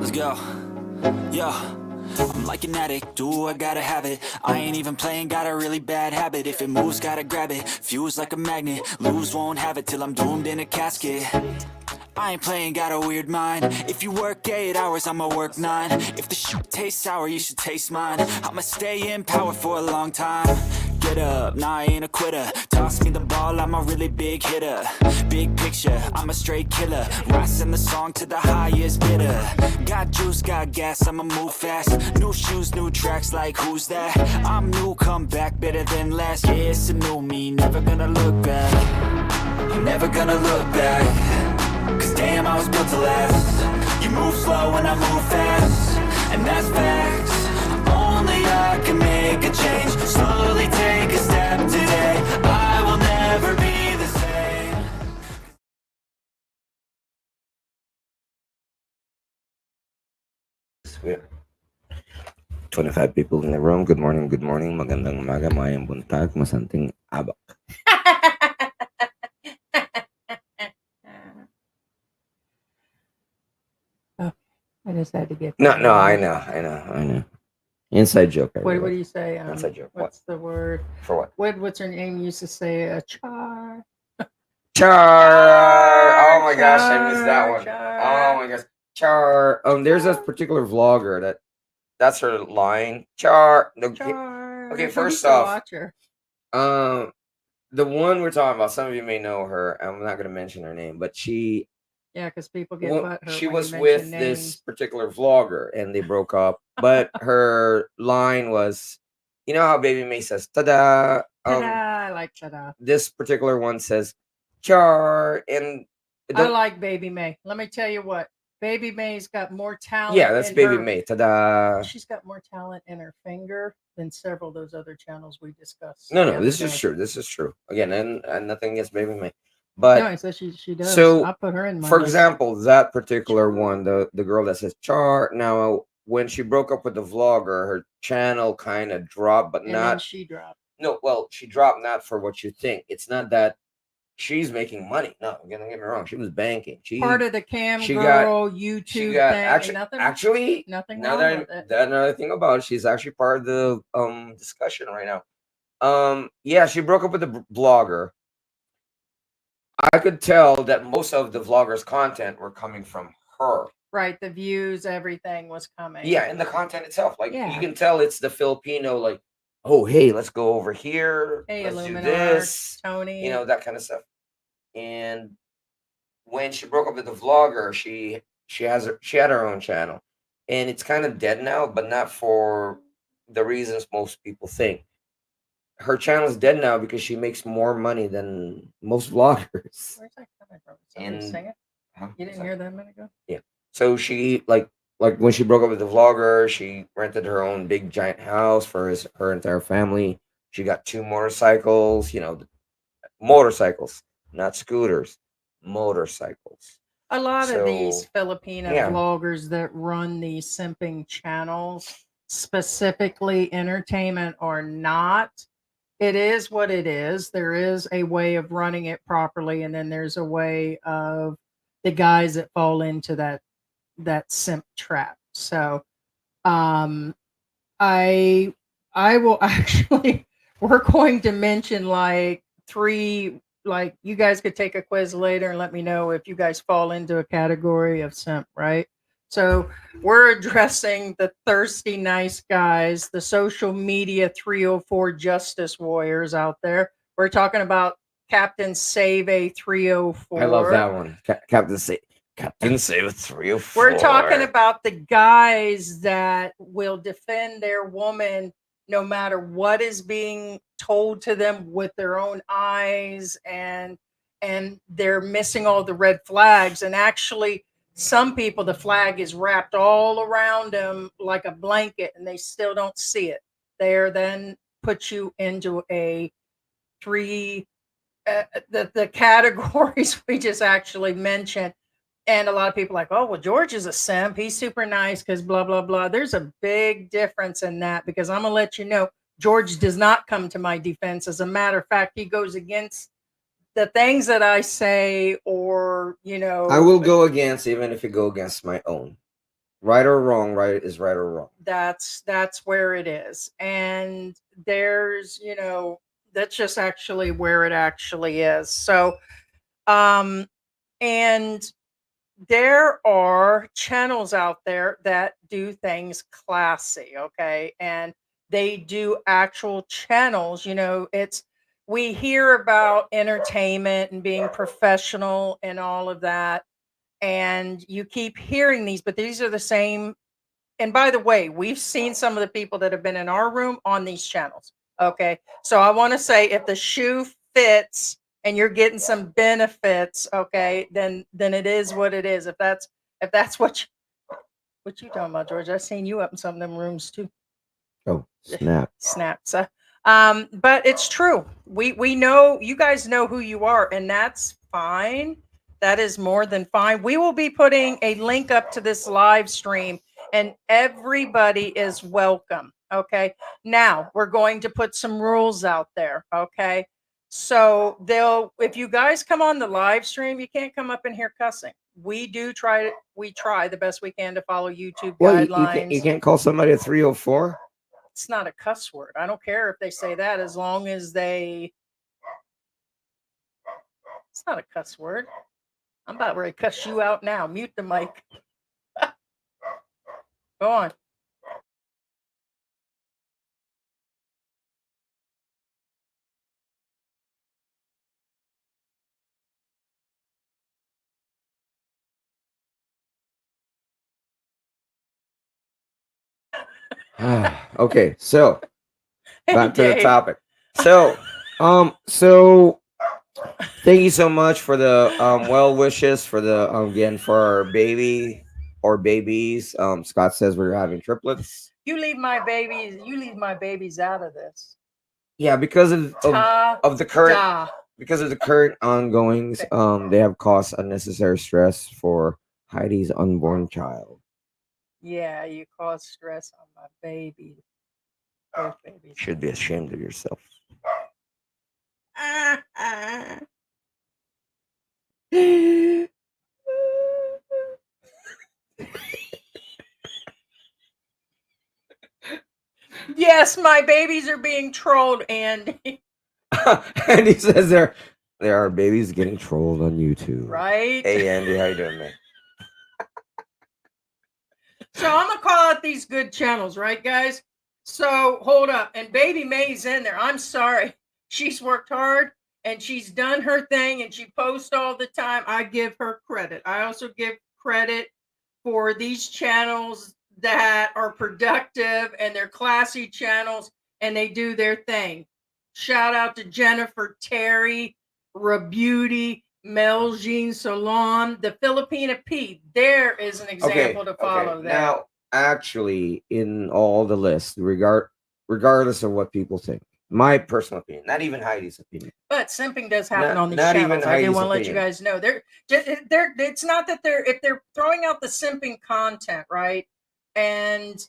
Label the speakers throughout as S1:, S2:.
S1: Let's go. Yo, I'm like an addict, do I gotta have it. I ain't even playing, got a really bad habit. If it moves, gotta grab it, fuse like a magnet. Lose, won't have it till I'm doomed in a casket. I ain't playing, got a weird mind. If you work 8 hours, I'ma work 9. If the shit tastes sour, you should taste mine. I'ma stay in power for a long time. Get up, nah, I ain't a quitter. Toss me the ball, I'm a really big hitter. Big picture, I'm a straight killer. Rising the song to the highest bidder. Got juice, got gas, I'ma move fast. New shoes, new tracks, like who's that? I'm new, come back, better than last. Yeah, it's a new me, never gonna look back. I'm never gonna look back. Cause damn, I was built to last. You move slow and I move fast, and that's facts. Only I can make a change. Slowly take a step today. I will never be the same.
S2: We 25 people in the room. Good morning, good morning. Magandang umaga, mayang buntag, masanting abak.
S3: I just had to get
S2: No,
S3: that
S2: no,
S3: in.
S2: I know. Inside joke.
S3: What do you say?
S2: Inside joke.
S3: What's the word?
S2: For what?
S3: What's her name used to say? A char.
S2: Char. Oh my gosh, I missed that one.
S3: Char.
S2: Oh my gosh, Char. There's a particular vlogger that's her line. Char. No,
S3: Char.
S2: okay,
S3: I
S2: first
S3: used to
S2: off,
S3: watch her.
S2: the one we're talking about, some of you may know her. I'm not going to mention her name, but she.
S3: Yeah, because people get butthurt.
S2: She
S3: when
S2: was
S3: you
S2: with
S3: mention
S2: this
S3: names.
S2: particular vlogger and they broke up. But her line was, you know how Baby May says, "Tada."
S3: Ta-da! I like ta-da.
S2: This particular one says, "Char," and
S3: I like Baby May. Let me tell you what. Baby May's got more talent.
S2: yeah, that's
S3: in
S2: Baby
S3: her-
S2: May. Tada.
S3: She's got more talent in her finger than several of those other channels we discussed.
S2: No,
S3: the
S2: no,
S3: other
S2: this is
S3: day.
S2: true. This is true. Again, and nothing against Baby May, but
S3: No, I said she does.
S2: so,
S3: I put her in my
S2: for
S3: list.
S2: example, that particular one, the girl that says Char. Now, when she broke up with the vlogger, her channel kind of dropped, but
S3: And
S2: not.
S3: then she dropped.
S2: No, well, she dropped not for what you think. It's not that she's making money. No, don't get me wrong. She was banking.
S3: Part of the cam
S2: she
S3: girl
S2: got-
S3: YouTube
S2: she got
S3: thing.
S2: actually
S3: nothing
S2: now
S3: wrong with it.
S2: that another thing about it, she's actually part of the discussion right now. Yeah, she broke up with the blogger. I could tell that most of the vlogger's content were coming from her.
S3: Right, the views, everything was coming.
S2: Yeah, and the content itself, like
S3: Yeah.
S2: you can tell it's the Filipino, like, oh hey, let's go over here,
S3: Hey,
S2: let's do
S3: Illuminar,
S2: this,
S3: Tony.
S2: you know, that kind of stuff. And when she broke up with the vlogger, she had her own channel, and it's kind of dead now, but not for the reasons most people think. Her channel is dead now because she makes more money than most vloggers.
S3: Where's that coming from? Somebody sing it?
S2: Huh?
S3: You didn't hear that a minute ago?
S2: Yeah. So she like when she broke up with the vlogger, she rented her own big giant house for her entire family. She got 2 motorcycles, you know, motorcycles, not scooters, motorcycles.
S3: A lot of these
S2: So,
S3: Filipino
S2: yeah.
S3: vloggers that run these simping channels, specifically entertainment or not, it is what it is. There is a way of running it properly, and then there's a way of the guys that fall into that simp trap. So I will actually, we're going to mention like 3, like you guys could take a quiz later and let me know if you guys fall into a category of simp, right? So we're addressing the thirsty nice guys, the social media 304 justice warriors out there. We're talking about Captain Save a 304.
S2: I love that one. Captain Save a 304.
S3: We're talking about the guys that will defend their woman no matter what is being told to them with their own eyes, and they're missing all the red flags. And actually, some people, the flag is wrapped all around them like a blanket and they still don't see it. They're then put you into a 3 the categories we just actually mentioned. And a lot of people are like, oh, well, George is a simp. He's super nice because blah, blah, blah. There's a big difference in that, because I'm going to let you know, George does not come to my defense. As a matter of fact, he goes against the things that I say, or, you know.
S2: I will go against, even if it go against my own. Right or wrong, right is right or wrong.
S3: That's where it is. And there's, that's just actually where it actually is. So, um, and there are channels out there that do things classy, okay? And they do actual channels, it's we hear about entertainment and being professional and all of that. And you keep hearing these, but these are the same. And by the way, we've seen some of the people that have been in our room on these channels. Okay. So I want to say if the shoe fits and you're getting some benefits, okay, then it is what it is. If that's what you talking about, George? I've seen you up in some of them rooms too.
S2: Oh, snap.
S3: Snaps. But it's true. We know you guys know who you are, and that's fine. That is more than fine. We will be putting a link up to this live stream, and everybody is welcome. Okay. Now we're going to put some rules out there. Okay. So if you guys come on the live stream, you can't come up in here cussing. We try the best we can to follow YouTube
S2: Well,
S3: guidelines.
S2: you can't call somebody a 304.
S3: It's not a cuss word. I don't care if they say that as long as it's not a cuss word. I'm about ready to cuss you out now. Mute the mic. Go on.
S2: Okay, so back to the
S3: Dave.
S2: topic. So, so thank you so much for the well wishes for the again for our baby or babies. Scott says we're having triplets.
S3: You leave my babies out of this.
S2: Yeah, because of the current because of the current ongoings, they have caused unnecessary stress for Heidi's unborn child.
S3: Yeah, you cause stress on my baby. Both babies.
S2: Should be ashamed of yourself.
S3: Yes, my babies are being trolled, Andy.
S2: And he says there are babies getting trolled on YouTube.
S3: Right?
S2: Hey Andy, how you doing, man?
S3: So I'm gonna call out these good channels, right, guys? So hold up, and Baby May's in there. I'm sorry, she's worked hard and she's done her thing, and she posts all the time. I give her credit. I also give credit for these channels that are productive and they're classy channels and they do their thing. Shout out to Jennifer Terry, Rebeauty, Meljean Salon, the Filipina P. There is an example to follow there.
S2: Now, actually, in all the lists, regardless of what people think, my personal opinion, not even Heidi's opinion.
S3: But simping does happen
S2: Not-
S3: on these
S2: not even
S3: channels. I didn't
S2: Heidi's
S3: want to let you
S2: opinion.
S3: guys know. It's not that if they're throwing out the simping content, right? And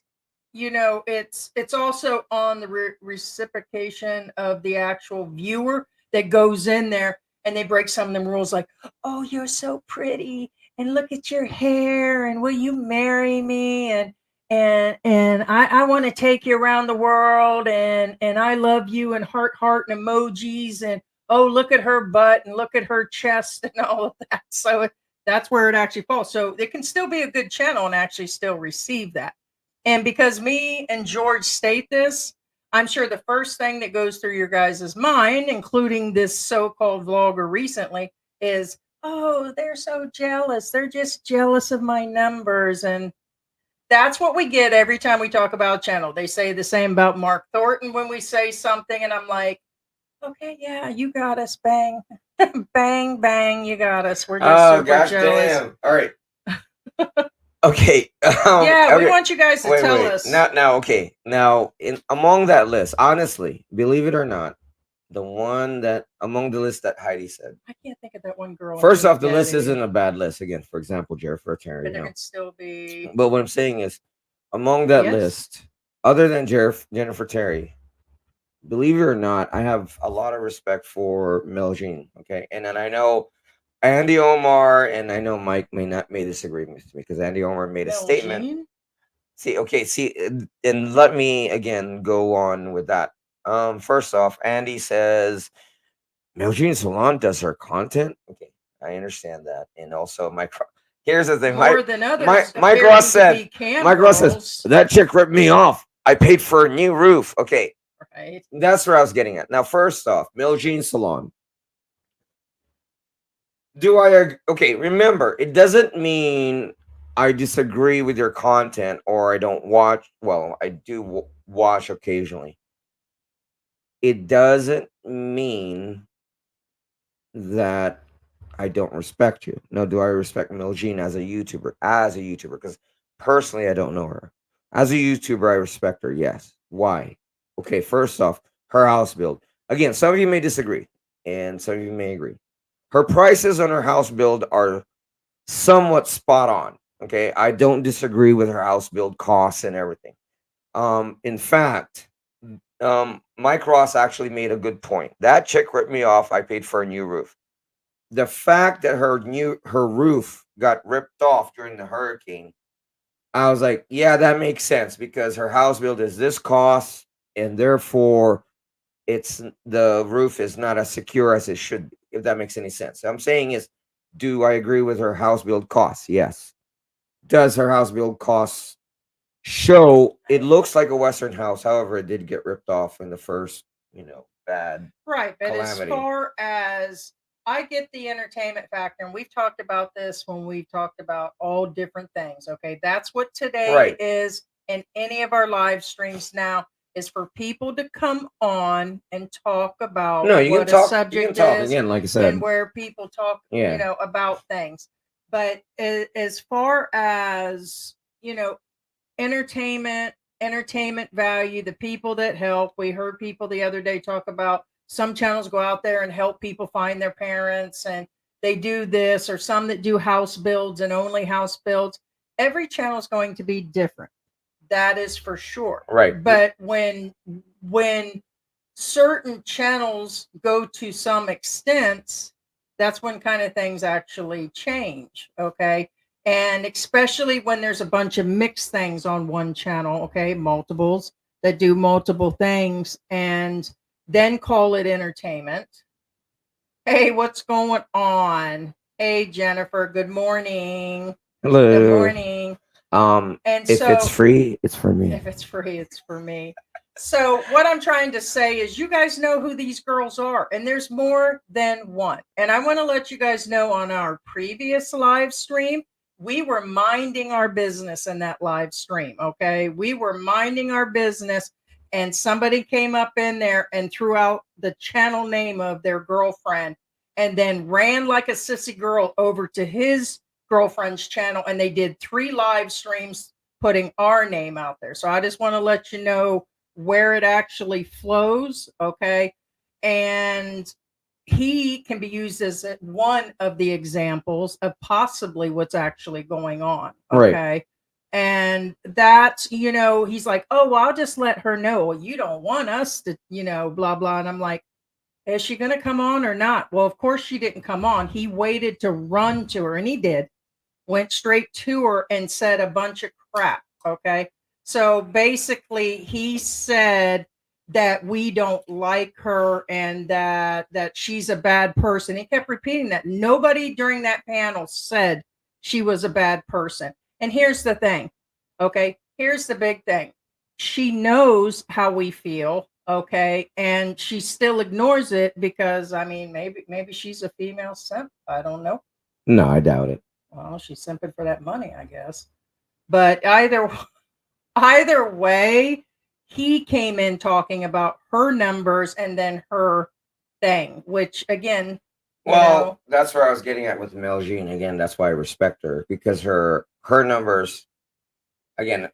S3: it's also on the reciprocation of the actual viewer that goes in there, and they break some of them rules, like, oh, you're so pretty, and look at your hair, and will you marry me, and I want to take you around the world, and I love you, and heart and emojis, and oh, look at her butt and look at her chest and all of that. So that's where it actually falls. So it can still be a good channel and actually still receive that. And because me and George state this, I'm sure the first thing that goes through your guys' mind, including this so-called vlogger recently, is, oh, they're so jealous. They're just jealous of my numbers. And that's what we get every time we talk about channel. They say the same about Mark Thornton when we say something, and I'm like, okay, yeah, you got us, bang. Bang, bang, you got us. We're just super jealous.
S2: Damn. All right. Okay.
S3: Yeah, we
S2: okay.
S3: want you guys to
S2: Wait,
S3: tell
S2: wait.
S3: us.
S2: Now, okay. Now, among that list, honestly, believe it or not, the one that among the list that Heidi said.
S3: I can't think of that one girl.
S2: First off, the list isn't a bad list. Again, for example, Jennifer Terry.
S3: But there can still be.
S2: But what I'm saying is, among that list, other than Jennifer Terry, believe it or not, I have a lot of respect for Meljean. Okay, and then I know Andy Omar, and I know Mike may disagree with me because Andy Omar made a statement.
S3: Belgian?
S2: And let me again go on with that. First off, Andy says Melgene Salon does her content. Okay, I understand that, and also here's the thing.
S3: More than others
S2: Mike
S3: appearing
S2: Ross
S3: to
S2: said.
S3: be cam
S2: Mike Ross says
S3: girls,
S2: that chick ripped me off. I paid for a new roof. Okay,
S3: right?
S2: that's where I was getting at. Now, first off, Melgene Salon. Do I okay, remember, it doesn't mean I disagree with your content or I don't watch. Well, I do watch occasionally. It doesn't mean that I don't respect you. No, do I respect Miljean as a YouTuber? As a YouTuber, because personally I don't know her. As a YouTuber, I respect her, yes. Why? Okay, first off, her house build. Again, some of you may disagree, and some of you may agree. Her prices on her house build are somewhat spot on. Okay, I don't disagree with her house build costs and everything. In fact, Mike Ross actually made a good point. That chick ripped me off. I paid for a new roof. The fact that her roof got ripped off during the hurricane, I was like, yeah, that makes sense because her house build is this cost, and therefore the roof is not as secure as it should be, if that makes any sense. So I'm saying is, do I agree with her house build costs? Yes. Does her house build costs show it looks like a Western house? However, it did get ripped off in the first, bad
S3: Right. But
S2: calamity.
S3: as far as I get the entertainment factor, and we've talked about this when we've talked about all different things. Okay. That's what today
S2: Right.
S3: is in any of our live streams now is for people to come on and talk about
S2: No, you
S3: what
S2: can talk.
S3: a subject
S2: You can talk
S3: is
S2: again, like I said.
S3: and where people talk,
S2: Yeah.
S3: about things. But as far as, entertainment value, the people that help. We heard people the other day talk about some channels go out there and help people find their parents and they do this, or some that do house builds and only house builds. Every channel is going to be different. That is for sure.
S2: Right.
S3: But when certain channels go to some extent, that's when kind of things actually change. Okay. And especially when there's a bunch of mixed things on one channel, okay, multiples that do multiple things and then call it entertainment. Hey, what's going on? Hey, Jennifer, good morning.
S2: Hello.
S3: Good morning. And
S2: if
S3: so,
S2: it's free, it's for me.
S3: If it's free, it's for me. So what I'm trying to say is you guys know who these girls are, and there's more than one. And I want to let you guys know on our previous live stream, we were minding our business in that live stream. Okay. We were minding our business, and somebody came up in there and threw out the channel name of their girlfriend and then ran like a sissy girl over to his girlfriend's channel. And they did 3 live streams putting our name out there. So I just want to let you know where it actually flows. Okay. And he can be used as one of the examples of possibly what's actually going on. Okay. Right. And that's, he's like, oh, well, I'll just let her know. Well, you don't want us to, blah, blah. And I'm like, is she going to come on or not? Well, of course she didn't come on. He waited to run to her, and he did. Went straight to her and said a bunch of crap. Okay. So basically, he said that we don't like her and that she's a bad person. He kept repeating that. Nobody during that panel said she was a bad person. And here's the thing. Okay. Here's the big thing. She knows how we feel. Okay. And she still ignores it because, I mean, maybe she's a female simp. I don't know.
S2: No, I doubt it.
S3: Well, she's simping for that money, I guess. But either way, he came in talking about her numbers and then her thing, which again,
S2: well, that's where I was getting at with Melgene. Again, that's why I respect her, because her numbers, again,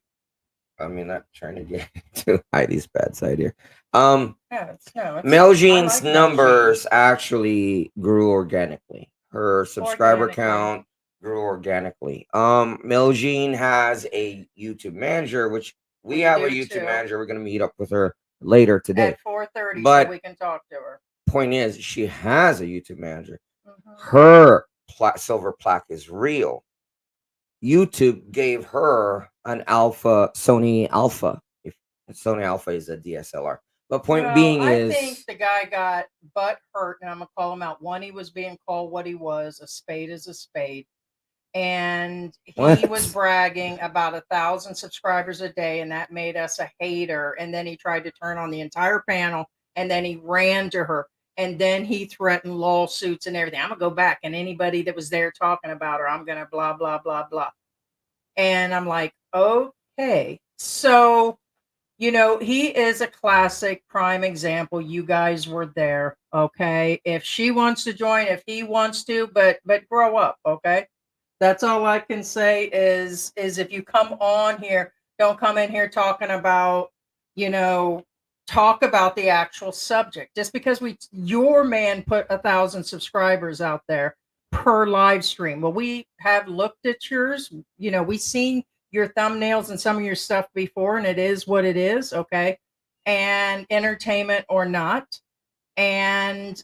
S2: I mean, not trying to get to Heidi's bad side here. Melgene's numbers actually grew organically. Her subscriber count grew organically. Melgene has a YouTube manager, which we have a YouTube manager. We're gonna meet up with her later today
S3: at 4:30,
S2: but
S3: so we can talk to her.
S2: Point is, she has a YouTube manager. Her silver plaque is real. YouTube gave her an Sony Alpha. If Sony Alpha is a DSLR. But point
S3: Well,
S2: being
S3: I
S2: is,
S3: think the guy got butt hurt, and I'm gonna call him out. One, he was being called what he was. A spade is a spade. And he was
S2: what?
S3: bragging about 1,000 subscribers a day, and that made us a hater. And then he tried to turn on the entire panel, and then he ran to her, and then he threatened lawsuits and everything. I'm gonna go back, and anybody that was there talking about her, I'm gonna blah blah blah blah. And I'm like, okay, so he is a classic prime example. You guys were there, okay? If she wants to join, if he wants to, but grow up, okay? That's all I can say is if you come on here, don't come in here talking about, talk about the actual subject. Just because your man put 1,000 subscribers out there per live stream. Well, we have looked at yours. We've seen your thumbnails and some of your stuff before, and it is what it is, okay? And entertainment or not. And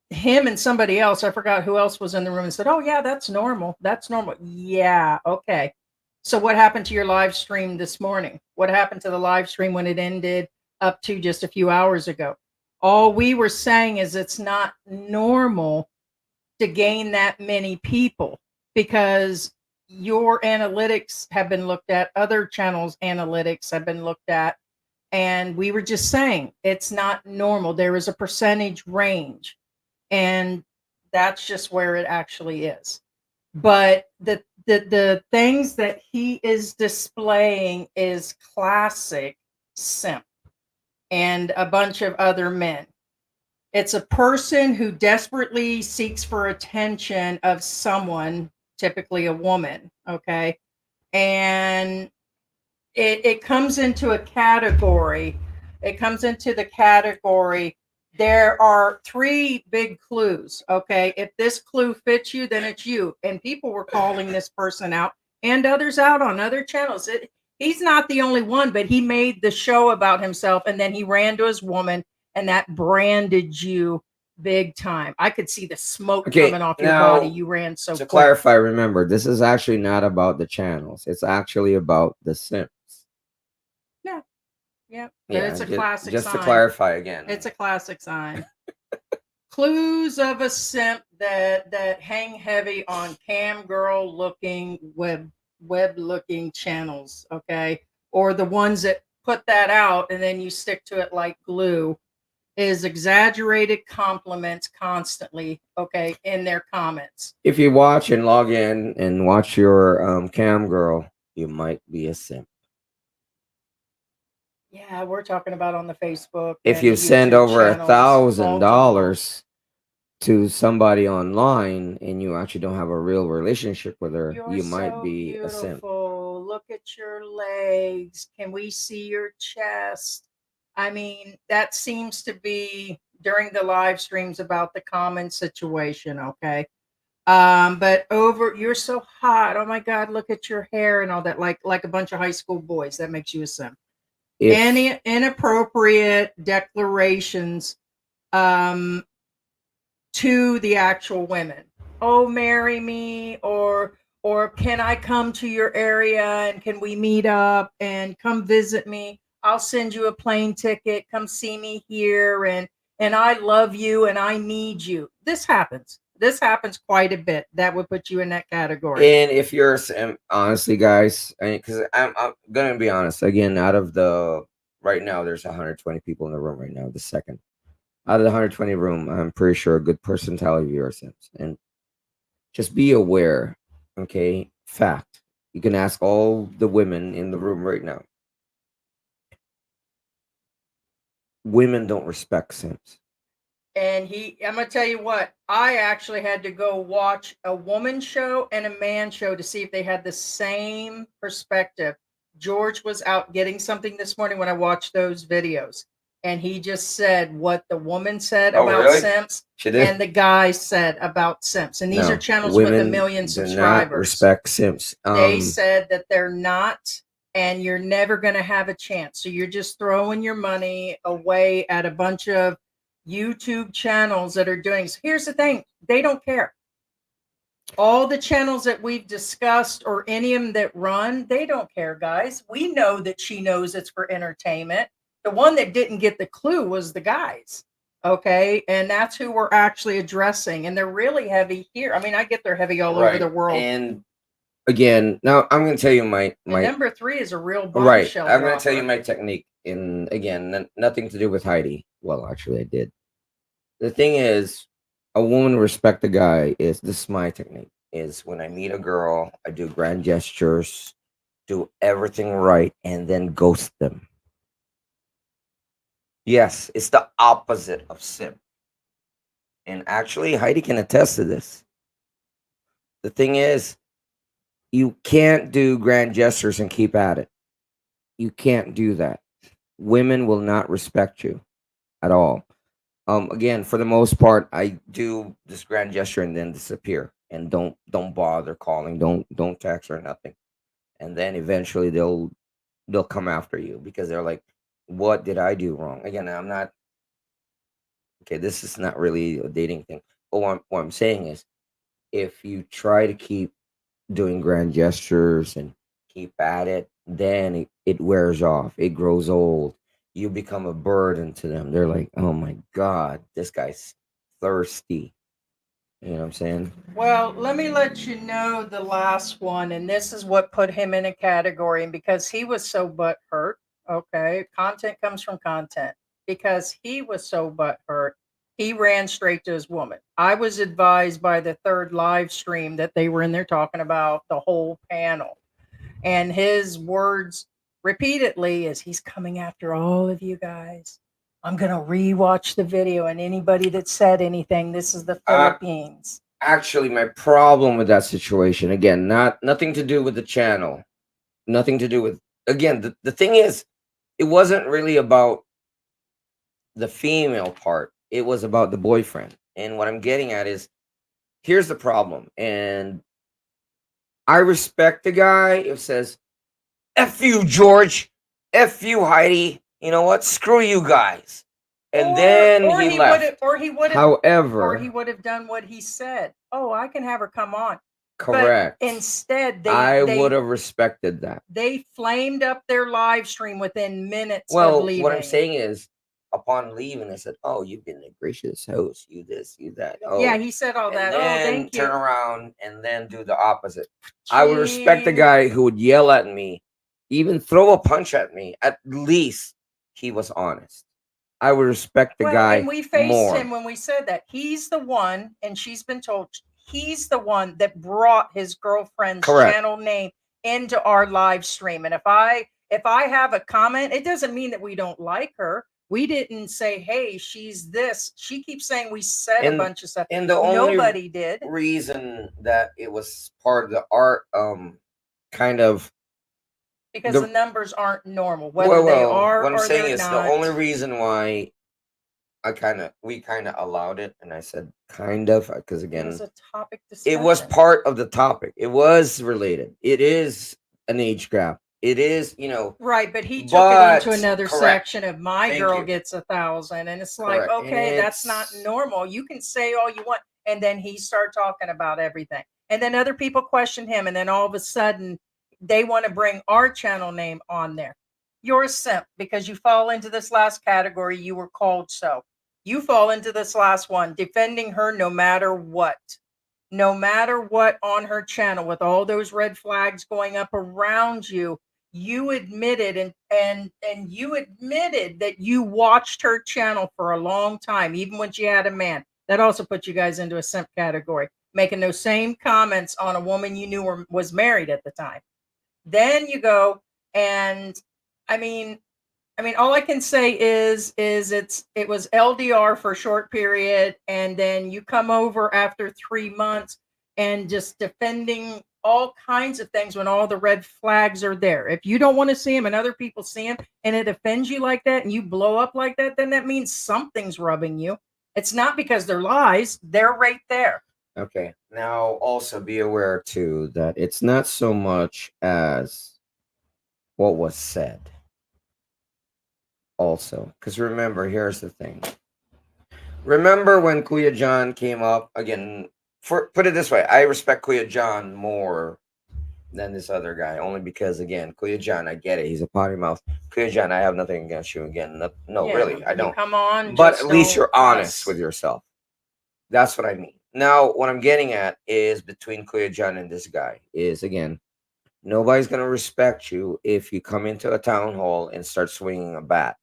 S3: him and somebody else, I forgot who else was in the room, and said, oh yeah, that's normal. That's normal. Yeah, okay. So what happened to your live stream this morning? What happened to the live stream when it ended up to just a few hours ago? All we were saying is it's not normal to gain that many people, because your analytics have been looked at, other channels' analytics have been looked at, and we were just saying it's not normal. There is a percentage range, and that's just where it actually is. But the things that he is displaying is classic simp and a bunch of other men. It's a person who desperately seeks for attention of someone, typically a woman, okay? And it comes into a category. It comes into the category. There are 3 big clues, okay? If this clue fits you, then it's you. And people were calling this person out and others out on other channels. He's not the only one, but he made the show about himself, and then he ran to his woman, and that branded you big time. I could see the smoke coming off your body. You ran so
S2: to
S3: quick.
S2: clarify, remember, this is actually not about the channels. It's actually about the simps.
S3: Yeah. Yeah.
S2: Yeah,
S3: It's a classic
S2: just
S3: sign.
S2: to clarify again.
S3: It's a classic sign. Clues of a simp that hang heavy on cam girl looking web looking channels, okay? Or the ones that put that out and then you stick to it like glue, is exaggerated compliments constantly, okay, in their comments.
S2: If you watch and log in and watch your cam girl, you might be a simp.
S3: Yeah, we're talking about on the Facebook.
S2: If you send over $1,000 to somebody online and you actually don't have a real relationship with her, you might be a simp.
S3: Look at your legs. Can we see your chest? I mean, that seems to be during the live streams about the common situation, okay? But you're so hot. Oh my God, look at your hair and all that, like a bunch of high school boys. That makes you a simp. Any inappropriate declarations to the actual women. Oh, marry me, or can I come to your area and can we meet up and come visit me? I'll send you a plane ticket. Come see me here, and I love you and I need you. This happens. This happens quite a bit. That would put you in that category.
S2: And if you're a simp, honestly, guys, because I'm gonna be honest again, out of the right now, there's 120 people in the room right now. The second out of the 120 room, I'm pretty sure a good percentile of you are simps. And just be aware, okay? Fact. You can ask all the women in the room right now. Women don't respect simps.
S3: And I'm gonna tell you what, I actually had to go watch a woman show and a man show to see if they had the same perspective. George was out getting something this morning when I watched those videos, and he just said what the woman said about simps and the guy said about simps. And these are channels with 1 million subscribers.
S2: Not respect simps.
S3: They said that they're not, and you're never going to have a chance. So you're just throwing your money away at a bunch of YouTube channels that are doing. So here's the thing: they don't care. All the channels that we've discussed or any of them that run, they don't care, guys. We know that she knows it's for entertainment. The one that didn't get the clue was the guys. Okay. And that's who we're actually addressing. And they're really heavy here. I mean, I get they're heavy all over the world.
S2: And again, now I'm going to tell you
S3: And number 3 is a real
S2: right.
S3: bombshell.
S2: I'm going to tell you
S3: dropper.
S2: my technique. And again, nothing to do with Heidi. Well, actually, I did. The thing is, a woman respect a guy is this is my technique. Is when I meet a girl, I do grand gestures, do everything right, and then ghost them. Yes, it's the opposite of simp. And actually, Heidi can attest to this. The thing is, you can't do grand gestures and keep at it. You can't do that. Women will not respect you at all. Again, for the most part, I do this grand gesture and then disappear and don't bother calling, don't text or nothing. And then eventually they'll come after you because they're like, what did I do wrong? Again, I'm not okay, this is not really a dating thing. But what I'm saying is if you try to keep doing grand gestures and keep at it, then it wears off. It grows old. You become a burden to them. They're like, oh my God, this guy's thirsty. You know what I'm saying?
S3: Well, let me let you know the last one, and this is what put him in a category. And because he was so butthurt, okay, content comes from content. Because he was so butthurt, he ran straight to his woman. I was advised by the third live stream that they were in there talking about the whole panel. And his words repeatedly is he's coming after all of you guys. I'm going to rewatch the video, and anybody that said anything, this is the Philippines.
S2: Actually, my problem with that situation, again, nothing to do with the channel. Nothing to do with again, the thing is, it wasn't really about the female part. It was about the boyfriend. And what I'm getting at is here's the problem. And I respect the guy who says, F you, George. F you, Heidi. You know what? Screw you guys. And then he left.
S3: Or he would have
S2: However,
S3: done what he said. Oh, I can have her come on.
S2: correct.
S3: But instead,
S2: I would have respected that.
S3: They flamed up their live stream within minutes of
S2: Well,
S3: leaving.
S2: what I'm saying is, upon leaving, I said, "Oh, you've been a gracious host. You this, you that." Oh,
S3: Yeah, he said all that.
S2: and
S3: Oh,
S2: then
S3: thank you.
S2: turn around and then do the opposite. I would respect the guy who would yell at me, even throw a punch at me. At least he was honest. I would respect the guy
S3: and we faced
S2: more.
S3: him when we said that. He's the one, and she's been told he's the one that brought his girlfriend's
S2: Correct.
S3: channel name into our live stream. And if I have a comment, it doesn't mean that we don't like her. We didn't say, hey, she's this. She keeps saying we said a bunch of stuff.
S2: And the only
S3: nobody did.
S2: reason that it was part of the art, kind of
S3: because the numbers aren't normal, whether they are
S2: what I'm
S3: or
S2: saying
S3: they're
S2: is
S3: not.
S2: the only reason why we kind of allowed it, and I said kind of because
S3: It
S2: again,
S3: was a topic discussion.
S2: it was part of the topic. It was related. It is an age gap. It is,
S3: right, but he took it into another
S2: correct.
S3: section of my
S2: Thank
S3: girl
S2: you.
S3: gets 1,000, and it's like,
S2: Correct. And
S3: okay, that's not normal. You can say all you want, and then he started talking about everything, and then other people question him, and then all of a sudden they want to bring our channel name on there. You're a simp because you fall into this last category. You were called so. You fall into this last one, defending her no matter what. No matter what on her channel, with all those red flags going up around you, you admitted and you admitted that you watched her channel for a long time, even when she had a man. That also put you guys into a simp category, making those same comments on a woman you knew was married at the time. Then you go and I mean, all I can say is it was LDR for a short period, and then you come over after 3 months and just defending all kinds of things when all the red flags are there. If you don't want to see them and other people see them and it offends you like that and you blow up like that, then that means something's rubbing you. It's not because they're lies. They're right there.
S2: Okay. Now, also be aware too that it's not so much as what was said. Also, because remember, here's the thing. Remember when Kuya John came up again? put it this way, I respect Kuya John more than this other guy, only because again, Kuya John, I get it, he's a potty mouth. Kuya John, I have nothing against you. Again, no,
S3: Yeah,
S2: really, I
S3: you
S2: don't.
S3: come on,
S2: But
S3: just
S2: at least
S3: don't
S2: you're honest
S3: cuss.
S2: with yourself. That's what I mean. Now, what I'm getting at is between Kuya John and this guy is again, nobody's gonna respect you if you come into a town hall and start swinging a bat,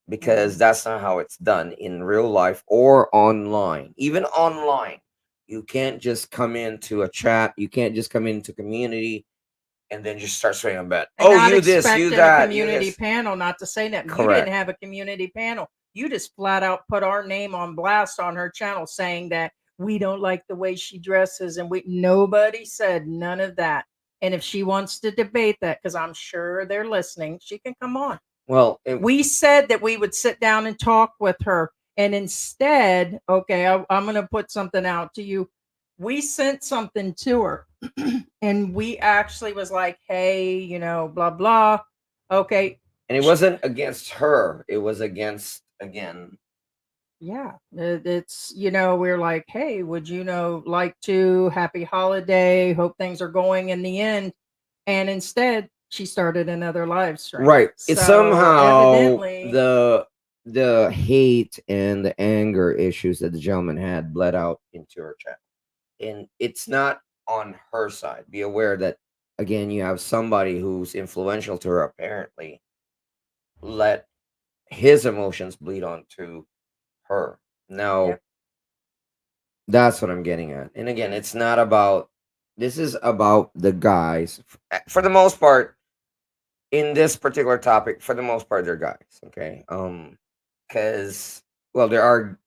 S2: because that's not how it's done in real life or online. Even online, you can't just come into a chat. You can't just come into community and then just start swinging a bat.
S3: And
S2: Oh,
S3: not
S2: you this, you
S3: expecting a
S2: that, you
S3: community
S2: this.
S3: panel, not to say that you
S2: Correct.
S3: didn't have a community panel. You just flat out put our name on blast on her channel saying that we don't like the way she dresses, and nobody said none of that. And if she wants to debate that, because I'm sure they're listening, she can come on.
S2: Well,
S3: We said that we would sit down and talk with her. And instead, okay, I'm going to put something out to you. We sent something to her and we actually was like, hey, blah, blah. Okay.
S2: and it wasn't against her. It was against, again.
S3: Yeah. It's, we're like, hey, would you like to happy holiday? Hope things are going in the end. And instead, she started another live stream.
S2: Right. It's
S3: So,
S2: somehow
S3: evidently,
S2: the hate and the anger issues that the gentleman had bled out into her chat. And it's not on her side. Be aware that again, you have somebody who's influential to her apparently let his emotions bleed onto her. Now,
S3: Yep.
S2: that's what I'm getting at. And again, it's not about, this is about the guys. For the most part, in this particular topic, for the most part, they're guys. Okay. Because, well, there are,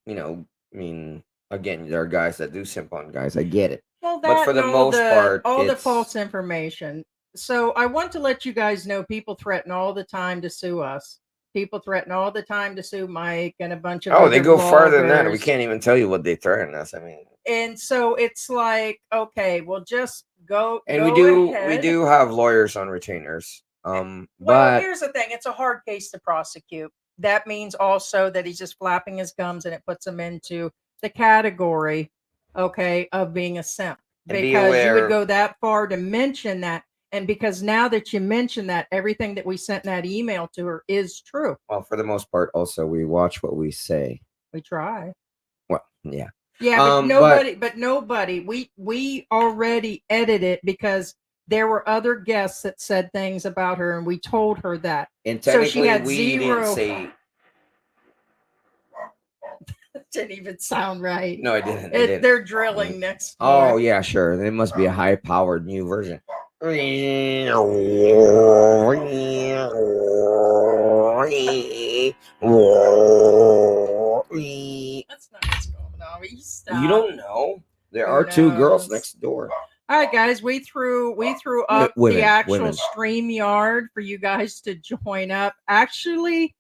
S2: I mean, again, there are guys that do simp on guys. I get it.
S3: Well,
S2: But
S3: that
S2: for
S3: and
S2: the most part,
S3: all the
S2: it's
S3: false information. So I want to let you guys know people threaten all the time to sue us. People threaten all the time to sue Mike and a bunch of
S2: oh, they
S3: other
S2: go farther than that. We
S3: vloggers.
S2: can't even tell you what they threaten us. I mean,
S3: And so it's like, okay, well, just go.
S2: and
S3: go
S2: we
S3: ahead.
S2: do have lawyers on retainers.
S3: Well,
S2: But
S3: here's the thing: it's a hard case to prosecute. That means also that he's just flapping his gums, and it puts him into the category, okay, of being a simp.
S2: and be
S3: Because you would
S2: aware.
S3: go that far to mention that, and because now that you mention that, everything that we sent in that email to her is true.
S2: Well, for the most part, also we watch what we say.
S3: We try.
S2: Well, yeah.
S3: Yeah, but
S2: But
S3: nobody. We already edited because there were other guests that said things about her, and we told her that.
S2: and
S3: So she
S2: technically,
S3: had
S2: we didn't
S3: zero.
S2: say.
S3: Didn't even sound right.
S2: No, it didn't. It didn't.
S3: They're drilling next door.
S2: Oh yeah, sure. It must be a high-powered new version. That's
S3: not what's going on. Will you stop?
S2: You don't know. There
S3: Who
S2: are two girls
S3: knows?
S2: next door.
S3: All right, guys, we threw up
S2: Women,
S3: the actual
S2: women.
S3: StreamYard for you guys to join up. Actually,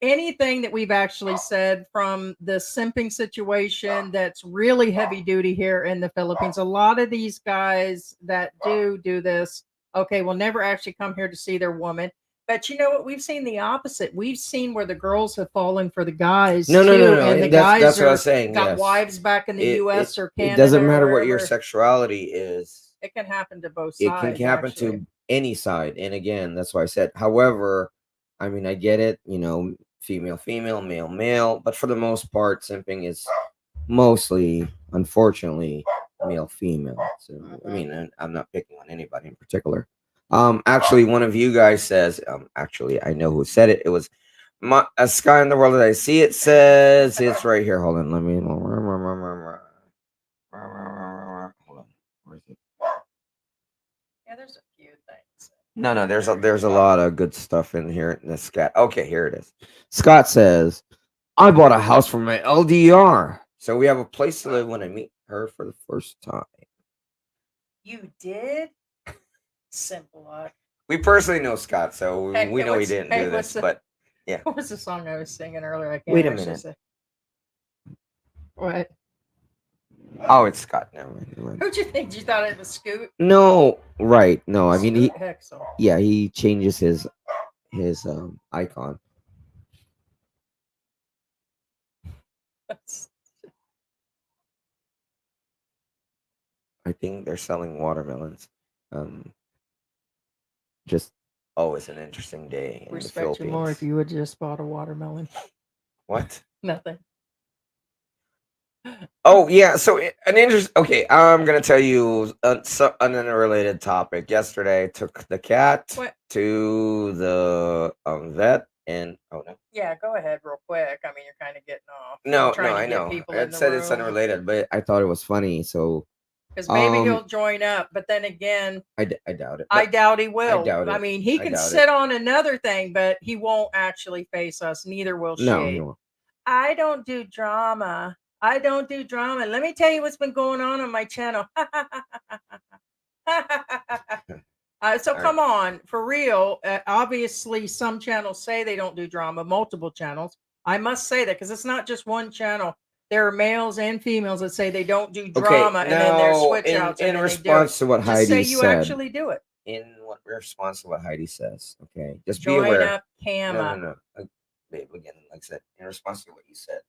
S3: anything that we've actually said from the simping situation that's really heavy duty here in the Philippines. A lot of these guys that do this, okay, will never actually come here to see their woman. But you know what? We've seen the opposite. We've seen where the girls have fallen for the guys
S2: No.
S3: and the guys
S2: That's what I was saying.
S3: got
S2: Yes.
S3: wives back in the U.S. or Canada.
S2: It doesn't matter
S3: or
S2: what your
S3: wherever.
S2: sexuality is.
S3: It can happen to both
S2: It
S3: sides.
S2: can happen
S3: actually.
S2: to any side. And again, that's why I said. However, I mean, I get it. Female, male, male. But for the most part, simping is mostly, unfortunately, male, female. So I mean, I'm not picking on anybody in particular. Actually, one of you guys says, actually, I know who said it. It was a sky in the world that I see. It says it's right here. Hold on, let me. Hold on. Where is it?
S3: Yeah, there's a few things.
S2: No. There's a lot of good stuff in here. In the Scott. Okay, here it is. Scott says, "I bought a house from my LDR, so we have a place to live when I meet her for the first time."
S3: You did? Simple.
S2: We personally know Scott, so
S3: Hey,
S2: we know he didn't do
S3: what's
S2: this. But yeah,
S3: What was the song I was singing earlier? I can't
S2: wait a
S3: actually
S2: minute.
S3: say. What?
S2: Oh, it's Scott. Never mind.
S3: Who'd you think? You thought it was Scoot?
S2: No, right? No, I mean
S3: Scoot Hexel.
S2: he changes his icon. I think they're selling watermelons. Um, just always an interesting day in the
S3: Respect you more if
S2: Philippines.
S3: you would just bought a watermelon.
S2: What?
S3: Nothing.
S2: Oh yeah, so an interest. Okay, I'm gonna tell you an unrelated topic. Yesterday, I took the cat
S3: What?
S2: to the vet, and oh no,
S3: Yeah, go ahead real quick. I mean, you're kind of getting off. I'm
S2: no,
S3: trying to
S2: I
S3: get
S2: know.
S3: people
S2: I
S3: in the
S2: said it's
S3: room
S2: unrelated, but I thought it was funny. So
S3: because maybe he'll join up. But then again,
S2: I doubt it.
S3: I
S2: But
S3: doubt he will.
S2: doubt
S3: I
S2: it.
S3: mean, he
S2: I
S3: can
S2: doubt
S3: sit
S2: it.
S3: on another thing, but he won't actually face us. Neither will
S2: No,
S3: she.
S2: he won't.
S3: I don't do drama. I don't do drama. Let me tell you what's been going on my channel. So
S2: All right.
S3: come on, for real. Obviously, some channels say they don't do drama. Multiple channels. I must say that because it's not just one channel. There are males and females that say they don't do
S2: Okay,
S3: drama, and then there's
S2: now
S3: switch outs, and
S2: in
S3: then they do it.
S2: response to what
S3: Just say
S2: Heidi
S3: you
S2: said,
S3: actually do it.
S2: in what response to what Heidi says, okay, just be
S3: Join
S2: aware.
S3: up, Cama.
S2: No. Babe, again, like I said, in response to what you said,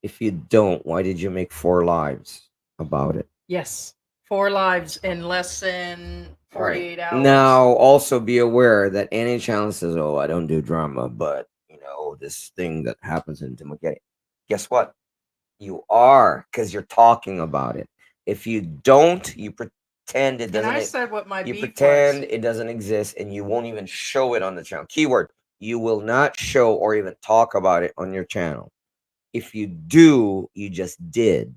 S2: if you don't, why did you make 4 lives about it?
S3: Yes, 4 lives in less than 48 hours.
S2: Now, also be aware that any channel says, "Oh, I don't do drama," but this thing that happens in Timothy. Guess what? You are, because you're talking about it. If you don't, you pretend it
S3: And
S2: doesn't.
S3: I said what my
S2: You
S3: beef
S2: pretend
S3: was.
S2: it doesn't exist, and you won't even show it on the channel. Keyword: you will not show or even talk about it on your channel. If you do, you just did.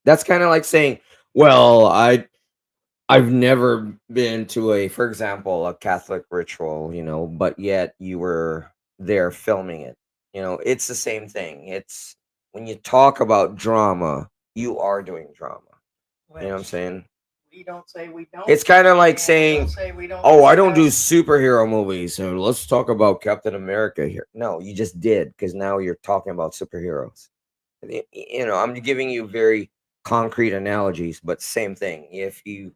S2: That's kind of like saying, "Well, I've never been to for example, a Catholic ritual, but yet you were there filming it." It's the same thing. It's when you talk about drama, you are doing drama. You know what I'm saying?
S3: We don't say we don't.
S2: It's kind of like
S3: and
S2: saying,
S3: say we don't.
S2: "Oh, I don't do
S3: discuss."
S2: superhero movies, so let's talk about Captain America here." No, you just did, because now you're talking about superheroes. I'm giving you very concrete analogies, but same thing. If you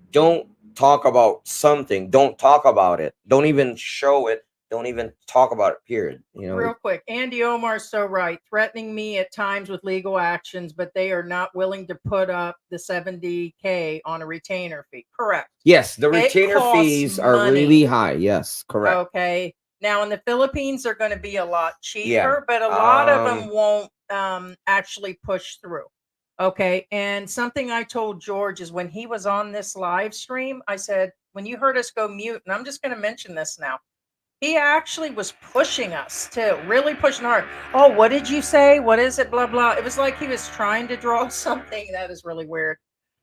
S2: don't talk about something, don't talk about it. Don't even show it. Don't even talk about it, period.
S3: Real quick, Andy Omar's so right. Threatening me at times with legal actions, but they are not willing to put up the $70K on a retainer fee. Correct.
S2: Yes, the
S3: It
S2: retainer
S3: costs
S2: fees are
S3: money.
S2: really high. Yes, correct.
S3: Okay. Now in the Philippines, they're going to be a lot cheaper,
S2: Yeah.
S3: but a lot of them won't actually push through. Okay. And something I told George is when he was on this live stream, I said, when you heard us go mute, and I'm just going to mention this now, he actually was pushing us too, really pushing hard. Oh, what did you say? What is it? Blah, blah. It was like he was trying to draw something that is really weird.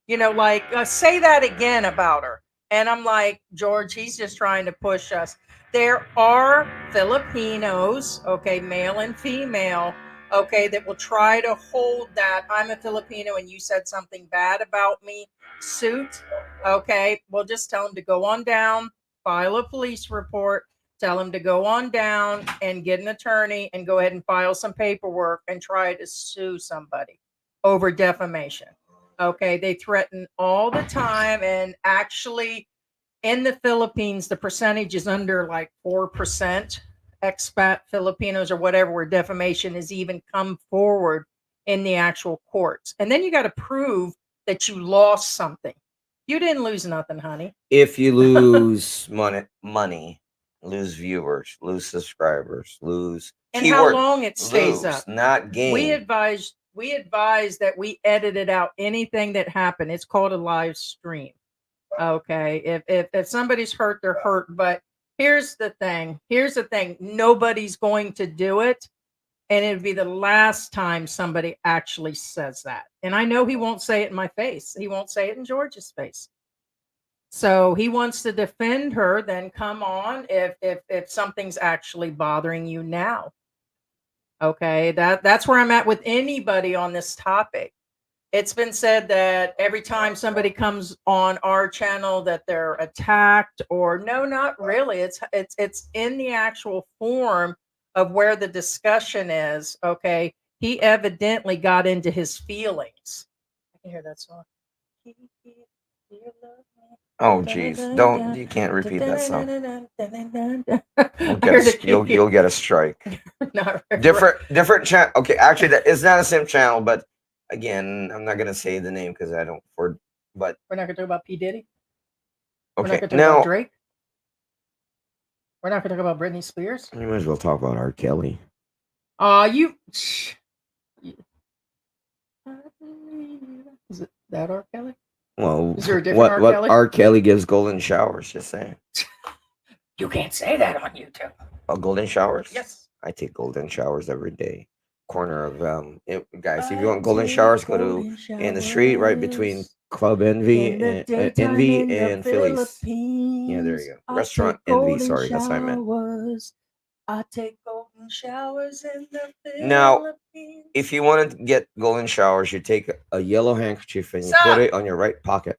S3: Like, say that again about her. And I'm like, George, he's just trying to push us. There are Filipinos, okay, male and female, okay, that will try to hold that I'm a Filipino and you said something bad about me suit. Okay, we'll just tell them to go on down, file a police report, tell him to go on down and get an attorney and go ahead and file some paperwork and try to sue somebody over defamation. Okay, they threaten all the time, and actually in the Philippines the percentage is under like 4% expat Filipinos or whatever where defamation has even come forward in the actual courts. And then you got to prove that you lost something. You didn't lose nothing, honey.
S2: If you lose money, lose viewers, lose subscribers, lose
S3: And
S2: keyword,
S3: how long it stays
S2: lose,
S3: up.
S2: not gain.
S3: We advise that we edited out anything that happened. It's called a live stream. Okay. If somebody's hurt, they're hurt. But here's the thing. Nobody's going to do it. And it'd be the last time somebody actually says that. And I know he won't say it in my face. He won't say it in George's face. So he wants to defend her, then come on if something's actually bothering you now. Okay, that's where I'm at with anybody on this topic. It's been said that every time somebody comes on our channel that they're attacked, or no, not really. It's in the actual form of where the discussion is. Okay, he evidently got into his feelings. I can hear that song.
S2: Oh geez, you can't repeat that song. You'll get a strike. Different channel. Okay, actually that is not a Simp channel, but again, I'm not gonna say the name because I don't for But
S3: We're not going to talk about P. Diddy. We're not
S2: okay,
S3: going to talk about
S2: now
S3: Drake. We're not going to talk about Britney Spears.
S2: you might as well talk about R. Kelly.
S3: You. Is it that R. Kelly?
S2: Well,
S3: Is there a different R. Kelly?
S2: R. Kelly gives golden showers? Just saying.
S3: You can't say that on YouTube.
S2: Golden showers?
S3: Yes.
S2: I take golden showers every day. Corner of guys, if you want golden showers, go to in the street right between Club Envy and Phillies. Yeah, there you go. Restaurant Envy. Sorry, that's what I meant.
S3: I take golden showers in the Philippines.
S2: Now, if you want to get golden showers, you take a yellow handkerchief and you put it on your right pocket.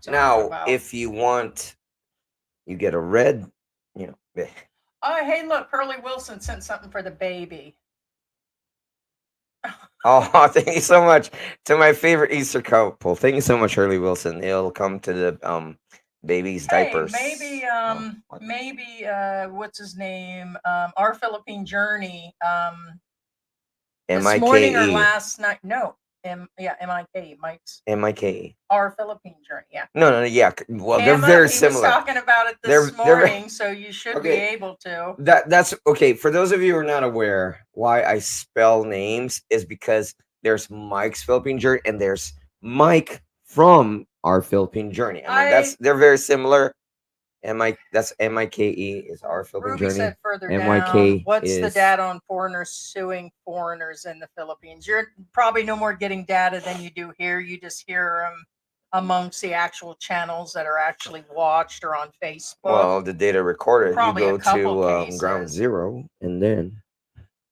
S2: Now, if you want, you get a red,
S3: Oh, hey, look, Hurley Wilson sent something for the baby.
S2: Oh, thank you so much to my favorite Easter couple. Thank you so much, Hurley Wilson. It'll come to the baby's diapers.
S3: Maybe what's his name? Our Philippine Journey. This morning or last night? No. M-I-K-E, Mike's.
S2: M-I-K-E.
S3: Our Philippine Journey, yeah.
S2: No, yeah. Well, they're very similar.
S3: He was talking about it this morning, so you should be able to.
S2: That's okay. For those of you who are not aware, why I spell names is because there's Mike's Philippine Journey and there's Mike from Our Philippine Journey. I mean, they're very similar. That's M-I-K-E is Our Philippine
S3: Ruby
S2: Journey.
S3: said further
S2: M-Y-K
S3: down, what's the data on foreigners suing foreigners in the Philippines? You're probably no more getting data than you do here. You just hear them amongst the actual channels that are actually watched or on Facebook.
S2: Well, the data recorded.
S3: Probably
S2: you go to ground zero and then.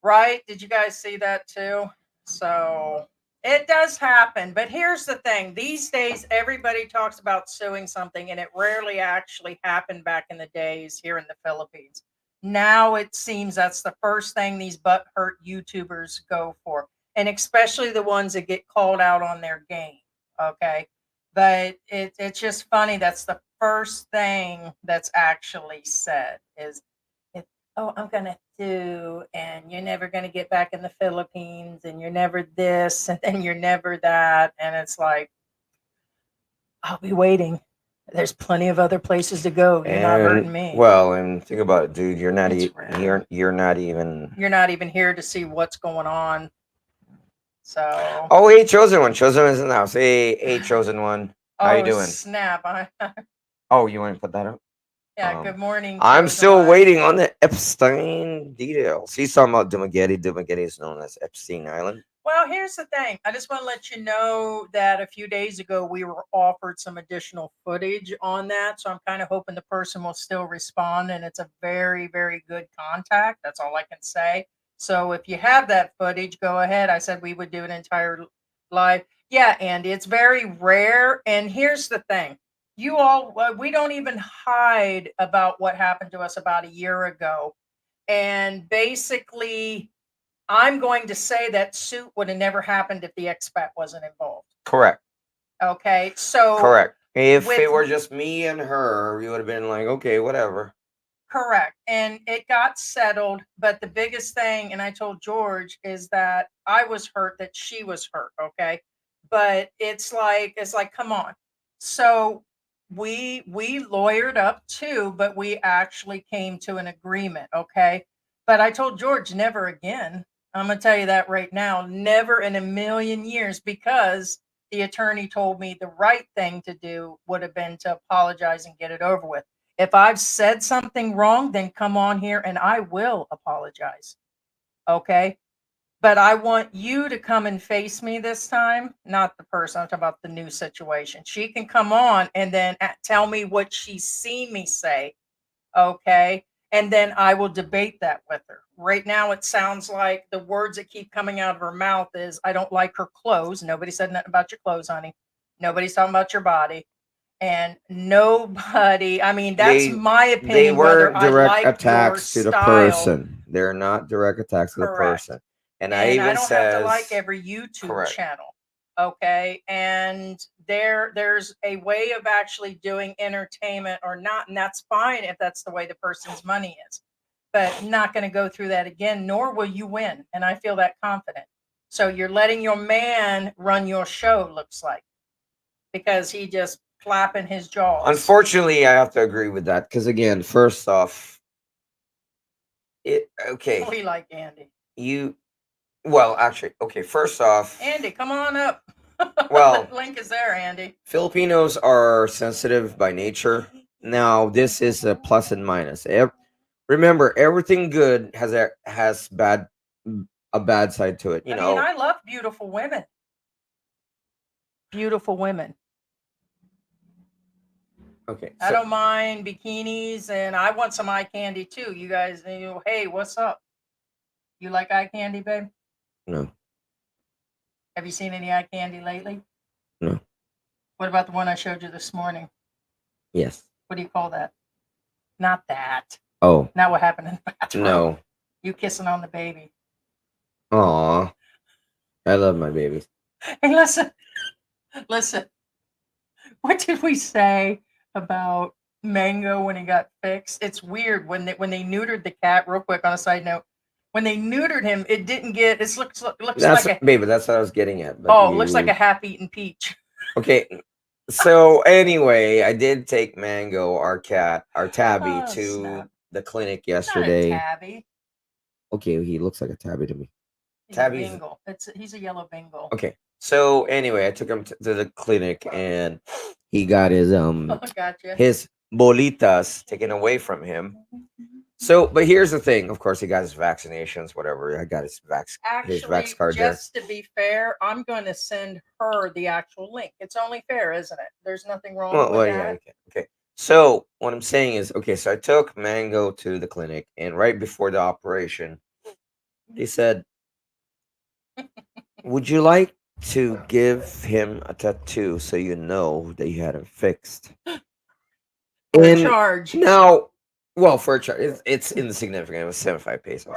S3: Right? Did you guys see that too? So it does happen. But here's the thing. These days, everybody talks about suing something, and it rarely actually happened back in the days here in the Philippines. Now it seems that's the first thing these butthurt YouTubers go for, and especially the ones that get called out on their game. Okay? But it's just funny. That's the first thing that's actually said is, oh, I'm going to sue, and you're never going to get back in the Philippines, and you're never this, and then you're never that. And it's like, I'll be waiting. There's plenty of other places to go. You're not hurting me.
S2: Well, and think about it, dude. You're not you're not even
S3: here to see what's going on. So.
S2: Oh, hey, chosen one. Chosen is in the house. Hey, chosen one. How you doing?
S3: Snap!
S2: Oh, you want to put that up?
S3: Yeah. Good morning.
S2: I'm still waiting on the Epstein details. He's talking about Dumaguete. Dumaguete is known as Epstein Island.
S3: Well, here's the thing. I just want to let you know that a few days ago we were offered some additional footage on that. So I'm kind of hoping the person will still respond, and it's a very, very good contact. That's all I can say. So if you have that footage, go ahead. I said we would do an entire live. Yeah, Andy, it's very rare. And here's the thing. You all, we don't even hide about what happened to us about a year ago. And basically, I'm going to say that suit would have never happened if the expat wasn't involved.
S2: Correct.
S3: Okay, so.
S2: Correct. If it were just me and her, we would have been like, okay, whatever.
S3: Correct. And it got settled. But the biggest thing, and I told George, is that I was hurt, that she was hurt. Okay. But it's like, come on. So we lawyered up too, but we actually came to an agreement. Okay. But I told George, never again. I'm going to tell you that right now, never in a million years, because the attorney told me the right thing to do would have been to apologize and get it over with. If I've said something wrong, then come on here and I will apologize. Okay. But I want you to come and face me this time, not the person. I'm talking about the new situation. She can come on and then tell me what she's seen me say. Okay. And then I will debate that with her. Right now, it sounds like the words that keep coming out of her mouth is, I don't like her clothes. Nobody said nothing about your clothes, honey. Nobody's talking about your body. And nobody, I mean, that's my opinion.
S2: They were direct attacks to the person. They're not direct attacks to the person. And I don't have to
S3: like every YouTube channel. Okay. And there's a way of actually doing entertainment or not. And that's fine if that's the way the person's money is. But not going to go through that again, nor will you win. And I feel that confident. So you're letting your man run your show, looks like, because he just flapping his jaws.
S2: Unfortunately, I have to agree with that because again, first off, okay,
S3: We like Andy.
S2: Well, actually, okay, first off,
S3: Andy, come on up.
S2: Well,
S3: the link is there, Andy.
S2: Filipinos are sensitive by nature. Now, this is a plus and minus. Remember, everything good has a bad side to it.
S3: I mean, I love beautiful women. Beautiful women.
S2: Okay.
S3: I don't mind bikinis, and I want some eye candy too. You guys, hey, what's up? You like eye candy, babe?
S2: No.
S3: Have you seen any eye candy lately?
S2: No.
S3: What about the one I showed you this morning?
S2: Yes.
S3: What do you call that? Not that.
S2: Oh.
S3: Not what happened in the bathroom.
S2: No.
S3: You kissing on the baby.
S2: Aw. I love my babies.
S3: Hey, listen. What did we say about Mango when he got fixed? It's weird when they neutered the cat. Real quick on a side note, when they neutered him, it didn't get. It looks like a
S2: baby. That's what I was getting at.
S3: But it looks like a half-eaten peach.
S2: Okay. So anyway, I did take Mango, our cat, our tabby, to the clinic yesterday.
S3: Not a tabby.
S2: Okay, he looks like a tabby to me.
S3: He's a Bengal. He's a yellow Bengal.
S2: Okay. So anyway, I took him to the clinic and he got his
S3: Gotcha.
S2: his bolitas taken away from him. So, but here's the thing. Of course, he got his vaccinations, whatever. I got his vax card there.
S3: Just to be fair, I'm going to send her the actual link. It's only fair, isn't it? There's nothing wrong with that.
S2: Yeah, okay. So what I'm saying is, okay, so I took Mango to the clinic, and right before the operation, they said, "Would you like to give him a tattoo so you know that you had him fixed?"
S3: For a charge.
S2: Now, well, for a charge, it's insignificant. It was 75 pesos.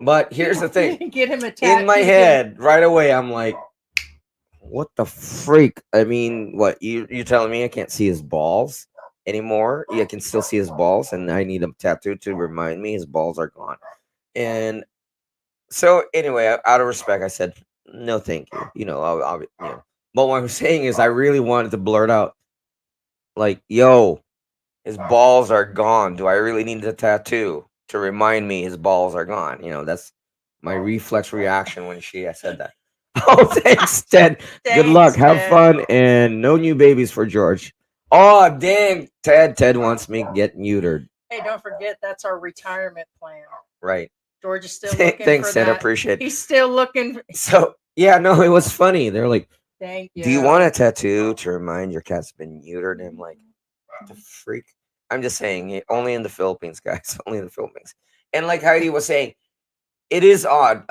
S2: But here's the thing.
S3: Get him a tattoo.
S2: In my head, right away, I'm like, what the freak? I mean, what, you telling me I can't see his balls anymore? Yeah, I can still see his balls, and I need a tattoo to remind me his balls are gone. And so anyway, out of respect, I said, no, thank you. I'll But what I'm saying is I really wanted to blurt out, like, yo, his balls are gone. Do I really need a tattoo to remind me his balls are gone? That's my reflex reaction when she said that. Oh, thanks, Ted. Good luck. Have fun. And no new babies for George. Oh, dang, Ted. Ted wants me to get neutered.
S3: Hey, don't forget, that's our retirement plan.
S2: Right.
S3: George is still looking
S2: Thanks,
S3: for
S2: Ted.
S3: that.
S2: Appreciate it.
S3: He's still looking.
S2: So, yeah, no, it was funny. They're like,
S3: thank you.
S2: Do you want a tattoo to remind your cat's been neutered? And I'm like, what the freak? I'm just saying, only in the Philippines, guys. Only in the Philippines. And like Heidi was saying, it is odd.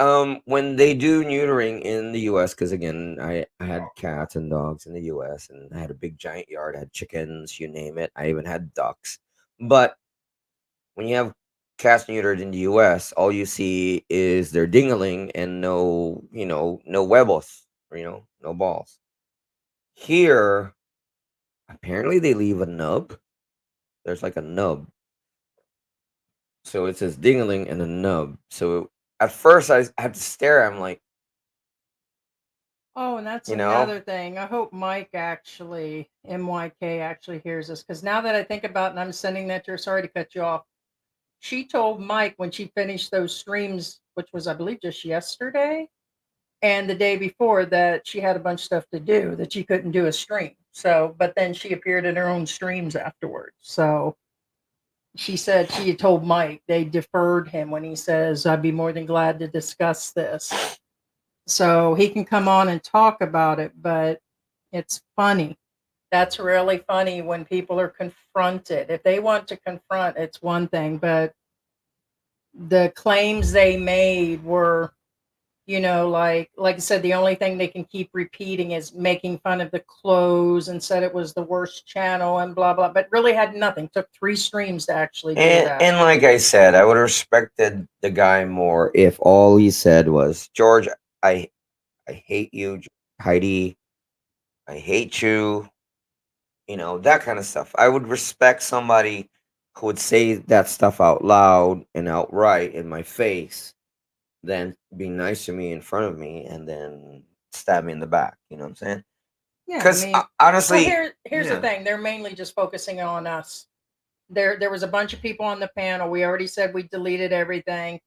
S2: When they do neutering in the US, because again, I had cats and dogs in the US, and I had a big giant yard. I had chickens, you name it. I even had ducks. But when you have cats neutered in the US, all you see is their dingling and no huevos, or no balls. Here, apparently they leave a nub. There's like a nub. So it says dingling and a nub. So at first I had to stare. I'm like,
S3: oh, and that's another thing. I hope Mike MYK actually hears this, because now that I think about it, and I'm sending that to her, sorry to cut you off. She told Mike when she finished those streams, which was, I believe, just yesterday and the day before, that she had a bunch of stuff to do, that she couldn't do a stream. So, but then she appeared in her own streams afterwards. So she said she had told Mike they deferred him when he says, I'd be more than glad to discuss this. So he can come on and talk about it, but it's funny. That's really funny when people are confronted. If they want to confront, it's one thing, but the claims they made were, like I said, the only thing they can keep repeating is making fun of the clothes and said it was the worst channel and blah, blah, but really had nothing. Took 3 streams to actually do that.
S2: And like I said, I would have respected the guy more if all he said was, George, I hate you. Heidi, I hate you. That kind of stuff. I would respect somebody who would say that stuff out loud and outright in my face than being nice to me in front of me and then stab me in the back. You know what I'm saying?
S3: Yeah, I
S2: Because
S3: mean,
S2: honestly,
S3: well, here's the
S2: yeah.
S3: thing. They're mainly just focusing on us. There was a bunch of people on the panel. We already said we deleted everything,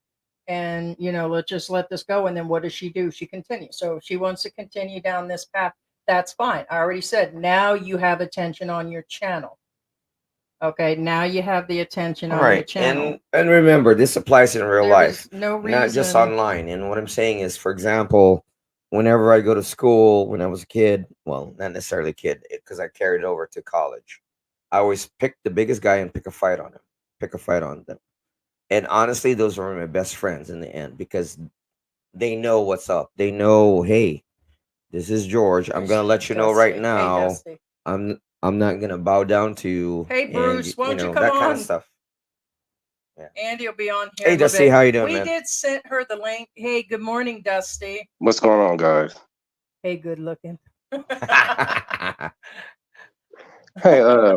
S3: and let's just let this go. And then what does she do? She continues. So if she wants to continue down this path, that's fine. I already said now you have attention on your channel. Okay, now you have the attention
S2: All
S3: on your
S2: right,
S3: channel.
S2: and remember, this applies in real
S3: There
S2: life,
S3: was no
S2: not just
S3: reason.
S2: online. And what I'm saying is, for example, whenever I go to school, when I was a kid, well, not necessarily a kid, because I carried it over to college, I always pick the biggest guy and pick a fight on him, pick a fight on them. And honestly, those were my best friends in the end because they know what's up. They know, hey, this is George. I'm
S3: There's
S2: gonna let you know right
S3: Dusty. Hey,
S2: now.
S3: Dusty.
S2: I'm not gonna bow down to you,
S3: Hey,
S2: and
S3: Bruce, won't you come
S2: that kind of
S3: on?
S2: stuff. Yeah.
S3: Andy will be on here
S2: Hey,
S3: in a little
S2: Dusty,
S3: bit.
S2: how you doing,
S3: We
S2: man?
S3: did send her the link. Hey, good morning, Dusty.
S4: What's going on, guys?
S3: Hey, good looking.
S4: Hey,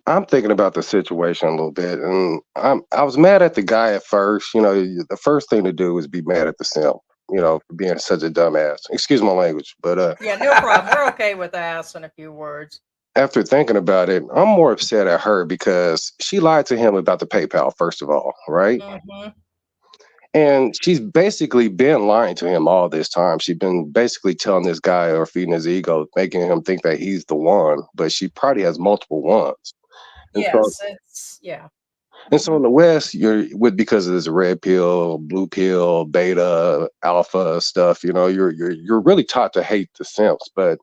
S4: I'm thinking about the situation a little bit, and I was mad at the guy at first. The first thing to do is be mad at the simp. For being such a dumbass. Excuse my language, but
S3: Yeah, no problem. We're okay with ass in a few words.
S4: after thinking about it, I'm more upset at her because she lied to him about the PayPal. First of all, right?
S3: Mm-hmm.
S4: And she's basically been lying to him all this time. She's been basically telling this guy or feeding his ego, making him think that he's the one, but she probably has multiple ones. And so
S3: Yes, yeah.
S4: And so in the West, you're with because of this red pill, blue pill, beta, alpha stuff. You're really taught to hate the simps. But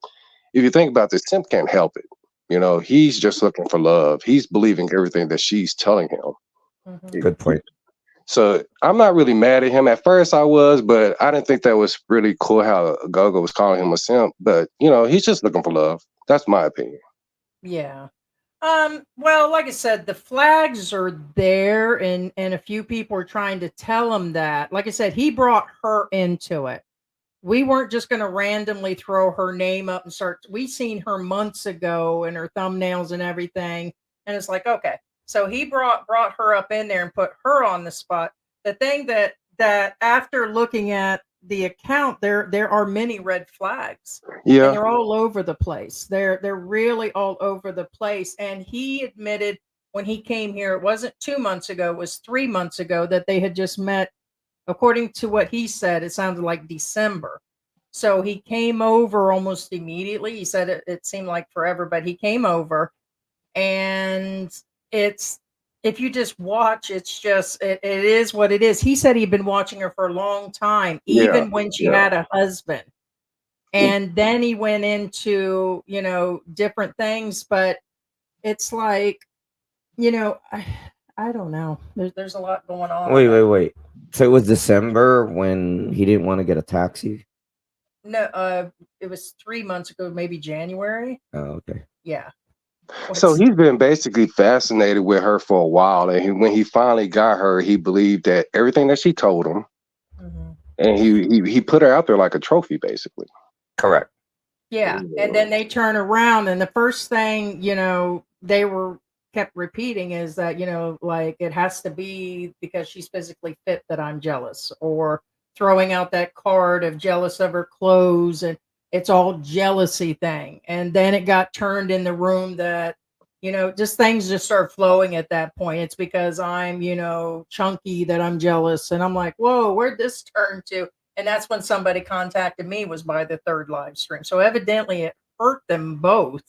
S4: if you think about this, simp can't help it. He's just looking for love. He's believing everything that she's telling him.
S3: Mm-hmm.
S2: Good point.
S4: So I'm not really mad at him. At first I was, but I didn't think that was really cool how Gogo was calling him a simp. But he's just looking for love. That's my opinion.
S3: Yeah. Well, like I said, the flags are there, and a few people are trying to tell him that. Like I said, he brought her into it. We weren't just going to randomly throw her name up and start. We seen her months ago and her thumbnails and everything, and it's like, okay, so he brought her up in there and put her on the spot. The thing that after looking at the account, there are many red flags, and
S4: Yeah.
S3: they're all over the place. They're really all over the place. And he admitted when he came here, it wasn't 2 months ago, it was 3 months ago that they had just met. According to what he said, it sounded like December. So he came over almost immediately. He said it seemed like forever, but he came over, and it's if you just watch, it's just it is what it is. He said he'd been watching her for a long time,
S4: Yeah.
S3: even when she
S4: Yeah.
S3: had a husband. And then he went into, different things, but it's like, I don't know. There's a lot going on.
S2: Wait. So it was December when he didn't want to get a taxi?
S3: No, it was 3 months ago, maybe January.
S2: Oh, okay.
S3: Yeah.
S4: So he's been basically fascinated with her for a while, and when he finally got her, he believed that everything that she told him,
S3: Mm-hmm.
S4: and he put her out there like a trophy, basically.
S2: Correct.
S3: Yeah. And then they turn around, and the first thing, they were kept repeating is that, like it has to be because she's physically fit that I'm jealous, or throwing out that card of jealous of her clothes, and it's all jealousy thing. And then it got turned in the room that, just things just start flowing at that point. It's because I'm, chunky that I'm jealous. And I'm like, whoa, where'd this turn to? And that's when somebody contacted me, was by the third live stream. So evidently it hurt them both.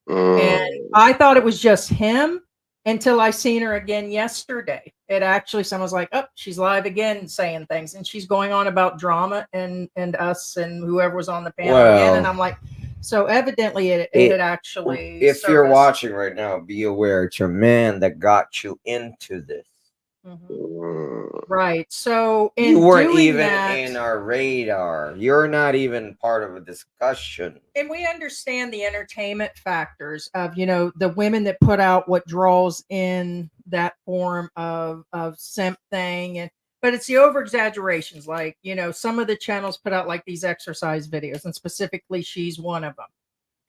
S3: And I thought it was just him until I seen her again yesterday. It actually, someone's like, oh, she's live again saying things. And she's going on about drama and us and whoever was on the panel again. And I'm like, so evidently it had actually
S2: If you're
S3: surfaced.
S2: watching right now, be aware it's your man that got you into this.
S3: Right. So
S2: You weren't
S3: doing
S2: even
S3: that,
S2: in our radar. You're not even part of a discussion.
S3: and we understand the entertainment factors of, the women that put out what draws in that form of simp thing, but it's the over exaggerations. Like, some of the channels put out like these exercise videos, and specifically she's one of them.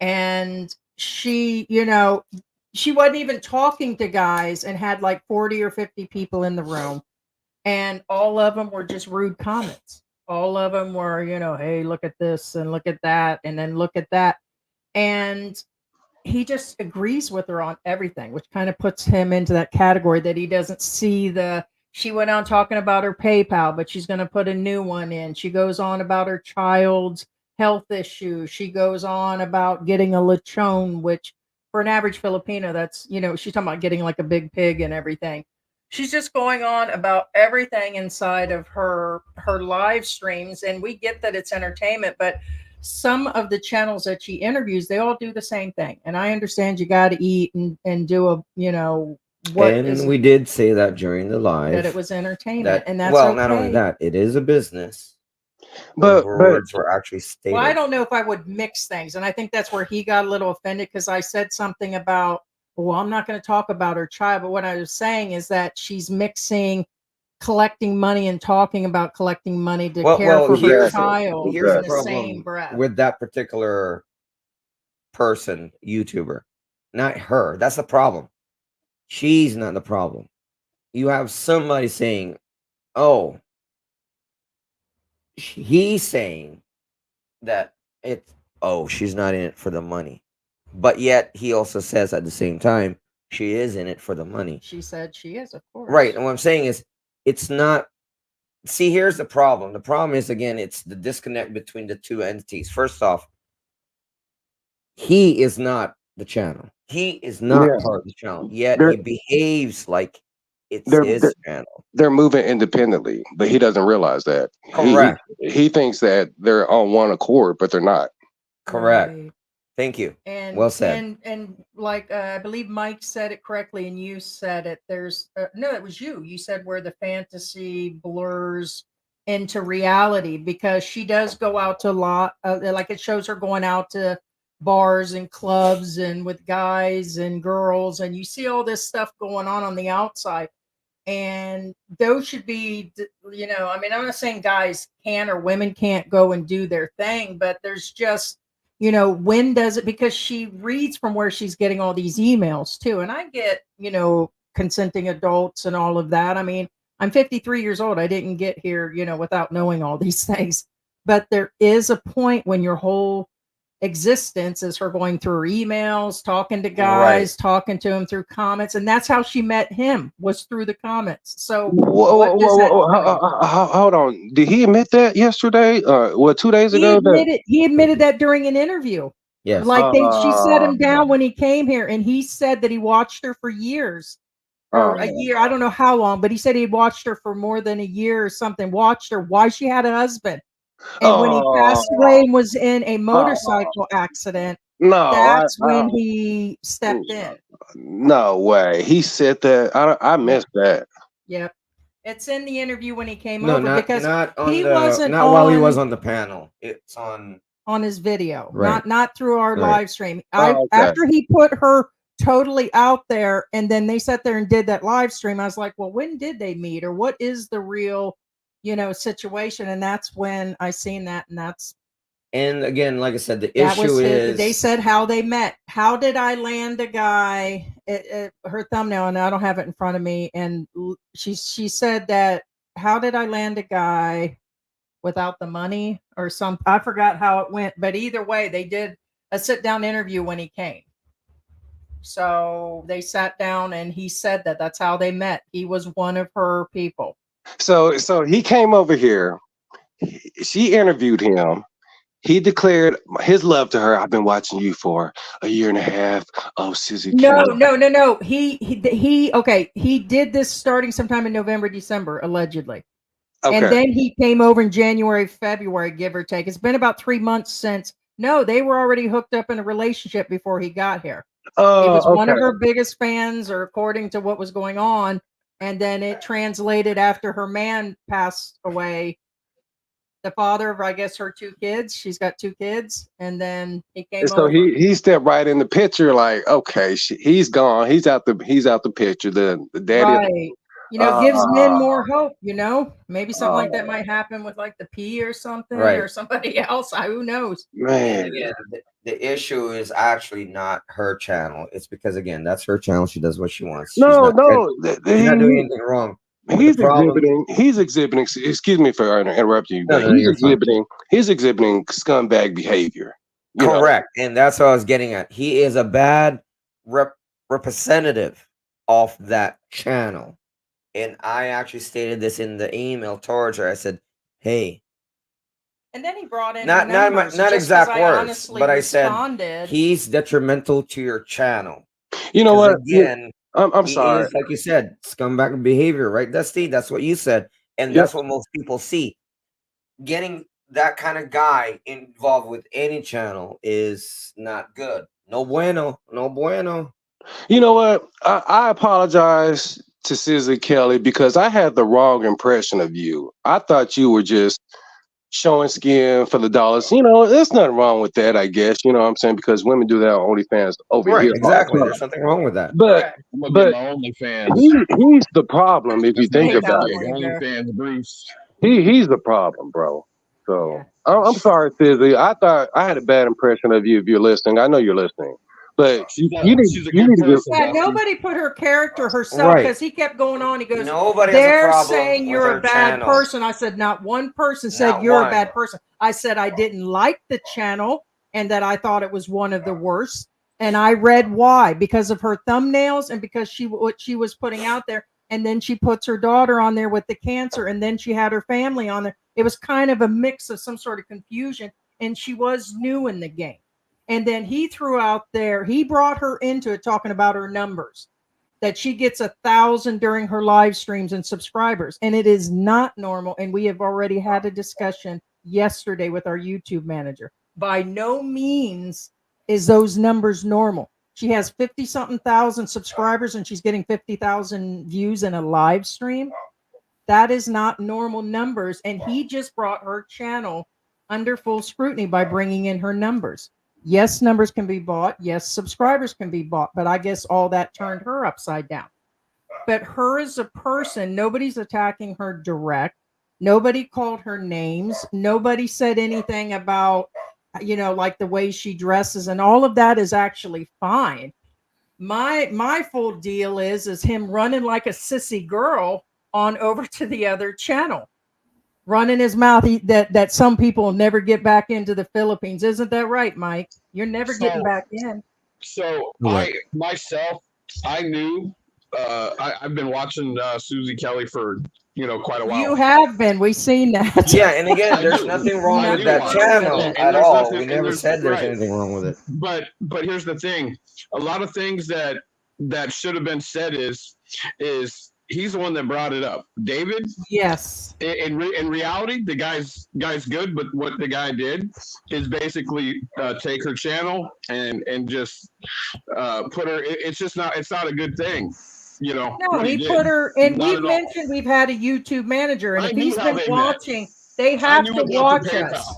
S3: And she, she wasn't even talking to guys and had like 40 or 50 people in the room. and all of them were just rude comments. All of them were, you know, hey, look at this and look at that, and then look at that. And he just agrees with her on everything, which kind of puts him into that category that he doesn't see the. She went on talking about her PayPal, but she's going to put a new one in. She goes on about her child's health issues. She goes on about getting a lechon, which for an average Filipino, that's, you know, she's talking about getting like a big pig and everything. She's just going on about everything inside of her live streams, and we get that it's entertainment, but some of the channels that she interviews, they all do the same thing. And I understand you got to eat and do a, you know, what
S2: And
S3: is
S2: we did say that during the live
S3: that it was entertainment,
S2: that,
S3: and that's
S2: well, not only
S3: okay.
S2: that, it is a business.
S4: But
S2: Those words were actually stated.
S3: Well, I don't know if I would mix things, and I think that's where he got a little offended because I said something about, well, I'm not going to talk about her child, but what I was saying is that she's mixing collecting money and talking about collecting money to care for her child
S2: here's
S3: in
S2: the
S3: the
S2: problem
S3: same breath.
S2: with that particular person, YouTuber, not her. That's the problem. She's not the problem. You have somebody saying, oh, he's saying that it's, oh, she's not in it for the money. But yet he also says at the same time, she is in it for the money.
S3: She said she is, of course.
S2: Right. And what I'm saying is, it's not. See, here's the problem. The problem is, again, it's the disconnect between the two entities. First off, he is not the channel. He is not part of the channel. Yet he behaves like it's his channel.
S4: They're moving independently, but he doesn't realize that.
S2: Correct.
S4: He thinks that they're on one accord, but they're not.
S2: Correct.
S3: Right.
S2: Thank you.
S3: And
S2: well said.
S3: And like I believe Mike said it correctly, and you said it. There's no, it was you. You said where the fantasy blurs into reality, because she does go out to a lot. Like it shows her going out to bars and clubs and with guys and girls, and you see all this stuff going on the outside. And those should be, you know, I mean, I'm not saying guys can or women can't go and do their thing, but there's just, you know, when does it, because she reads from where she's getting all these emails too. And I get, you know, consenting adults and all of that. I mean, I'm 53 years old. I didn't get here, you know, without knowing all these things. But there is a point when your whole existence is her going through her emails, talking to guys, talking to him through comments, and that's how she met him, was through the comments. So
S4: hold on, did he admit that yesterday? 2 days ago?
S3: He admitted that during an interview.
S2: Yes.
S3: Like she set him down when he came here, and he said that he watched her for years. Or a year, I don't know how long, but he said he'd watched her for more than a year or something, watched her why she had a husband. And when he passed away and was in a motorcycle accident, that's when he stepped in.
S4: No way. He said that. I missed that.
S3: Yep. It's in the interview when he came over, because
S2: he wasn't not while he was on the panel. It's on
S3: his video,
S2: right.
S3: not through our live stream. After he put her totally out there, and then they sat there and did that live stream, I was like, well, when did they meet, or what is the real, you know, situation? And that's when I seen that,
S2: and again, like I said, the issue is
S3: they said how they met. How did I land a guy? Her thumbnail, and I don't have it in front of me, and she said that, how did I land a guy without the money or something? I forgot how it went, but either way, they did a sit down interview when he came. So they sat down, and he said that that's how they met. He was one of her people.
S4: So he came over here. She interviewed him. He declared his love to her. I've been watching you for a year and a half. Oh, Sizzly Kelly.
S3: No. He did this starting sometime in November, December, allegedly. Okay. And then he came over in January, February, give or take. It's been about 3 months since. No, they were already hooked up in a relationship before he got here. He was one of her biggest fans, or according to what was going on. And then it translated after her man passed away. The father of, I guess, her 2 kids. She's got 2 kids, and then he came.
S4: So
S3: over.
S4: he stepped right in the picture. Like, okay, he's gone. He's out the picture. The daddy.
S3: Right. You know, gives men more hope. You know, maybe something like that might happen with like the P or something, or somebody else. Who knows?
S2: Man, again, the issue is actually not her channel. It's because, again, that's her channel. She does what she wants. She's not doing anything wrong. But the problem,
S4: He's exhibiting. Excuse me for interrupting you,
S2: no,
S4: but
S2: no, you're fine.
S4: he's exhibiting scumbag behavior. You know,
S2: Correct, and that's what I was getting at. He is a bad representative of that channel, and I actually stated this in the email towards her. I said, "Hey."
S3: And then he brought in
S2: Not exact words, but I said he's detrimental to your channel.
S4: You know what?
S2: Again,
S4: I'm
S2: he
S4: sorry.
S2: is, like you said, scumbag behavior, right, Dusty? That's what you said, and that's what most people see. Getting that kind of guy involved with any channel is not good. No bueno, no bueno.
S4: You know what? I apologize to Sizzly Kelly because I had the wrong impression of you. I thought you were just showing skin for the dollars. You know, there's nothing wrong with that, I guess. You know what I'm saying? Because women do that on OnlyFans over
S2: Right,
S4: here.
S2: exactly. There's nothing wrong with that.
S4: But he's the problem if you think about it.
S5: OnlyFans Bruce.
S4: He's the problem, bro. So I'm sorry, Sizzly. I thought I had a bad impression of you if you're listening. I know you're listening. But
S5: she's a good person.
S3: Yeah, nobody put her character herself because he kept going on. He goes,
S2: Nobody
S3: they're
S2: has a problem
S3: saying
S2: with
S3: you're
S2: her
S3: a bad
S2: channel.
S3: person. I said, not one person said
S2: Not
S3: you're
S2: one.
S3: a bad person. I said I didn't like the channel and that I thought it was one of the worst. And I read why, because of her thumbnails and because what she was putting out there. And then she puts her daughter on there with the cancer, and then she had her family on there. It was kind of a mix of some sort of confusion, and she was new in the game. And then he threw out there, he brought her into it talking about her numbers, that she gets 1,000 during her live streams and subscribers. And it is not normal. And we have already had a discussion yesterday with our YouTube manager. By no means is those numbers normal. She has 50-something thousand subscribers and she's getting 50,000 views in a live stream. That is not normal numbers. And he just brought her channel under full scrutiny by bringing in her numbers. Yes, numbers can be bought. Yes, subscribers can be bought. But I guess all that turned her upside down. But her as a person, nobody's attacking her direct. Nobody called her names. Nobody said anything about, like the way she dresses, and all of that is actually fine. My full deal is him running like a sissy girl on over to the other channel, running his mouth that some people will never get back into the Philippines. Isn't that right, Mike? You're never getting back in.
S5: So I knew. I've been watching Susie Kelly for quite a while.
S3: You have been. We've seen that.
S2: Yeah, and again, there's nothing wrong with that channel at all. We never said there's anything wrong with it.
S5: But here's the thing: a lot of things that should have been said is he's the one that brought it up. David.
S3: Yes.
S5: In reality, the guy's good, but what the guy did is basically take her channel and just put her. It's not a good thing. No,
S3: he put her, and we've mentioned we've had a YouTube manager, and if he's been watching, they have to watch us.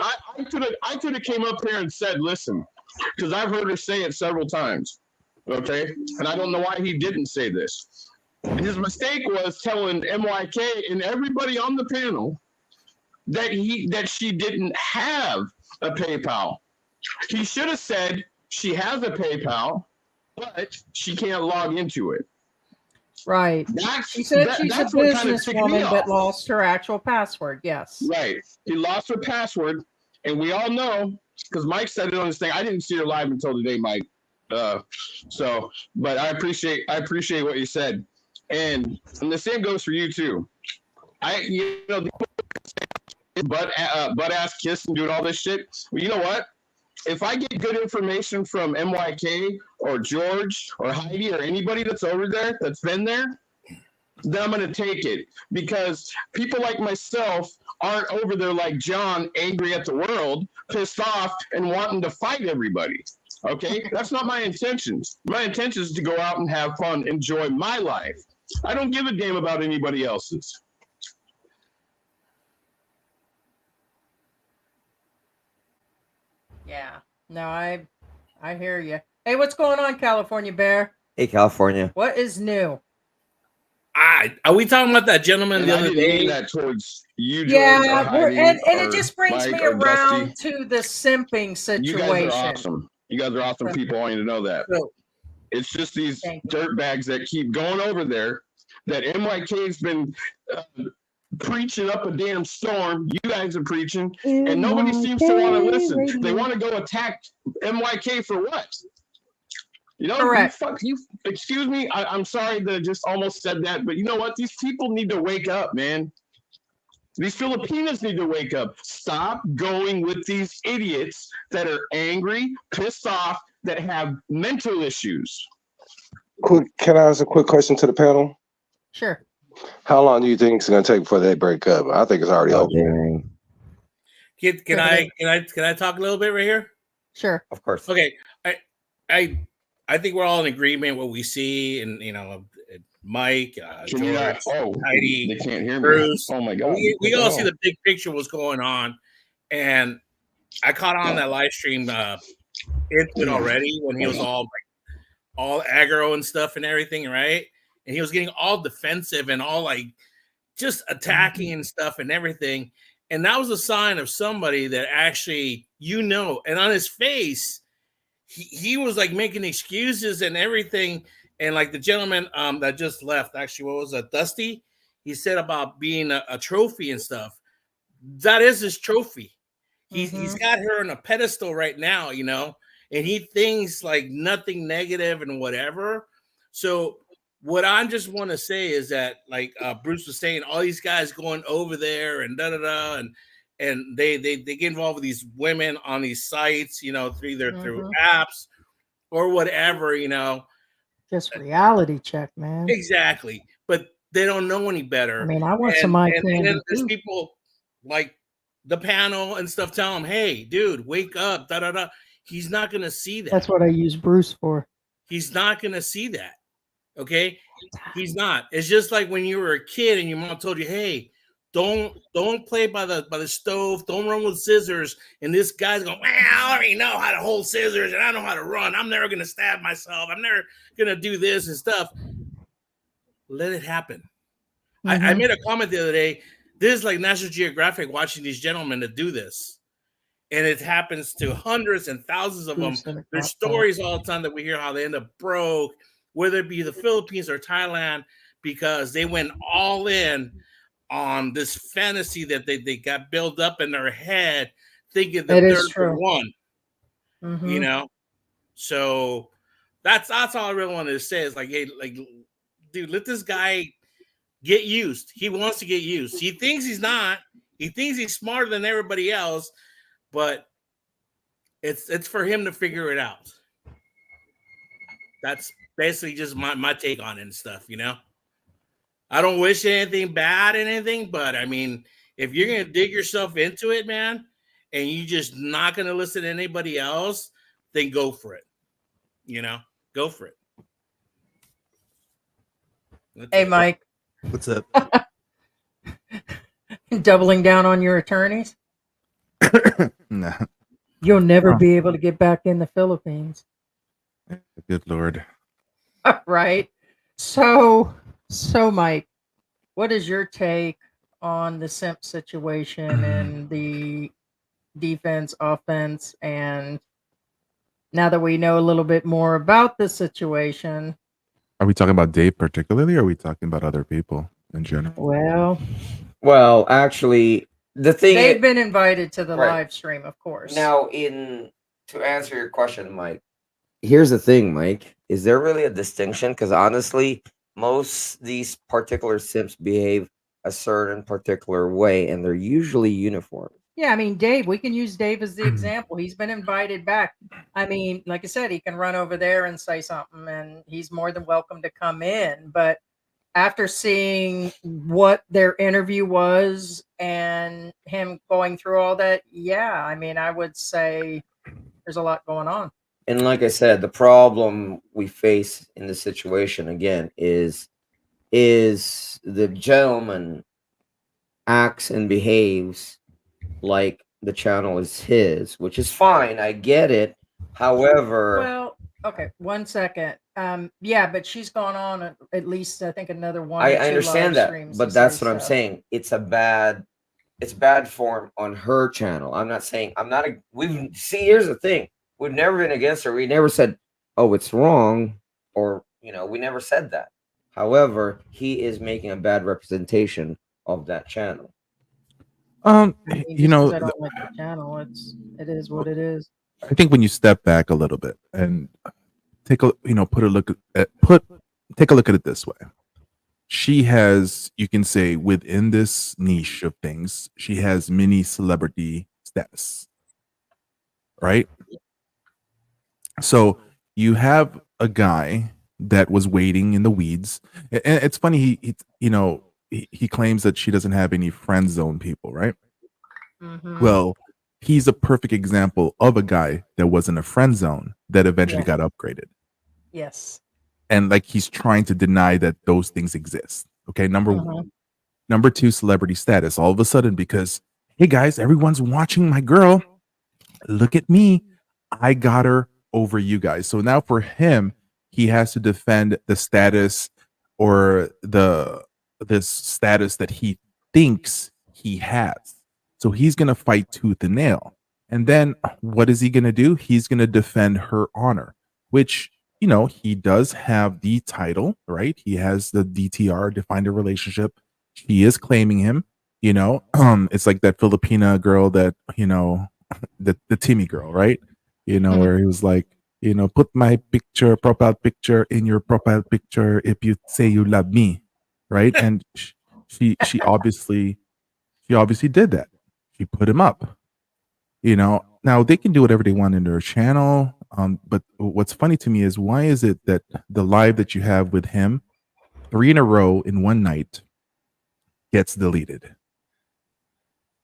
S5: I could have came up here and said, listen, because I've heard her say it several times, okay? And I don't know why he didn't say this. His mistake was telling MYK and everybody on the panel that she didn't have a PayPal. He should have said she has a PayPal, but she can't log into it.
S3: Right. She said she's a businesswoman, but lost her actual password. Yes.
S5: Right. He lost her password, and we all know because Mike said it on his thing. I didn't see her live until today, Mike. But I appreciate what you said, and the same goes for you too. Butt ass kiss and doing all this shit. Well, you know what? If I get good information from MYK or George or Heidi or anybody that's over there that's been there, then I'm going to take it, because people like myself aren't over there like John, angry at the world, pissed off, and wanting to fight everybody. Okay? That's not my intentions. My intention is to go out and have fun, enjoy my life. I don't give a damn about anybody else's.
S3: Yeah. No, I hear you. Hey, what's going on, California Bear?
S2: Hey, California.
S3: What is new?
S6: Are we talking about that gentleman the other day?
S5: That towards you,
S3: yeah, and it just brings me around to the simping situation.
S5: You guys are awesome. You guys are awesome people. I want you to know that. It's just these
S3: Thank you.
S5: dirtbags that keep going over there. That NYK's been preaching up a damn storm. You guys are preaching, and nobody seems to want to listen. They want to go attack NYK for what? You know,
S3: Correct.
S5: you excuse me. I'm sorry that I just almost said that, but you know what? These people need to wake up, man. These Filipinos need to wake up. Stop going with these idiots that are angry, pissed off, that have mental issues.
S4: Can I ask a quick question to the panel?
S3: Sure.
S4: How long do you think it's going to take before they break up? I think it's already over.
S6: Can I talk a little bit right here?
S3: Sure.
S2: Of course.
S6: Okay, I think we're all in agreement what we see, and Mike, George, Heidi,
S5: they can't hear me.
S6: Bruce.
S5: Oh my God,
S6: we all see the big picture, what's going on, and I caught on that live stream into it already when he was all aggro and stuff and everything, right? And he was getting all defensive and all like just attacking and stuff and everything. And that was a sign of somebody that actually, and on his face, he was like making excuses and everything. And like the gentleman that just left, actually, what was it, Dusty? He said about being a trophy and stuff. That is his trophy. He's got her on a pedestal right now, and he thinks like nothing negative and whatever. So what I just want to say is that, like Bruce was saying, all these guys going over there and and they get involved with these women on these sites, through apps or whatever,
S3: Just reality check, man.
S6: Exactly, but they don't know any better.
S3: I mean, I want some eye candy.
S6: And then there's people like the panel and stuff tell him, "Hey, dude, wake up!" He's not gonna see that.
S3: That's what I use Bruce for.
S6: He's not gonna see that. Okay, he's not. It's just like when you were a kid and your mom told you, "Hey, don't play by the stove. Don't run with scissors." And this guy's going, "Man, I already know how to hold scissors and I know how to run. I'm never gonna stab myself. I'm never gonna do this and stuff." Let it happen. I made a comment the other day. This is like National Geographic watching these gentlemen to do this. And it happens to hundreds and thousands of them. There's stories all the time that we hear how they end up broke, whether it be the Philippines or Thailand, because they went all in on this fantasy that they got built up in their head, thinking that they're the one. So that's all I really wanted to say is like, hey, like, dude, let this guy get used. He wants to get used. He thinks he's not. He thinks he's smarter than everybody else, but it's for him to figure it out. That's basically just my take on it and stuff, I don't wish anything bad or anything, but I mean, if you're gonna dig yourself into it, man, and you just not gonna listen to anybody else, then go for it. Go for it.
S3: Hey, Mike.
S7: What's up?
S3: Doubling down on your attorneys?
S7: No.
S3: You'll never be able to get back in the Philippines.
S7: Good Lord.
S3: Right. So Mike, what is your take on the Simp situation and the defense, offense, and now that we know a little bit more about the situation?
S7: Are we talking about Dave particularly, or are we talking about other people in general?
S2: Well, actually, the thing
S3: they've been invited to the live stream, of course.
S2: Now, to answer your question, Mike, here's the thing, Mike. Is there really a distinction? Because honestly, most these particular simps behave a certain particular way, and they're usually uniform.
S3: Yeah, I mean, Dave, we can use Dave as the example. He's been invited back. I mean, like I said, he can run over there and say something, and he's more than welcome to come in. But after seeing what their interview was and him going through all that, yeah, I mean, I would say there's a lot going on.
S2: And like I said, the problem we face in this situation, again, is the gentleman acts and behaves like the channel is his, which is fine. I get it. However,
S3: well, okay, 1 second. Yeah, but she's gone on at least, I think, another one.
S2: I understand that, but that's what I'm saying. It's bad form on her channel. I'm not saying here's the thing. We've never been against her. We never said, oh, it's wrong. or we never said that. However, he is making a bad representation of that channel.
S3: I mean,
S7: You
S3: just because
S7: know,
S3: I don't like the channel, it is what it is.
S7: I think when you step back a little bit and take a take a look at it this way. She has, you can say, within this niche of things, she has mini celebrity status, right? So you have a guy that was waiting in the weeds, and it's funny. He claims that she doesn't have any friend zone people, right?
S3: Mhm.
S7: Well, he's a perfect example of a guy that was in a friend zone that eventually
S3: Yeah.
S7: got upgraded.
S3: Yes.
S7: And like he's trying to deny that those things exist. Okay, number
S3: Mhm.
S7: one. Number two, celebrity status. All of a sudden, because hey guys, everyone's watching my girl. Look at me. I got her over you guys. So now for him, he has to defend the status or this status that he thinks he has. So he's gonna fight tooth and nail. And then what is he gonna do? He's gonna defend her honor, which he does have the title, right? He has the DTR, defined a relationship. She is claiming him, it's like that Filipina girl that, the Timmy girl, right?
S3: Mhm.
S7: Where he was like, put my profile picture in your profile picture if you say you love me, right? And she obviously did that. She put him up. Now they can do whatever they want in their channel. But what's funny to me is why is it that the live that you have with him, 3 in a row in one night, gets deleted?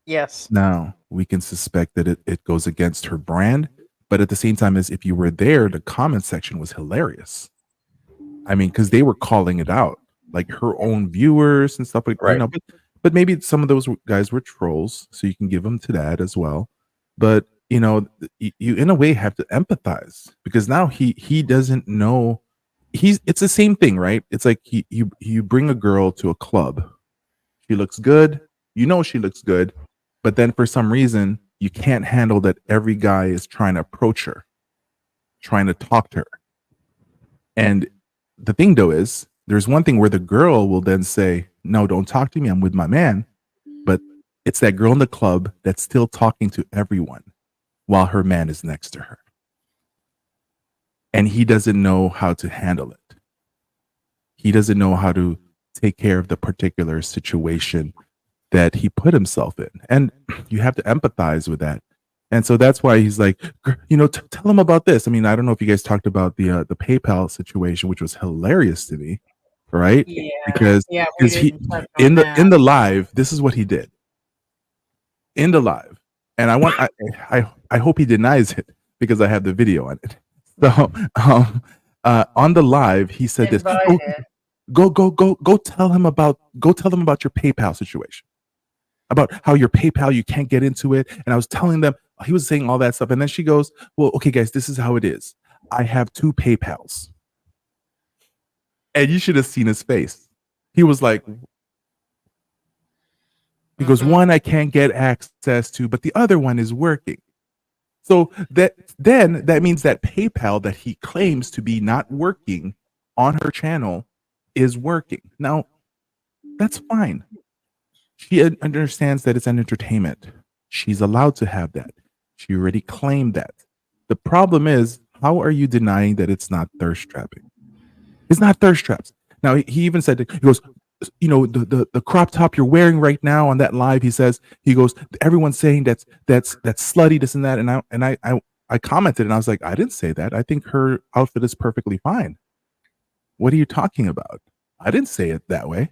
S3: Yes.
S7: Now we can suspect that it goes against her brand, but at the same time, as if you were there, the comment section was hilarious. I mean, because they were calling it out, like her own viewers and stuff like
S2: Right.
S7: But maybe some of those guys were trolls, so you can give them to that as well. But you in a way have to empathize because now he doesn't know. It's the same thing, right? It's like you bring a girl to a club. She looks good. She looks good. But then for some reason, you can't handle that every guy is trying to approach her, trying to talk to her. And the thing though is, there's one thing where the girl will then say, no, don't talk to me. I'm with my man. But it's that girl in the club that's still talking to everyone while her man is next to her. And he doesn't know how to handle it. He doesn't know how to take care of the particular situation that he put himself in. And you have to empathize with that. And so that's why he's like, tell him about this. I mean, I don't know if you guys talked about the PayPal situation, which was hilarious to me, right?
S3: Yeah.
S7: Because
S3: Yeah. We
S7: he
S3: didn't touch on
S7: in
S3: that.
S7: the live, this is what he did in the live, and I hope he denies it because I have the video on it. So on the live, he said this.
S3: Invited.
S7: Go tell them about your PayPal situation. About how your PayPal, you can't get into it. And I was telling them, he was saying all that stuff. And then she goes, well, okay, guys, this is how it is. I have 2 PayPals. And you should have seen his face. He was like, he goes, one I can't get access to, but the other one is working. So that means that PayPal that he claims to be not working on her channel is working. Now, that's fine. She understands that it's an entertainment. She's allowed to have that. She already claimed that. The problem is, how are you denying that it's not thirst trapping? It's not thirst traps. Now, he even said, he goes, the crop top you're wearing right now on that live, he goes, everyone's saying that's slutty, this and that. And I commented and I was like, I didn't say that. I think her outfit is perfectly fine. What are you talking about? I didn't say it that way.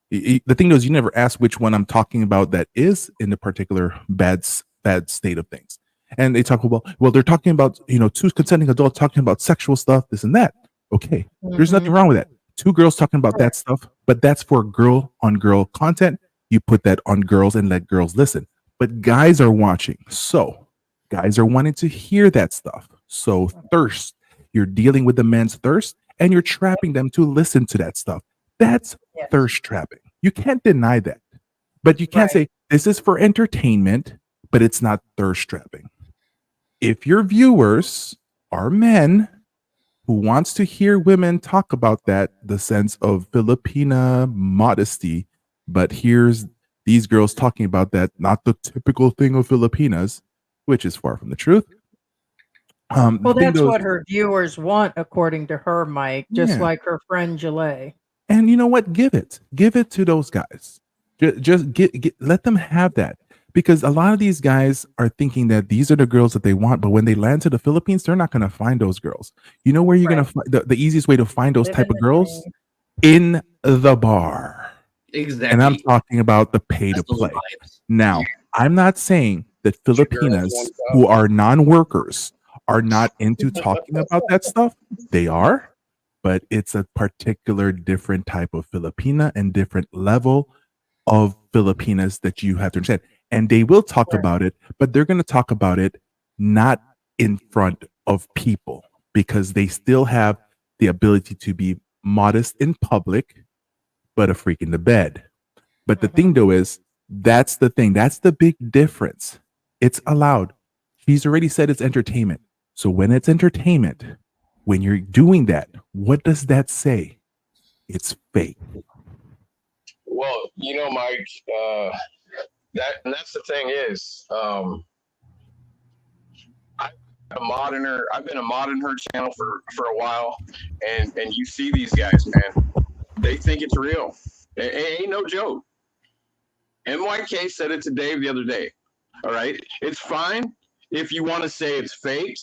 S7: The thing is, you never ask which one I'm talking about that is in a particular bad state of things. And they talk about, well, they're talking about, 2 consenting adults talking about sexual stuff, this and that. Okay, there's nothing wrong with that. 2 girls talking about that stuff, but that's for girl on girl content. You put that on girls and let girls listen. But guys are watching. So guys are wanting to hear that stuff. So thirst, you're dealing with the men's thirst and you're trapping them to listen to that stuff. That's thirst trapping. You can't deny that. But you can't say this is for entertainment, but it's not thirst trapping. If your viewers are men, who wants to hear women talk about that, the sense of Filipina modesty, but here's these girls talking about that, not the typical thing of Filipinas, which is far from the truth.
S3: Well,
S7: the thing
S3: that's
S7: though
S3: what
S7: is-
S3: her viewers want, according to her, Mike, just
S7: Yeah.
S3: like her friend Jalea.
S7: And you know what? Give it to those guys. Just let them have that, because a lot of these guys are thinking that these are the girls that they want, but when they land to the Philippines, they're not going to find those girls. You know where you're going to find the easiest way to find those type of girls? In the bar.
S8: Exactly.
S7: And I'm talking about the pay to
S8: That's those
S7: play.
S8: vibes.
S7: Now, I'm not saying that Filipinas
S2: one cup.
S7: who are non-workers are not into talking about that stuff. They are, but it's a particular different type of Filipina and different level of Filipinas that you have to understand. And they will talk about it, but they're going to talk about it not in front of people, because they still have the ability to be modest in public, but a freak in the bed. But the thing though is, that's the thing. That's the big difference. It's allowed. She's already said it's entertainment. So when it's entertainment, when you're doing that, what does that say? It's fake.
S5: Well, Mike, that's the thing is, I've been a mod in her channel for a while, and you see these guys, man, they think it's real. It ain't no joke. MYK said it to Dave the other day. All right, it's fine if you want to say it's fake.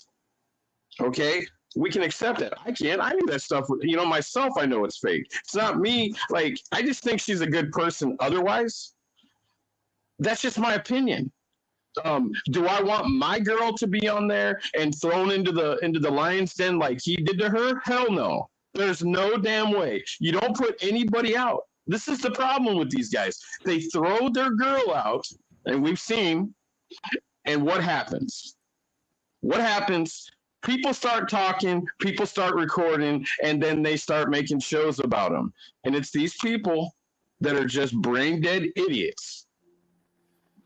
S5: Okay, we can accept that. I can't. I knew that stuff. Myself, I know it's fake. It's not me. Like, I just think she's a good person. Otherwise, that's just my opinion. Do I want my girl to be on there and thrown into the lion's den like he did to her? Hell no. There's no damn way. You don't put anybody out. This is the problem with these guys. They throw their girl out, and we've seen, and what happens? What happens? People start talking, people start recording, and then they start making shows about them. And it's these people that are just brain dead idiots.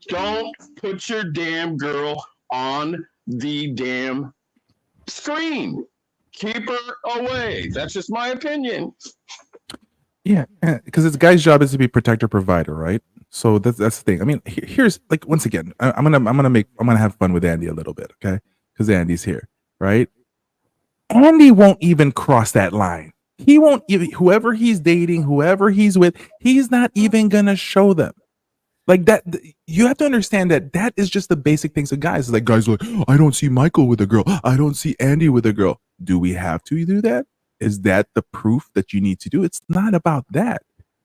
S5: Don't put your damn girl on the damn screen. Keep her away. That's just my opinion.
S7: Yeah, because it's guy's job is to be protector provider, right? So that's the thing. I mean, here's like, once again, I'm gonna have fun with Andy a little bit, okay? Because Andy's here, right? Andy won't even cross that line. He won't even, whoever he's dating, whoever he's with, he's not even gonna show them. Like that, you have to understand that is just the basic things of guys. Like guys are like, I don't see Michael with a girl. I don't see Andy with a girl. Do we have to do that? Is that the proof that you need to do? It's not about that.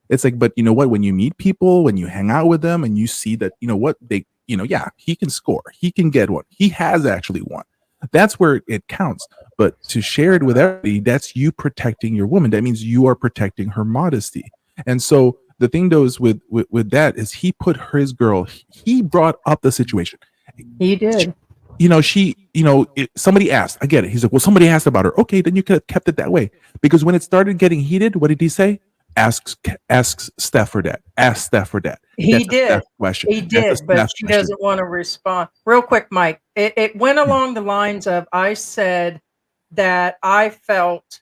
S7: It's like, but you know what? When you meet people, when you hang out with them and you see that, you know what, they, yeah, he can score. He can get one. He has actually won. That's where it counts. But to share it with everybody, that's you protecting your woman. That means you are protecting her modesty. And so the thing though is with that is he put his girl, he brought up the situation.
S3: He did.
S7: Somebody asked, I get it. He's like, well, somebody asked about her. Okay, then you could have kept it that way. Because when it started getting heated, what did he say? Ask Steph for that. Ask Steph for that.
S3: He did.
S7: Question.
S3: He did, but she doesn't want to respond. Real quick, Mike. It went along the lines of, I said that I felt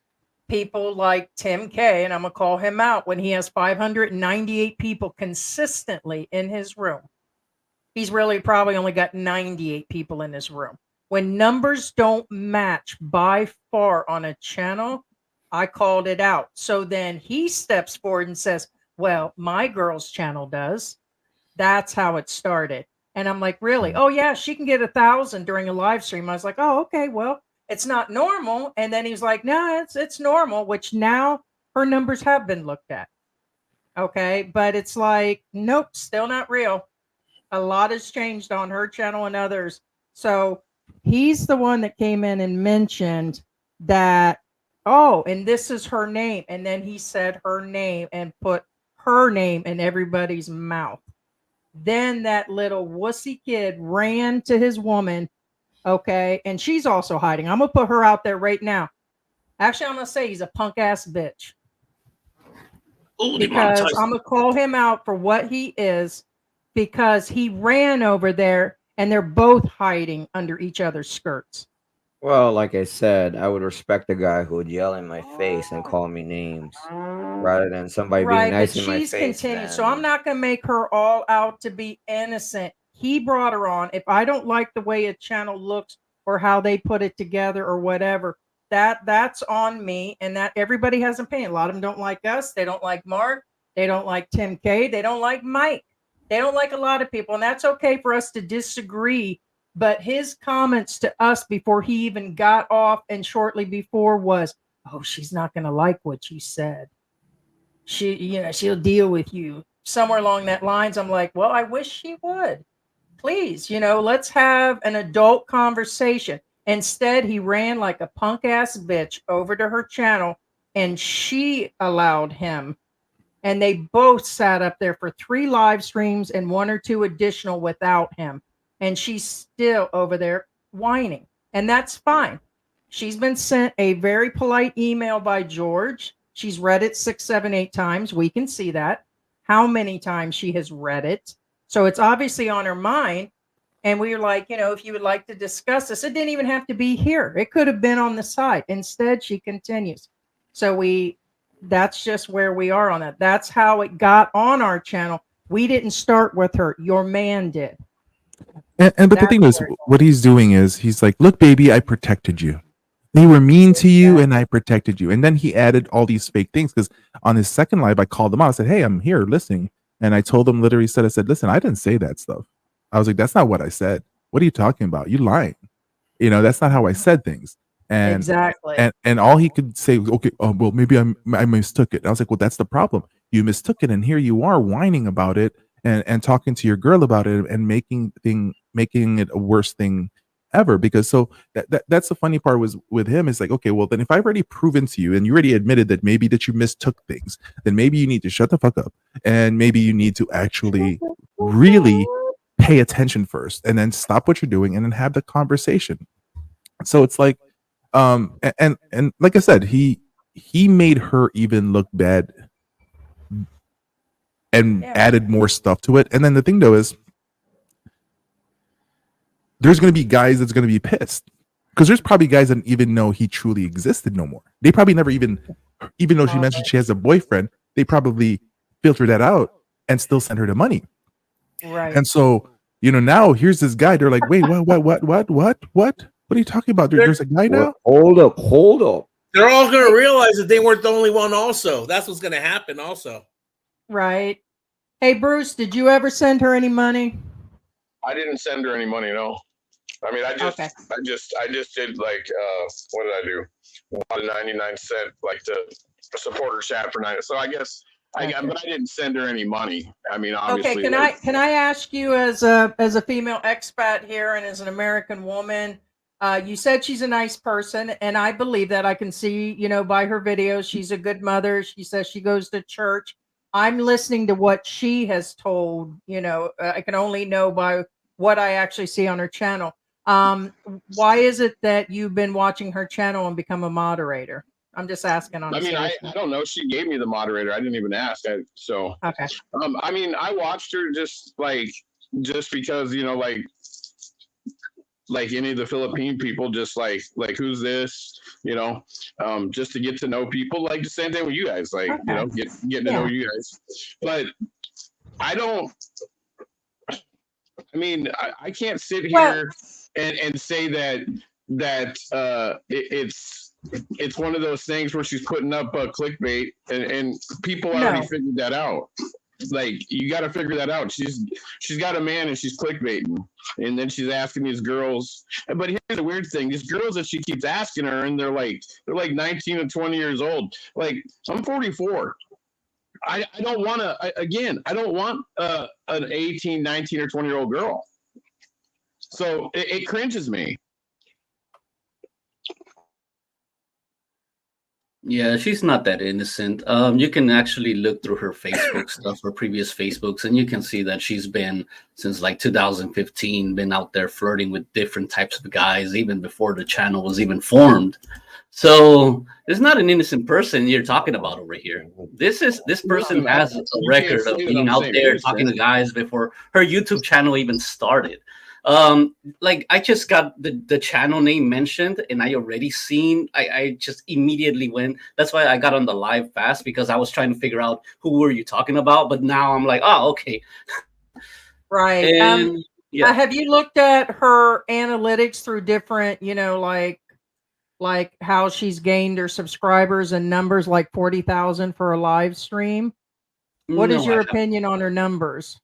S3: people like Tim K, and I'm going to call him out, when he has 598 people consistently in his room. He's really probably only got 98 people in his room. When numbers don't match by far on a channel, I called it out. So then he steps forward and says, well, my girl's channel does. That's how it started. And I'm like, really? Oh, yeah, she can get 1,000 during a live stream. I was like, oh, okay, well, it's not normal. And then he's like, no, it's normal, which now her numbers have been looked at. Okay, but it's like, nope, still not real. A lot has changed on her channel and others. So he's the one that came in and mentioned that, oh, and this is her name. And then he said her name and put her name in everybody's mouth. Then that little wussy kid ran to his woman. Okay. And she's also hiding. I'm going to put her out there right now. Actually, I'm going to say he's a punk ass bitch.
S8: Ooh,
S3: Because I'm going to call him out for what he is. Because he ran over there and they're both hiding under each other's skirts.
S2: Well, like I said, I would respect the guy who would yell in my face and call me names rather than somebody being
S3: Right, but
S2: nice in my
S3: she's
S2: face,
S3: continued. So I'm
S2: man.
S3: not going to make her all out to be innocent. He brought her on. If I don't like the way a channel looks or how they put it together or whatever, that's on me. And that everybody has an opinion. A lot of them don't like us. They don't like Mark. They don't like Tim K. They don't like Mike. They don't like a lot of people, and that's okay for us to disagree. But his comments to us before he even got off and shortly before was, "Oh, she's not going to like what you said. She'll deal with you." Somewhere along that lines, I'm like, well, I wish she would. Please, let's have an adult conversation. Instead, he ran like a punk ass bitch over to her channel, and she allowed him. And they both sat up there for 3 live streams and 1 or 2 additional without him. And she's still over there whining. And that's fine. She's been sent a very polite email by George. She's read it 6, 7, 8 times. We can see that. How many times she has read it. So it's obviously on her mind. And we were like, if you would like to discuss this, it didn't even have to be here. It could have been on the side. Instead, she continues. So that's just where we are on that. That's how it got on our channel. We didn't start with her. Your man did.
S7: But the
S3: That's
S7: thing is,
S3: where-
S7: what he's doing is he's like, look, baby, I protected you. They were mean to you and I protected you. And then he added all these fake things because on his second live, I called him out. I said, hey, I'm here listening. And I told him, literally said, I said, listen, I didn't say that stuff. I was like, that's not what I said. What are you talking about? You lying. That's not how I said things. And
S3: exactly.
S7: and all he could say was, okay, well, maybe I mistook it. And I was like, well, that's the problem. You mistook it. And here you are whining about it and talking to your girl about it and making it a worse thing ever. Because so that's the funny part was with him is like, okay, well, then if I've already proven to you and you already admitted that maybe that you mistook things, then maybe you need to shut the fuck up and maybe you need to actually really pay attention first and then stop what you're doing and then have the conversation. So it's like, and like I said, he made her even look bad and added more stuff to it. And then the thing though is there's going to be guys that's going to be pissed because there's probably guys that even know he truly existed no more. They probably never even though she mentioned she has a boyfriend, they probably filtered that out and still sent her the money.
S3: Right.
S7: And so, now here's this guy. They're like, wait, what? What are you talking about? There's a guy now?
S2: Hold up.
S6: They're all going to realize that they weren't the only one also. That's what's going to happen also.
S3: Right. Hey, Bruce, did you ever send her any money?
S5: I didn't send her any money, no. I mean, I just did like, what did I do? 99 cent, like the supporter chat for 9. So I guess but I didn't send her any money. I mean, obviously.
S3: Okay, can I ask you as a female expat here and as an American woman, you said she's a nice person, and I believe that. I can see, by her videos, she's a good mother. She says she goes to church. I'm listening to what she has told, I can only know by what I actually see on her channel. Why is it that you've been watching her channel and become a moderator? I'm just asking.
S5: I don't know. She gave me the moderator. I didn't even ask.
S3: Okay.
S5: I mean, I watched her just because, like any of the Philippine people, just like who's this, just to get to know people, like the same thing with you guys, like,
S3: Okay.
S5: getting to know you guys. But I can't sit here and say that it's one of those things where she's putting up clickbait and people already figured that out. Like, you got to figure that out. She's got a man and she's clickbaiting, and then she's asking these girls. But here's the weird thing: these girls that she keeps asking her, and they're like 19 and 20 years old. Like, I'm 44. I don't want to. I don't want an 18, 19, or 20-year-old girl. So it cringes me.
S8: Yeah, she's not that innocent. You can actually look through her Facebook stuff, her previous Facebooks, and you can see that she's been, since like 2015, been out there flirting with different types of guys, even before the channel was even formed. So it's not an innocent person you're talking about over here. This person has a record of being out there talking to guys before her YouTube channel even started. Like I just got the channel name mentioned, and I already seen. I just immediately went. That's why I got on the live fast, because I was trying to figure out who were you talking about. But now I'm like, oh, okay.
S3: Right.
S8: And yeah,
S3: Have you looked at her analytics through different, like how she's gained her subscribers and numbers, like 40,000 for a live stream? What is
S8: no,
S3: your opinion on her numbers?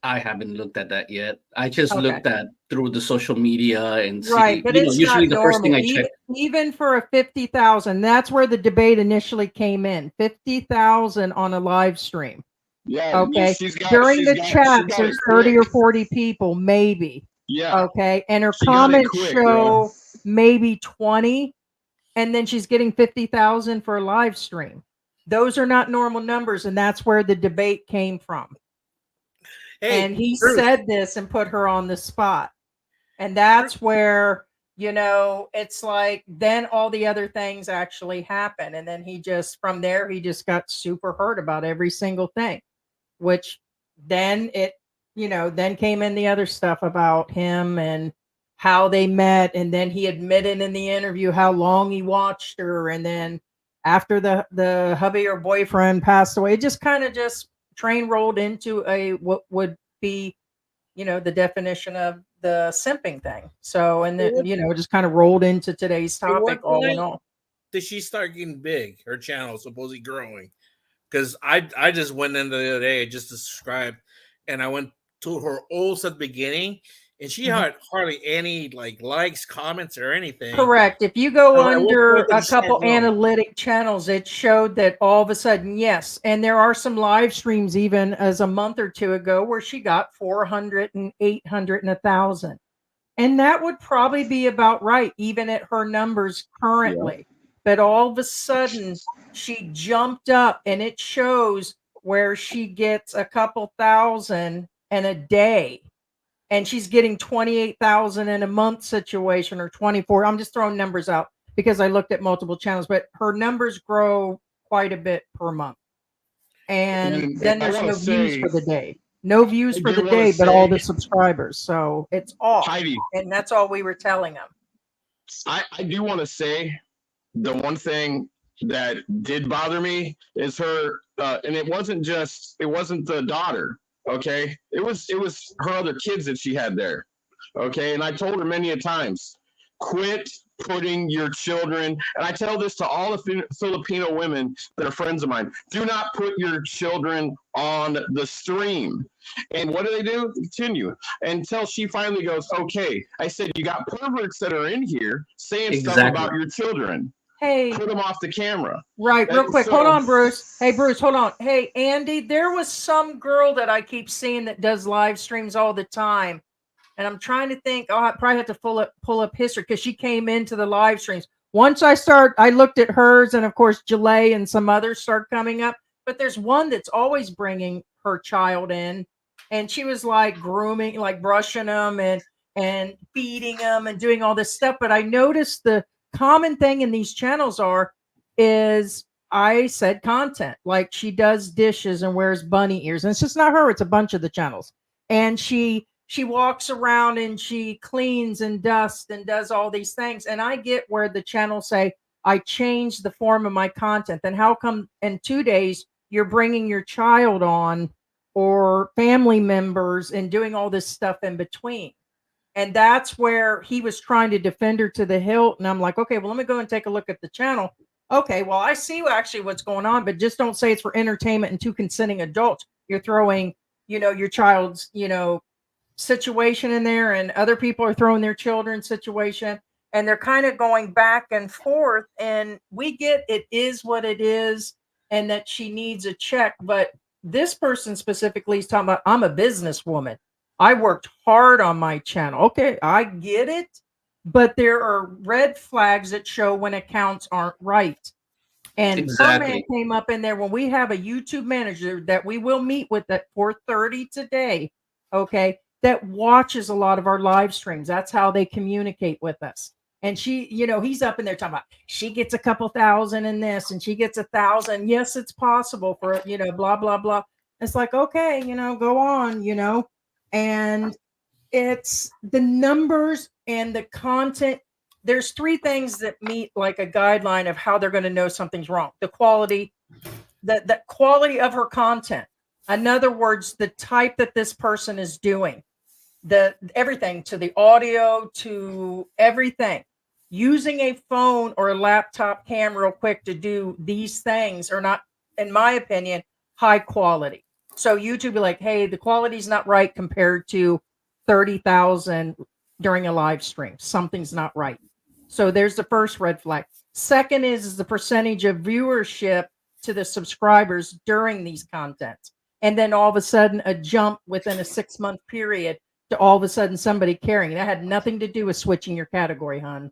S8: I haven't looked at that yet. I just
S3: Okay.
S8: looked at through the social media and
S3: Right,
S8: see.
S3: but
S8: You know,
S3: it's
S8: usually
S3: not
S8: the first thing
S3: normal.
S8: I check.
S3: Even for a 50,000, that's where the debate initially came in. 50,000 on a live stream.
S5: Yeah,
S3: Okay.
S5: she's got
S3: During the
S5: she
S3: chats,
S5: got it
S3: there's 30 or
S5: quick.
S3: 40 people, maybe.
S5: Yeah,
S3: Okay. And her
S5: she got it
S3: comments
S5: quick, bro.
S3: show maybe 20, and then she's getting 50,000 for a live stream. Those are not normal numbers, and that's where the debate came from.
S6: Hey,
S3: And he
S6: Bruce,
S3: said this and put her on the spot. And that's where, it's like then all the other things actually happen. And then from there, he just got super hurt about every single thing, which then then came in the other stuff about him and how they met. And then he admitted in the interview how long he watched her. And then after the hubby or boyfriend passed away, it just kind of just train rolled into what would be the definition of the simping thing. So, and then, just kind of rolled into today's
S6: at what
S3: topic all in
S6: point
S3: all.
S6: did she start getting big? Her channel supposedly growing. Because I just went in the other day just to subscribe, and I went to her old at the beginning, and she had hardly any likes, comments, or anything.
S3: Correct. If you go
S6: At what
S3: under
S6: point did
S3: a
S6: she start
S3: couple
S6: growing?
S3: analytic channels, it showed that all of a sudden, yes. And there are some live streams even as a month or two ago where she got 400 and 800 and 1,000. And that would probably be about right, even at her numbers currently. But all of a sudden, she jumped up, and it shows where she gets a couple thousand in a day. And she's getting 28,000 in a month situation, or 24. I'm just throwing numbers out because I looked at multiple channels, but her numbers grow quite a bit per month. And then
S5: I
S3: there's
S5: want
S3: no
S5: to
S3: views
S5: say,
S3: for the day. No views
S5: I
S3: for
S5: do
S3: the
S5: want to
S3: day, but all
S5: say,
S3: the subscribers. So it's off.
S5: Heidi,
S3: And that's all we were telling them.
S5: I do want to say the one thing that did bother me is her, and it wasn't the daughter, okay? It was her other kids that she had there, okay? And I told her many a times, quit putting your children, and I tell this to all the Filipino women that are friends of mine, do not put your children on the stream. And what do? Continue until she finally goes, okay. I said, you got perverts that are in here saying stuff
S8: exactly.
S5: about your children.
S3: Hey,
S5: Put them off the camera.
S3: right, real quick.
S5: So-
S3: Hold on, Bruce. Hey, Bruce, hold on. Hey, Andy, there was some girl that I keep seeing that does live streams all the time. And I'm trying to think, I probably have to pull up history because she came into the live streams. Once I looked at hers, and of course, Jalea and some others start coming up. But there's one that's always bringing her child in, and she was like grooming, like brushing them and feeding them and doing all this stuff. But I noticed the common thing in these channels is I said content, like she does dishes and wears bunny ears, and it's just not her; it's a bunch of the channels, and she walks around and she cleans and dusts and does all these things. And I get where the channels say, I changed the form of my content. Then how come in 2 days you're bringing your child on or family members and doing all this stuff in between? And that's where he was trying to defend her to the hilt. And I'm like, okay, well, let me go and take a look at the channel. Okay, well, I see actually what's going on, but just don't say it's for entertainment and two consenting adults. You're throwing, your child's, situation in there, and other people are throwing their children's situation, and they're kind of going back and forth. And we get it is what it is, and that she needs a check. But this person specifically is talking about, I'm a businesswoman. I worked hard on my channel. Okay, I get it, but there are red flags that show when accounts aren't right. And her man
S8: Exactly.
S3: came up in there when we have a YouTube manager that we will meet with at 4:30 today. Okay, that watches a lot of our live streams. That's how they communicate with us. And she, he's up in there talking about she gets a couple thousand in this and she gets 1,000. Yes, it's possible for, blah, blah, blah. It's like, okay, go on, and it's the numbers and the content. There's three things that meet like a guideline of how they're going to know something's wrong. The quality, the quality of her content. In other words, the type that this person is doing, the everything, to the audio, to everything. Using a phone or a laptop camera real quick to do these things are not, in my opinion, high quality. So YouTube be like, hey, the quality's not right compared to 30,000 during a live stream. Something's not right. So there's the first red flag. Second is the percentage of viewership to the subscribers during these contents. And then all of a sudden a jump within a 6-month period to all of a sudden somebody caring. That had nothing to do with switching your category, hon.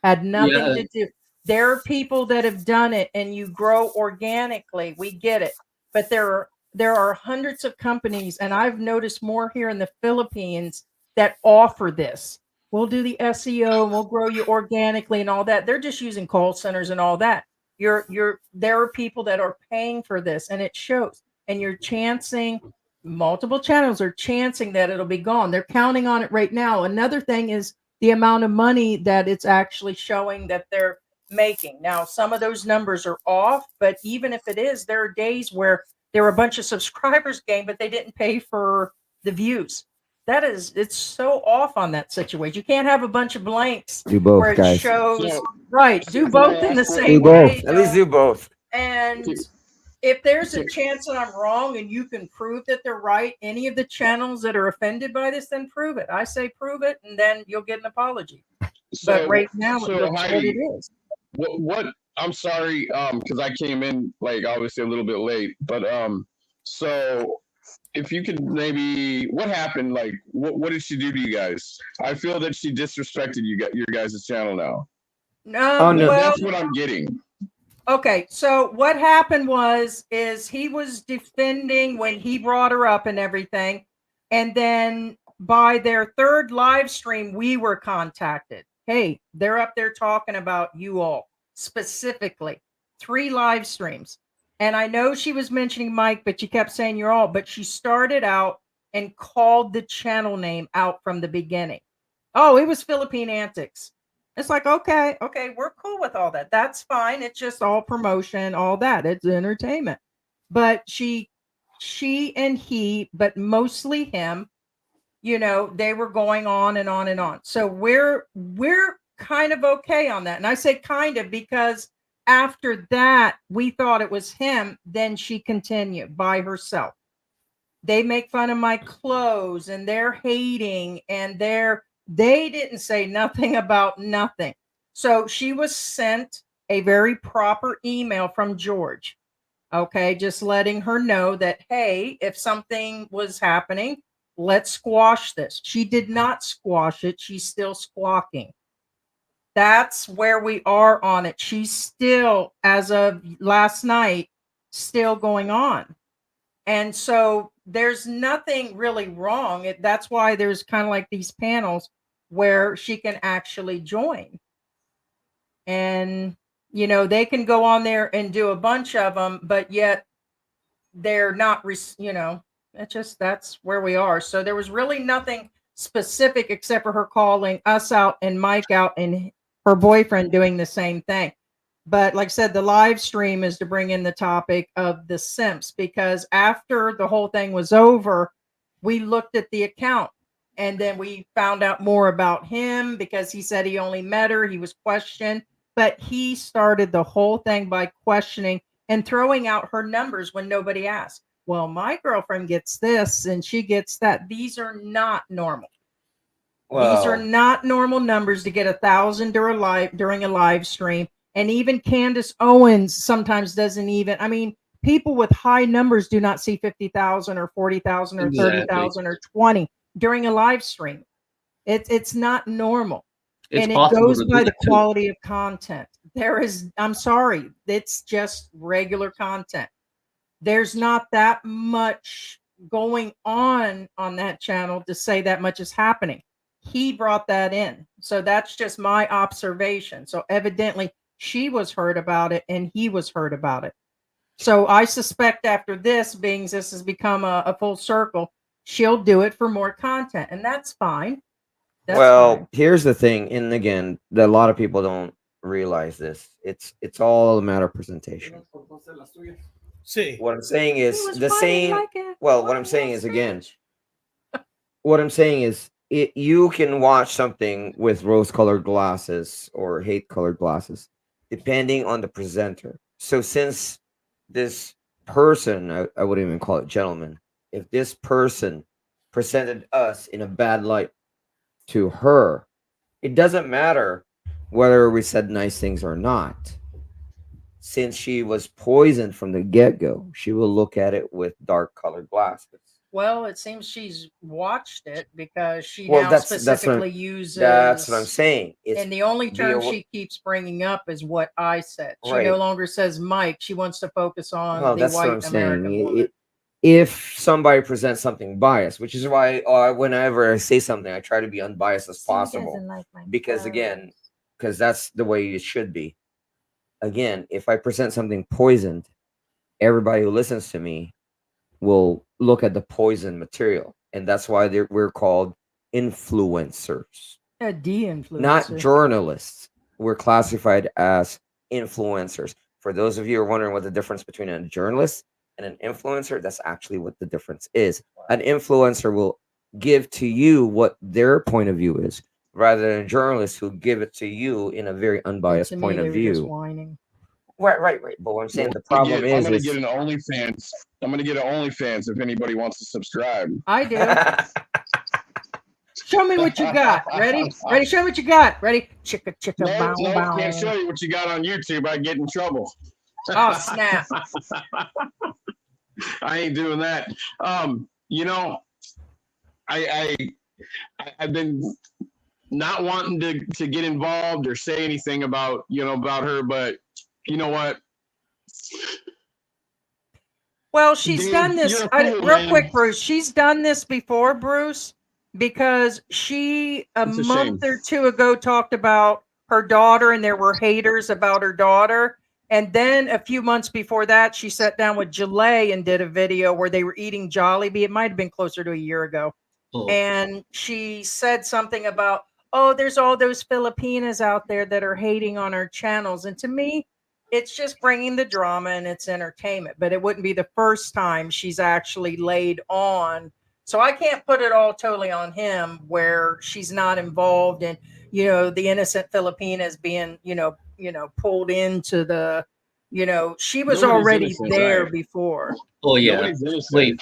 S3: Had nothing to do. There are people that have done it and you grow organically. We get it. But there are hundreds of companies, and I've noticed more here in the Philippines that offer this. We'll do the SEO and we'll grow you organically and all that. They're just using call centers and all that. There are people that are paying for this, and it shows. And you're chancing, multiple channels are chancing that it'll be gone. They're counting on it right now. Another thing is the amount of money that it's actually showing that they're making. Now, some of those numbers are off, but even if it is, there are days where there were a bunch of subscribers gained, but they didn't pay for the views. It's so off on that situation. You can't have a bunch of blanks
S9: Do both,
S3: where it
S9: guys.
S3: shows,
S5: So-
S3: right, do
S5: can
S3: both
S5: I
S3: in the
S5: ask
S3: same
S9: Do
S3: way.
S9: both.
S2: At least do both.
S3: And if there's a chance that I'm wrong and you can prove that they're right, any of the channels that are offended by this, then prove it. I say prove it, and then you'll get an apology. But right now,
S5: so
S3: that's what
S5: Heidi,
S3: it is.
S5: what I'm sorry, because I came in like obviously a little bit late, but so if you could maybe, what happened? Like, what did she do to you guys? I feel that she disrespected your guys' channel now.
S9: Oh, no.
S3: Well,
S5: That's what I'm getting.
S3: okay, so what happened is he was defending when he brought her up and everything, and then by their third live stream, we were contacted. Hey, they're up there talking about you all specifically. 3 live streams. And I know she was mentioning Mike, but she kept saying you're all, but she started out and called the channel name out from the beginning. Oh, it was Philippine Antics. It's like, okay, we're cool with all that. That's fine. It's just all promotion, all that. It's entertainment. But she and he, but mostly him, they were going on and on and on. So we're kind of okay on that. And I say kind of because after that, we thought it was him. Then she continued by herself. They make fun of my clothes and they're hating and they didn't say nothing about nothing. So she was sent a very proper email from George. Okay, just letting her know that, hey, if something was happening, let's squash this. She did not squash it. She's still squawking. That's where we are on it. She's still, as of last night, still going on. And so there's nothing really wrong. That's why there's kind of like these panels where she can actually join. And, they can go on there and do a bunch of them, but yet they're not, that's where we are. So there was really nothing specific except for her calling us out and Mike out and her boyfriend doing the same thing. But like I said, the live stream is to bring in the topic of the simps, because after the whole thing was over, we looked at the account and then we found out more about him because he said he only met her. He was questioned, but he started the whole thing by questioning and throwing out her numbers when nobody asked. Well, my girlfriend gets this and she gets that. These are not normal. These are not normal numbers to get 1,000 during a live stream. And even Candace Owens sometimes doesn't even, people with high numbers do not see 50,000 or 40,000 or 30,000 or 20 during a live stream. It's not normal.
S8: It's
S3: and it
S8: possible
S3: goes
S8: to do
S3: by the
S8: that too.
S3: quality of content. I'm sorry, it's just regular content. There's not that much going on that channel to say that much is happening. He brought that in. So that's just my observation. So evidently she was heard about it and he was heard about it. So I suspect after this has become a full circle, she'll do it for more content, and that's fine. That's
S2: Well,
S3: fine.
S2: here's the thing, and again, a lot of people don't realize this. It's all a matter of presentation.
S6: See,
S2: What I'm saying
S3: He
S2: is
S3: was
S2: the
S3: funny
S2: same.
S3: like a
S2: Well, what I'm
S3: one-wheel
S2: saying is again,
S3: stitch.
S2: what I'm saying is you can watch something with rose-colored glasses or hate-colored glasses, depending on the presenter. So since this person, I wouldn't even call it gentleman, if this person presented us in a bad light to her, it doesn't matter whether we said nice things or not. Since she was poisoned from the get-go, she will look at it with dark-colored glasses.
S3: Well, it seems she's watched it because she
S2: Well,
S3: now
S2: that's what
S3: specifically
S2: that's what I'm
S3: uses,
S2: saying. It's
S3: and the only
S2: be
S3: term
S2: awa-
S3: she keeps bringing up is what I said. She no
S2: right.
S3: longer says Mike. She wants to focus on
S2: Well,
S3: the
S2: that's what I'm
S3: white American
S2: saying.
S3: woman.
S2: If somebody presents something biased, which is why whenever I say something, I try to be unbiased as
S3: She
S2: possible,
S3: doesn't like my
S2: because again,
S3: clothes.
S2: because that's the way it should be. Again, if I present something poisoned, everybody who listens to me will look at the poison material, and that's why we're called influencers,
S3: A
S2: not
S3: de-influencer.
S2: journalists. We're classified as influencers. For those of you who are wondering what the difference between a journalist and an influencer, that's actually what the difference is. An influencer will give to you what their point of view is, rather than a journalist who give it to you in a very
S3: And
S2: unbiased
S3: to me,
S2: point
S3: they
S2: of
S3: were just
S2: view.
S3: whining.
S2: Right. But what I'm saying, the problem
S5: I'm
S2: is,
S5: gonna get an OnlyFans. I'm gonna get an OnlyFans if anybody wants to subscribe.
S3: I do. Show me what you got. Ready? Ready? Show me what you got. Ready? Chicka chicka bow
S5: No,
S3: bow.
S5: can't show you what you got on YouTube. I get in trouble.
S3: Oh snap!
S5: I ain't doing that. You know, I've been not wanting to get involved or say anything about about her, but you know what?
S3: Well, she's
S5: Dude,
S3: done this.
S5: you're a fool,
S3: Real
S5: man.
S3: quick, Bruce. She's done this before, Bruce, because she a
S5: It's a shame.
S3: month or two ago talked about her daughter, and there were haters about her daughter. And then a few months before that, she sat down with Jalay and did a video where they were eating Jollibee. It might have been closer to a year ago.
S8: Oh,
S3: And she said something about, oh, there's all those Filipinas out there that are hating on our channels. And to me, it's just bringing the drama and it's entertainment, but it wouldn't be the first time she's actually laid on. So I can't put it all totally on him where she's not involved in, the innocent Filipinas being, pulled into the, she was
S5: Nobody's
S3: already
S5: innocent,
S3: there
S5: right?
S3: before.
S8: oh yeah.
S5: Nobody's innocent.
S8: Wait,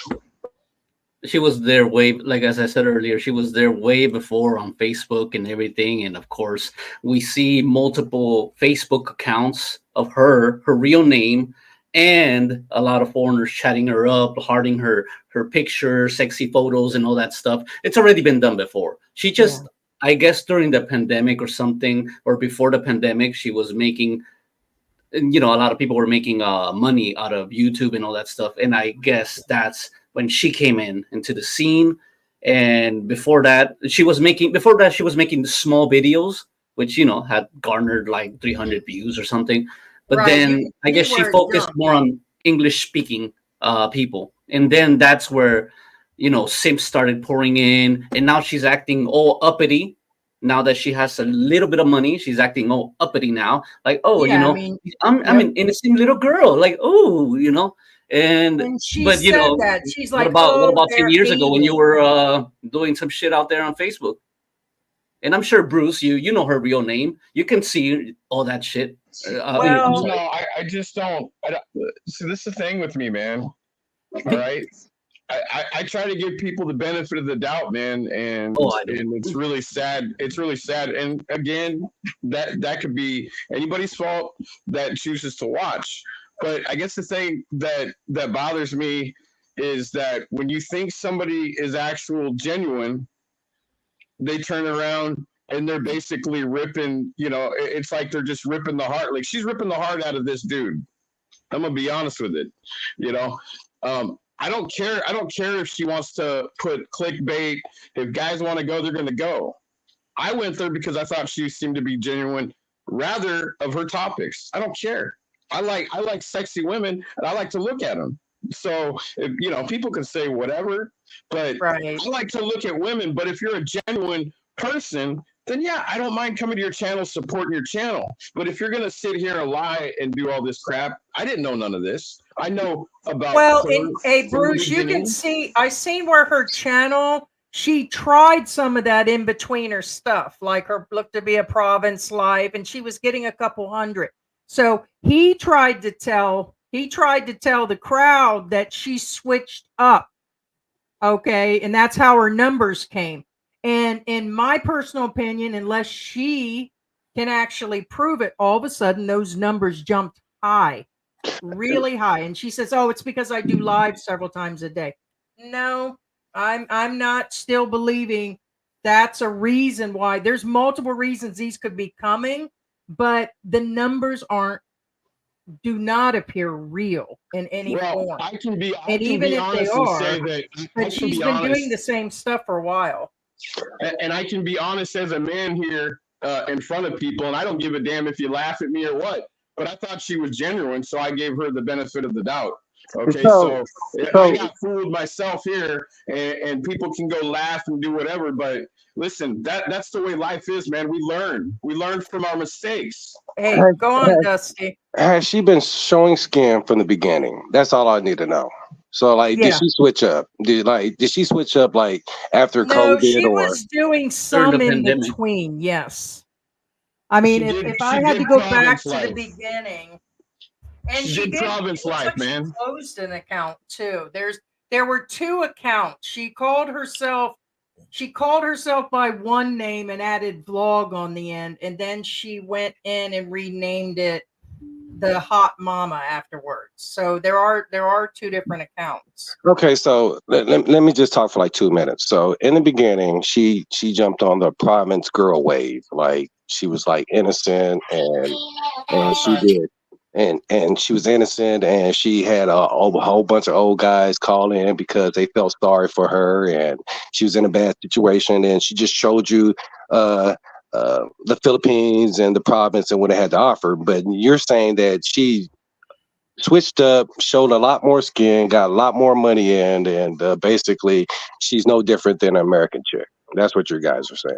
S8: she was there like as I said earlier, she was there way before on Facebook and everything. And of course, we see multiple Facebook accounts of her real name, and a lot of foreigners chatting her up, hearting her picture, sexy photos, and all that stuff. It's already been done before. She just, I guess, during the pandemic or something, or before the pandemic, she was making. A lot of people were making money out of YouTube and all that stuff, and I guess that's when she came into the scene. And before that, she was making small videos, which had garnered like 300 views or something. But
S3: Right. You
S8: then
S3: can
S8: I
S3: see
S8: guess she
S3: where it's
S8: focused
S3: done.
S8: more on English speaking people, and then that's where Simp started pouring in, and now she's acting all uppity. Now that she has a little bit of money, she's acting all uppity now. Like, oh,
S3: Yeah, I mean,
S8: I'm
S3: yep.
S8: an innocent little girl. Like, oh, and
S3: And she
S8: but
S3: said that. She's
S8: what
S3: like,
S8: about
S3: oh,
S8: 10
S3: they're
S8: years ago when you
S3: hating.
S8: were doing some shit out there on Facebook? And I'm sure Bruce, you know her real name. You can see all that shit.
S3: Well,
S5: No, I just don't. So this is the thing with me, man. All right. I try to give people the benefit of the doubt, man, and
S8: I know.
S5: and it's really sad. It's really sad. And again, that could be anybody's fault that chooses to watch. But I guess the thing that bothers me is that when you think somebody is actual genuine, they turn around and they're basically ripping. It's like they're just ripping the heart. Like she's ripping the heart out of this dude. I'm gonna be honest with it. I don't care. I don't care if she wants to put clickbait. If guys want to go, they're gonna go. I went there because I thought she seemed to be genuine, rather of her topics. I don't care. I like sexy women, and I like to look at them. So, if, people can say whatever, but
S3: Right.
S5: I like to look at women. But if you're a genuine person, then yeah, I don't mind coming to your channel, supporting your channel. But if you're gonna sit here and lie and do all this crap, I didn't know none of this. I know about
S3: Well,
S5: her
S3: and hey,
S5: from the
S3: Bruce, you can
S5: beginning.
S3: see, I seen where her channel, she tried some of that in between her stuff, like her looked to be a province life, and she was getting a couple hundred. So he tried to tell the crowd that she switched up. Okay. And that's how her numbers came. And in my personal opinion, unless she can actually prove it, all of a sudden those numbers jumped high, really high. And she says, "Oh, it's because I do live several times a day." No, I'm not still believing that's a reason why. There's multiple reasons these could be coming, but the numbers do not appear real in any
S5: Well,
S3: form.
S5: I can be
S3: And even if they
S5: honest and say
S3: are,
S5: that I
S3: but
S5: can
S3: she's
S5: be
S3: been doing
S5: honest,
S3: the same stuff for a while.
S5: and I can be honest as a man here in front of people, and I don't give a damn if you laugh at me or what. But I thought she was genuine, so I gave her the benefit of the doubt. Okay,
S4: So,
S5: so I
S4: so
S5: got fooled myself here, and people can go laugh and do whatever. But listen, that's the way life is, man. We learn from our mistakes.
S3: Hey,
S4: has,
S3: go on, Dusty.
S4: has she been showing skin from the beginning? That's all I need to know. So, like, did
S3: Yeah.
S4: she switch up? Did she switch up like after
S3: No,
S4: COVID
S3: she
S4: or?
S3: was doing
S8: During
S3: some
S8: the
S3: in
S8: pandemic.
S3: between. Yes. I mean,
S5: She
S3: if I
S5: did
S3: had to go back
S5: province
S3: to the
S5: life.
S3: beginning, and
S5: She
S3: she
S5: did
S3: did, it
S5: province
S3: looks
S5: life,
S3: like she
S5: man.
S3: closed an account too. There were two accounts. She called herself by one name and added vlog on the end, and then she went in and renamed it the Hot Mama afterwards. So there are two different accounts.
S4: Okay, so let me just talk for like 2 minutes. So in the beginning, she jumped on the province girl wave, like she was like innocent and she
S3: Right.
S4: did and she was innocent and she had a whole bunch of old guys call in because they felt sorry for her and she was in a bad situation and she just showed you the Philippines and the province and what it had to offer. But you're saying that she switched up, showed a lot more skin, got a lot more money in, and basically she's no different than an American chick. That's what your guys are saying.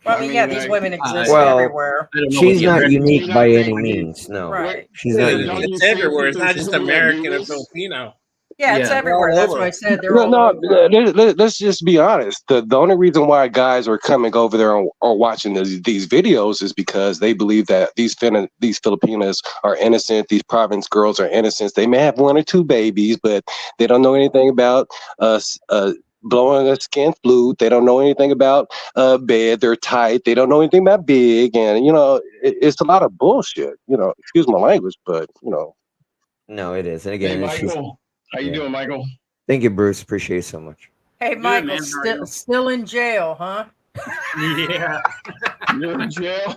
S3: Well, I mean, yeah, these women exist
S2: Well,
S3: everywhere.
S8: I don't know what
S2: she's
S8: the
S2: not
S8: American
S2: unique
S8: chick
S2: by
S8: is.
S2: any means. No,
S3: Right.
S2: she's not
S6: It's,
S2: unique.
S6: it's everywhere. It's not just American or Filipino.
S3: Yeah, it's
S8: Yeah.
S3: everywhere.
S6: all
S3: That's
S6: over.
S3: why I said they're
S4: No,
S3: all
S4: no.
S3: over.
S4: Let's just be honest. The only reason why guys are coming over there or watching these videos is because they believe that these Filipinas are innocent. These province girls are innocent. They may have one or two babies, but they don't know anything about blowing a skin flute. They don't know anything about bed. They're tight. They don't know anything about big. And it's a lot of bullshit. Excuse my language, but
S2: No, it is. And
S5: Hey,
S2: again, she's
S5: Michael, how you doing, Michael?
S2: thank you, Bruce. Appreciate you so much.
S3: Hey,
S6: Good,
S3: Michael,
S6: man. How are you?
S3: still in jail, huh?
S6: Yeah.
S5: You're in jail.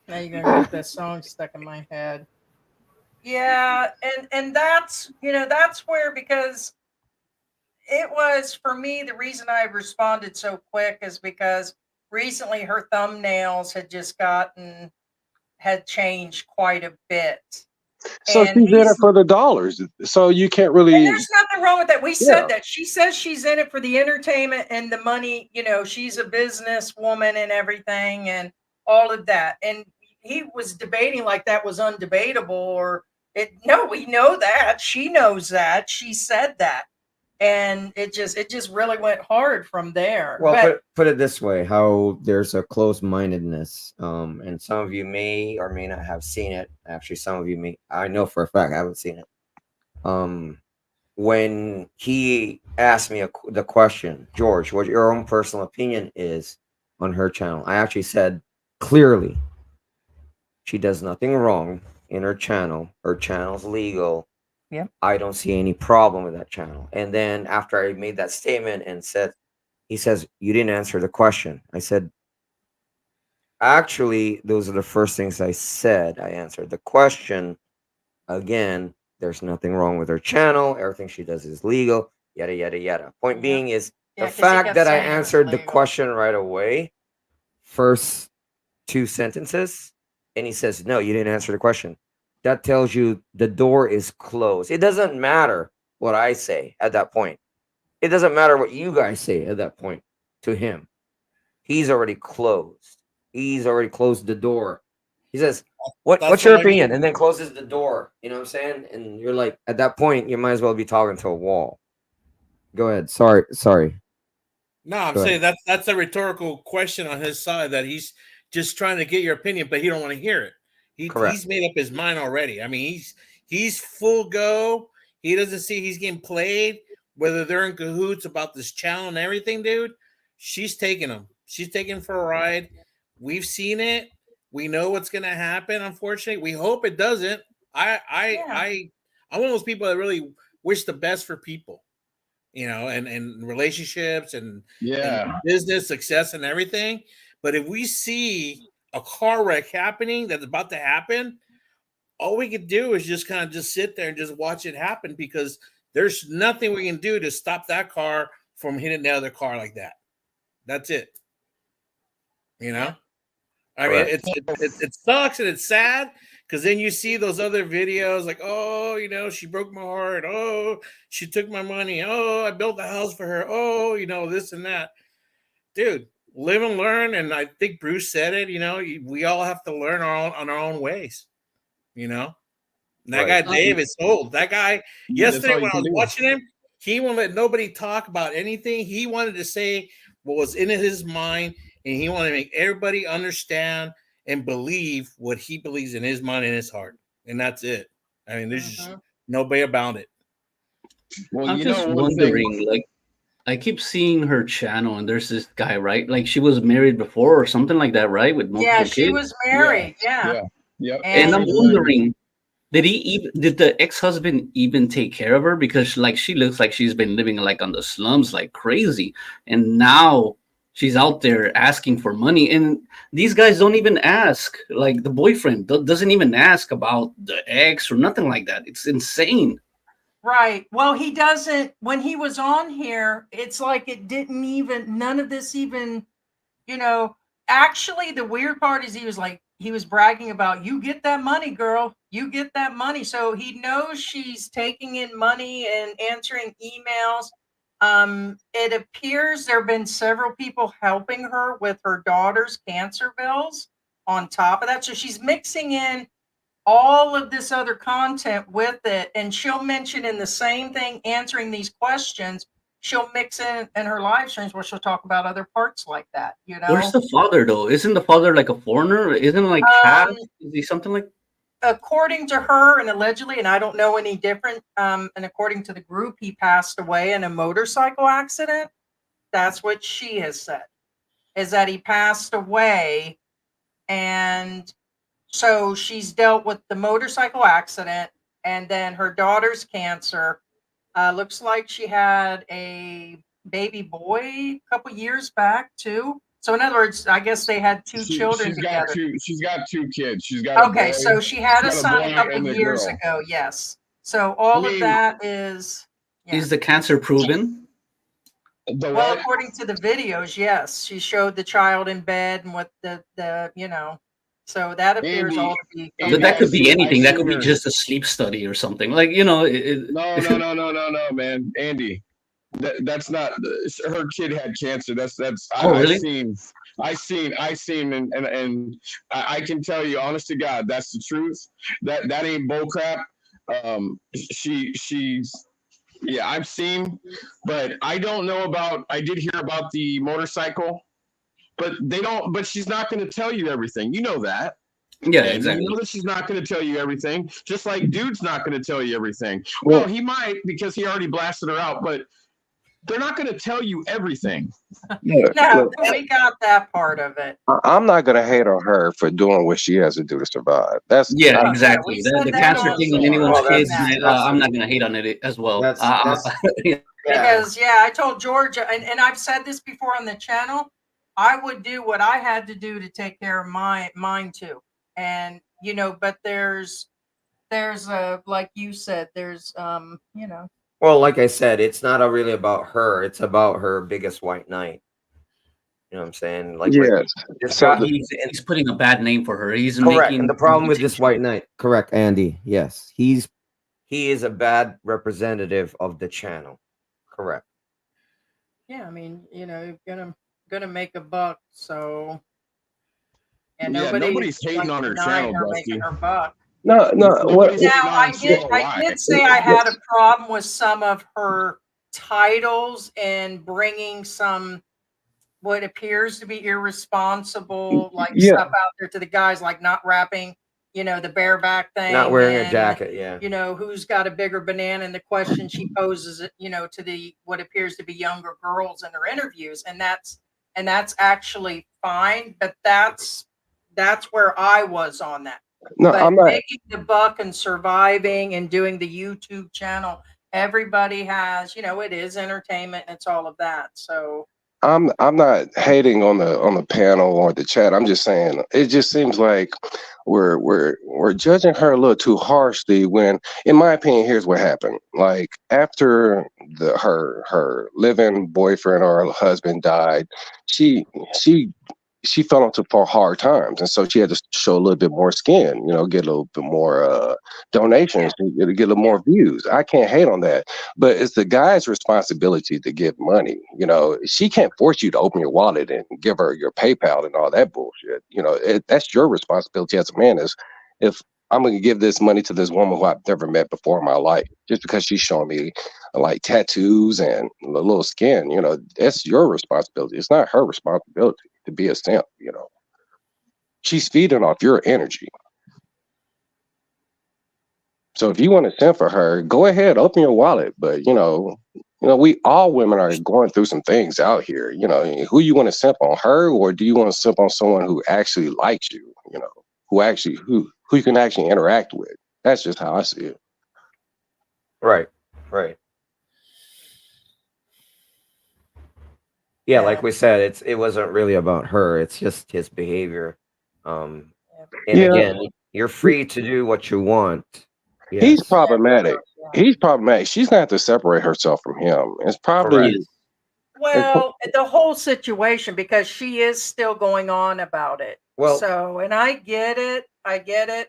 S3: Now you're gonna get that song stuck in my head. Yeah, and that's that's where, because it was, for me, the reason I responded so quick is because recently her thumbnails had changed quite a bit.
S4: so
S3: And
S4: she's in it for the dollars. So you can't
S3: and
S4: really.
S3: there's nothing wrong with that. We
S4: Yeah.
S3: said that. She says she's in it for the entertainment and the money. She's a businesswoman and everything and all of that. And he was debating like that was undebatable, or no, we know that. She knows that. She said that. And it just really went hard from there.
S2: Well,
S3: But
S2: put it this way: how there's a closed-mindedness, and some of you may or may not have seen it. Actually, some of you may. I know for a fact I haven't seen it. When he asked me the question, George, what your own personal opinion is on her channel, I actually said clearly, she does nothing wrong in her channel. Her channel's legal.
S3: Yep.
S2: I don't see any problem with that channel. And then after I made that statement and he says, you didn't answer the question. I said, actually, those are the first things I said. I answered the question. Again, there's nothing wrong with her channel. Everything she does is legal, yada, yada, yada. Point being is the
S3: 'cause he
S2: fact
S3: kept
S2: that I
S3: saying it's
S2: answered the
S3: legal.
S2: question right away, first two sentences, and he says, no, you didn't answer the question. that tells you the door is closed. It doesn't matter what I say at that point. It doesn't matter what you guys say at that point to him. He's already closed. He's already closed the door. He says, what's your opinion? And then closes the door. You know what I'm saying? And you're like, at that point, you might as well be talking to a wall. Go ahead. Sorry.
S6: No, I'm
S2: Go
S6: saying that's a rhetorical question on his side, that he's just trying to get your opinion, but he don't want to hear it. He's made up his mind already. I mean, he's full go. He doesn't see he's getting played, whether they're in cahoots about this channel and everything, dude. She's taking him. She's taking him for a ride. We've seen it. We know what's gonna happen. Unfortunately, we hope it doesn't. I'm one of those people that really wish the best for people, you know, and relationships and business success and everything. But if we see a car wreck happening that's about to happen, all we can do is just kind of just sit there and just watch it happen, because there's nothing we can do to stop that car from hitting the other car like that. That's it. You know, I mean, it sucks and it's sad, because then you see those other videos like, oh, you know, she broke my heart. Oh, she took my money. Oh, I built a house for her. Oh, you know, this and that. Dude, live and learn. And I think Bruce said it, you know, we all have to learn on our own ways, you know. And that guy, Dave, is old. That guy, yesterday when I was watching him, he won't let nobody talk about anything. He wanted to say what was in his mind, and he wanted to make everybody understand and believe what he believes in his mind and his heart. And that's it. I mean, there's just no way about it.
S8: Well, I'm just wondering, like, I keep seeing her channel, and there's this guy, right? Like, she was married before or something like that, right? With multiple kids.
S3: She was married. Yeah.
S8: And I'm wondering, did the ex-husband even take care of her? Because like she looks like she's been living like on the slums like crazy, and now she's out there asking for money, and these guys don't even ask. Like the boyfriend doesn't even ask about the ex or nothing like that. It's insane.
S3: Right. Well, he doesn't. When he was on here, it's like it didn't even, none of this even, you know. Actually, the weird part is he was bragging about, you get that money, girl. You get that money. So he knows she's taking in money and answering emails. It appears there have been several people helping her with her daughter's cancer bills on top of that. So she's mixing in all of this other content with it. And she'll mention in the same thing, answering these questions, she'll mix in her live streams where she'll talk about other parts like that, you know.
S8: Where's the father though? Isn't the father like a foreigner? Isn't like half? Is he something like?
S3: According to her, and allegedly, and I don't know any different, and according to the group, he passed away in a motorcycle accident. That's what she has said, is that he passed away. And so she's dealt with the motorcycle accident, and then her daughter's cancer. Looks like she had a baby boy a couple years back too. So in other words, I guess they had two children together.
S5: She's got two kids. She's got
S3: okay. So she had a son a couple years ago. Yes. So all of that is.
S8: Yeah. Is the cancer proven?
S3: Well, according to the videos, yes. She showed the child in bed and what the you know. So that appears all to be.
S8: But that could be anything. That could be just a sleep study or something. Like, you know.
S5: No, man. Andy, that's not. Her kid had cancer. That's.
S8: Really?
S5: I seen, and I can tell you, honest to God, that's the truth. That ain't bull crap. She's. Yeah, I've seen, but I don't know about. I did hear about the motorcycle. But they don't. But she's not going to tell you everything. You know that.
S8: Yeah, exactly.
S5: You know that she's not going to tell you everything. Just like dude's not going to tell you everything. Well, he might, because he already blasted her out. But they're not going to tell you everything.
S3: No, we got that part of it.
S4: I'm not going to hate on her for doing what she has to do to survive. That's
S8: exactly. The cancer thing on anyone's kids. I'm not going to hate on it as well.
S3: Because I told Georgia, and I've said this before on the channel. I would do what I had to do to take care of mine too. And, you know, but there's like you said, there's, you know.
S2: Well, like I said, it's not really about her. It's about her biggest white knight. You know what I'm saying? Like
S4: Yes.
S2: this
S4: So
S2: guy,
S4: the,
S8: He's putting a bad name for her. He's
S2: correct.
S8: making
S2: And the problem with this white knight, correct, Andy. Yes, he is a bad representative of the channel. Correct.
S3: Yeah, I mean, you're gonna make a buck, so and
S5: Yeah,
S3: nobody
S5: nobody's hating
S3: like
S5: on her
S3: denying
S5: channel,
S3: her
S5: Dusty.
S3: making her buck.
S4: no, no. What?
S5: Nobody's hating
S3: Now,
S5: on
S3: I
S5: COY.
S3: did say I had a problem with some of her titles and bringing some what appears to be irresponsible like
S4: Yeah.
S3: stuff out there to the guys, like not wrapping, the bareback thing,
S2: Not wearing a
S3: and
S2: jacket. Yeah.
S3: who's got a bigger banana, and the question she poses, to the what appears to be younger girls in her interviews, and that's actually fine, but that's where I was on that.
S4: No,
S3: But
S4: I'm not.
S3: making the buck and surviving and doing the YouTube channel, everybody has, it is entertainment and it's all of that. So
S4: I'm not hating on the panel or the chat. I'm just saying it just seems like we're judging her a little too harshly when, in my opinion, here's what happened. Like after her living boyfriend or husband died, she she fell into for hard times, and so she had to show a little bit more skin, get a little bit more donations, to get a little more views. I can't hate on that, but it's the guy's responsibility to give money. She can't force you to open your wallet and give her your PayPal and all that bullshit. That's your responsibility as a man. Is if I'm going to give this money to this woman who I've never met before in my life, just because she's showing me like tattoos and a little skin, that's your responsibility. It's not her responsibility to be a simp. She's feeding off your energy. So if you want to simp for her, go ahead, open your wallet. But we all women are going through some things out here. Who you want to simp on, her, or do you want to simp on someone who actually likes you? Who you can actually interact with. That's just how I see it.
S2: Right. Yeah, like we said, it wasn't really about her. It's just his behavior. And
S4: Yeah.
S2: again, you're free to do what you want.
S4: He's
S2: Yes.
S4: problematic. He's problematic. She's gonna have to separate herself from him. It's probably
S2: Correct.
S3: well, the whole situation, because she is still going on about it.
S2: Well-
S3: So, and I get it,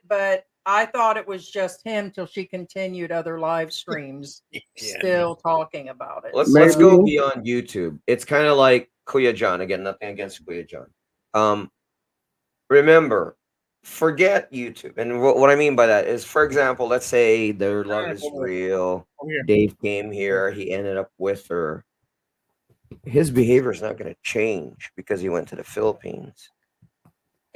S3: but I thought it was just him till she continued other live streams, still talking about it.
S2: Let's go beyond YouTube. It's kind of like Kuya John. Again, nothing against Kuya John. Remember, forget YouTube. And what I mean by that is, for example, let's say their love is real. Dave came here. He ended up with her. His behavior is not going to change because he went to the Philippines.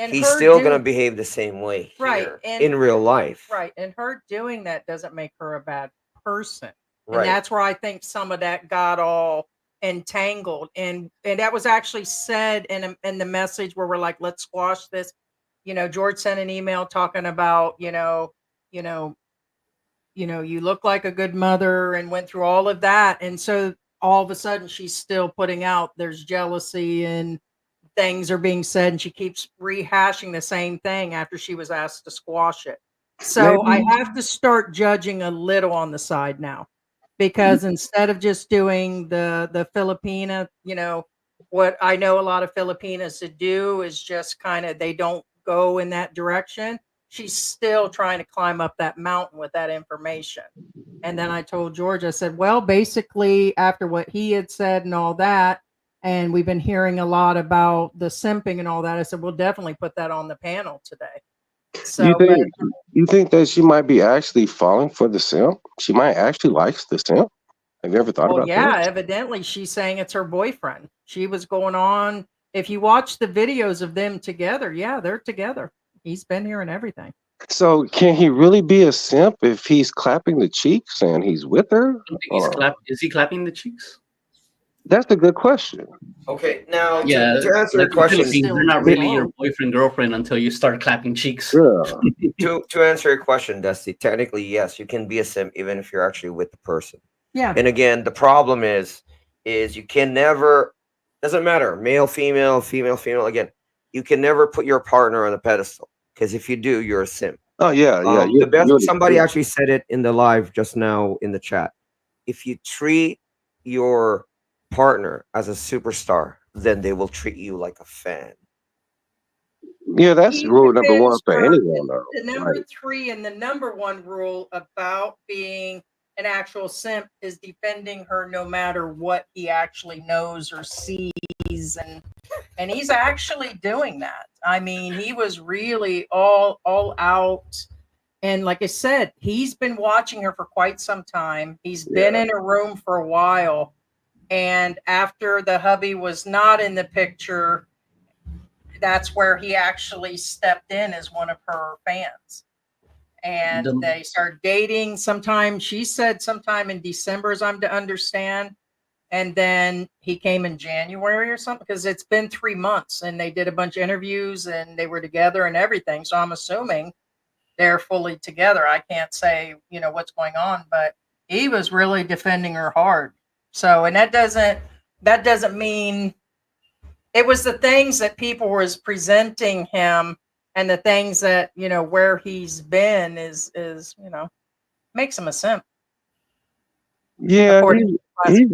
S3: And
S2: He's
S3: her
S2: still going to behave the same way here in real life.
S3: Right. And her doing that doesn't make her a bad person.
S2: Right.
S3: And that's where I think some of that got all entangled. And that was actually said in the message where we're like, let's squash this. George sent an email talking about, you look like a good mother, and went through all of that. And so all of a sudden she's still putting out there's jealousy and things are being said, and she keeps rehashing the same thing after she was asked to squash it. So I have to start judging a little on the side now, because instead of just doing the Filipina, what I know a lot of Filipinas to do is just kind of, they don't go in that direction. She's still trying to climb up that mountain with that information. And then I told George, I said, well, basically after what he had said and all that, and we've been hearing a lot about the simping and all that, I said, we'll definitely put that on the panel today. So
S4: you think that she might be actually falling for the simp? She might actually likes the simp? Have you ever thought about that?
S3: Evidently she's saying it's her boyfriend. She was going on. If you watch the videos of them together, they're together. He's been here and everything.
S4: So can he really be a simp if he's clapping the cheeks and he's with her?
S8: Is he clapping the cheeks?
S4: That's a good question.
S2: Okay, now
S8: Yeah,
S2: to answer the question,
S8: they're not really your boyfriend, girlfriend until you start clapping cheeks.
S4: Yeah.
S2: to answer your question, Dusty, technically, yes, you can be a simp even if you're actually with the person.
S3: Yeah.
S2: And again, the problem is you can never, doesn't matter, male, female, female. Again, you can never put your partner on a pedestal, because if you do, you're a simp.
S4: Oh yeah, yeah.
S2: Somebody actually said it in the live just now in the chat. If you treat your partner as a superstar, then they will treat you like a fan.
S4: Yeah, that's
S3: He
S4: rule number one
S3: defends
S4: for
S3: her.
S4: anyone, though.
S3: The number 3 and the number 1 rule about being an actual simp is defending her no matter what he actually knows or sees, and he's actually doing that. I mean, he was really all out. And like I said, he's been watching her for quite some time. He's been in a room for a while. And after the hubby was not in the picture, that's where he actually stepped in as one of her fans. And they started dating sometime. She said sometime in December, as I'm to understand. And then he came in January or something, because it's been 3 months and they did a bunch of interviews and they were together and everything. So I'm assuming they're fully together. I can't say, what's going on, but he was really defending her hard. So, and that doesn't mean it was the things that people was presenting him and the things that, where he's been is, makes him a simp.
S4: Yeah, he's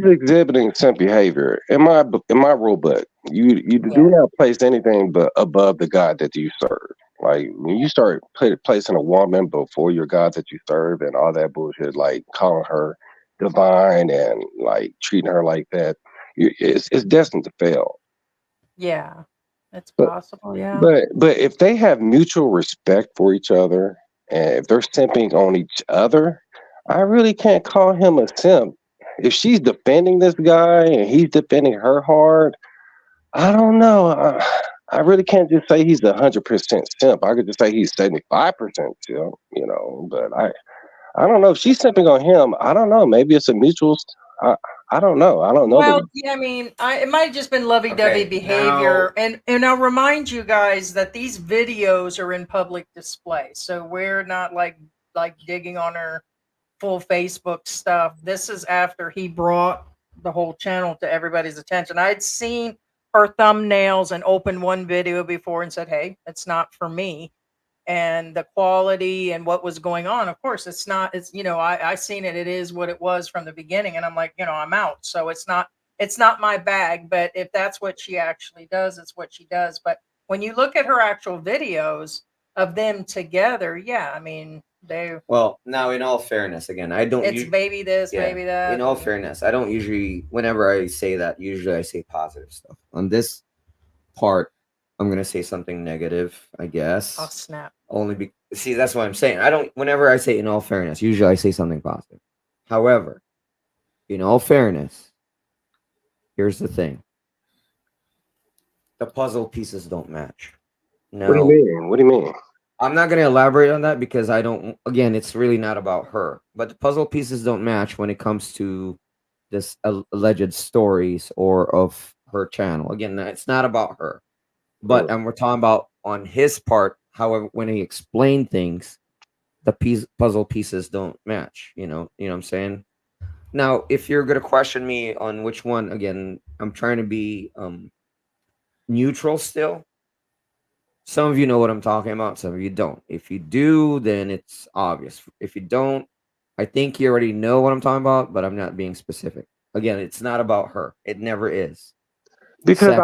S4: exhibiting simp behavior. In my rule book, you do not place anything but above the God that you serve. Like when you start placing a woman before your God that you serve and all that bullshit, like calling her divine and like treating her like that, it's destined to fail.
S3: Yeah, it's possible. Yeah,
S4: but if they have mutual respect for each other and if they're simping on each other, I really can't call him a simp. If she's defending this guy and he's defending her hard, I don't know. I really can't just say he's 100% simp. I could just say he's 75% simp, But I don't know if she's simping on him. I don't know. Maybe it's a mutual. I don't know. I don't know.
S3: Well, yeah, I mean, it might have just been lovey-dovey behavior, and I'll remind you guys that these videos are in public display, so we're not like digging on her full Facebook stuff. This is after he brought the whole channel to everybody's attention. I'd seen her thumbnails and opened one video before and said, hey, it's not for me. And the quality and what was going on, of course, it's not, it's, I seen it. It is what it was from the beginning. And I'm like, I'm out. So it's not my bag, but if that's what she actually does, it's what she does. But when you look at her actual videos of them together, yeah, I mean,
S2: well, now in all fairness, again, I don't.
S3: It's baby this, baby that.
S2: In all fairness, I don't usually. Whenever I say that, usually I say positive stuff. On this part, I'm gonna say something negative, I guess.
S3: Oh snap!
S2: See, that's what I'm saying. I don't. Whenever I say in all fairness, usually I say something positive. However, in all fairness, here's the thing: the puzzle pieces don't match. No.
S4: What do you mean? What do you mean?
S2: I'm not going to elaborate on that because I don't, again, it's really not about her, but the puzzle pieces don't match when it comes to this alleged stories or of her channel. Again, it's not about her, but we're talking about on his part. However, when he explained things, the puzzle pieces don't match, you know what I'm saying? Now, if you're going to question me on which one, again, I'm trying to be neutral still. Some of you know what I'm talking about. Some of you don't. If you do, then it's obvious. If you don't, I think you already know what I'm talking about, but I'm not being specific. Again, it's not about her. It never is.
S4: Because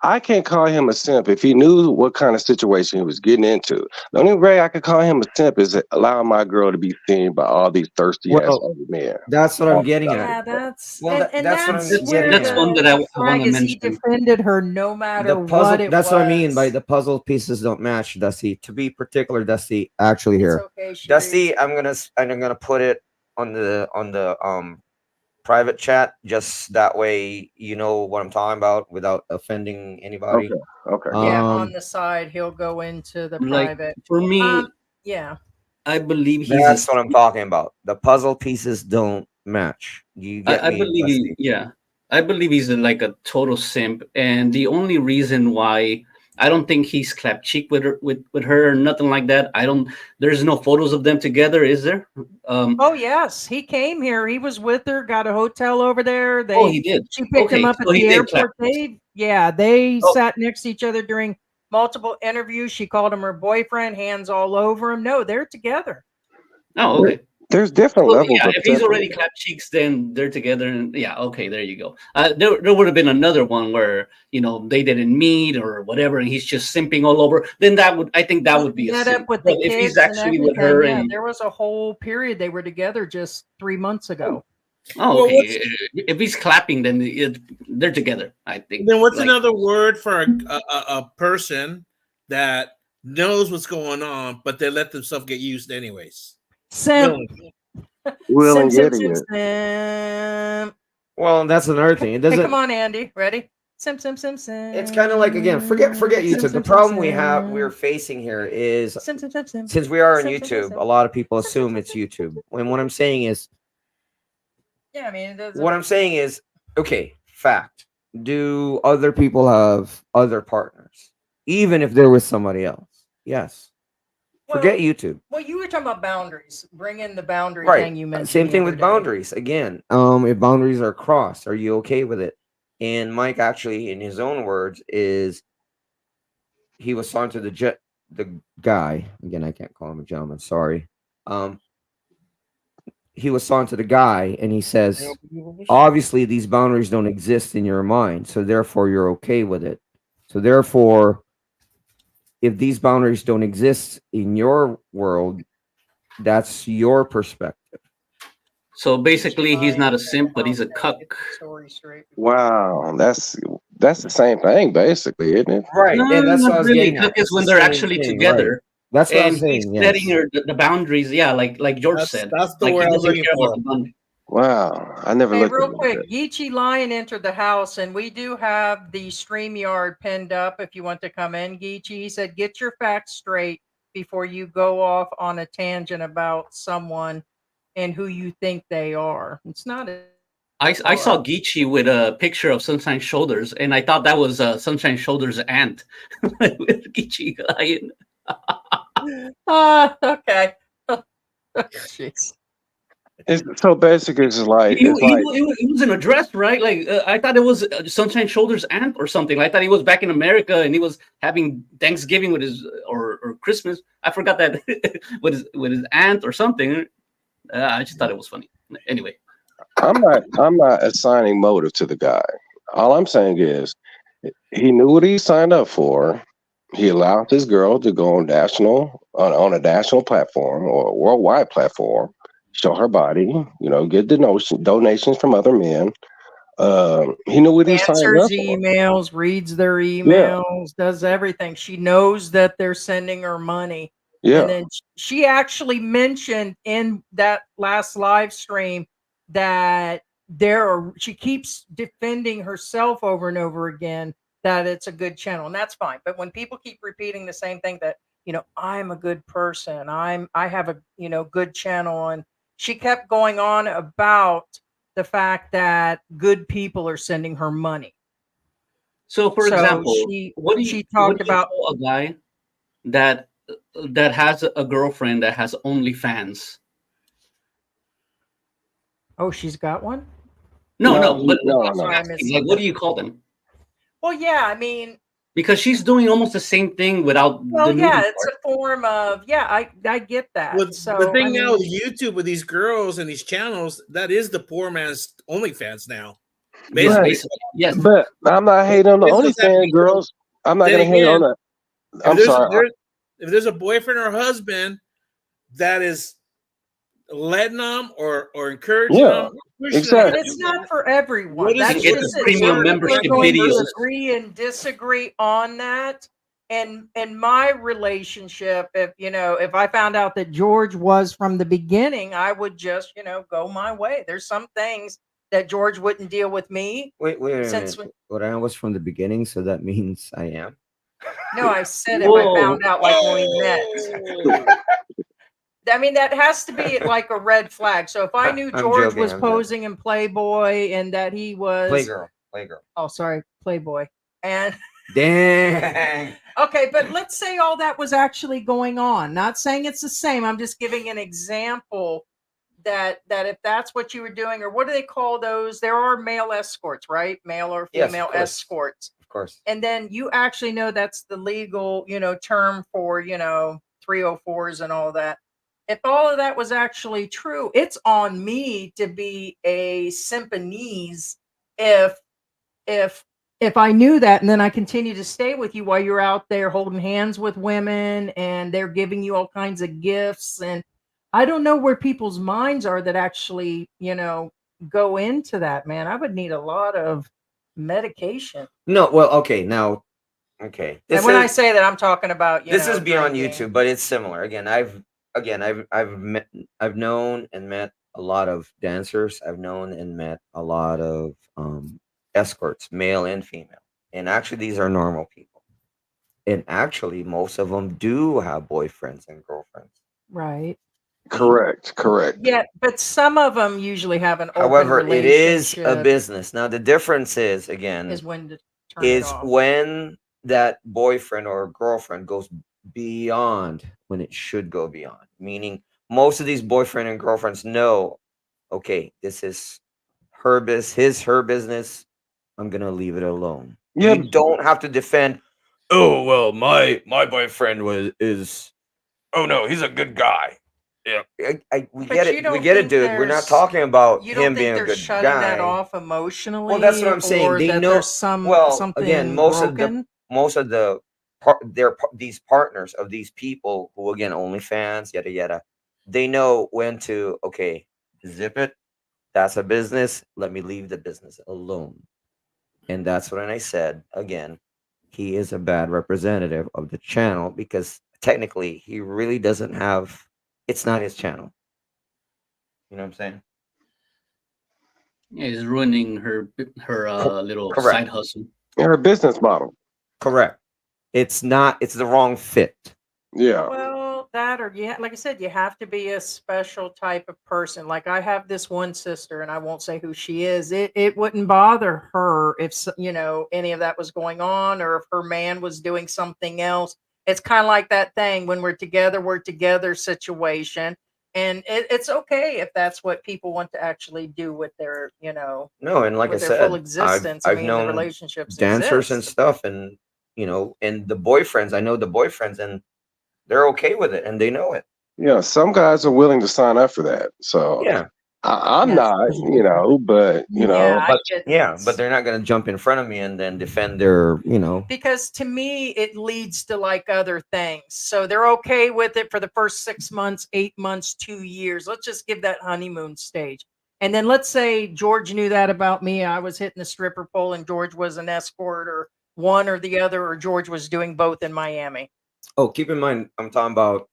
S4: I can't call him a simp if he knew what kind of situation he was getting into. The only way I could call him a simp is allowing my girl to be seen by all these thirsty ass other men.
S2: That's what I'm getting at.
S3: Yeah, that's
S2: what I'm getting
S8: That's
S2: at.
S8: one that I want to mention.
S3: He defended her no matter what it
S2: that's
S3: was.
S2: what I mean by the puzzle pieces don't match, Dusty. To be particular, Dusty, actually here.
S3: Okay,
S2: Dusty, I'm gonna put it on the private chat, just that way you know what I'm talking about without offending anybody.
S4: Okay.
S3: Yeah, on the side he'll go into the private.
S8: For me,
S3: yeah,
S8: I believe
S2: that's what I'm talking about. The puzzle pieces don't match. You get
S8: I
S2: me?
S8: believe I believe he's like a total simp, and the only reason why I don't think he's clapped cheek with her or nothing like that. There's no photos of them together, is there?
S3: Oh yes, he came here. He was with her. Got a hotel over there.
S8: He did.
S3: She picked him up at the airport. They sat next to each other during multiple interviews. She called him her boyfriend. Hands all over him. No, they're together.
S8: Oh, okay.
S4: There's different
S8: Well,
S4: levels
S8: yeah,
S4: of
S8: if he's
S4: simping.
S8: already clapped cheeks, then they're together, and yeah, okay, there you go. There would have been another one where they didn't meet or whatever, and he's just simping all over. Then I think that would be a
S3: Met up
S8: simp.
S3: with
S8: But
S3: the
S8: if he's
S3: kids and
S8: actually with
S3: everything.
S8: her,
S3: Yeah,
S8: and
S3: there was a whole period they were together just 3 months ago.
S6: Well,
S8: okay, if he's clapping, then they're together. I think.
S6: Then what's
S8: Like,
S6: another word for a person that knows what's going on, but they let themselves get used anyways?
S3: Simp.
S6: Willingly.
S4: Willing
S3: Simp, simp,
S4: idiot.
S3: simp, simp.
S2: Well, that's another thing. It
S3: Hey,
S2: doesn't.
S3: come on, Andy. Ready? Simp, simp, simp, simp.
S2: It's kind of like, again, forget
S3: Simp,
S2: YouTube. The
S3: simp,
S2: problem
S3: simp,
S2: we're facing here is,
S3: simp, simp, simp, simp.
S2: since we are on
S3: Simp, simp, simp,
S2: YouTube,
S3: simp.
S2: a lot of people
S3: Simp, simp,
S2: assume
S3: simp,
S2: it's
S3: simp.
S2: YouTube. And what I'm saying is,
S3: Yeah, I mean, it doesn't.
S2: what I'm saying is, okay, fact. Do other people have other partners, even if they're with somebody else? Yes. Forget YouTube.
S3: Well, you were talking about boundaries. Bring in the boundary
S2: Right.
S3: thing you mentioned.
S2: Same
S3: the
S2: thing
S3: other
S2: with
S3: day.
S2: boundaries. Again, if boundaries are crossed, are you okay with it? And Mike, actually, in his own words, is he was talking to the guy. Again, I can't call him a gentleman. Sorry. He was talking to the guy, and he says, obviously, these boundaries don't exist in your mind, so therefore you're okay with it. So therefore, if these boundaries don't exist in your world, that's your perspective.
S8: so basically, he's not a simp, but he's a cuck.
S4: Wow, that's the same thing, basically, isn't it?
S2: Right.
S8: No,
S2: And that's what I
S8: not
S2: was
S8: really.
S2: getting
S8: Cuck
S2: at.
S8: is
S2: It's
S8: when
S2: the
S8: they're
S2: same
S8: actually
S2: thing,
S8: together.
S2: right. That's what I
S8: And
S2: was
S8: he's
S2: saying. Yes.
S8: setting the boundaries. Yeah, like George said.
S6: That's the
S8: Like,
S6: word
S8: he
S6: I was
S8: doesn't
S6: looking
S8: care about
S6: for.
S8: the boundary.
S4: Wow, I never
S3: Hey,
S4: looked
S3: real
S4: at it like
S3: quick,
S4: that.
S3: Geechee Lion entered the house, and we do have the StreamYard pinned up if you want to come in, Geechee. He said, get your facts straight before you go off on a tangent about someone and who you think they are. It's not a
S8: I saw Geechee with a picture of Sunshine Shoulders, and I thought that was Sunshine Shoulders' aunt with Geechee Lion.
S3: Okay. Jeez.
S4: So basically, it's like
S8: He was in a dress, right? Like, I thought it was Sunshine Shoulders' aunt or something. I thought he was back in America and he was having Thanksgiving with his or Christmas. I forgot that with his aunt or something. I just thought it was funny. Anyway,
S4: I'm not assigning motive to the guy. All I'm saying is he knew what he signed up for. He allowed this girl to go on a national platform or a worldwide platform, show her body, get donations from other men. He knew what he signed
S3: Answers
S4: up for.
S3: emails, reads their emails, does everything. She knows that they're sending her money.
S4: Yeah.
S3: And then she actually mentioned in that last live stream that she keeps defending herself over and over again that it's a good channel, and that's fine. But when people keep repeating the same thing that, I'm a good person, I have a, good channel, and she kept going on about the fact that good people are sending her money.
S8: so for example, what do you call a guy that has a girlfriend that has OnlyFans?
S3: Oh, she's got one?
S8: No, but
S4: no.
S8: Like, what do you call them?
S3: Well, yeah, I mean,
S8: because she's doing almost the same thing without the nudity
S3: it's
S8: part.
S3: a form of, I get that.
S6: Well,
S3: so
S6: the thing now with YouTube, with these girls and these channels, that is the poor man's OnlyFans now. Basically,
S8: yes.
S4: But I'm not hating on the OnlyFans girls. I'm not going to hate on that. I'm sorry.
S6: If there's a boyfriend or husband that is letting them or encouraging them,
S4: exactly.
S3: And it's not for everyone. That's
S8: just
S3: just
S8: premium membership videos.
S3: Agree and disagree on that. And in my relationship, if I found out that George was from the beginning, I would just, go my way. There's some things that George wouldn't deal with me.
S2: Wait a minute. What I was from the beginning, so that means I am.
S3: No, I said if I found out like when we met. I mean, that has to be like a red flag. So if I knew George was posing in Playboy and that he was
S2: Playgirl.
S3: Oh, sorry, Playboy. And
S2: dang.
S3: Okay, but let's say all that was actually going on. Not saying it's the same. I'm just giving an example that if that's what you were doing, or what do they call those? There are male escorts, right? Male or female escorts.
S2: Of course.
S3: And then you actually know that's the legal, term for, 304s and all that. if all of that was actually true, it's on me to be a Simpanese if I knew that, and then I continue to stay with you while you're out there holding hands with women and they're giving you all kinds of gifts. And I don't know where people's minds are that actually, go into that, man. I would need a lot of medication.
S2: No, well, okay, now, okay.
S3: And when I say that, I'm talking about,
S2: this is beyond
S3: drinking.
S2: YouTube, but it's similar. I've known and met a lot of dancers. I've known and met a lot of escorts, male and female. And actually, these are normal people. And actually, most of them do have boyfriends and girlfriends.
S3: Right.
S4: Correct.
S3: Yeah, but some of them usually have an open
S2: However, it is a
S3: relationship,
S2: business. Now, the difference is, again,
S3: is when to turn it off.
S2: when that boyfriend or girlfriend goes beyond when it should go beyond. Meaning, most of these boyfriend and girlfriends know, okay, this is her business. I'm gonna leave it alone.
S4: Yeah.
S2: You don't have to defend. Oh well, my boyfriend is. Oh no, he's a good guy. Yeah, we
S3: But
S2: get
S3: you
S2: it. We
S3: don't
S2: get it,
S3: think
S2: dude. We're not
S3: there's-
S2: talking about
S3: You don't
S2: him
S3: think
S2: being a
S3: they're
S2: good
S3: shutting
S2: guy.
S3: that off emotionally?
S2: Well, that's what I'm saying.
S3: Or
S2: They
S3: that
S2: know.
S3: there's something
S2: again, most
S3: broken?
S2: of the these partners of these people who, again, OnlyFans, yada yada, they know when to, okay, zip it. That's a business. Let me leave the business alone. And that's when I said, again, he is a bad representative of the channel because technically he really doesn't have. It's not his channel. You know what I'm saying?
S8: Yeah, he's ruining her little
S2: Correct.
S8: side hustle.
S4: Her business model.
S2: Correct. It's not. It's the wrong fit.
S4: Yeah.
S3: Well, that or yeah, like I said, you have to be a special type of person. Like I have this one sister, and I won't say who she is. It wouldn't bother her if any of that was going on, or if her man was doing something else. It's kind of like that thing when we're together situation, and it's okay if that's what people want to actually do with their
S2: No, and like I
S3: with their full
S2: said,
S3: existence.
S2: I've
S3: the
S2: known
S3: relationships
S2: dancers and
S3: exist.
S2: stuff, and and the boyfriends. I know the boyfriends, and they're okay with it, and they know it.
S4: Yeah. Some guys are willing to sign up for that. So
S2: Yeah,
S4: I'm
S3: Yes.
S4: not, but
S3: Yeah, I
S2: but
S3: get
S2: but they're not going to jump in front of me and then defend their,
S3: because to me it leads to like other things. So they're okay with it for the first 6 months, 8 months, 2 years. Let's just give that honeymoon stage. And then let's say George knew that about me. I was hitting the stripper pole and George was an escort or one or the other, or George was doing both in Miami.
S2: Oh, keep in mind, I'm talking about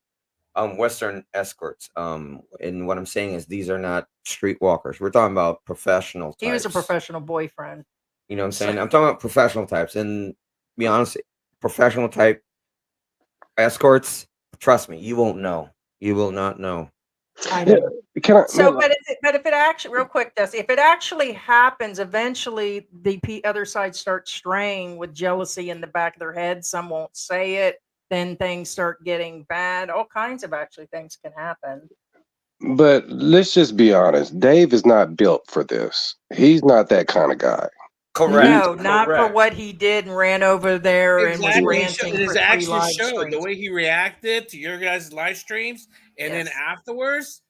S2: Western escorts. And what I'm saying is these are not streetwalkers. We're talking about professional types.
S3: He was a professional boyfriend.
S2: You know what I'm saying? I'm talking about professional types. And be honest, professional type escorts, trust me, you won't know. You will not know.
S3: I know.
S4: can I?
S3: So,
S4: man,
S3: but if it actually, real quick, Dusty, if it actually happens, eventually the other side starts straying with jealousy in the back of their head. Some won't say it. Then things start getting bad. All kinds of actually things can happen.
S4: but let's just be honest. Dave is not built for this. He's not that kind of guy.
S2: Correct.
S3: No, not for
S2: Correct.
S3: what he did and ran over there
S6: Exactly.
S3: and was ranting
S6: His
S3: for 3
S6: actions
S3: live
S6: showed the
S3: streams.
S6: way he reacted to your guys' live streams, and then
S3: Yes.
S6: afterwards,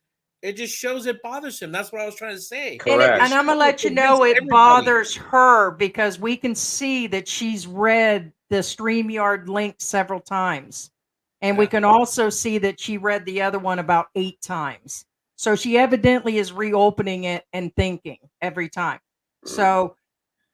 S6: it just shows it bothers him. That's what I was trying to say.
S2: Correct.
S3: And I'm gonna let you know it bothers her because we can see that she's read the StreamYard link several times. And we can also see that she read the other one about 8 times. So she evidently is reopening it and thinking every time. So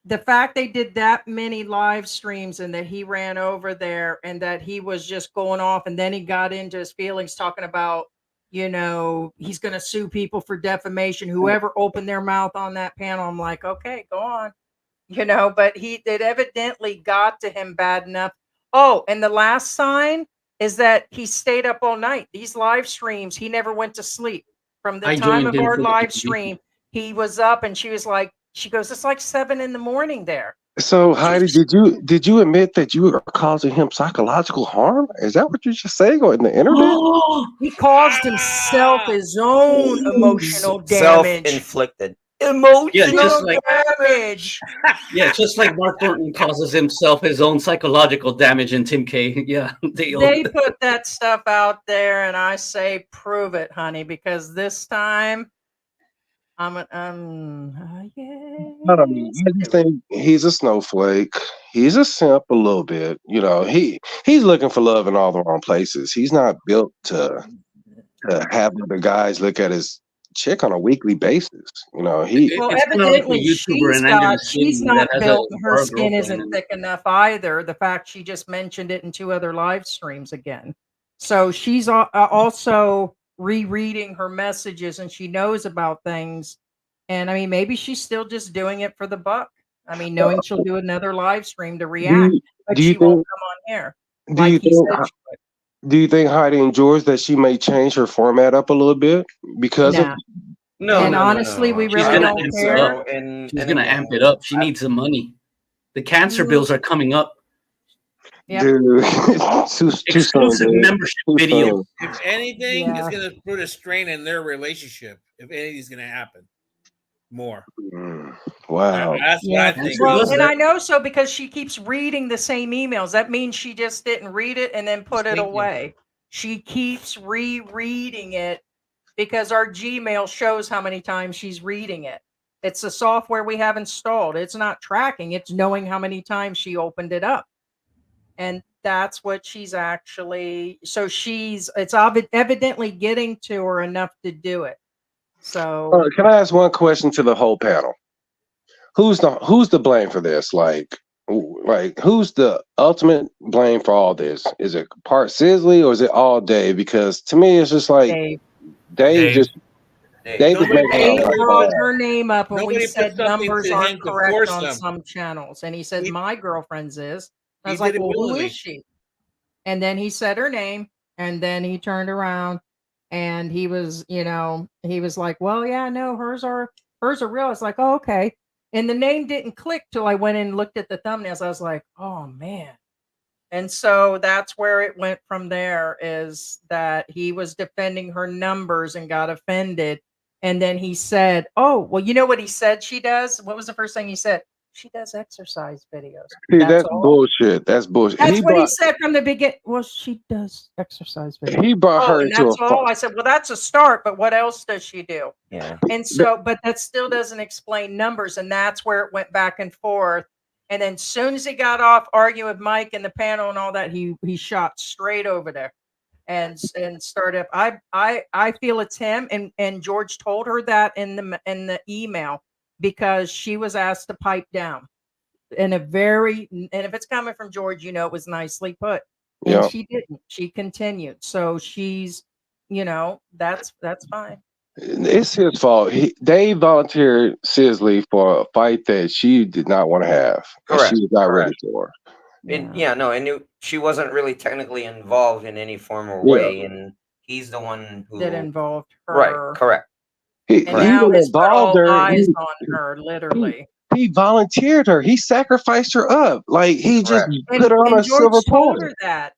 S3: the fact they did that many live streams and that he ran over there and that he was just going off and then he got into his feelings talking about, he's going to sue people for defamation. Whoever opened their mouth on that panel, I'm like, okay, go on. But it evidently got to him bad enough. Oh, and the last sign is that he stayed up all night. These live streams, he never went to sleep. From the
S8: I
S3: time
S8: joined
S3: of
S8: in
S3: our
S8: for the
S3: live
S8: TV.
S3: stream, he was up and she goes, it's like 7 a.m. there.
S4: So Heidi, did you admit that you are causing him psychological harm? Is that what you're just saying on the internet?
S3: He caused himself his own emotional damage.
S2: Self-inflicted. Emotional
S8: just like-
S2: damage.
S8: Yeah, just like Mark Thornton causes himself his own psychological damage in Tim K. Yeah,
S3: They put that stuff out there, and I say, prove it, honey, because this time
S4: I don't know. I just think he's a snowflake. He's a simp a little bit. You know, he's looking for love in all the wrong places. He's not built to have other guys look at his chick on a weekly basis. You know,
S3: Well,
S8: It's kinda like a
S3: evidently
S8: YouTuber in Angeles
S3: she's
S8: City
S3: not
S8: that has a
S3: built, and her
S8: bar
S3: skin
S8: girlfriend
S3: isn't
S8: and-
S3: thick enough either. The fact she just mentioned it in 2 other live streams again. So she's also rereading her messages, and she knows about things. And I mean, maybe she's still just doing it for the buck. I mean, knowing she'll do another live stream to react, but
S4: do you
S3: she won't
S4: think-
S3: come on here.
S4: do
S3: Like
S4: you
S3: he
S4: think?
S3: said she would.
S4: Do you think Heidi and George that she may change her format up a little bit because of?
S3: Nah.
S2: No,
S3: And
S2: no,
S3: honestly, we
S8: She's
S3: really
S8: gonna
S3: don't
S8: amp it
S3: care.
S8: up. She's gonna amp it up. She needs the money. The cancer bills are coming up.
S3: Yep.
S4: Dude, too
S8: Exclusive
S4: soon, dude.
S8: membership
S4: Too
S8: video.
S4: soon.
S6: If anything,
S3: Yeah.
S6: it's gonna put a strain in their relationship. If anything's gonna happen, more.
S4: Wow.
S6: That's
S3: Yeah.
S6: what I think.
S3: Well,
S8: does
S3: and
S8: that.
S3: I know so because she keeps reading the same emails. That means she just didn't read it and then put it
S6: Thinking.
S3: away. She keeps rereading it because our Gmail shows how many times she's reading it. It's the software we have installed. It's not tracking, it's knowing how many times she opened it up. And that's what she's actually, so it's evidently getting to her enough to do it. So
S4: Can I ask one question to the whole panel? Who's the blame for this? Like who's the ultimate blame for all this? Is it part Sizzly or is it all Dave? Because to me, it's just like
S3: Dave
S4: Dave just Dave is
S6: Nobody
S4: making
S3: Dave
S4: it like
S3: brought
S4: that.
S3: her name up when we
S6: Nobody
S3: said
S6: put something
S3: numbers
S6: to
S3: aren't
S6: him to
S3: correct
S6: force
S3: on
S6: them.
S3: some channels. And he said,
S6: He-
S3: my girlfriend's is. I
S6: he
S3: was like,
S6: did it
S3: well, who
S6: willingly.
S3: is she? And then he said her name, and then he turned around and he was like, well, yeah, no, hers are real. It's like, oh, okay. And the name didn't click till I went in and looked at the thumbnails. I was like, oh man. And so that's where it went from there, is that he was defending her numbers and got offended. And then he said, oh, well, you know what he said she does? What was the first thing he said? She does exercise videos.
S4: See, that's
S3: all.
S4: bullshit. That's bullshit.
S3: That's what he said from the beginning. Well, she does exercise videos.
S4: He brought
S3: Oh,
S4: her
S3: and
S4: to a
S3: that's all. I said, well, that's a start, but what else does she do?
S2: Yeah.
S3: And so, but that still doesn't explain numbers. And that's where it went back and forth. And then as soon as he got off arguing with Mike and the panel and all that, he shot straight over there and started. I feel it's him. And George told her that in the email, because she was asked to pipe down and if it's coming from George, it was nicely put. And
S4: Yeah.
S3: she didn't. She continued. So she's, that's fine.
S4: It's his fault. Dave volunteered Sizzly for a fight that she did not want to have. And
S2: Correct,
S4: she was not
S2: correct.
S4: ready for.
S2: And she wasn't really technically involved in any form or
S4: Yeah.
S2: way, and he's the one who
S3: That involved her.
S2: Right, correct.
S4: He
S3: And now
S4: didn't
S3: he's put
S4: involve
S3: all
S4: her.
S3: eyes on her, literally.
S4: He volunteered her. He sacrificed her up. Like he just put her on
S3: And
S4: a
S3: George
S4: silver
S3: told
S4: platter.
S3: her that.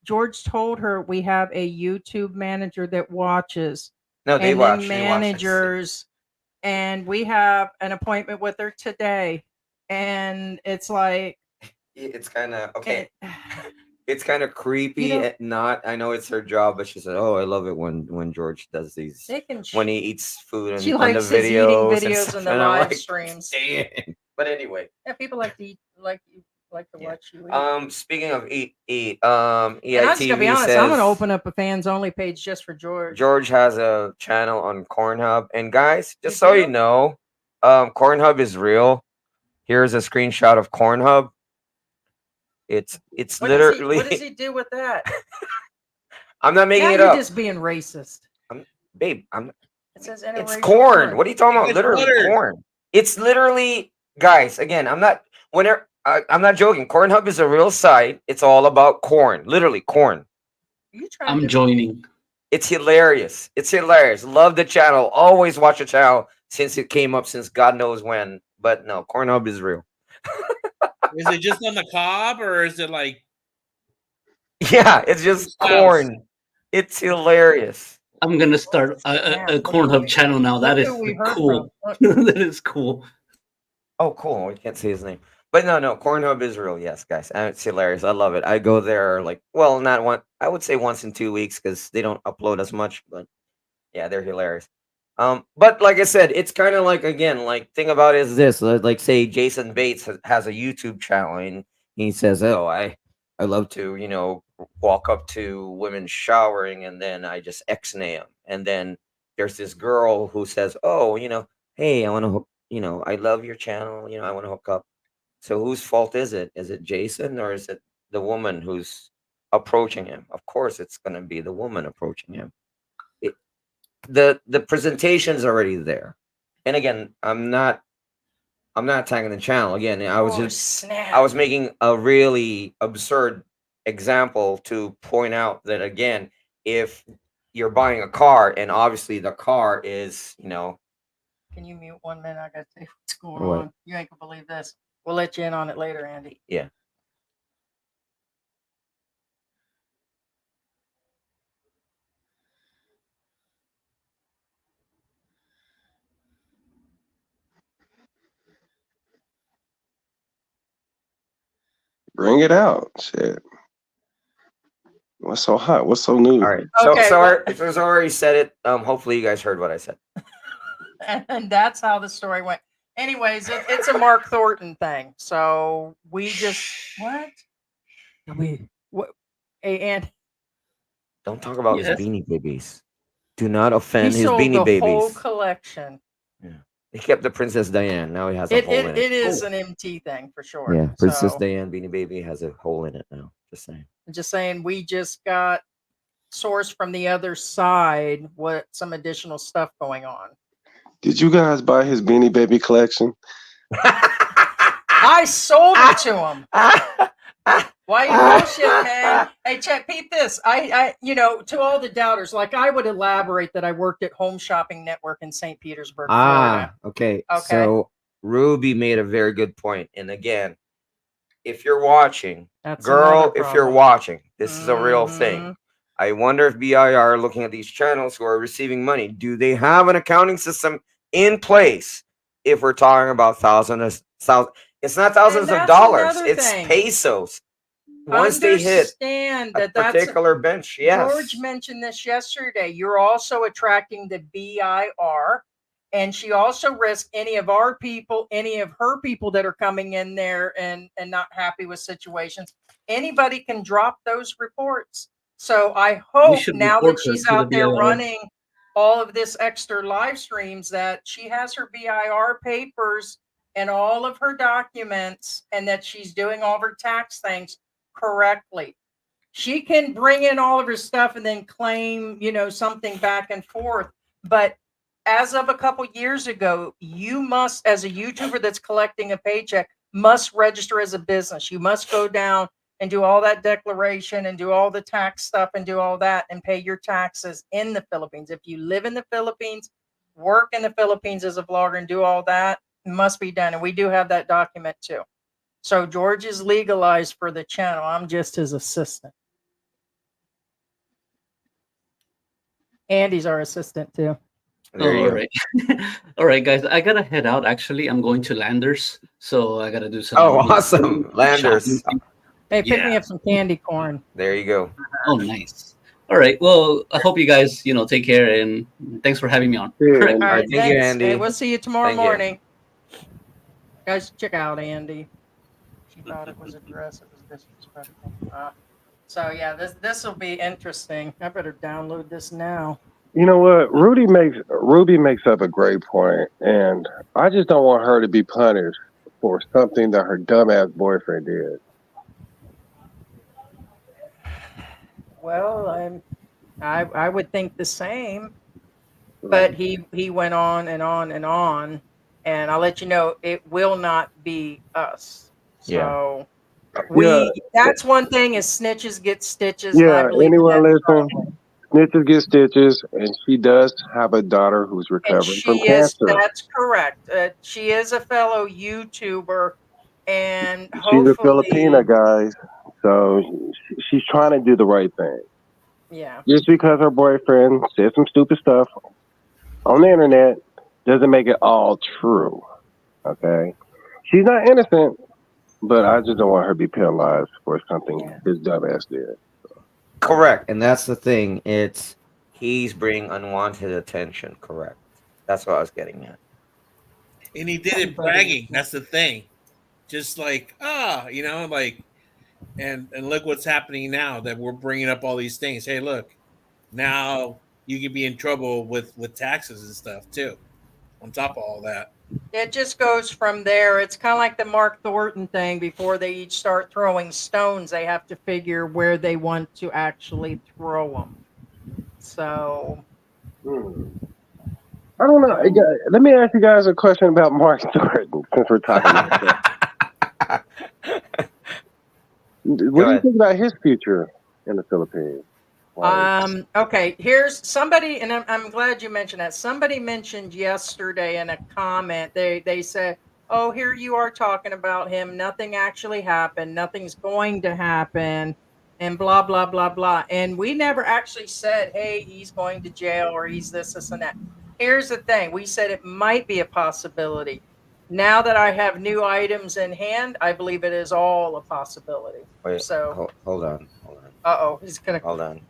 S3: George told her we have a YouTube manager that watches.
S2: No, they
S3: and
S2: watch.
S3: then
S2: They watch.
S3: managers, and we have an appointment with her today. And it's like,
S2: It's kind of okay.
S3: it-
S2: It's kind of creepy. I know it's her job, but she said, "Oh, I love it when George does these.
S3: they can.
S2: When he eats food and
S3: She
S2: on the
S3: likes his eating
S2: videos, and
S3: videos
S2: stuff,
S3: and the
S2: and I'm
S3: live
S2: like,
S3: streams.
S2: "Dang." But anyway,
S3: Yeah, people like to eat, like to watch you eat.
S2: speaking of eat,
S3: And I'm just gonna be
S2: EITV
S3: honest. I'm gonna
S2: says
S3: open up a fans only page just for George.
S2: George has a channel on Cornhub, and guys, just
S3: You
S2: so
S3: do?
S2: you know, Cornhub is real. Here's a screenshot of Cornhub. It's
S3: What
S2: literally.
S3: What does he do with that?
S2: I'm not making
S3: Now
S2: it
S3: you're
S2: up,
S3: just being racist.
S2: babe.
S3: It says
S2: It's
S3: interracial
S2: corn. What are you talking about?
S6: It's
S2: Literally
S6: butter.
S2: corn. It's literally, guys. Again, I'm not. I'm not joking. Cornhub is a real site. It's all about corn. Literally corn.
S3: You trying
S8: I'm
S3: to
S8: joining.
S2: It's hilarious. It's hilarious. Love the channel. Always watch the channel since it came up since God knows when. But no, Cornhub is real.
S6: Is it just on the cob, or is it like
S2: Yeah, it's just
S6: Wow.
S2: corn. It's hilarious.
S8: I'm gonna start a Cornhub channel now. That is cool. That is cool.
S2: Oh, cool. We can't say his name. But no, Cornhub is real. Yes, guys. It's hilarious. I love it. I go there like, well, not one. I would say once in 2 weeks because they don't upload as much. But yeah, they're hilarious. But like I said, it's kind of like, again, like, thing about it is this. Like, say Jason Bates has a YouTube channel and he says, "Oh, I love to, walk up to women showering and then I just X-nay them." And then there's this girl who says, "Oh, hey, I want to hook, I love your channel. I want to hook up." So whose fault is it? Is it Jason or is it the woman who's approaching him? Of course, it's going to be the woman approaching him. The presentation's already there. And again, I'm not tagging the channel. Again, I was making a really absurd example to point out that, again, if you're buying a car and obviously the car is,
S3: Can you mute 1 minute? I gotta tell you what's going
S2: What?
S3: on. You ain't gonna believe this. We'll let you in on it later, Andy.
S2: Yeah.
S4: Bring it out. Shit. What's so hot? What's so new?
S2: All right. So,
S3: Okay,
S2: if there's already said it, hopefully you guys heard what I said.
S3: and that's how the story went. Anyways, it's a Mark Thornton thing. So we just what? Hey, and
S2: Don't talk about
S8: Yes.
S2: his Beanie Babies. Do not
S3: he
S2: offend his
S3: sold
S2: Beanie
S3: the whole
S2: Babies.
S3: collection.
S2: He kept the Princess Diane. Now he has a hole in it.
S3: It is an MT thing for sure.
S2: Yeah, Princess
S3: So,
S2: Diane Beanie Baby has a hole in it now. Just saying.
S3: I'm just saying, we just got source from the other side. What some additional stuff going on?
S4: Did you guys buy his Beanie Baby collection?
S3: I sold it to him. Why you bullshit, man? Hey, Chet, peep this. I, to all the doubters, like, I would elaborate that I worked at Home Shopping Network in St. Petersburg, Florida.
S2: Okay.
S3: Okay.
S2: So Ruby made a very good point. And again, if you're watching,
S3: That's
S2: girl,
S3: another
S2: if you're
S3: problem.
S2: watching, this is a real thing.
S3: Mhm.
S2: I wonder if BIR are looking at these channels who are receiving money. Do they have an accounting system in place? If we're talking about thousands, it's not thousands of
S3: that's
S2: dollars.
S3: another
S2: It's
S3: thing.
S2: pesos. Once they hit
S3: Understand
S2: a
S3: that that's
S2: particular bench, yes.
S3: George mentioned this yesterday. You're also attracting the BIR, and she also risks any of our people, any of her people that are coming in there and not happy with situations. Anybody can drop those reports. So I hope
S8: should
S3: now
S8: report
S3: that
S8: her
S3: she's
S8: to the
S3: out there
S8: BIR.
S3: running all of this extra live streams, that she has her BIR papers and all of her documents, and that she's doing all of her tax things correctly. She can bring in all of her stuff and then claim, something back and forth. But as of a couple years ago, you must, as a YouTuber that's collecting a paycheck, must register as a business. You must go down and do all that declaration and do all the tax stuff and do all that and pay your taxes in the Philippines. If you live in the Philippines, work in the Philippines as a vlogger and do all that, it must be done. And we do have that document too. So George is legalized for the channel. I'm just his assistant. Andy's our assistant too.
S2: There you
S8: all
S2: go.
S8: right. All right, guys. I gotta head out. Actually, I'm going to Landers, so I gotta do some.
S2: Oh, awesome. Landers.
S8: shopping.
S3: Hey, pick me
S8: Yeah.
S3: up some candy corn.
S2: There you go.
S8: Oh, nice. All right. Well, I hope you guys, take care, and thanks for having me on.
S4: Yeah.
S8: All right.
S3: All right,
S2: Thank you,
S3: thanks.
S2: Andy.
S3: Hey, we'll see you tomorrow
S2: Thank you.
S3: morning. Guys, check out Andy. She thought it was a dress. It was disrespectful. So yeah, this will be interesting. I better download this now.
S4: You know what? Ruby makes up a great point, and I just don't want her to be punished for something that her dumbass boyfriend did.
S3: Well, I would think the same, but he went on and on and on, and I'll let you know it will not be us. So that's one thing is snitches get stitches. And I
S4: Yeah,
S3: believe in
S4: anyone
S3: that
S4: listen?
S3: strongly.
S4: Snitches get stitches, and she does have a daughter who's
S3: And
S4: recovering from
S3: she is,
S4: cancer.
S3: that's correct. She is a fellow YouTuber, and
S4: She's a
S3: hopefully,
S4: Filipina, guys, so she's trying to do the right thing.
S3: Yeah.
S4: Just because her boyfriend said some stupid stuff on the internet doesn't make it all true. Okay? She's not innocent, but I just don't want her to be penalized for something
S3: Yeah.
S4: his dumbass did.
S2: Correct. And that's the thing. He's bringing unwanted attention. Correct. That's what I was getting at.
S6: And he did it bragging. That's the thing. Just like, like, and look what's happening now that we're bringing up all these things. Hey, look, now you could be in trouble with taxes and stuff too. On top of all that.
S3: It just goes from there. It's kind of like the Mark Thornton thing. Before they each start throwing stones, they have to figure where they want to actually throw them. So,
S4: I don't know. Let me ask you guys a question about Mark Thornton since we're talking about that. What do you think about his future in the Philippines?
S3: okay, here's somebody, and I'm glad you mentioned that. Somebody mentioned yesterday in a comment, they said, oh, here you are talking about him. Nothing actually happened. Nothing's going to happen. And blah, blah, blah, blah. And we never actually said, hey, he's going to jail or he's this, and that. Here's the thing. We said it might be a possibility. Now that I have new items in hand, I believe it is all a possibility.
S2: Wait,
S3: so
S2: hold on.
S3: Uh-oh, he's going to.
S2: Hold on.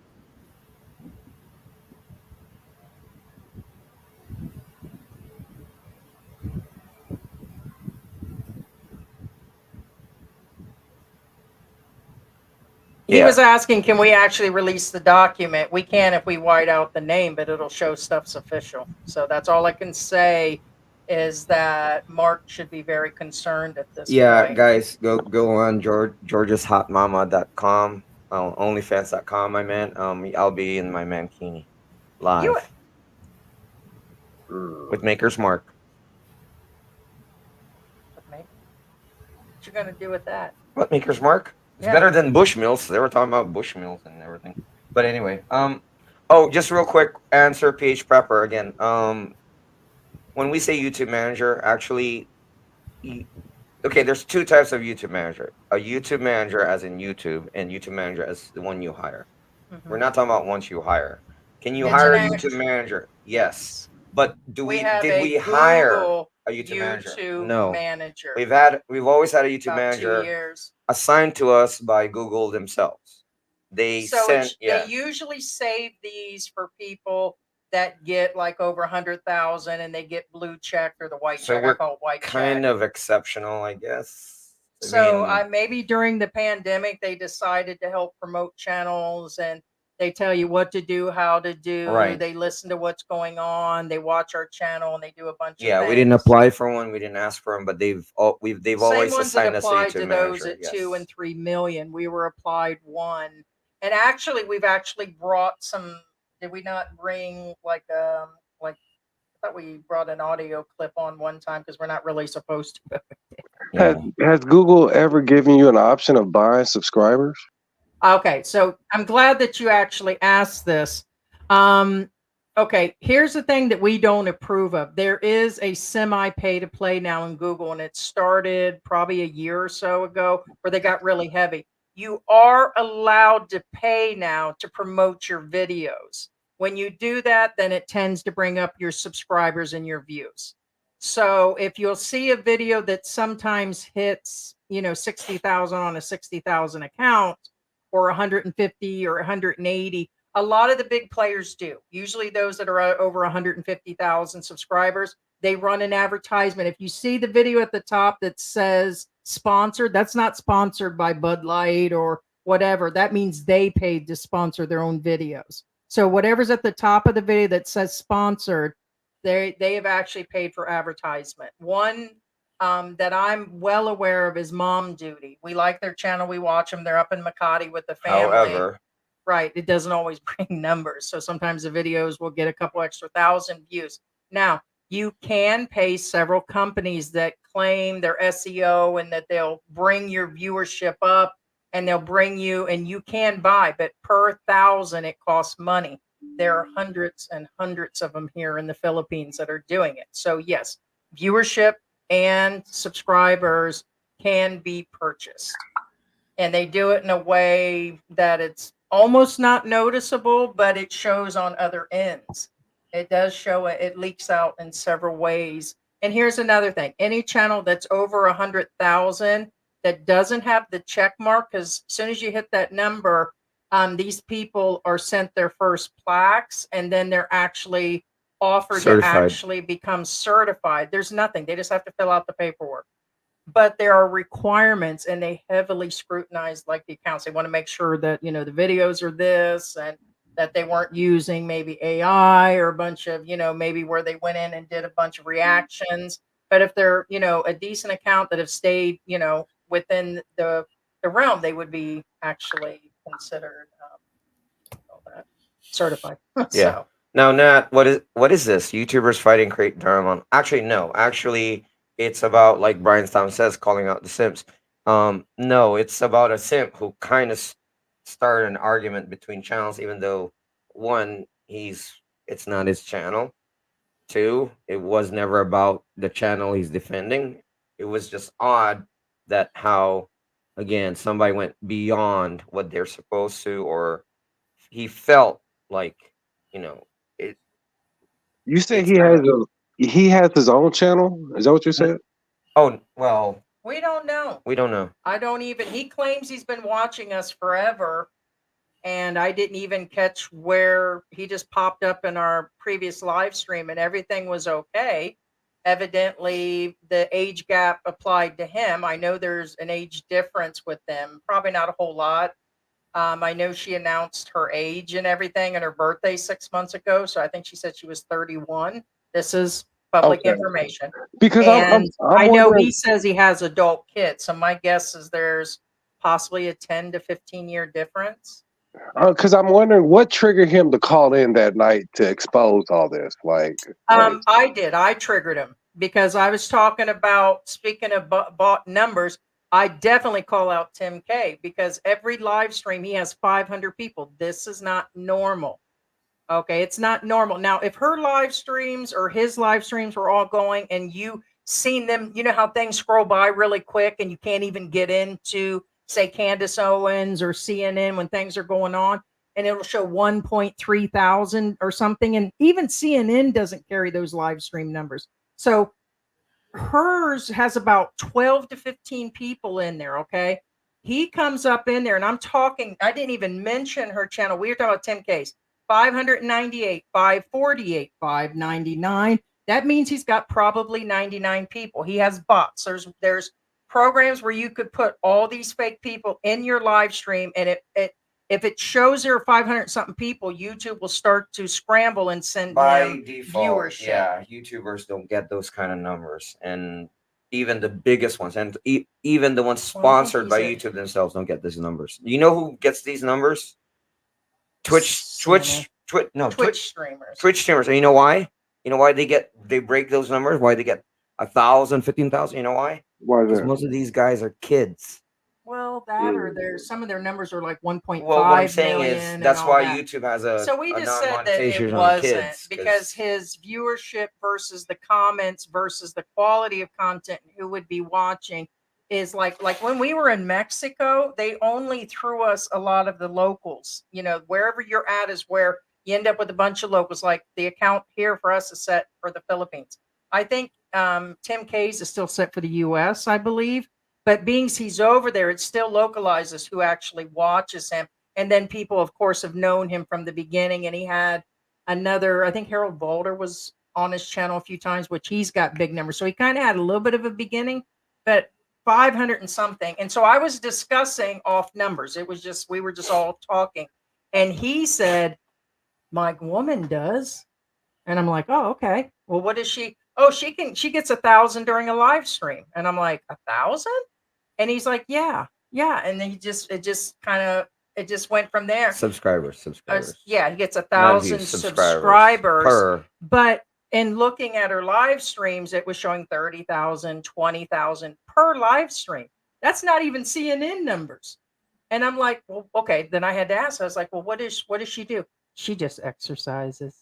S3: He was asking, can we actually release the document? We can if we white out the name, but it'll show stuff's official. So that's all I can say is that Mark should be very concerned at this point.
S2: Guys, go on georgeshotmama.com, onlyfans.com, my man. I'll be in my mankini live with Maker's Mark.
S3: What you gonna do with that?
S2: What, Maker's Mark? It's better than Bushmills. They were talking about Bushmills and everything. But anyway, just real quick answer, PH Prepper again. When we say YouTube manager, actually, okay, there's two types of YouTube manager. A YouTube manager as in YouTube, and YouTube manager as the one you hire.
S3: Mm-hmm.
S2: We're not talking about once you hire. Can you hire a YouTube manager? Yes. But did we hire a YouTube manager? No. We've always had a YouTube manager
S3: 2 years.
S2: assigned to us by Google themselves. They usually save these for people that get like over 100,000 and they get blue check or the white check. I call it white check. Kind of exceptional, I guess. Maybe during the pandemic they decided to help promote channels, and they tell you what to do, how to do. Right. They listen to what's going on. They watch our channel and they do a bunch of things. We didn't apply for one. We didn't ask for them, but they've always assigned us a YouTube manager. Those at 2 and 3 million. We were applied one, and actually we've brought some. Did we not bring I thought we brought an audio clip on one time because we're not really supposed to.
S4: Has Google ever given you an option of buying subscribers?
S3: Okay, so I'm glad that you actually asked this. Okay, here's the thing that we don't approve of. There is a semi-pay to play now in Google, and it started probably a year or so ago where they got really heavy. You are allowed to pay now to promote your videos. When you do that, then it tends to bring up your subscribers and your views. So if you'll see a video that sometimes hits, 60,000 on a 60,000 account, or 150 or 180, a lot of the big players do. Usually those that are over 150,000 subscribers, they run an advertisement. If you see the video at the top that says sponsored, that's not sponsored by Bud Light or whatever. That means they paid to sponsor their own videos. So whatever's at the top of the video that says sponsored, they have actually paid for advertisement. One that I'm well aware of is Mom Duty. We like their channel. We watch them. They're up in Makati with the family. However, right, it doesn't always bring numbers. So sometimes the videos will get a couple extra thousand views. Now, you can pay several companies that claim their SEO and that they'll bring your viewership up, and they'll bring you, and you can buy, but per 1,000 it costs money. There are hundreds and hundreds of them here in the Philippines that are doing it. So yes, viewership and subscribers can be purchased, and they do it in a way that it's almost not noticeable, but it shows on other ends. It does show it. It leaks out in several ways. And here's another thing: any channel that's over 100,000 that doesn't have the check mark, because as soon as you hit that number, these people are sent their first plaques, and then they're actually offered to actually become certified. There's nothing; they just have to fill out the paperwork. But there are requirements, and they heavily scrutinize like the accounts. They want to make sure that the videos are this, and that they weren't using maybe AI or a bunch of maybe where they went in and did a bunch of reactions. But if they're a decent account that have stayed within the realm, they would be actually considered certified.
S2: Yeah.
S3: So
S2: Now, Nat, what is this? YouTubers fighting create drama. Actually, no. Actually, it's about, like Brian Stam says, calling out the simps. No, it's about a simp who kind of started an argument between channels, even though one, it's not his channel. Two, it was never about the channel he's defending. It was just odd that how, again, somebody went beyond what they're supposed to, or he felt like, it.
S4: You say
S2: It's
S4: he has
S2: kinda-
S4: he has his own channel? Is that what you said?
S2: Oh well,
S3: we don't know.
S2: we don't know.
S3: I don't even. He claims he's been watching us forever, and I didn't even catch where he just popped up in our previous live stream, and everything was okay. Evidently, the age gap applied to him. I know there's an age difference with them, probably not a whole lot. I know she announced her age and everything and her birthday 6 months ago. So I think she said she was 31. This is public
S4: Okay.
S3: information.
S4: Because
S3: And
S4: I'm
S3: I know
S4: wondering,
S3: he says he has adult kids. So my guess is there's possibly a 10 to 15 year difference.
S4: because I'm wondering what triggered him to call in that night to expose all this. Like
S3: I did. I triggered him because I was talking about, speaking of bought numbers, I definitely call out Tim K because every live stream he has 500 people. This is not normal. Okay, it's not normal. Now, if her live streams or his live streams were all going and you seen them, you know how things scroll by really quick and you can't even get into, say, Candace Owens or CNN when things are going on, and it'll show 1.3 thousand or something. And even CNN doesn't carry those live stream numbers. So hers has about 12 to 15 people in there. Okay. He comes up in there and I'm talking, I didn't even mention her channel. We were talking about Tim K's 598, 548, 599. That means he's got probably 99 people. He has bots. There's programs where you could put all these fake people in your live stream, and if it shows there are 500 something people, YouTube will start to scramble and send
S2: By
S3: him
S2: default,
S3: viewership.
S2: yeah, YouTubers don't get those kind of numbers, and even the biggest ones, and even the ones
S3: Well, I think
S2: sponsored by
S3: he's
S2: YouTube themselves don't get these numbers. You know who gets these numbers? Twitch
S3: CNN.
S2: Twitch
S3: Streamers.
S2: streamers. And you know why? You know why they break those numbers? Why they get 1,000, 15,000? You know why?
S4: why is
S2: Because
S4: that?
S2: most of these guys are kids.
S3: Well, that or there's some of their numbers are like 1.5
S2: Well, what I'm saying
S3: million
S2: is
S3: and
S2: that's
S3: all
S2: why
S3: that.
S2: YouTube has a
S3: So we
S2: a
S3: just said that
S2: non-monetization
S3: it
S2: on
S3: wasn't
S2: kids,
S3: because his viewership versus the comments versus the quality of content and who would be watching is like when we were in Mexico, they only threw us a lot of the locals. Wherever you're at is where you end up with a bunch of locals. Like the account here for us is set for the Philippines. I think Tim K's is still set for the US, I believe. But being he's over there, it still localizes who actually watches him. And then people, of course, have known him from the beginning. And he had another, I think Harold Balder was on his channel a few times, which he's got big numbers. So he kind of had a little bit of a beginning, but 500 and something. And so I was discussing off numbers. It was just, we were just all talking. And he said, my woman does. And I'm like, oh, okay. Well, what is she? Oh, she gets 1,000 during a live stream. And I'm like, 1,000? And he's like, yeah. And then it just went from there.
S2: subscribers.
S3: Yeah, he gets
S2: Not
S3: 1,000
S2: views,
S3: subscribers.
S2: per.
S3: But in looking at her live streams, it was showing 30,000, 20,000 per live stream. That's not even CNN numbers. And I'm like, well, okay. Then I had to ask. I was like, well, what does she do? She just exercises.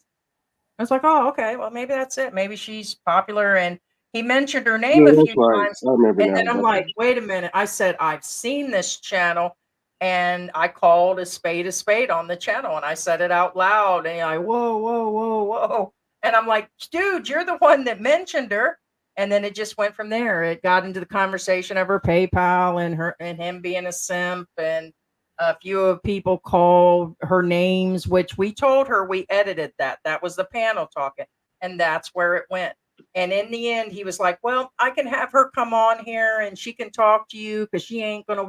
S3: I was like, oh, okay. Well, maybe that's it. Maybe she's popular. And he mentioned her name
S4: Yeah,
S3: a
S4: that's
S3: few
S4: right.
S3: times.
S4: I remember
S3: And
S4: now.
S3: then I'm like, wait a minute. I said, I've seen this channel. And I called a spade on the channel, and I said it out loud. And I, whoa, whoa, whoa, whoa. And I'm like, dude, you're the one that mentioned her. And then it just went from there. It got into the conversation of her PayPal and her and him being a simp. And a few of people called her names, which we told her we edited that. That was the panel talking. And that's where it went. And in the end, he was like, well, I can have her come on here and she can talk to you because you ain't going to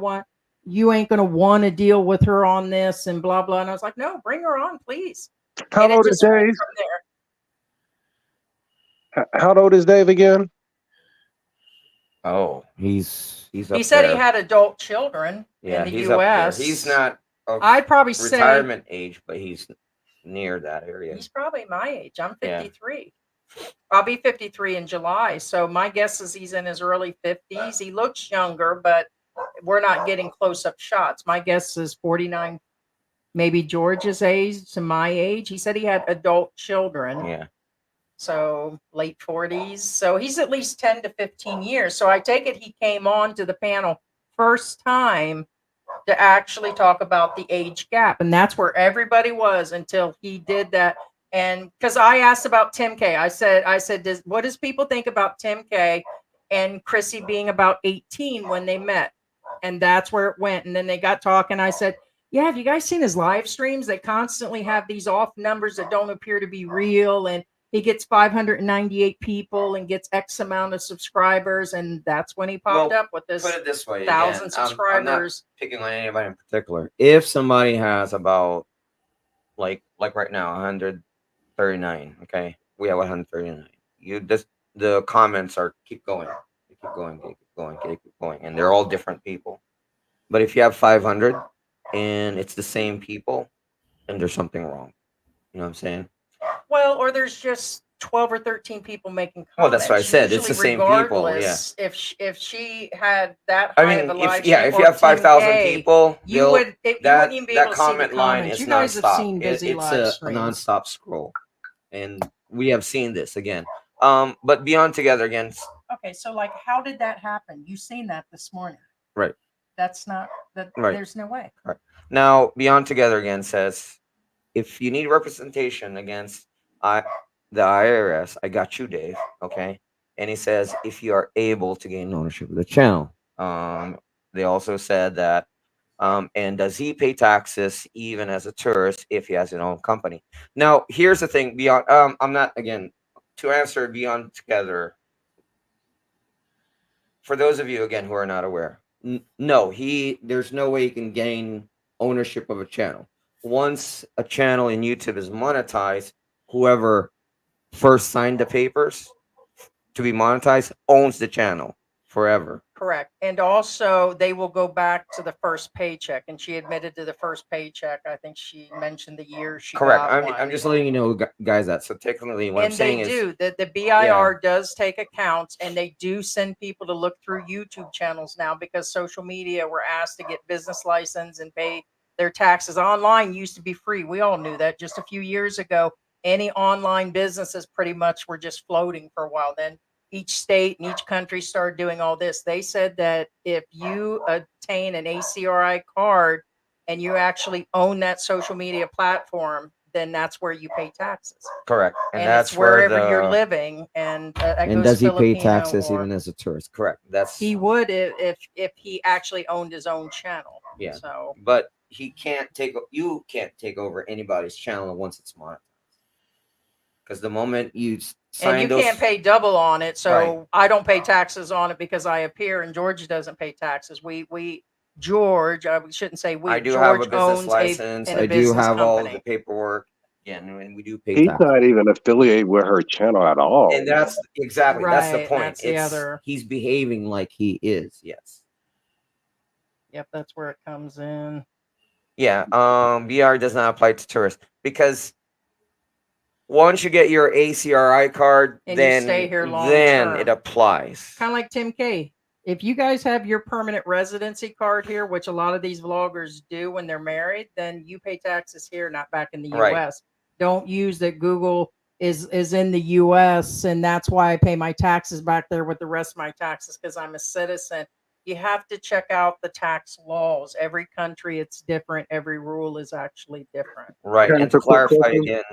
S3: want to deal with her on this and blah, blah. And I was like, no, bring her on, please.
S4: How
S3: And it
S4: old is
S3: just went
S4: Dave?
S3: from there.
S4: How old is Dave again?
S2: Oh, he's up
S3: He said
S2: there.
S3: he had adult children
S2: Yeah,
S3: in the
S2: he's
S3: US.
S2: up there. He's not of
S3: I'd probably say
S2: retirement age, but he's near that area.
S3: he's probably my age. I'm
S2: Yeah.
S3: 53. I'll be 53 in July. So my guess is he's in his early 50s. He looks younger, but we're not getting close-up shots. My guess is 49, maybe George's age to my age. He said he had adult children.
S2: Yeah.
S3: So late 40s. So he's at least 10 to 15 years. So I take it he came on to the panel first time to actually talk about the age gap. And that's where everybody was until he did that. And because I asked about Tim K, I said, what does people think about Tim K and Chrissy being about 18 when they met? And that's where it went. And then they got talking. I said, yeah, have you guys seen his live streams? They constantly have these off numbers that don't appear to be real. And he gets 598 people and gets X amount of subscribers. And that's when he popped up with this
S2: Put it this way,
S3: 1,000
S2: again, I'm not
S3: subscribers.
S2: picking on anybody in particular. If somebody has about like right now 139, okay, we have 139. You just the comments are keep going, keep going, keep going, keep going, and they're all different people. But if you have 500 and it's the same people, then there's something wrong. You know what I'm saying?
S3: Well, or there's just 12 or 13 people making comments.
S2: Well, that's what I said. It's the
S3: Usually,
S2: same people. Yeah.
S3: regardless, if she had that
S2: I
S3: high
S2: mean,
S3: of a live
S2: if you
S3: stream
S2: have
S3: or
S2: 5,000
S3: 10K,
S2: people,
S3: you wouldn't even be
S2: that
S3: able to see the
S2: comment line
S3: comments.
S2: is
S3: You guys have
S2: nonstop.
S3: seen busy
S2: It's
S3: live
S2: a
S3: streams.
S2: nonstop scroll, and we have seen this again. But Beyond Together again.
S3: Okay, so like, how did that happen? You seen that this morning?
S2: Right.
S3: That's not that.
S2: Right.
S3: There's no way.
S2: Right. Now, Beyond Together again says, if you need representation against the IRS, I got you, Dave. Okay. And he says, if you are able to gain ownership of the channel. They also said that, and does he pay taxes even as a tourist if he has his own company? Now, here's the thing. Beyond, I'm not, again, to answer Beyond Together, for those of you again who are not aware, no, there's no way he can gain ownership of a channel. Once a channel in YouTube is monetized, whoever first signed the papers to be monetized owns the channel forever.
S3: Correct. And also, they will go back to the first paycheck. And she admitted to the first paycheck. I think she mentioned the year she
S2: Correct.
S3: got
S2: I'm
S3: one.
S2: just letting you know, guys, that. So technically, what I'm
S3: And
S2: saying
S3: they
S2: is,
S3: do. The BIR does take accounts, and they do send people to look through YouTube channels now because social media were asked to get business license and pay their taxes. Online used to be free. We all knew that just a few years ago. Any online businesses pretty much were just floating for a while. Then each state and each country started doing all this. They said that if you obtain an ACRI card and you actually own that social media platform, then that's where you pay taxes.
S2: correct.
S3: And
S2: that's
S3: it's wherever
S2: where
S3: you're living. And that
S2: and
S3: goes
S2: does he pay
S3: Filipino
S2: taxes
S3: or-
S2: even as a tourist? Correct. That's
S3: He would if he actually owned his own channel.
S2: Yeah.
S3: So
S2: But you can't take over anybody's channel once it's monetized. Because the moment you sign
S3: and you
S2: those,
S3: can't pay double on it. So
S2: Right.
S3: I don't pay taxes on it because I appear, and George doesn't pay taxes. George, we shouldn't say we.
S2: I do
S3: George
S2: have a business
S3: owns
S2: license.
S3: a
S2: I do
S3: business
S2: have all
S3: company.
S2: the paperwork. Again, and we do pay
S4: He's
S2: taxes.
S4: not even affiliated with her channel at all.
S2: And that's exactly that's the
S3: Right,
S2: point.
S3: that's the other-
S2: He's behaving like he is. Yes.
S3: Yep, that's where it comes in.
S2: Yeah. BR does not apply to tourists because once you get your ACRI card,
S3: And you
S2: then
S3: stay here long
S2: then
S3: term.
S2: it applies.
S3: Kind of like Tim K. If you guys have your permanent residency card here, which a lot of these vloggers do when they're married, then you pay taxes here, not back in the
S2: Right.
S3: US. Don't use that Google is in the US and that's why I pay my taxes back there with the rest of my taxes because I'm a citizen. you have to check out the tax laws. Every country it's different. Every rule is actually different.
S2: Right.
S4: Can I
S2: And
S4: ask
S2: to
S4: a quick
S2: clarify
S4: question?
S2: again,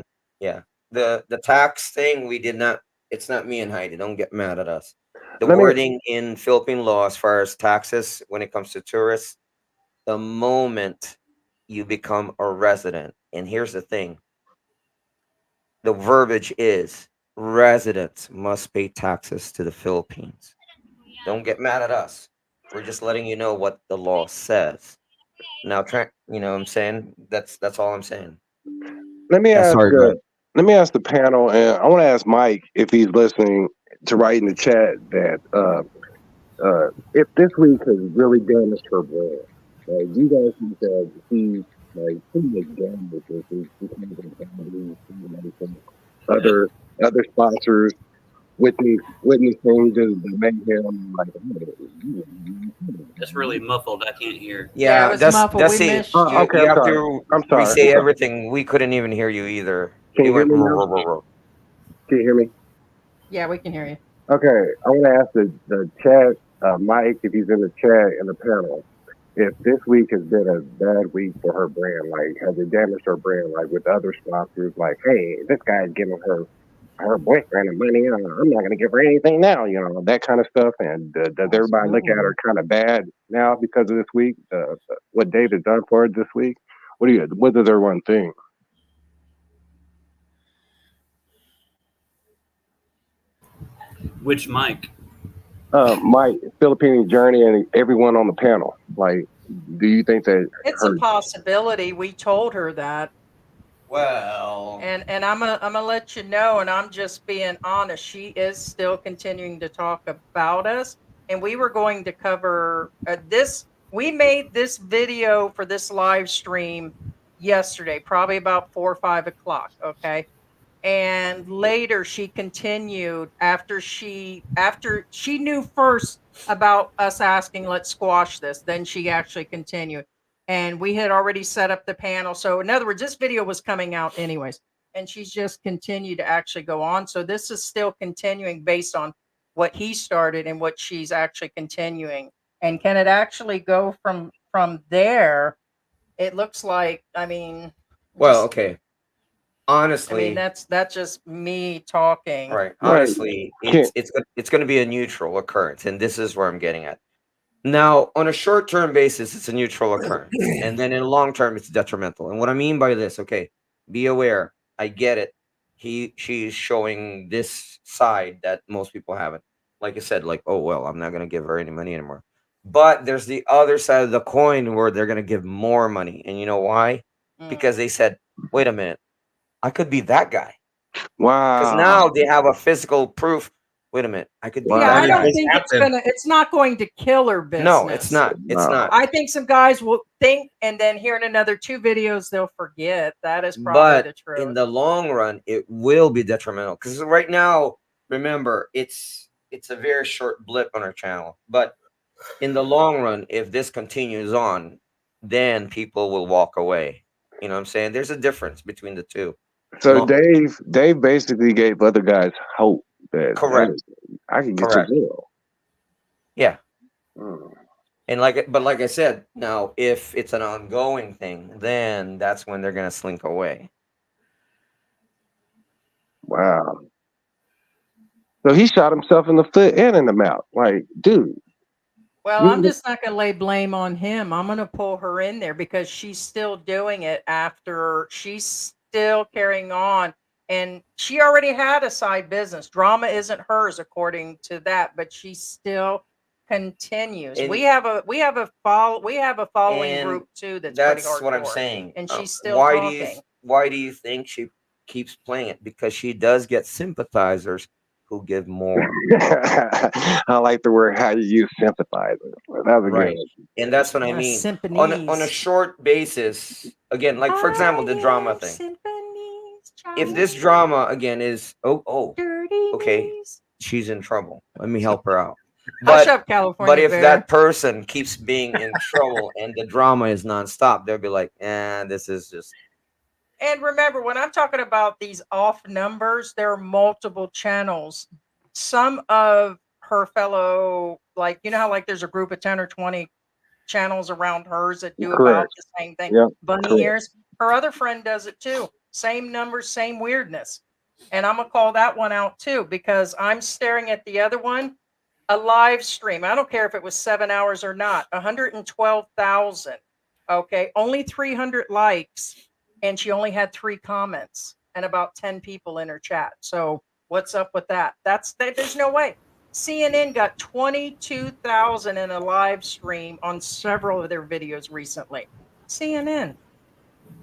S2: yeah, the tax thing, we did not, it's not me and Heidi. Don't get mad at us. The
S4: Let me.
S2: wording in Philippine law as far as taxes when it comes to tourists, the moment you become a resident, and here's the thing, the verbiage is residents must pay taxes to the Philippines. Don't get mad at us. We're just letting you know what the law says. Now, you know what I'm saying? That's all I'm saying.
S4: Let me ask.
S2: Sorry, go ahead.
S4: Let me ask the panel, and I want to ask Mike if he's listening to write in the chat that if this week has really damaged her brand, like you guys think that he's like pretty much damaged this week because of family, other other sponsors witnessing just the mayhem, like
S9: It's really muffled. I can't hear.
S3: Yeah, it
S2: Yeah,
S3: was muffled. We
S2: that's it.
S3: missed you.
S4: okay,
S2: You
S4: I'm
S2: have
S4: sorry.
S2: to
S4: I'm sorry.
S2: re-say everything. We couldn't even hear you either.
S4: Can
S2: You
S4: you hear
S2: went
S4: me
S2: roar,
S4: now?
S2: roar, roar, roar.
S4: Can you hear me?
S3: Yeah, we can hear you.
S4: Okay, I want to ask the chat, Mike, if he's in the chat and the panel, if this week has been a bad week for her brand, like has it damaged her brand, like with other sponsors, like, hey, this guy's giving her boyfriend the money, I'm not gonna give her anything now, that kind of stuff. And does everybody look at her kind of bad now because of this week? What Dave has done for her this week? What does everyone think?
S9: Which mic?
S4: Mike, Philippine Journey, and everyone on the panel. Like, do you think that
S3: It's
S4: her?
S3: a possibility. We told her that.
S2: Well,
S3: And I'm gonna let you know, and I'm just being honest. She is still continuing to talk about us, and we were going to cover this. We made this video for this live stream yesterday, probably about 4 or 5 o'clock. Okay, and later she continued after she knew first about us asking let's squash this, then she actually continued, and we had already set up the panel. So in other words, this video was coming out anyways, and she's just continued to actually go on. So this is still continuing based on what he started and what she's actually continuing. And can it actually go from there? It looks like, I mean,
S2: well,
S3: just
S2: okay.
S3: I mean,
S2: Honestly,
S3: that's just me talking.
S2: right.
S4: Right.
S2: Honestly,
S4: Can't.
S2: it's going to be a neutral occurrence, and this is where I'm getting at. Now, on a short-term basis, it's a neutral occurrence, and then in a long term, it's detrimental. And what I mean by this, okay, be aware. I get it. She's showing this side that most people haven't. Like I said, like, oh well, I'm not gonna give her any money anymore. But there's the other side of the coin where they're gonna give more money, and you know why? Because they said, wait a minute, I could be that guy. Because now
S4: Wow.
S2: they have a physical proof. Wait a minute, I could be
S3: Yeah,
S2: that
S3: I
S6: It
S3: don't
S2: guy.
S6: just
S3: think
S6: happened.
S3: it's not going to kill her
S2: No, it's
S3: business.
S2: not. It's
S4: Wow.
S2: not.
S3: I think some guys will think, and then here in another 2 videos, they'll forget. That is probably
S2: But
S3: the
S2: in
S3: truth.
S2: the long run, it will be detrimental. Because right now, remember, it's a very short blip on our channel. But in the long run, if this continues on, then people will walk away. You know what I'm saying? There's a difference between the two.
S4: So
S2: Long,
S4: Dave basically gave other guys hope that
S2: correct,
S4: I can get to
S2: correct.
S4: jail.
S2: Yeah.
S4: Mm,
S2: And like I said, now if it's an ongoing thing, then that's when they're gonna slink away.
S4: wow. So he shot himself in the foot and in the mouth. Like, dude.
S3: Well, I'm
S4: You,
S3: just not going to lay blame on him. I'm going to pull her in there because she's still doing it after she's still carrying on. And she already had a side business. Drama isn't hers according to that, but she still continues.
S2: And
S3: We have a following
S2: and
S3: group too that's pretty
S2: that's what I'm
S3: hardcore.
S2: saying.
S3: And she's still talking.
S2: Why do you think she keeps playing it? Because she does get sympathizers who give more.
S4: I like the word how you use sympathizer. That was a good
S2: Right.
S4: one.
S2: And that's what I mean. On a
S3: Symphonies.
S2: short basis, again, like for example, the drama
S3: have
S2: thing.
S3: symphonies,
S2: If this
S3: Charlie.
S2: drama again is
S3: Dirty
S2: okay,
S3: knees.
S2: she's in trouble. Let me help her out.
S3: Hush
S2: But
S3: up, California
S2: if
S3: Bear.
S2: that person keeps being in trouble and the drama is nonstop, they'll be like, this is just
S3: And remember, when I'm talking about these off numbers, there are multiple channels. Some of her fellow like, you know how like there's a group of 10 or 20 channels around hers that do about
S4: Correct.
S3: the same thing.
S4: Yep.
S3: Bunny
S4: Correct.
S3: ears. Her other friend does it too. Same numbers, same weirdness. And I'm gonna call that one out too, because I'm staring at the other one, a live stream. I don't care if it was 7 hours or not. 112,000. Okay, only 300 likes, and she only had 3 comments and about 10 people in her chat. So what's up with that? There's no way. CNN got 22,000 in a live stream on several of their videos recently. CNN.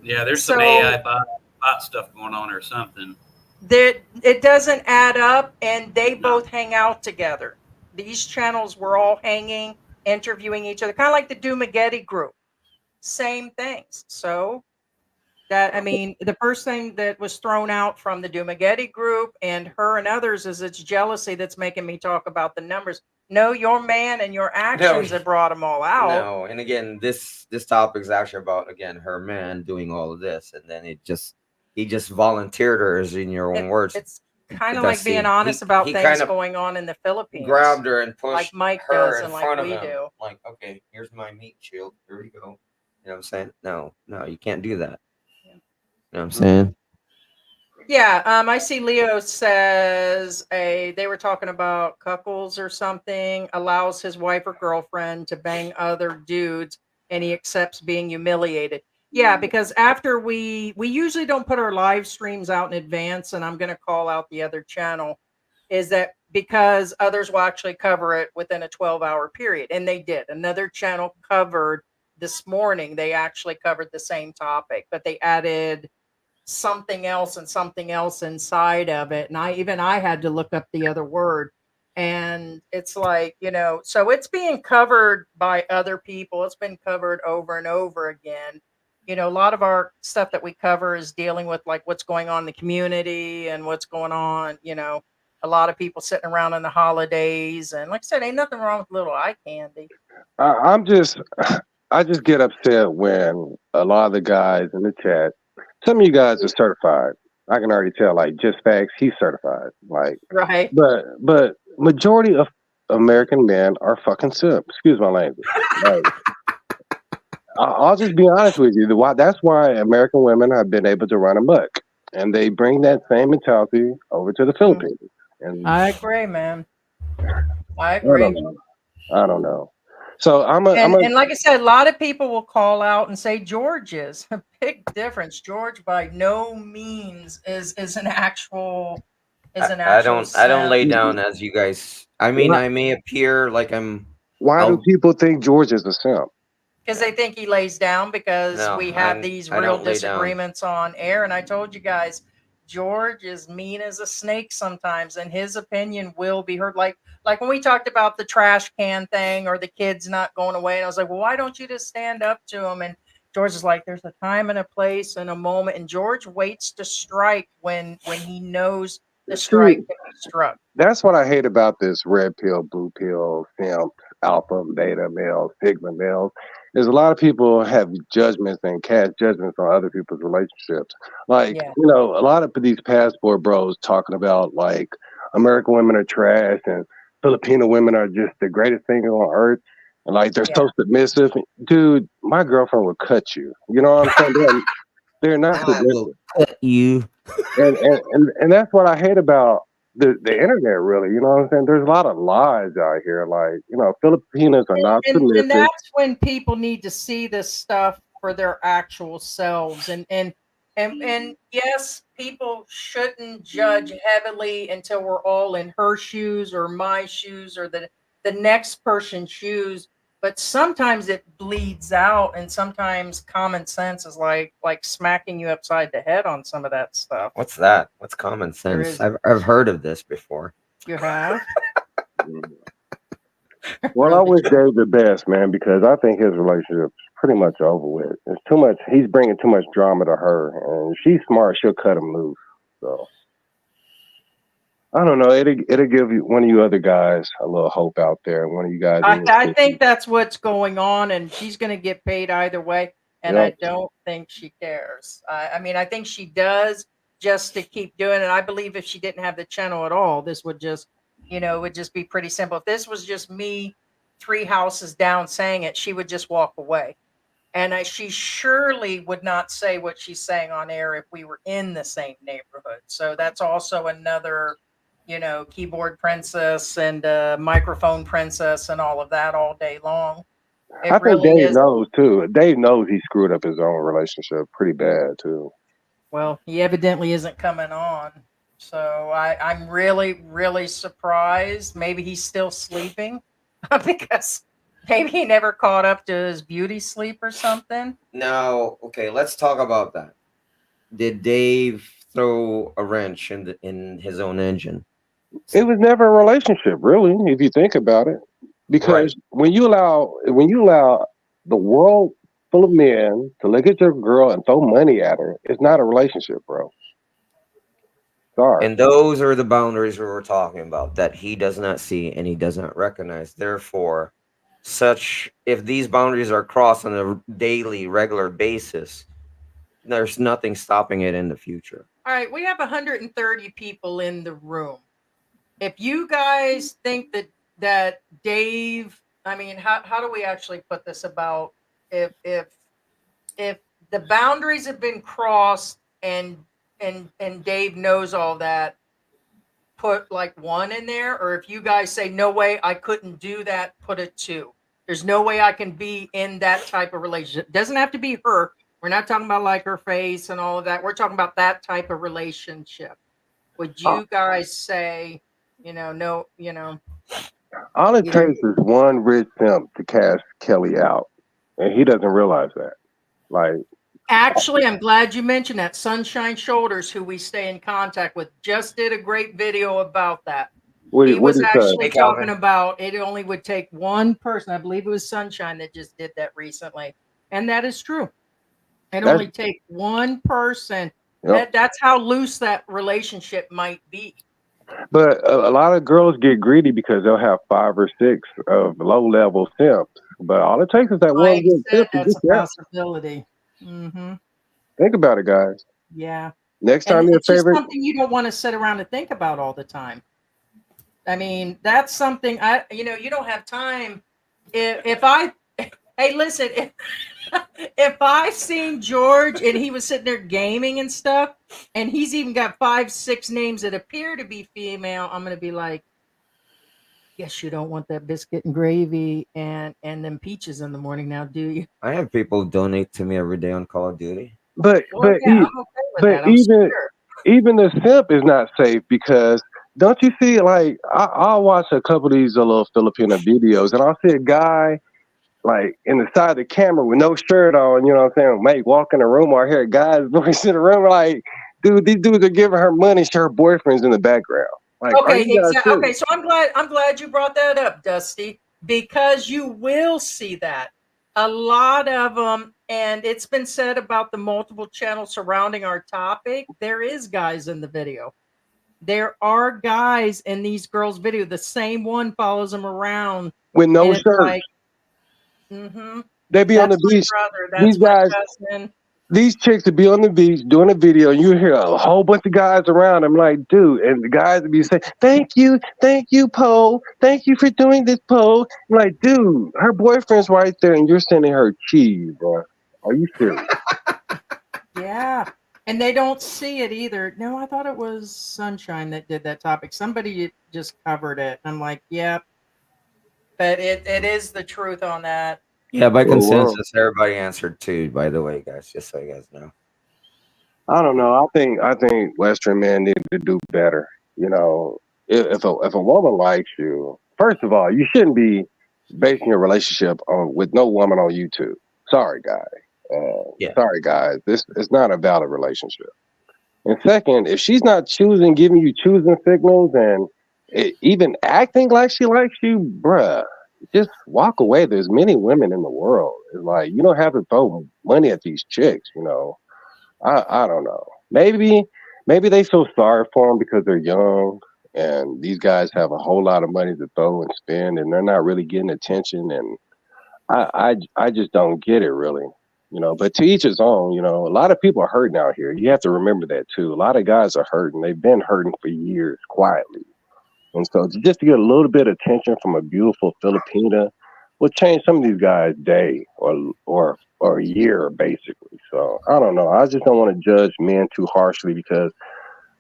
S9: Yeah, there's some
S3: So
S9: AI bot stuff going on or something.
S3: it doesn't add up, and they
S9: No.
S3: both hang out together. These channels were all hanging, interviewing each other, kind of like the Dumageddon group. Same things. So that, I mean, the first thing that was thrown out from the Dumageddon group and her and others is it's jealousy that's making me talk about the numbers. No, your man and your actions have brought them all out.
S2: No, and again, this topic is actually about, again, her man doing all of this, and then he just volunteered her, as in your own words.
S3: It's kind of
S2: Because
S3: like being
S2: he-
S3: honest
S2: he-
S3: about
S2: he
S3: things
S2: kind of
S3: going on in the Philippines.
S2: Grabbed her and pushed
S3: like Mike
S2: her
S3: does
S2: in
S3: and
S2: front
S3: like
S2: of
S3: we
S2: him.
S3: do.
S2: Like, okay, here's my meat shield. Here we go. You know what I'm saying? No, you can't do that. You know what I'm saying?
S3: Yeah, I see Leo says they were talking about cuckolds or something, allows his wife or girlfriend to bang other dudes and he accepts being humiliated. Yeah, because after we usually don't put our live streams out in advance, and I'm going to call out the other channel, is that because others will actually cover it within a 12-hour period, and they did. Another channel covered this morning, they actually covered the same topic, but they added something else and something else inside of it, and I had to look up the other word, and it's like, so it's being covered by other people. It's been covered over and over again. A lot of our stuff that we cover is dealing with like what's going on in the community and what's going on, a lot of people sitting around in the holidays, and like I said, ain't nothing wrong with little eye candy.
S4: I just get upset when a lot of the guys in the chat, some of you guys are certified. I can already tell, like, just facts, he's certified. Like,
S3: Right.
S4: but majority of American men are fucking simp. Excuse my language. Like, I'll just be honest with you. That's why American women have been able to run amok, and they bring that same mentality over to the Philippines. And
S3: I agree, man. I
S4: I
S3: agree.
S4: don't know. So
S3: And like I said, a lot of people will call out and say George is a big difference. George by no means is an actual
S2: I don't lay down as you guys. I mean, I may appear like I'm.
S4: Why do people think George is a simp?
S3: Because they think he lays down, because
S2: No,
S3: we have these
S2: I
S3: real
S2: don't lay down.
S3: disagreements on air. And I told you guys, George is mean as a snake sometimes, and his opinion will be heard. Like when we talked about the trash can thing or the kids not going away, and I was like, well, why don't you just stand up to him? And George is like, there's a time and a place and a moment. And George waits to strike when he knows the strike can be struck.
S4: That's what I hate about this red pill, blue pill, simp, alpha, beta male, sigma male. Is a lot of people have judgments and cast judgments on other people's relationships. Like,
S3: Yeah.
S4: a lot of these passport bros talking about like American women are trash and Filipino women are just the greatest thing on earth. And like they're so submissive. Dude, my girlfriend would cut you. You know what I'm saying? They're not submissive.
S2: Cut you.
S4: And that's what I hate about the internet, really. You know what I'm saying? There's a lot of lies out here. Like, Filipinos are not submissive.
S3: And that's when people need to see this stuff for their actual selves. And yes, people shouldn't judge heavily until we're all in her shoes or my shoes or the next person's shoes. But sometimes it bleeds out, and sometimes common sense is like smacking you upside the head on some of that stuff.
S2: What's that? What's common sense? I've heard of this before.
S3: You have?
S4: Well, I wish Dave the best, man, because I think his relationship's pretty much over with. It's too much. He's bringing too much drama to her, and she's smart. She'll cut him loose. So I don't know. It'll give you one of you other guys a little hope out there. One of you guys.
S3: I think that's what's going on, and she's going to get paid either way. And
S4: Yep.
S3: I don't think she cares. I mean, I think she does just to keep doing it. I believe if she didn't have the channel at all, this would just, would just be pretty simple. If this was just me 3 houses down saying it, she would just walk away. And she surely would not say what she's saying on air if we were in the same neighborhood. So that's also another, keyboard princess and microphone princess and all of that all day long.
S4: I think Dave knows too. Dave knows he screwed up his own relationship pretty bad too.
S3: Well, he evidently isn't coming on. So I'm really, really surprised. Maybe he's still sleeping because maybe he never caught up to his beauty sleep or something.
S2: Now, okay, let's talk about that. Did Dave throw a wrench in his own engine?
S4: It was never a relationship, really, if you think about it. Because when you allow the world full of men to look at your girl and throw money at her, it's not a relationship, bro. Sorry.
S2: And those are the boundaries we were talking about that he does not see and he does not recognize. Therefore, if these boundaries are crossed on a daily, regular basis, there's nothing stopping it in the future.
S3: All right, we have 130 people in the room. If you guys think that Dave, I mean, how do we actually put this about if the boundaries have been crossed and Dave knows all that, put like 1 in there, or if you guys say no way I couldn't do that, put a 2. There's no way I can be in that type of relationship. It doesn't have to be her. We're not talking about like her face and all of that. We're talking about that type of relationship. Would you guys say, no,
S4: all it takes is one rich pimp to cash Kelly out, and he doesn't realize that. Like,
S3: actually, I'm glad you mentioned that. Sunshine Shoulders, who we stay in contact with, just did a great video about that. He was actually talking about it only would take one person. I believe it was Sunshine that just did that recently, and that is true. It only takes one person. Yep. That's how loose that relationship might be.
S4: But a lot of girls get greedy because they'll have 5 or 6 of low-level simps. But all it takes is that one good simp to
S3: that's
S4: get
S3: a possibility. Mm-hmm.
S4: Think about it, guys.
S3: Yeah.
S4: Next time your favorite,
S3: just something you don't want to sit around and think about all the time. I mean, that's something you don't have time. Hey, listen, if I've seen George and he was sitting there gaming and stuff, and he's even got 5, 6 names that appear to be female, I'm going to be like, guess you don't want that biscuit and gravy and them peaches in the morning now, do you?
S2: I have people donate to me every day on Call of Duty.
S4: But even the simp is not safe because don't you see, like, I'll watch a couple of these little Filipino videos and I'll see a guy like in the side of the camera with no shirt on, you know what I'm saying? Mate, walk in the room or I hear a guy's voice in the room like, dude, these dudes are giving her money, her boyfriend's in the background. Like,
S3: okay, exactly. Okay, so I'm glad you brought that up, Dusty, because you will see that. A lot of them, and it's been said about the multiple channels surrounding our topic, there is guys in the video. There are guys in these girls' video. The same one follows them around
S4: with no shirt.
S3: Like,
S4: they be on the beach. These guys, these chicks would be on the beach doing a video, and you hear a whole bunch of guys around. I'm like, dude, and the guys would be saying, thank you, Poe. Thank you for doing this, Poe. I'm like, dude, her boyfriend's right there, and you're sending her cheese, bro. Are you serious?
S3: Yeah. And they don't see it either. No, I thought it was Sunshine that did that topic. Somebody just covered it. I'm like, yep. But it is the truth on that.
S2: Yeah, by consensus, everybody answered 2, by the way, guys, just so you guys know.
S4: I don't know. I think Western men need to do better. You know, if a woman likes you, first of all, you shouldn't be basing your relationship with no woman on YouTube. Sorry, guy. Sorry, guys. This is not a valid relationship. And second, if she's not giving you choosing signals and even acting like she likes you, bruh, just walk away. There's many women in the world. It's like, you don't have to throw money at these chicks, you know. I don't know. Maybe they feel sorry for them because they're young and these guys have a whole lot of money to throw and spend and they're not really getting attention. And I just don't get it, really. You know, but to each his own. You know, a lot of people are hurting out here. You have to remember that too. A lot of guys are hurting. They've been hurting for years quietly. And so just to get a little bit of attention from a beautiful Filipina will change some of these guys' day or a year, basically. So I don't know. I just don't want to judge men too harshly because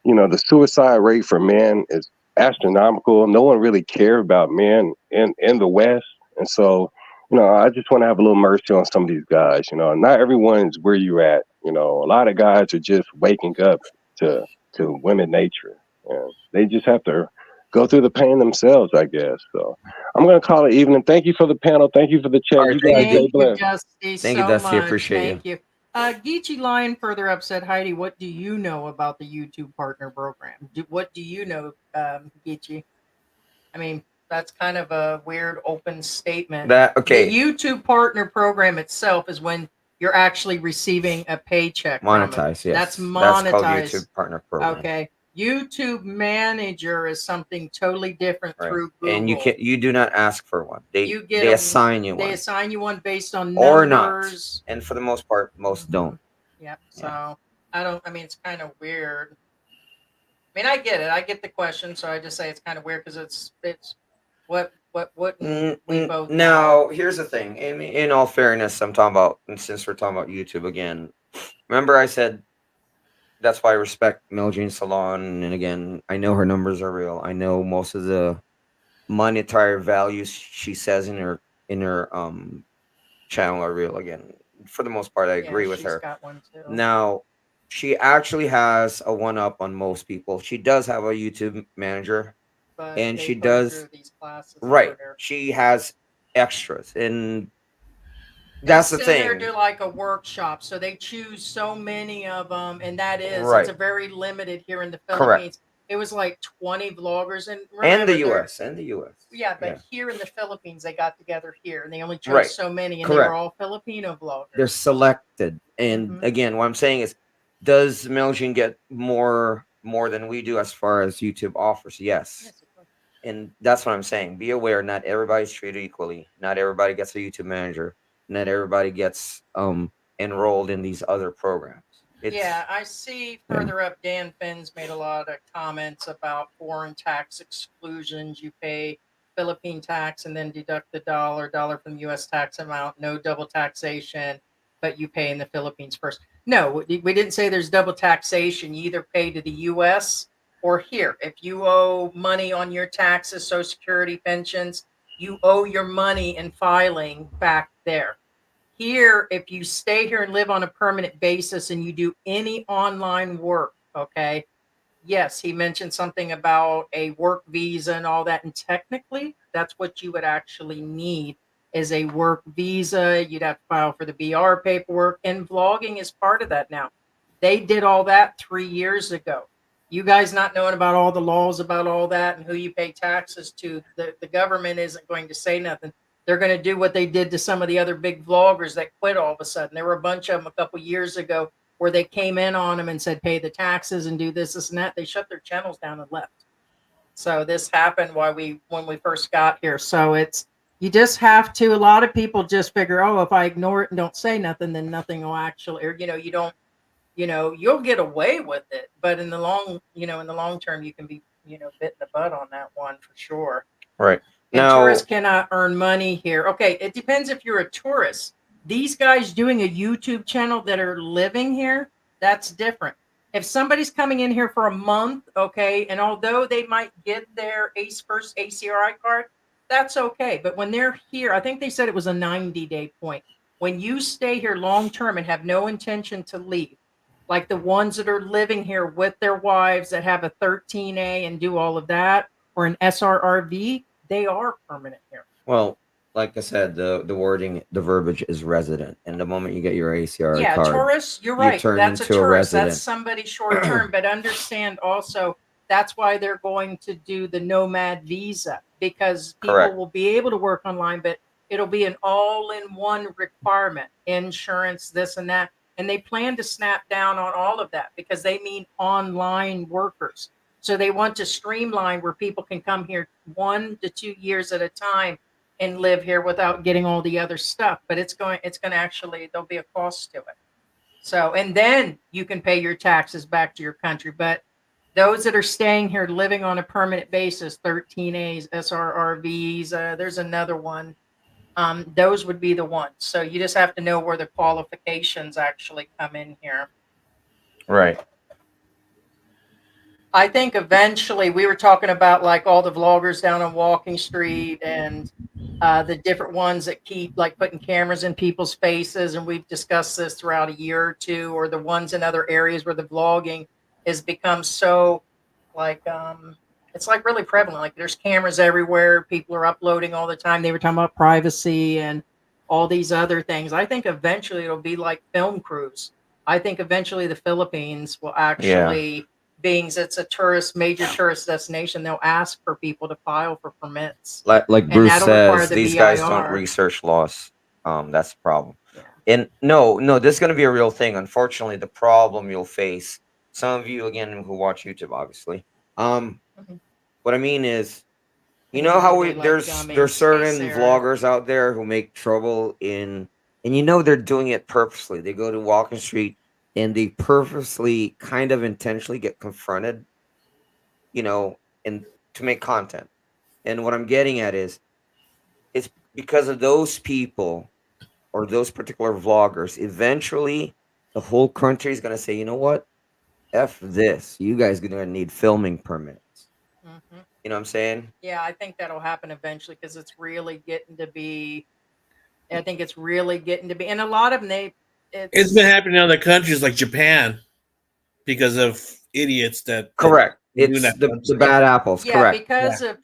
S4: the suicide rate for men is astronomical. No one really cares about men in the West, and so I just want to have a little mercy on some of these guys. Not everyone's where you're at. A lot of guys are just waking up to women nature, and they just have to go through the pain themselves, I guess. So I'm gonna call it evening. Thank you for the panel. Thank you for the chat.
S2: All right,
S4: You
S2: thank
S4: guys
S2: you,
S4: stay
S3: Thank you,
S4: blessed.
S3: Dusty,
S2: Thank you,
S3: so
S2: Dusty.
S3: much.
S2: Appreciate
S3: Thank you. Geechee Lion further up said, Heidi, what do you know about the YouTube partner program? What do you know, Geechee? I mean, that's kind of a weird open statement.
S2: That okay?
S3: The YouTube partner program itself is when you're actually receiving a paycheck from it.
S2: Monetize, yes.
S3: That's
S2: That's called
S3: monetized.
S2: YouTube Partner Program.
S3: Okay. YouTube Manager is something totally different
S2: Right.
S3: through Google.
S2: And you do not ask for one.
S3: You get
S2: They assign you
S3: They
S2: one.
S3: assign you one based on
S2: Or not.
S3: numbers.
S2: And for the most part, most don't.
S3: Yep. So I mean, it's kind of weird. I mean, I get it. I get the question, so I just say it's kind of weird because it's what wouldn't we both know?
S2: Now, here's the thing. In all fairness, I'm talking about, and since we're talking about YouTube again, remember I said that's why I respect Mel Salon, and again, I know her numbers are real. I know most of the monetary values she says in her channel are real. Again, for the most part, I agree with her.
S3: Got one too.
S2: Now, she actually has a one up on most people. She does have a YouTube manager,
S3: But
S2: and
S3: they
S2: she
S3: put her
S2: does
S3: through these classes
S2: right.
S3: over there.
S2: She has extras, and
S3: They
S2: that's the
S3: send her
S2: thing.
S3: to like a workshop, so they choose so many of them, and that is
S2: Right.
S3: it's a very limited here in the
S2: Correct.
S3: Philippines. It was like 20 vloggers, and
S2: And
S3: remember,
S2: the
S3: they're-
S2: U.S. and the U.S.
S3: Yeah, but
S2: Yeah.
S3: here in the Philippines, they got together here, and they only chose
S2: Right.
S3: so many, and they
S2: Correct.
S3: were all Filipino vloggers.
S2: They're selected, and
S3: Mhm.
S2: again, what I'm saying is, does Melgin get more than we do as far as YouTube offers? Yes.
S3: Yes, of course.
S2: And that's what I'm saying. Be aware, not everybody's treated equally. Not everybody gets a YouTube manager. Not everybody gets enrolled in these other programs.
S3: Yeah, I see further up, Dan Finn's made a lot of comments about foreign tax exclusions. You pay Philippine tax and then deduct the dollar from the U.S. tax amount. No double taxation, but you pay in the Philippines first. No, we didn't say there's double taxation. You either pay to the U.S. or here. If you owe money on your taxes, Social Security, pensions, you owe your money in filing back there. Here, if you stay here and live on a permanent basis and you do any online work, okay, yes, he mentioned something about a work visa and all that. And technically, that's what you would actually need is a work visa. You'd have to file for the BR paperwork, and vlogging is part of that now. They did all that 3 years ago. You guys not knowing about all the laws about all that and who you pay taxes to, the government isn't going to say nothing. They're going to do what they did to some of the other big vloggers that quit all of a sudden. There were a bunch of them a couple years ago where they came in on them and said, pay the taxes and do this, and that. They shut their channels down and left. So this happened when we first got here. So you just have to, a lot of people just figure, oh, if I ignore it and don't say nothing, then nothing will actually, or, you don't, you'll get away with it. But in the long term, you can be, bit in the butt on that one for sure.
S2: Right.
S3: And
S2: Now,
S3: tourists cannot earn money here. Okay, it depends if you're a tourist. These guys doing a YouTube channel that are living here, that's different. If somebody's coming in here for a month, okay, and although they might get their first ACRI card, that's okay. But when they're here, I think they said it was a 90-day point. When you stay here long term and have no intention to leave, like the ones that are living here with their wives that have a 13A and do all of that, or an SRRV, they are permanent here.
S2: well, like I said, the wording, the verbiage is resident, and the moment you get your ACRI
S3: Yeah,
S2: card,
S3: tourists, you're
S2: you
S3: right.
S2: turn
S3: That's a
S2: into a
S3: tourist.
S2: resident.
S3: That's somebody short term. But understand also, that's why they're going to do the nomad visa, because people
S2: Correct.
S3: will be able to work online, but it'll be an all-in-one requirement, insurance, this and that. And they plan to snap down on all of that because they mean online workers. So they want to streamline where people can come here 1 to 2 years at a time and live here without getting all the other stuff. But it's going to actually, there'll be a cost to it. So, and then you can pay your taxes back to your country. But those that are staying here, living on a permanent basis, 13As, SRRVs, there's another one. those would be the ones. So you just have to know where the qualifications actually come in here.
S2: Right.
S3: I think eventually we were talking about like all the vloggers down on Walking Street and the different ones that keep like putting cameras in people's faces. And we've discussed this throughout a year or two, or the ones in other areas where the vlogging has become so like, it's like really prevalent. Like there's cameras everywhere. People are uploading all the time. They were talking about privacy and all these other things. I think eventually it'll be like film crews. I think eventually the Philippines will actually, being it's a major tourist destination, they'll ask for people to file for permits.
S2: Like
S3: And
S2: Bruce
S3: that'll require
S2: says,
S3: the
S2: these guys don't
S3: BIR.
S2: research laws. That's the problem.
S3: Yeah.
S2: And no, this is going to be a real thing. Unfortunately, the problem you'll face, some of you again who watch YouTube, obviously. What I mean is, you
S3: And
S2: know
S3: you
S2: how
S3: know they like
S2: there's
S3: gummies,
S2: certain
S3: Sarah.
S2: vloggers out there who make trouble in, and you know they're doing it purposely. They go to Walking Street and they purposely, kind of intentionally, get confronted, you know, and to make content. And what I'm getting at is, it's because of those people or those particular vloggers. Eventually, the whole country is gonna say, you know what? F this. You guys are gonna need filming permits.
S3: Mhm.
S2: You know what I'm saying?
S3: Yeah, I think that'll happen eventually because it's really getting to be. I think it's really getting to be, and a lot of them
S6: It's been happening in other countries like Japan because of idiots that
S2: Correct.
S6: do
S2: It's
S6: that
S2: the
S6: kind of stuff.
S2: bad apples.
S3: Yeah,
S2: Correct.
S3: because of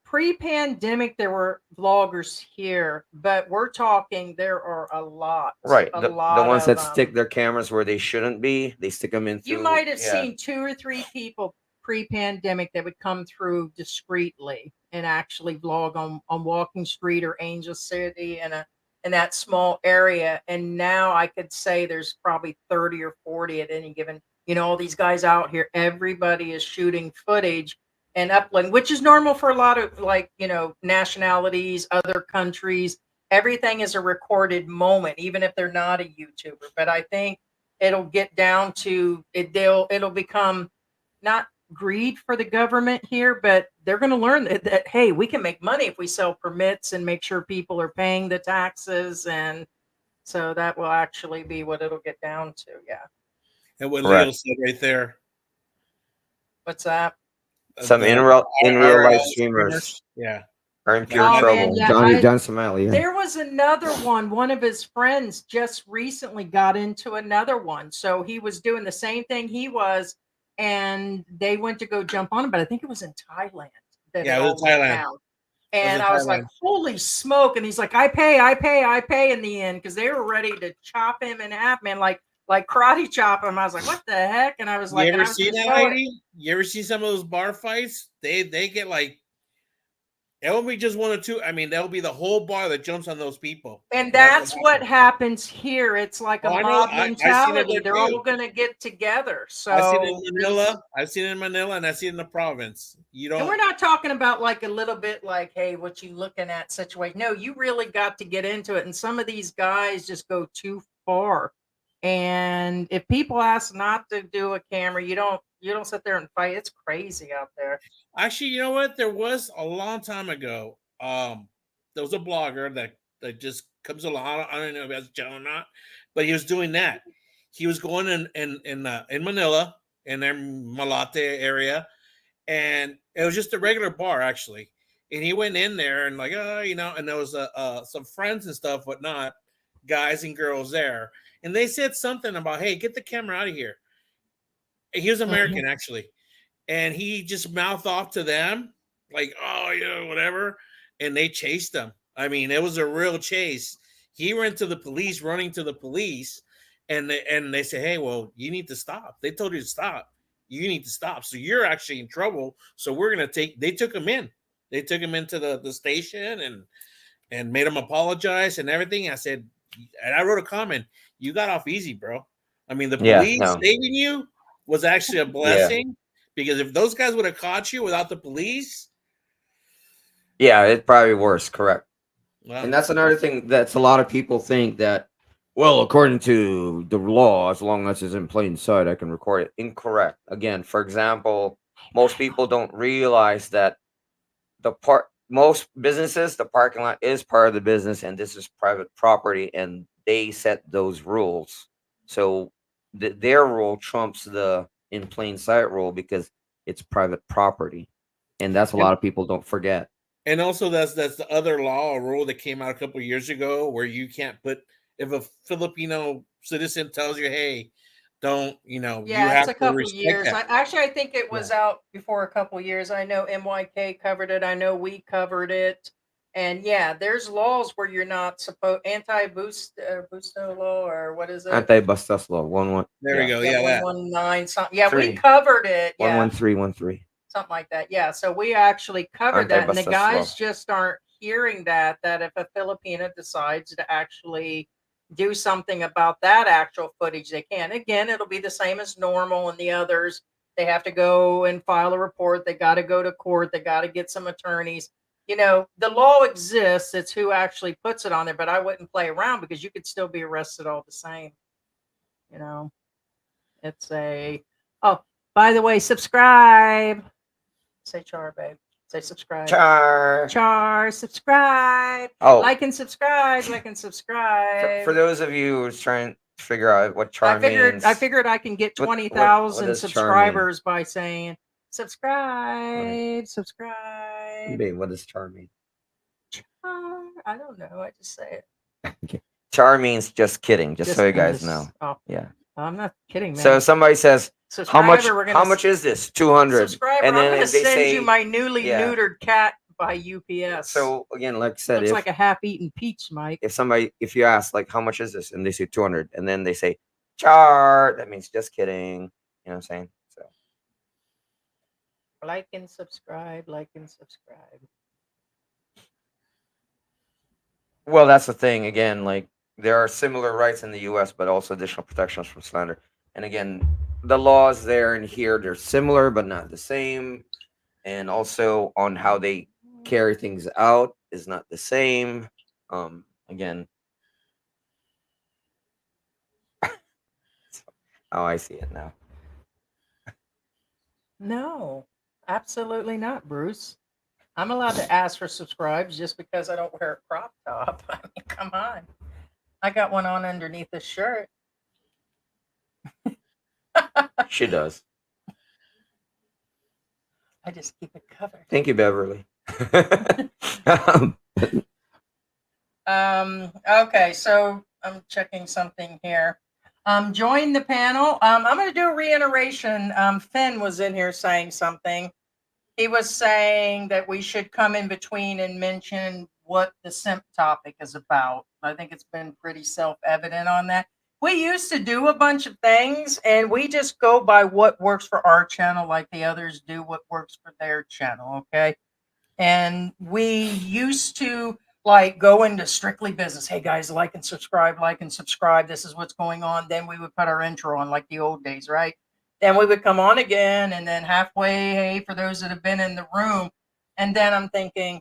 S3: pre-pandemic, there were vloggers here, but we're talking there are a lot,
S2: Right.
S3: a
S2: The
S3: lot
S2: ones
S3: of
S2: that stick their cameras where they shouldn't be, they stick them in through.
S3: You might have
S2: yeah.
S3: seen 2 or 3 people pre-pandemic that would come through discreetly and actually vlog on Walking Street or Angel City and in that small area. And now I could say there's probably 30 or 40 at any given. You know, all these guys out here, everybody is shooting footage and uploading, which is normal for a lot of like, you know, nationalities, other countries. Everything is a recorded moment, even if they're not a YouTuber. But I think it'll get down to it'll become not greed for the government here, but they're going to learn that hey, we can make money if we sell permits and make sure people are paying the taxes, and so that will actually be what it'll get down to. Yeah.
S6: And what
S2: Correct.
S6: Leo said right there.
S3: What's that?
S2: Some
S6: The
S2: in real
S6: IRL
S2: life streamers
S6: Yeah.
S2: are in pure
S3: Oh, man,
S2: trouble.
S3: yeah,
S2: John Somali. Yeah.
S3: There was another one. One of his friends just recently got into another one. So he was doing the same thing he was, and they went to go jump on him, but I think it was in Thailand that
S6: Yeah,
S3: it
S6: it was
S3: all went
S6: Thailand.
S3: down.
S6: It was
S3: And
S6: in
S3: I was like,
S6: Thailand.
S3: holy smoke. And he's like, I pay in the end, because they were ready to chop him in half, man, like karate chop him. I was like, what the heck? And I was like,
S6: You
S3: and
S6: ever
S3: I was
S6: seen
S3: gonna
S6: that,
S3: show it.
S6: Heidi? You ever see some of those bar fights? They get like, it won't be just 1 or 2. I mean, that'll be the whole bar that jumps on those people.
S3: And that's what happens here. It's like a
S6: Oh, I know.
S3: mob
S6: I seen it
S3: mentality.
S6: there
S3: They're
S6: too.
S3: all going to get together.
S6: I've seen it
S3: So,
S6: in Manila. I've seen it in Manila, and I've seen it in the province. You
S3: and
S6: don't.
S3: we're not talking about like a little bit like, hey, what you looking at situation. No, you really got to get into it. And some of these guys just go too far. And if people ask not to do a camera, you don't sit there and fight. It's crazy out there.
S6: Actually, you know what? There was a long time ago. There was a blogger that just comes along. I don't know if that's John or not, but he was doing that. He was going in Manila, in their Malate area, and it was just a regular bar actually. And he went in there and like, you know, and there was some friends and stuff, whatnot, guys and girls there, and they said something about, hey, get the camera out of here. He was American actually, and he just mouthed off to them like, oh yeah, whatever, and they chased him. I mean, it was a real chase. He ran to the police, running to the police, and they say, hey, well, you need to stop. They told you to stop. You need to stop. So you're actually in trouble. So we're gonna they took him in. They took him into the station and made him apologize and everything. I said, and I wrote a comment, you got off easy, bro. I mean, the police saving you was actually a blessing, because if those guys would have caught you without the police,
S2: yeah, it's probably worse. Correct.
S6: well,
S2: And that's another thing that's a lot of people think that, well, according to the law, as long as it's in plain sight, I can record it. Incorrect. Again, for example, most people don't realize that most businesses, the parking lot is part of the business, and this is private property, and they set those rules. So their rule trumps the in plain sight rule because it's private property, and that's a lot of people don't forget.
S6: And also, that's the other law or rule that came out a couple of years ago, where you can't put, if a Filipino citizen tells you, "Hey, don't," you
S3: Yeah,
S6: have
S3: it's a
S6: to
S3: couple
S6: respect
S3: years.
S6: that.
S3: I think it was out before a couple years. I know MYK covered it. I know we covered it. And yeah, there's laws where you're not supposed busto law, or what is it?
S2: Anti-bustas law 11.
S6: There we go.
S3: Yeah,
S6: Yeah, that.
S3: 119 something. Yeah, we
S2: Three.
S3: covered it. Yeah,
S2: 11313.
S3: something like that. Yeah, so we actually covered that, and the
S2: Anti-bustas
S3: guys
S2: law.
S3: just aren't hearing that if a Filipina decides to actually do something about that actual footage, they can. Again, it'll be the same as normal and the others. They have to go and file a report. They got to go to court. They got to get some attorneys. The law exists. It's who actually puts it on there, but I wouldn't play around because you could still be arrested all the same. It's oh, by the way, subscribe. Say char, babe. Say subscribe.
S2: Char.
S3: Subscribe.
S2: Oh.
S3: Like and subscribe. Like and subscribe.
S2: For those of you who's trying to figure out what char means.
S3: I figured I can get
S2: what
S3: 20,000
S2: does char mean?
S3: subscribers by saying subscribe. Subscribe.
S2: Babe, what does char mean?
S3: Char. I don't know. I just say it.
S2: Okay. Char means just kidding, just so you guys know.
S3: Oh,
S2: Yeah.
S3: I'm not kidding, man.
S2: So if somebody says, how much is this? 200.
S3: Subscriber,
S2: and then
S3: I'm gonna
S2: if they
S3: send
S2: say
S3: you my newly neutered cat by UPS.
S2: So again, like I said,
S3: looks like a half-eaten peach, Mike.
S2: If you ask like how much is this, and they say 200, and then they say char, that means just kidding. You know what I'm saying? So
S3: like and subscribe, like and subscribe.
S2: Well, that's the thing. Again, like there are similar rights in the U.S., but also additional protections from slander. And again, the laws there and here, they're similar but not the same. And also on how they carry things out is not the same. Again, how I see it now.
S3: No, absolutely not, Bruce. I'm allowed to ask for subscribes just because I don't wear a crop top. I mean, come on. I got one on underneath this shirt.
S2: She does.
S3: I just keep it covered.
S2: Thank you, Beverly.
S3: Okay, so I'm checking something here. Join the panel. I'm going to do a reiteration. Finn was in here saying something. He was saying that we should come in between and mention what the simp topic is about. I think it's been pretty self-evident on that. We used to do a bunch of things, and we just go by what works for our channel, like the others do what works for their channel, okay? And we used to like go into strictly business. Hey guys, like and subscribe, like and subscribe. This is what's going on. Then we would put our intro on like the old days, right? Then we would come on again, and then halfway, hey, for those that have been in the room. And then I'm thinking,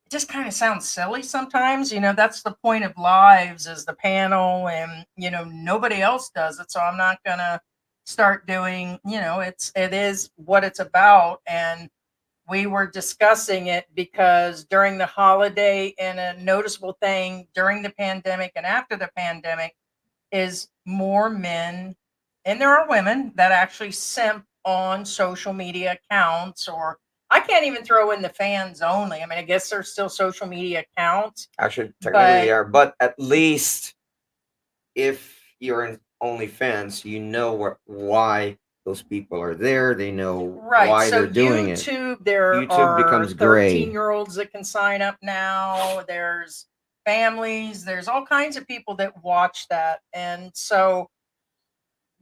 S3: it just kind of sounds silly sometimes. That's the point of lives, is the panel, and nobody else does it. So I'm not gonna start doing, it is what it's about. And we were discussing it because during the holiday, and a noticeable thing during the pandemic and after the pandemic is more men, and there are women, that actually simp on social media accounts, or I can't even throw in the fans only. I mean, I guess there's still social media accounts.
S2: Actually, technically they are, but at least if you're in OnlyFans, you know why those people are there. They know why they're doing it.
S3: YouTube
S2: becomes gray.
S3: 13-year-olds that can sign up now. There's families. There's all kinds of people that watch that. And so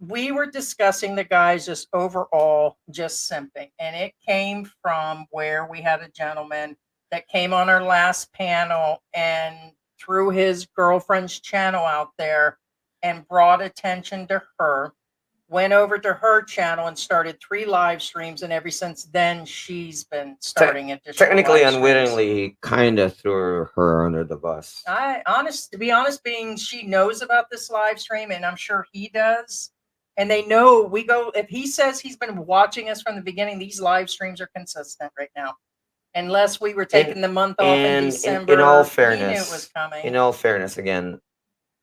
S3: we were discussing the guys just overall just simping. And it came from where we had a gentleman that came on our last panel and threw his girlfriend's channel out there and brought attention to her, went over to her channel and started 3 live streams. And ever since then, she's been starting additional
S2: technically
S3: live streams.
S2: unwittingly kind of threw her under the bus.
S3: To be honest, being she knows about this live stream, and I'm sure he does. And they know if he says he's been watching us from the beginning, these live streams are consistent right now. unless we were taking the month off in
S2: And
S3: December.
S2: in all
S3: he knew it
S2: fairness,
S3: was coming.
S2: in all fairness, again,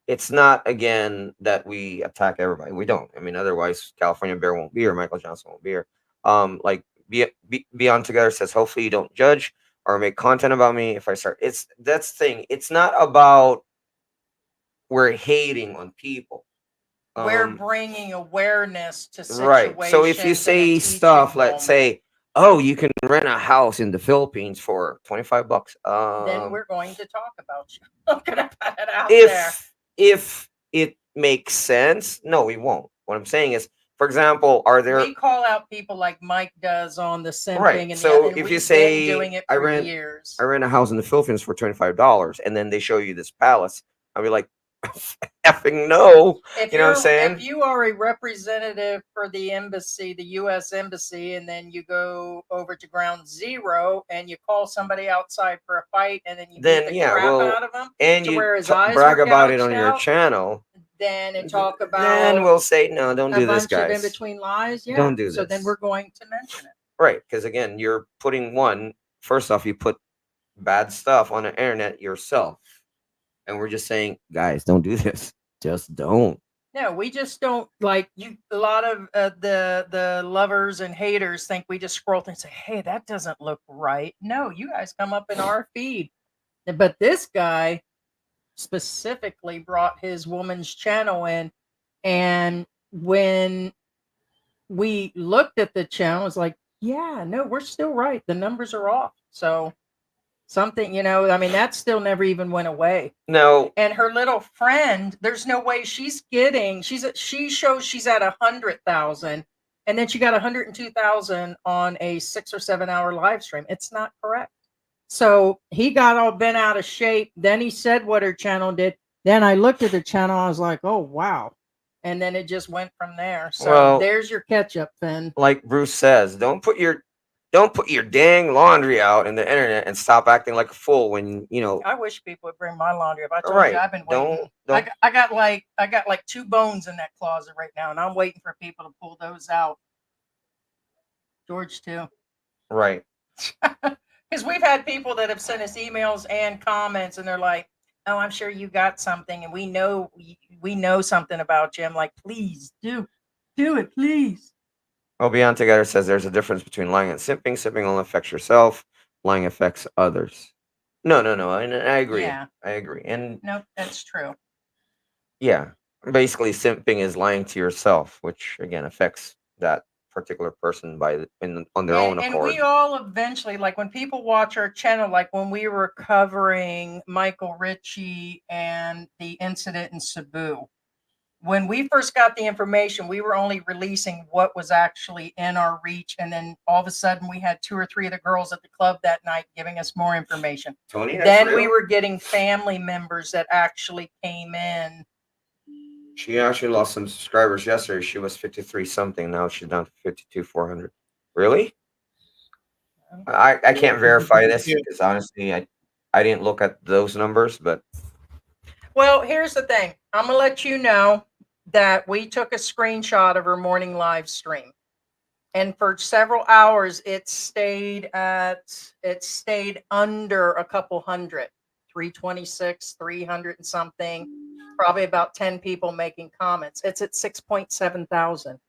S2: it's not again that we attack everybody. We don't. I mean, otherwise, California Bear won't be here. Michael Johnson won't be here. Like Beyond Together says, hopefully you don't judge or make content about me if I start. That's the thing. It's not about we're hating on people.
S3: We're bringing awareness to situations.
S2: Right. So if you say stuff, let's say, oh, you can rent a house in the Philippines for $25.
S3: Then we're going to talk about you. I'm gonna put it out there.
S2: If it makes sense, no, we won't. What I'm saying is, for example, are there?
S3: We call out people like Mike does on the simping,
S2: Right.
S3: and
S2: So
S3: and
S2: if you
S3: we've
S2: say,
S3: been doing it
S2: I
S3: for
S2: rent,
S3: years.
S2: I rent a house in the Philippines for $25, and then they show you this palace, I'll be like, effing no.
S3: If
S2: You know what I'm saying?
S3: If you are a representative for the embassy, the U.S. embassy, and then you go over to ground zero and you call somebody outside for a fight, and then you beat the crap out of them,
S2: and
S3: to
S2: you
S3: where his eyes
S2: brag
S3: were
S2: about it on
S3: gouged
S2: your
S3: out,
S2: channel,
S3: and talk about
S2: then we'll say no, don't do
S3: a
S2: this,
S3: bunch of in
S2: guys.
S3: between lies. Yeah.
S2: Don't do
S3: So then
S2: this.
S3: we're going to mention it.
S2: Right, because again, you're putting first off, you put bad stuff on the internet yourself, and we're just saying, guys, don't do this. Just don't.
S3: No, we just don't like you. A lot of the lovers and haters think we just scroll through and say, "Hey, that doesn't look right." No, you guys come up in our feed, but this guy specifically brought his woman's channel in, and when we looked at the channel, it's like, yeah, no, we're still right. The numbers are off. So something, I mean, that still never even went away.
S2: No.
S3: And her little friend, there's no way she shows she's at 100,000, and then she got 102,000 on a 6 or 7 hour live stream. It's not correct. So he got all bent out of shape. Then he said what her channel did. Then I looked at the channel. I was like, oh, wow. And then it just went from there. So there's your catch up, Finn.
S2: Like Bruce says, don't put your dang laundry out in the internet and stop acting like a fool when
S3: I wish people would bring my laundry up. I told you I've been waiting. I got like 2 bones in that closet right now, and I'm waiting for people to pull those out. George too.
S2: Right.
S3: Because we've had people that have sent us emails and comments, and they're like, "Oh, I'm sure you got something, and we know something about you." I'm like, "Please do it, please."
S2: Well, Beyond Together says there's a difference between lying and simping. Simping only affects yourself. Lying affects others. No. And I agree.
S3: Yeah.
S2: I agree. And
S3: no, that's true.
S2: Yeah. Basically, simping is lying to yourself, which again affects that particular person on their own accord.
S3: And we all eventually, like when people watch our channel, like when we were covering Michael Ritchie and the incident in Cebu. When we first got the information, we were only releasing what was actually in our reach. And then all of a sudden we had 2 or 3 of the girls at the club that night giving us more information.
S2: Tony,
S3: then we were getting family members that actually came in.
S2: She actually lost some subscribers yesterday. She was 53 something. Now she's down to 52,400. Really? I can't verify this because honestly, I didn't look at those numbers, but.
S3: Well, here's the thing. I'm going to let you know that we took a screenshot of her morning live stream, and for several hours it stayed under a couple hundred, 326, 300 and something, probably about 10 people making comments. It's at 6.7 thousand.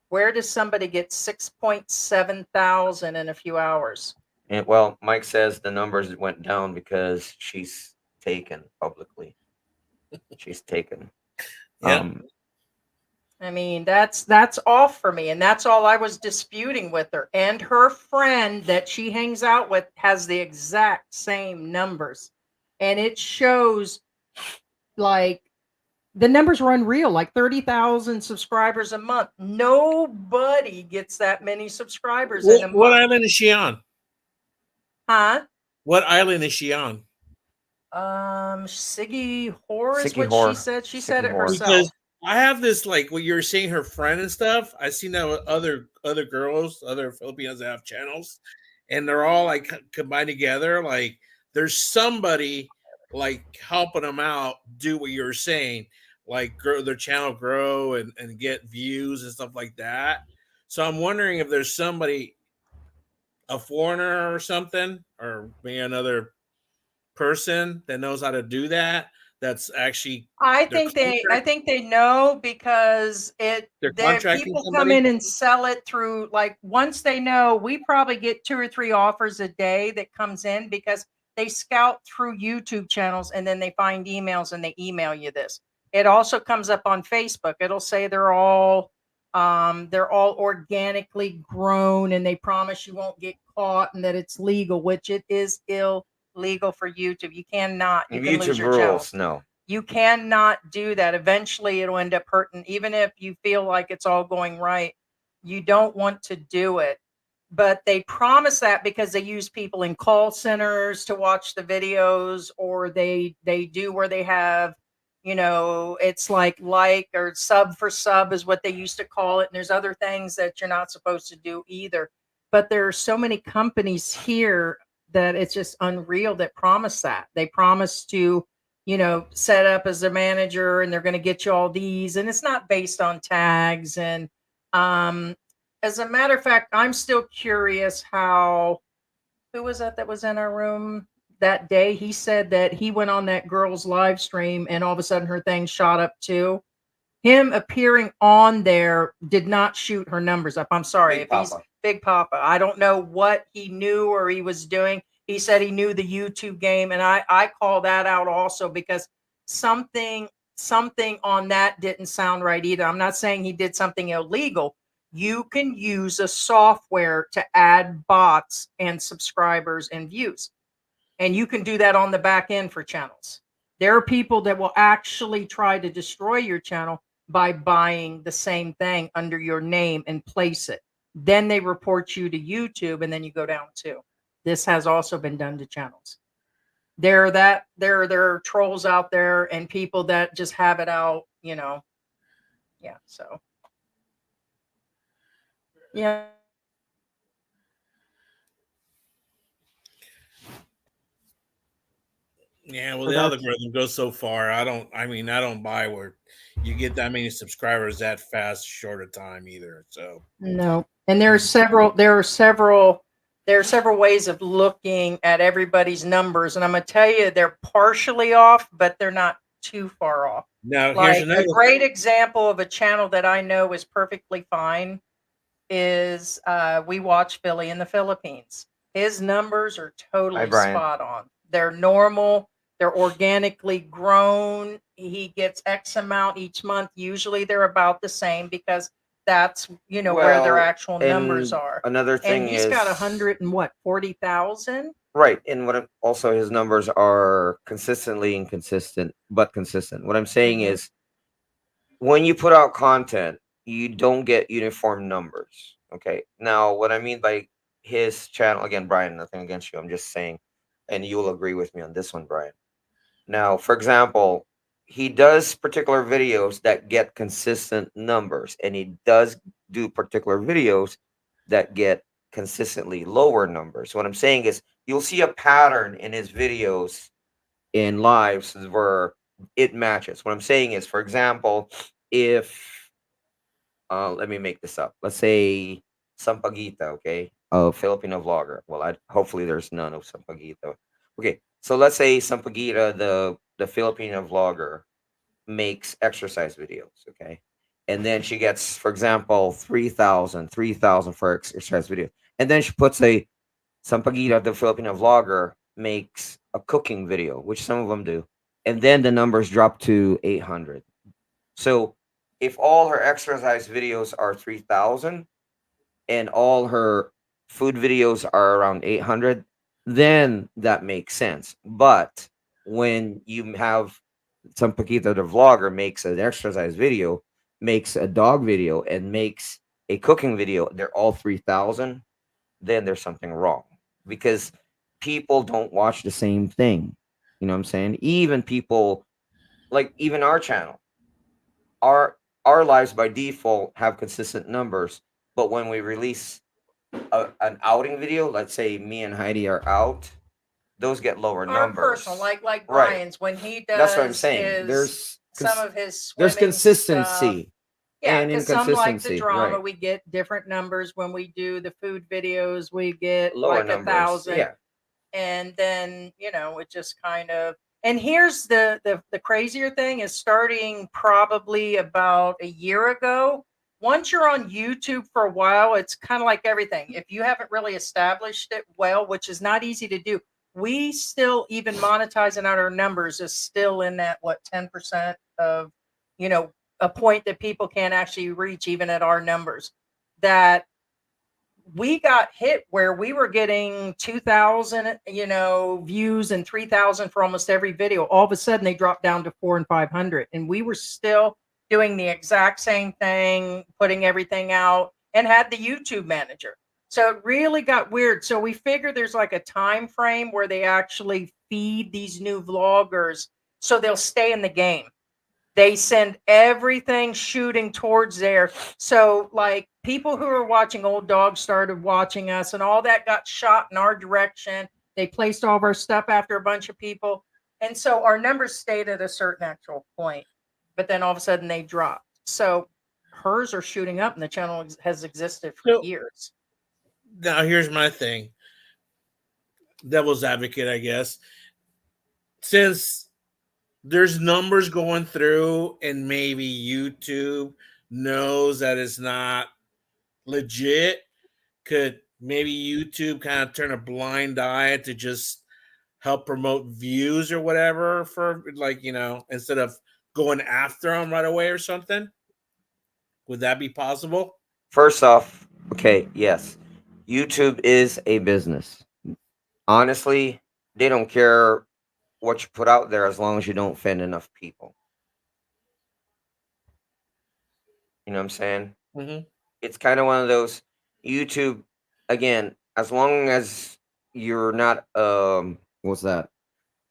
S3: Where does somebody get 6.7 thousand in a few hours?
S2: And well, Mike says the numbers went down because she's taken publicly. She's taken.
S6: Yeah.
S3: I mean, that's off for me, and that's all I was disputing with her. And her friend that she hangs out with has the exact same numbers, and it shows like the numbers were unreal, like 30,000 subscribers a month. Nobody gets that many subscribers in a month.
S6: What island is she on?
S3: Huh?
S6: What island is she on?
S3: Siggy Whore is
S2: Siggy
S3: what
S2: Whore.
S3: she said. She
S2: Siggy
S3: said it
S2: Whore.
S3: herself.
S6: Because I have this, like, what you're saying, her friend and stuff. I seen that with other girls, other Filipinos that have channels, and they're all like combined together. Like, there's somebody like helping them out do what you're saying, like grow their channel, grow and get views and stuff like that. So I'm wondering if there's somebody a foreigner or something, or maybe another person that knows how to do that. That's actually
S3: I
S6: they're
S3: think they know because
S6: they're
S3: there
S6: contracting
S3: people come
S6: somebody.
S3: in and sell it through, like, once they know, we probably get 2 or 3 offers a day that comes in because they scout through YouTube channels and then they find emails and they email you this. It also comes up on Facebook. It'll say they're all organically grown and they promise you won't get caught and that it's legal, which it is illegal for YouTube. You cannot. You can lose
S2: YouTube
S3: your channel.
S2: rules, no.
S3: You cannot do that. Eventually, it'll end up hurting. Even if you feel like it's all going right, you don't want to do it. But they promise that because they use people in call centers to watch the videos, or they do where they have, it's like or sub for sub is what they used to call it. And there's other things that you're not supposed to do either. But there are so many companies here that it's just unreal that promise that. They promise to set up as a manager and they're going to get you all these, and it's not based on tags. And as a matter of fact, I'm still curious who was that was in our room that day? He said that he went on that girl's live stream and all of a sudden her thing shot up too. Him appearing on there did not shoot her numbers up. I'm sorry.
S2: Big
S3: if he's
S2: Papa.
S3: Big Papa, I don't know what he knew or he was doing. He said he knew the YouTube game, and I call that out also because something on that didn't sound right either. I'm not saying he did something illegal. You can use a software to add bots and subscribers and views, and you can do that on the back end for channels. There are people that will actually try to destroy your channel by buying the same thing under your name and place it. Then they report you to YouTube, and then you go down too. This has also been done to channels. There are trolls out there and people that just have it out, Yeah. So yeah.
S6: Yeah, well, the algorithm goes so far. I don't buy where you get that many subscribers that fast, short of time either. So
S3: No. And there are several ways of looking at everybody's numbers. And I'm going to tell you, they're partially off, but they're not too far off.
S6: now
S3: Like
S6: here's another
S3: a great example of a channel that I know is perfectly fine is We Watch Philly in the Philippines. His numbers are totally
S2: Brian.
S3: spot on. They're normal. They're organically grown. He gets X amount each month. Usually they're about the same because that's where their
S2: Well,
S3: actual numbers
S2: and
S3: are.
S2: Another
S3: And
S2: thing
S3: he's
S2: is
S3: got 140,000.
S2: right, and what also his numbers are consistently inconsistent, but consistent. What I'm saying
S3: Mhm.
S2: is, when you put out content, you don't get uniform numbers. Okay. Now, what I mean by his channel, again, Brian, nothing against you. I'm just saying, and you'll agree with me on this one, Brian. Now, for example, he does particular videos that get consistent numbers, and he does do particular videos that get consistently lower numbers. What I'm saying is, you'll see a pattern in his videos in lives where it matches. What I'm saying is, for example, if let me make this up. Let's say Sampaguita, okay, a Filipino vlogger. Well, hopefully there's none of Sampaguita. Okay, so let's say Sampaguita, the Filipino vlogger, makes exercise videos, okay, and then she gets, for example, 3,000 for exercise video, and then she puts a Sampaguita, the Filipino vlogger, makes a cooking video, which some of them do, and then the numbers drop to 800. So if all her exercise videos are 3,000 and all her food videos are around 800, then that makes sense. But when you have some Paquita the vlogger makes an exercise video, makes a dog video, and makes a cooking video, they're all 3,000, then there's something wrong because people don't watch the same thing. You know what I'm saying? Even people like even our channel, our our lives by default have consistent numbers, but when we release an outing video, let's say me and Heidi are out, those get lower
S3: Our
S2: numbers.
S3: personal, like
S2: Right.
S3: Brian's, when he does
S2: That's what I'm saying.
S3: his, some of his
S2: There's
S3: swimming
S2: consistency.
S3: stuff, Yeah,
S2: and
S3: because some like the
S2: inconsistency,
S3: drama,
S2: right?
S3: we get different numbers. When we do the food videos, we get
S2: Lower
S3: like
S2: numbers,
S3: 1,000.
S2: yeah.
S3: And then, it just kind of, and here's the crazier thing is starting probably about a year ago. Once you're on YouTube for a while, it's kind of like everything. If you haven't really established it well, which is not easy to do, we still, even monetizing out our numbers is still in that, 10% of, a point that people can't actually reach even at our numbers. That we got hit where we were getting 2,000, views and 3,000 for almost every video. All of a sudden they dropped down to 400 and 500. And we were still doing the exact same thing, putting everything out, and had the YouTube manager. So it really got weird. So we figured there's like a time frame where they actually feed these new vloggers so they'll stay in the game. They send everything shooting towards there. So, like, people who are watching Old Dog started watching us, and all that got shot in our direction. They placed all of our stuff after a bunch of people. And so our numbers stayed at a certain actual point, but then all of a sudden they dropped. So hers are shooting up, and the channel has existed for
S6: So-
S3: years.
S6: Now, here's my thing. Devil's advocate, I guess. Since there's numbers going through and maybe YouTube knows that it's not legit, could maybe YouTube kind of turn a blind eye to just help promote views or whatever for, like, instead of going after them right away or something? Would that be possible?
S2: First off, okay, yes, YouTube is a business. Honestly, they don't care what you put out there as long as you don't offend enough people. You know what I'm saying?
S6: Mm-hmm.
S2: It's kind of one of those. YouTube, again, as long as you're not what's that?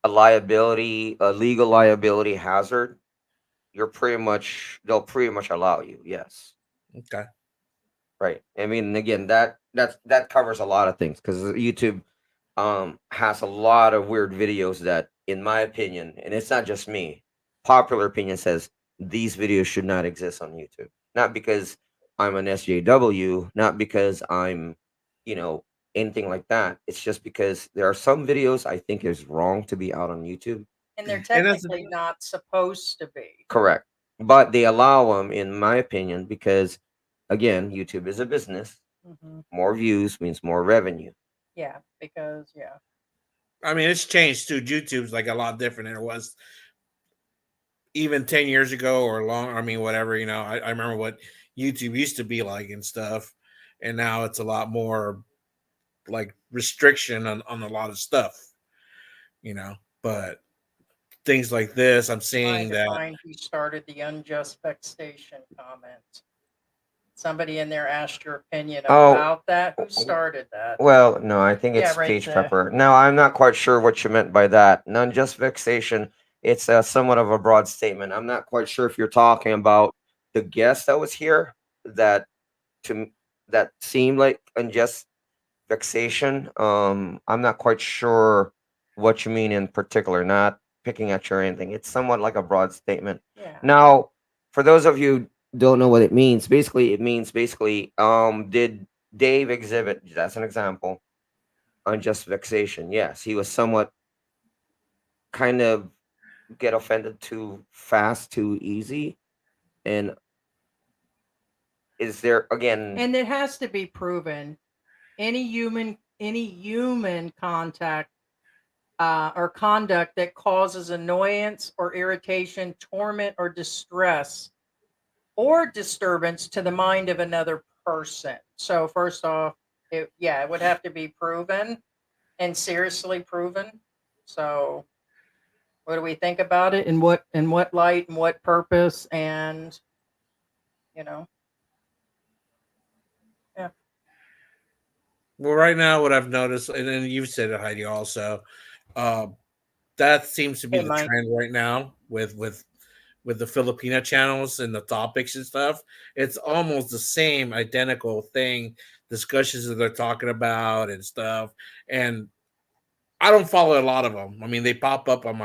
S2: A legal liability hazard, they'll pretty much allow you. Yes.
S6: Okay.
S2: Right. I mean, again, that covers a lot of things because YouTube has a lot of weird videos that, in my opinion, and it's not just me, popular opinion says these videos should not exist on YouTube. Not because I'm an SJW, not because I'm, anything like that. It's just because there are some videos I think is wrong to be out on YouTube.
S3: And they're
S6: And that's-
S3: technically not supposed to be.
S2: Correct. But they allow them, in my opinion, because again, YouTube is a business.
S3: Mhm.
S2: More views means more revenue.
S3: Yeah, because, yeah.
S6: I mean, it's changed too. YouTube's like a lot different than it was even 10 years ago or long. I mean, whatever, I remember what YouTube used to be like and stuff. And now it's a lot more like restriction on a lot of stuff, but things like this, I'm seeing
S3: Trying to
S6: that.
S3: find who started the unjust vexation comment. Somebody in there asked your opinion
S2: Oh.
S3: about that. Who started that?
S2: Well, no, I think it's
S3: Yeah, right
S2: Cage
S3: there.
S2: Pepper. No, I'm not quite sure what you meant by that. None just vexation. It's somewhat of a broad statement. I'm not quite sure if you're talking about the guest that was here that that seemed like unjust vexation. I'm not quite sure what you mean in particular. Not picking at you or anything. It's somewhat like a broad statement.
S3: Yeah.
S2: Now, for those of you who don't know what it means, basically, did Dave exhibit, that's an example, unjust vexation? Yes, he was somewhat kind of get offended too fast, too easy. And is there, again,
S3: And it has to be proven. Any human contact or conduct that causes annoyance or irritation, torment or distress or disturbance to the mind of another person. So first off, it would have to be proven and seriously proven. So what do we think about it? In what light and what purpose? And yeah.
S6: Well, right now, what I've noticed, and then you've said it, Heidi, also, that seems to be
S3: Hey,
S6: the
S3: Mike.
S6: trend right now with the Filipino channels and the topics and stuff. It's almost the same identical thing, discussions that they're talking about and stuff. And I don't follow a lot of them. I mean, they pop up on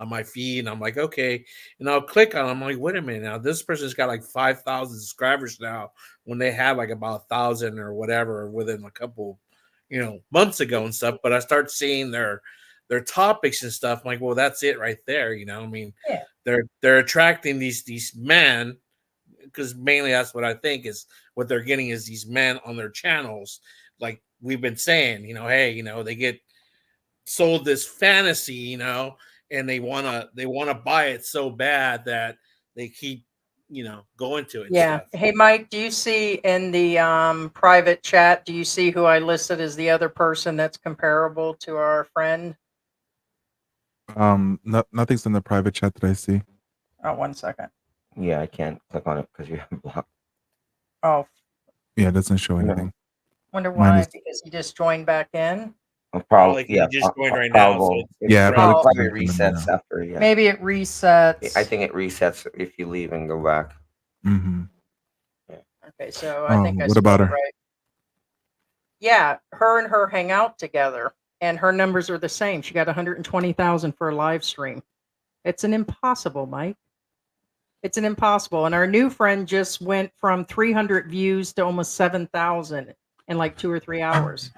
S6: my feed, and I'm like, okay, and I'll click on. I'm like, wait a minute, now this person's got like 5,000 subscribers now, when they had like about 1,000 or whatever within a couple, months ago and stuff. But I start seeing their topics and stuff. I'm like, well, that's it right there. I mean,
S3: Yeah.
S6: they're attracting these men, because mainly that's what I think is what they're getting is these men on their channels. Like we've been saying, hey, they get sold this fantasy, and they wanna buy it so bad that they keep, going to it. and
S3: Yeah.
S6: stuff.
S3: Hey, Mike, do you see in the private chat, do you see who I listed as the other person that's comparable to our friend?
S7: Nothing's in the private chat that I see.
S3: Oh, 1 second.
S2: Yeah, I can't click on it because you have blocked.
S3: Oh,
S7: Yeah, it doesn't show
S2: No.
S7: anything.
S3: wonder
S7: Mine
S3: why,
S7: is-
S3: because he just joined back in.
S2: Probably,
S6: Like,
S2: yeah.
S6: you just joined right now, so
S2: probably.
S6: it's-
S7: Yeah,
S6: probably
S3: Oh.
S2: probably
S7: clicking them
S2: resets
S7: now.
S2: after. Yeah,
S3: Maybe it resets.
S2: I think it resets if you leave and go back.
S7: Mm-hmm.
S3: Okay, so I think I
S7: What about
S3: spelled
S7: her?
S3: it right. Yeah, her and her hang out together, and her numbers are the same. She got 120,000 for a live stream. It's an impossible, Mike. It's an impossible. And our new friend just went from 300 views to almost 7,000 in like 2 or 3 hours.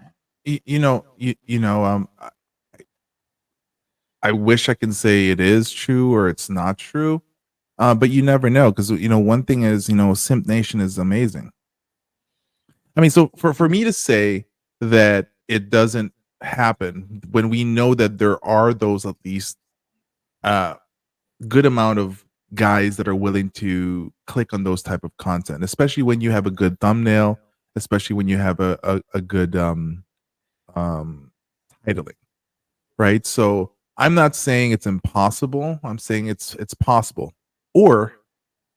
S7: I wish I can say it is true or it's not true, but you never know, because one thing is, Simp Nation is amazing. I mean, so for me to say that it doesn't happen when we know that there are those at least good amount of guys that are willing to click on those type of content, especially when you have a good thumbnail, especially when you have a good titling, right? So I'm not saying it's impossible. I'm saying it's possible. Or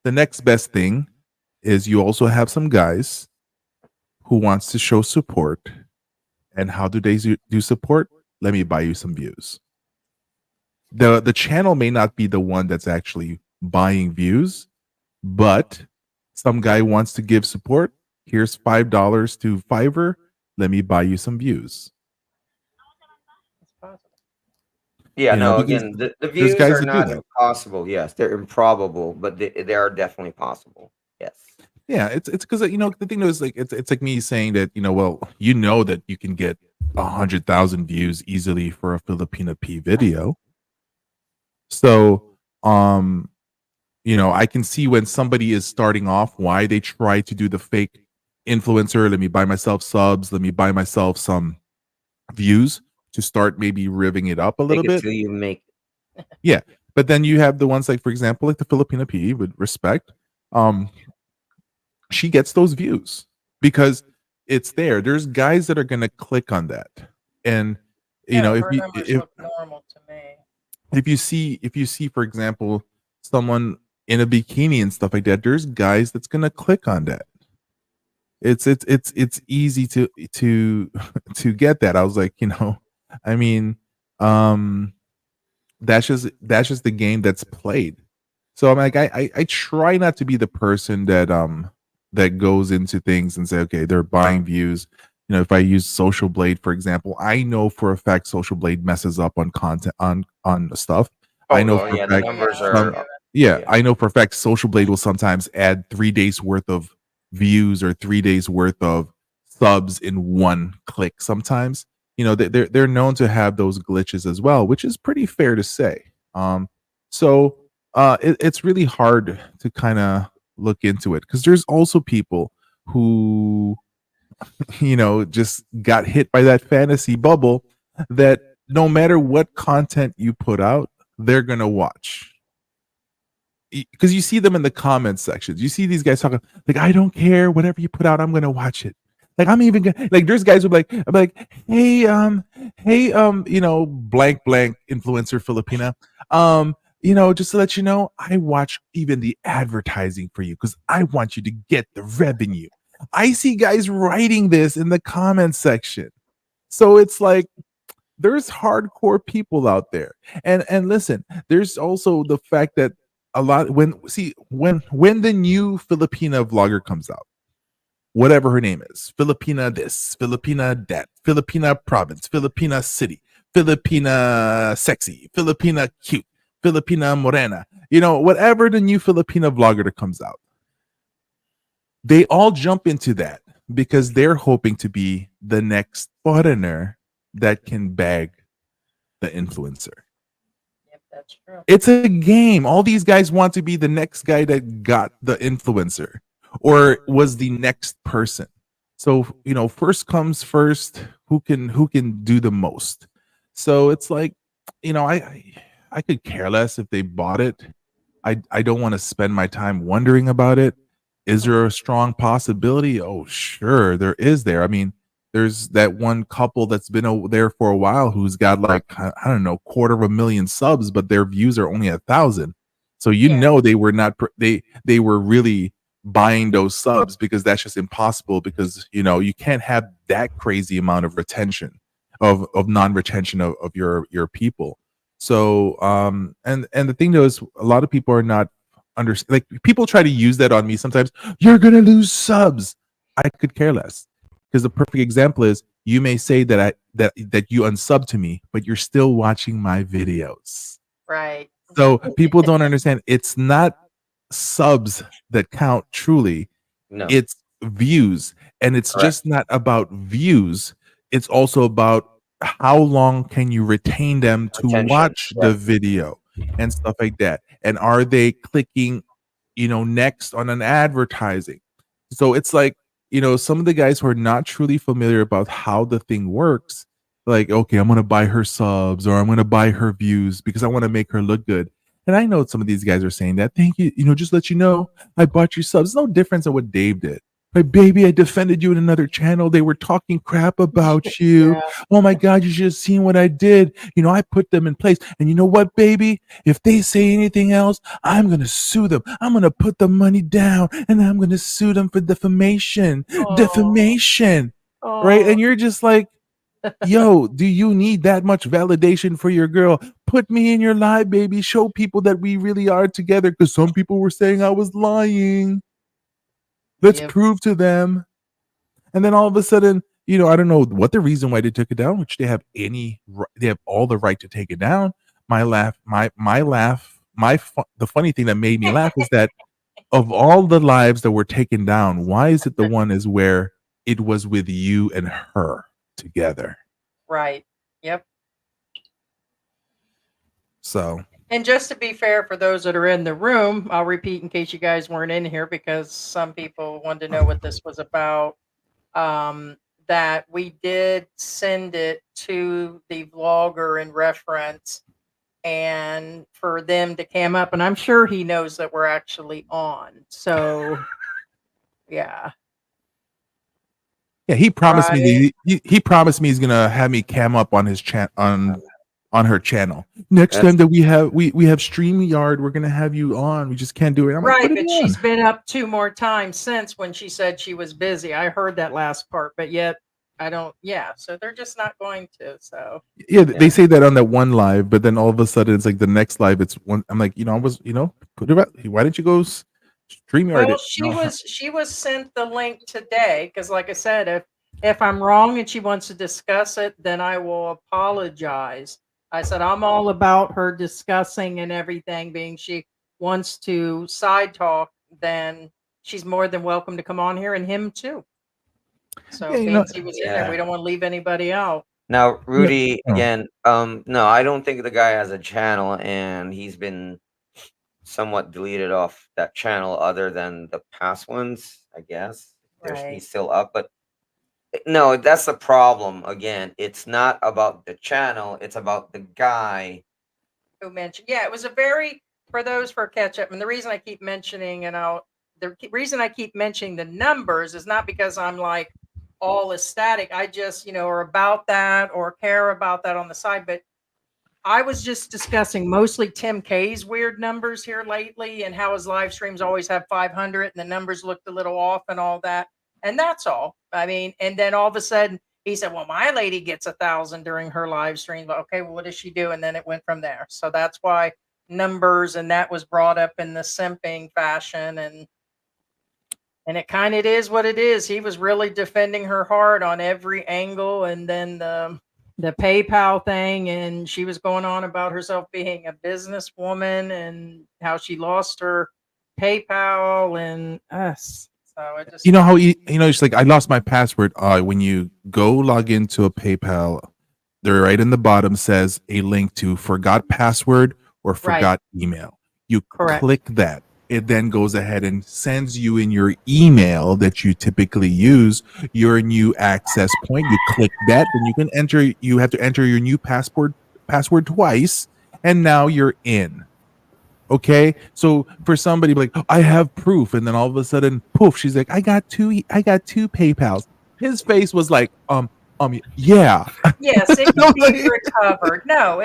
S7: the next best thing is you also have some guys who wants to show support. And how do they do support? Let me buy you some views. The channel may not be the one that's actually buying views, but some guy wants to give support. Here's $5 to Fiverr. Let me buy you some views.
S3: It's possible.
S2: Yeah,
S7: You know,
S2: no,
S7: because
S2: again, the
S7: there's
S2: views
S7: guys
S2: are
S7: that do
S2: not
S7: that.
S2: impossible. Yes, they're improbable, but they are definitely possible. Yes.
S7: Yeah, it's because the thing is, like, it's like me saying that well, that you can get 100,000 views easily for a Filipina P video. So I can see when somebody is starting off why they try to do the fake influencer. Let me buy myself subs. Let me buy myself some views to start maybe riving it up a little
S2: Take it
S7: bit.
S2: till you make it.
S7: Yeah, but then you have the ones like, for example, like the Filipina P, with respect, she gets those views because it's there. There's guys that are going to click on that, and
S3: Yeah,
S7: if
S3: her
S7: you
S3: numbers
S7: if,
S3: look normal to me.
S7: if you see, for example, someone in a bikini and stuff like that, there's guys that's going to click on that. It's easy to to get that. I was like, I mean, that's just the game that's played. So I'm like, I try not to be the person that goes into things and say, okay, they're buying views. If I use Social Blade, for example, I know for a fact Social Blade messes up on content on stuff. I know for a
S2: the
S7: fact
S2: numbers
S7: some-
S2: are.
S7: yeah, I know for a fact Social Blade will sometimes add 3 days worth of views or 3 days worth of subs in one click. Sometimes, they're known to have those glitches as well, which is pretty fair to say. So it's really hard to kind of look into it, because there's also people who just got hit by that fantasy bubble that no matter what content you put out, they're gonna watch. Because you see them in the comment sections. You see these guys talking like, I don't care, whatever you put out, I'm gonna watch it. Like, I'm even gonna, like, there's guys who are like, I'm like, hey, blank influencer Filipina, just to let you know, I watch even the advertising for you because I want you to get the revenue. I see guys writing this in the comment section. So it's like, there's hardcore people out there. And listen, there's also the fact that a lot when the new Filipina vlogger comes out, whatever her name is, Filipina this, Filipina that, Filipina province, Filipina city, Filipina sexy, Filipina cute, Filipina Morena, whatever the new Filipina vlogger that comes out. They all jump into that because they're hoping to be the next foreigner that can bag the influencer.
S3: Yep, that's true.
S7: It's a game. All these guys want to be the next guy that got the influencer or was the next person. So, first comes first, who can do the most. So it's like, I could care less if they bought it. I don't want to spend my time wondering about it. Is there a strong possibility? Oh, sure, there is there. I mean, there's that one couple that's been there for a while who's got like, I don't know, 250,000 subs, but their views are only 1,000. So they were not they were really buying those subs because that's just impossible because you can't have that crazy amount of retention of non-retention of your people. So and the thing though is a lot of people are not like people try to use that on me sometimes. You're gonna lose subs. I could care less. Because the perfect example is you may say that that you unsub to me, but you're still watching my videos.
S3: Right.
S7: So people don't understand. It's not subs that count truly.
S2: No.
S7: It's views. And it's just not about views. It's also about how long can you retain them to watch the video and stuff like that. And are they clicking, next on an advertising? So it's like, some of the guys who are not truly familiar about how the thing works, like, okay, I'm going to buy her subs or I'm going to buy her views because I want to make her look good. And I know some of these guys are saying that. Thank you. Just let you know, I bought you subs. No difference than what Dave did. Like, baby, I defended you in another channel. They were talking crap about you.
S3: Yeah.
S7: Oh my God, you should have seen what I did. I put them in place. And you know what, baby? If they say anything else, I'm going to sue them. I'm going to put the money down and I'm going to sue them for defamation. Defamation. Right? And you're just like, yo, do you need that much validation for your girl? Put me in your live, baby. Show people that we really are together because some people were saying I was lying. Let's prove to them. And then all of a sudden, I don't know what the reason why they took it down, which they have all the right to take it down. The funny thing that made me laugh is that of all the lives that were taken down, why is it the one is where it was with you and her together?
S3: Right. Yep.
S7: So. And
S3: just to be fair for those that are in the room, I'll repeat in case you guys weren't in here because some people wanted to know what this was about. That we did send it to the vlogger in reference and for them to cam up. And I'm sure he knows that we're actually on. So, yeah.
S7: Yeah, he promised me he promised me he's gonna have me cam up on his on her channel. Next time that we have StreamYard, we're gonna have you on. We just can't do it. I'm
S3: right,
S7: like,
S3: but she's been up 2 more times since when she said she was busy. I heard that last part, but yet I don't. Yeah, so they're just not going to. So
S7: they say that on that one live, but then all of a sudden it's like the next live. It's one. I'm like, I was, put it. Why didn't you go StreamYard?
S3: Well, she was sent the link today because, like I said, if I'm wrong and she wants to discuss it, then I will apologize. I said, I'm all about her discussing and everything, being she wants to side talk, then she's more than welcome to come on here, and him too. So Nancy was in there. We don't want to leave anybody out.
S2: Now, Rudy, again, no, I don't think the guy has a channel and he's been somewhat deleted off that channel other than the past ones, I guess. He's still up, but no, that's the problem. Again, it's not about the channel, it's about the guy
S3: who mentioned. Yeah, it was a very, for catch up. And the reason I keep mentioning, the reason I keep mentioning the numbers is not because I'm like all ecstatic. I just, are about that or care about that on the side. But I was just discussing mostly Tim K's weird numbers here lately and how his live streams always have 500 and the numbers looked a little off and all that. And that's all. I mean, and then all of a sudden he said, well, my lady gets 1,000 during her live stream. But okay, well, what does she do? And then it went from there. So that's why numbers, and that was brought up in the simping fashion. And it kind of is what it is. He was really defending her hard on every angle. And then the PayPal thing, and she was going on about herself being a businesswoman and how she lost her PayPal and us. So it just
S7: You know how it's like I lost my password. When you go log into a PayPal, there right in the bottom says a link to forgot password or forgot email. You
S3: Correct.
S7: click that. It then goes ahead and sends you in your email that you typically use your new access point. You click that, then you can enter. You have to enter your new password twice, and now you're in. Okay, so for somebody like, oh, I have proof, and then all of a sudden, poof, she's like, I got two PayPals. His face was like, yeah.
S3: Yes, it can be recovered. No,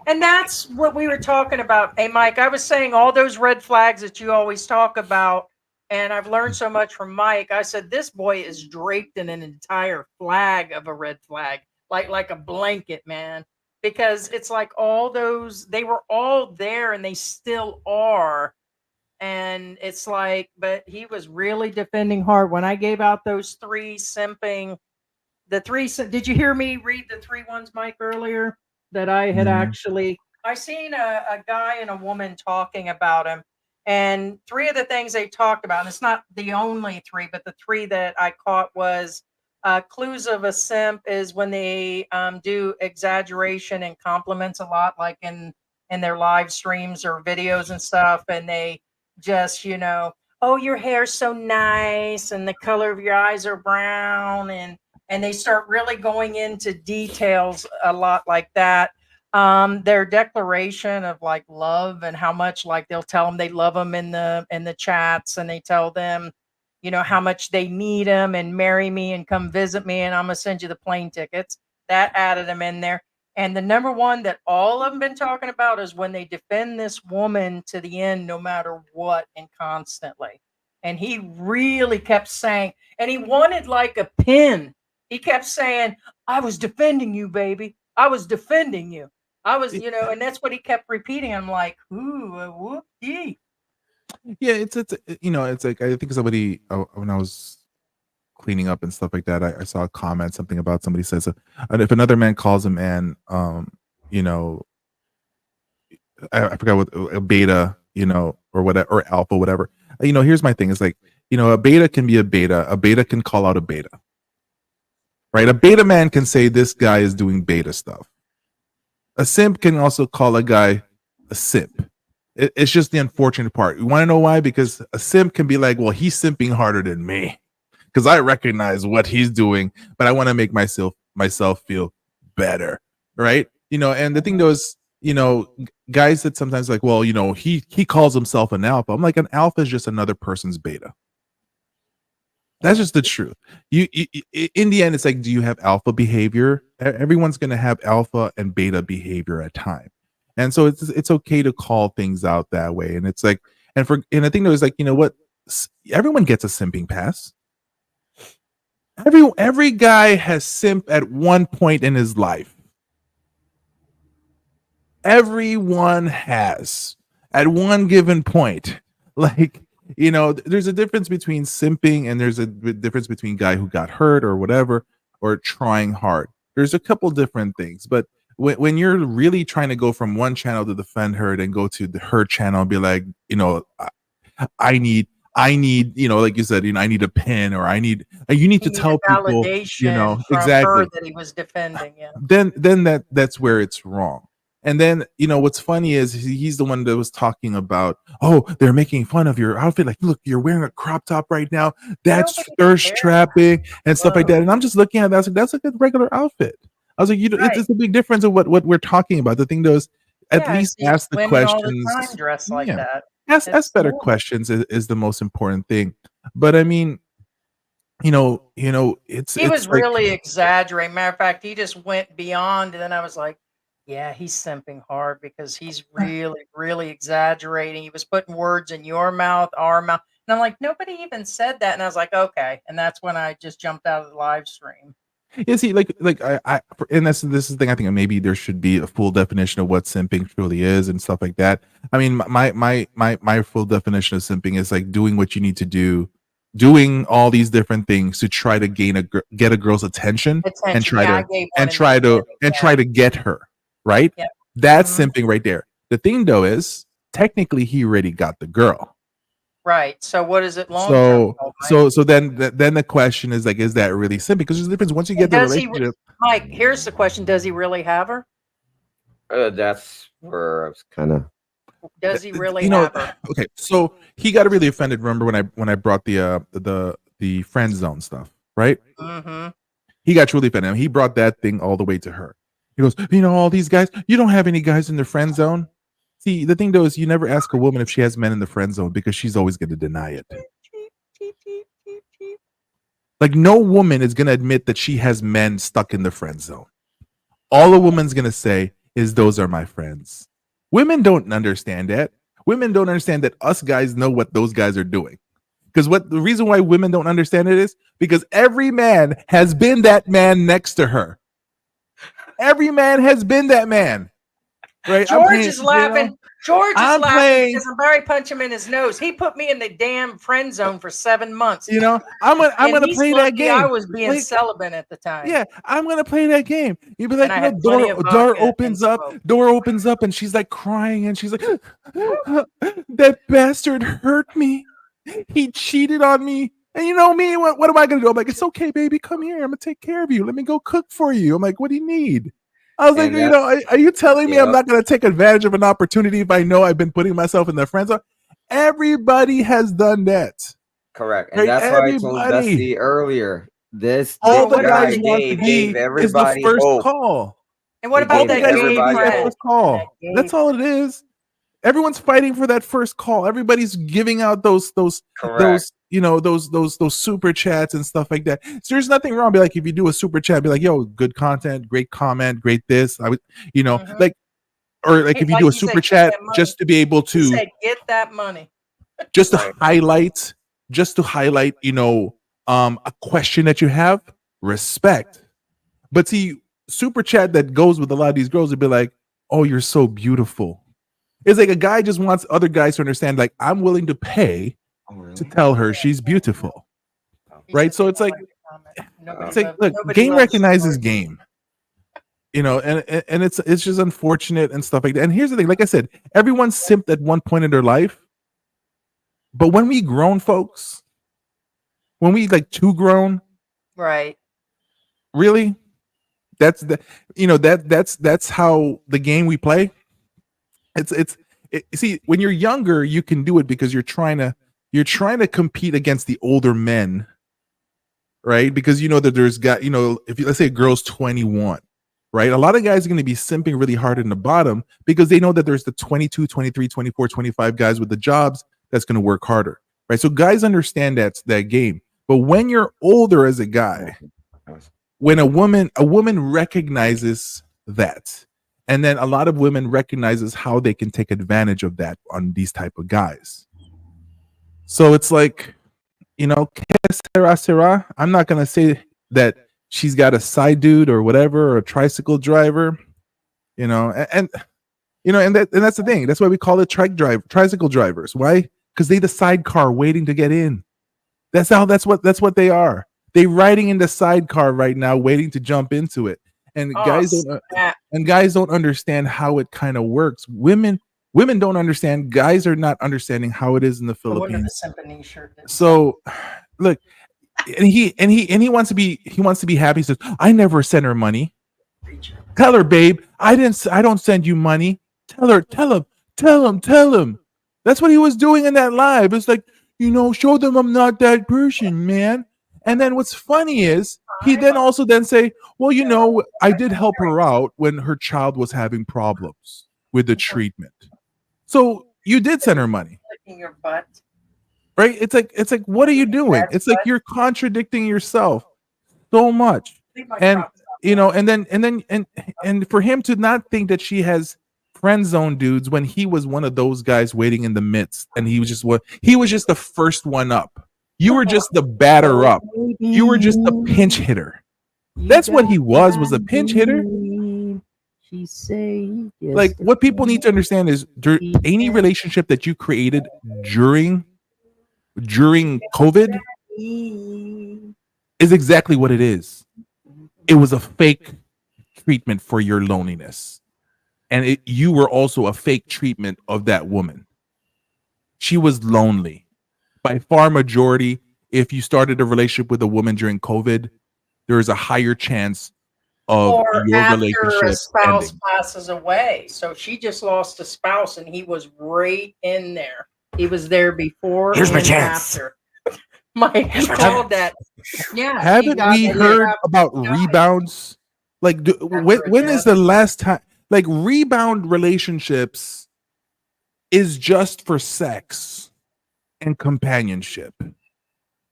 S3: and that's what we were talking about. Hey, Mike, I was saying all those red flags that you always talk about, and I've learned so much from Mike. I said this boy is draped in an entire flag of a red flag, like a blanket, man. Because it's like all those, they were all there and they still are. And it's like, but he was really defending hard when I gave out those three simping. Did you hear me read the three ones, Mike, earlier? That I had actually, I seen a guy and a woman talking about him. And three of the things they talked about, and it's not the only three, but the three that I caught was clues of a simp is when they do exaggeration and compliments a lot, like in their live streams or videos and stuff, and they just, oh, your hair's so nice, and the color of your eyes are brown, and they start really going into details a lot like that. Their declaration of like love and how much, like, they'll tell them they love them in the chats, and they tell them, how much they need them and marry me and come visit me, and I'm gonna send you the plane tickets. That added them in there. And the number one that all of them been talking about is when they defend this woman to the end, no matter what, and constantly. And he really kept saying, and he wanted like a pin. He kept saying, I was defending you, baby. I was defending you. I was, and that's what he kept repeating. I'm like, ooh, whoop-dee.
S7: Yeah, it's like I think somebody when I was cleaning up and stuff like that, I saw a comment, something about somebody says, and if another man calls a man, I forgot what a beta, or whatever, or alpha, whatever. Here's my thing: is like, a beta can be a beta. A beta can call out a beta, right? A beta man can say this guy is doing beta stuff. A simp can also call a guy a simp. It's just the unfortunate part. You want to know why? Because a simp can be like, well, he's simping harder than me because I recognize what he's doing, but I want to make myself feel better, right? And the thing though is, guys that sometimes like, well, he calls himself an alpha. I'm like, an alpha is just another person's beta. That's just the truth. You in the end, it's like, do you have alpha behavior? Everyone's going to have alpha and beta behavior at times. And so it's okay to call things out that way. And it's like, and I think there was like, what, everyone gets a simping pass. Every guy has simp at one point in his life. Everyone has at one given point. Like, there's a difference between simping and there's a difference between guy who got hurt or whatever, or trying hard. There's a couple different things, but when you're really trying to go from one channel to defend her, then go to her channel and be like, I need, like you said, I need a pin, or you need to tell people,
S3: validation from
S7: exactly
S3: her that he was defending. Yeah.
S7: Then that's where it's wrong. And then, what's funny is he's the one that was talking about, oh, they're making fun of your outfit. Like, look, you're wearing a crop top right now. That's thirst trapping and stuff like that. And I'm just looking at that. I was like, that's like a regular outfit. I was like, it's a big difference of what we're talking about. The thing is, at least ask the questions.
S3: All the time dressed like that.
S7: Ask better questions is the most important thing. But I mean, he was
S3: like, really exaggerating. Matter of fact, he just went beyond, and then I was like, yeah, he's simping hard because he's really, really exaggerating. He was putting words in your mouth, our mouth. And I'm like, nobody even said that. And I was like, okay. And that's when I just jumped out of the live stream.
S7: Yeah, see, like and this is the thing. I think maybe there should be a full definition of what simping truly is and stuff like that. I mean, my full definition of simping is like doing what you need to do doing all these different things to try to get a girl's attention, and try
S3: Yeah, I
S7: to
S3: gave one in the beginning,
S7: try to get her, right?
S3: Yep.
S7: That's
S3: Mhm.
S7: simping right there. The thing though is technically he already got the girl.
S3: Right. So what is it long term?
S7: So then the question is like, is that really simping? Because there's a difference once you get the
S3: Does he,
S7: relationship.
S3: Mike? Here's the question: does he really have her?
S2: That's where I was kind of.
S3: Does he really
S7: You know,
S3: have her?
S7: okay, so he got really offended. Remember when I brought the friend zone stuff, right?
S3: Mm-hmm.
S7: He got truly offended. He brought that thing all the way to her. He goes, you know, all these guys, you don't have any guys in the friend zone. See, the thing though is you never ask a woman if she has men in the friend zone because she's always going to deny it. Like no woman is going to admit that she has men stuck in the friend zone. All a woman's going to say is those are my friends. Women don't understand that. Women don't understand that us guys know what those guys are doing. Because the reason why women don't understand it is because every man has been that man next to her. Every man has been that man. Right?
S3: George is laughing.
S7: You know,
S3: George is
S7: I'm
S3: laughing
S7: playing-
S3: because I'm very punch him in his nose. He put me in the damn friend zone for 7 months.
S7: You know, I'm gonna
S3: he's
S7: play that
S3: lucky
S7: game.
S3: I was being
S7: Like,
S3: celibate at the time.
S7: yeah, I'm gonna play that game. You'd be like,
S3: And I
S7: you
S3: had
S7: know,
S3: plenty of
S7: door
S3: vodka and
S7: opens up, and she's like crying, and she's like, that bastard hurt me. He cheated on me. And you know me, what am I gonna do? I'm like, it's okay, baby, come here. I'm gonna take care of you. Let me go cook for you. I'm like, what do you need? I was like,
S2: And
S7: you know, are you telling me I'm
S2: Yep.
S7: not gonna take advantage of an opportunity if I know I've been putting myself in the friend zone? Everybody has done that.
S2: Correct. And
S7: Right,
S2: that's why I told
S7: everybody.
S2: Bessie earlier. This
S7: All
S3: Well,
S7: the
S3: what
S7: guys
S3: about
S7: want to
S2: gave
S7: be is the
S2: everybody
S7: first
S2: hope.
S7: call.
S3: And what
S2: He
S3: about
S7: All the
S3: that
S2: gave
S7: guys
S3: gay
S7: want to be
S2: everybody
S7: that
S3: friend?
S7: first call.
S3: That gay
S7: That's all it is. Everyone's fighting for that first call. Everybody's giving out those
S2: Correct.
S7: you know those super chats and stuff like that. So there's nothing wrong. Be like, if you do a super chat, be like, yo, good content, great comment, great this. I would, you know,
S3: Mhm.
S7: like, or like if you
S3: Like
S7: do a
S3: he said,
S7: super
S3: get
S7: chat
S3: that money.
S7: just to be able
S3: He
S7: to
S3: said, get that money.
S7: just to
S2: Right.
S7: highlight, you know, a question that you have, respect. But see, super chat that goes with a lot of these girls would be like, oh, you're so beautiful. It's like a guy just wants other guys to understand, like, I'm willing to pay
S2: Oh, really?
S7: to tell her she's beautiful.
S3: He
S7: Right?
S3: said,
S7: So it's like,
S3: nobody
S7: it's like,
S3: loves-
S7: look,
S3: nobody
S7: game
S3: loves
S7: recognizes
S3: George.
S7: game. You know, and it's just unfortunate and stuff like that. And here's the thing, like I said, everyone's simped at one point in their life. But when we grown folks, when we like too grown,
S3: Right.
S7: really, that's the, you know, that's how the game we play. See, when you're younger, you can do it because you're trying to compete against the older men, right? Because you know that there's got, you know, if you, let's say a girl's 21, right? A lot of guys are going to be simping really hard in the bottom because they know that there's the 22, 23, 24, 25 guys with the jobs that's going to work harder, right? So guys understand that game. But when you're older as a guy, when a woman recognizes that, and then a lot of women recognizes how they can take advantage of that on these type of guys. So it's like, you know, que sera. I'm not gonna say that she's got a side dude or whatever, or a tricycle driver, you know, and you know, and that's the thing. That's why we call it tricycle drivers. Why? Because they the sidecar waiting to get in. That's what they are. They riding in the sidecar right now, waiting to jump into it. And guys don't understand how it kind of works. Women don't understand. Guys are not understanding how it is in the Philippines. So, look, and he wants to be happy. He says, "I never send her money. Tell her, babe, I don't send you money. Tell him. That's what he was doing in that live. It's like, you know, show them I'm not that person, man." And then what's funny is he then also then say, well, you know, I did help her out when her child was having problems with the treatment. So you did send her money.
S3: Your butt.
S7: Right? It's like, what are you doing? It's like you're contradicting yourself so much. And you know, and for him to not think that she has friend zone dudes when he was one of those guys waiting in the midst, and he was just the first one up. You were just the batter up. You were just the pinch hitter. That's what he was a pinch hitter. Like, what people need to understand is any relationship that you created during COVID is exactly what it is. It was a fake treatment for your loneliness. And you were also a fake treatment of that woman. She was lonely. By far majority, if you started a relationship with a woman during COVID, there is a higher chance of
S3: Or
S7: your
S3: after a
S7: relationship
S3: spouse
S7: ending.
S3: passes away. So she just lost a spouse, and he was right in there. He was there before
S1: Here's my
S3: and
S1: chance.
S3: after. Mike called that. Yeah. he
S7: Haven't
S3: got
S7: we
S3: it
S7: heard
S3: after
S7: about
S3: he died.
S7: rebounds? Like, when is the last time? Like, rebound relationships is just for sex and companionship.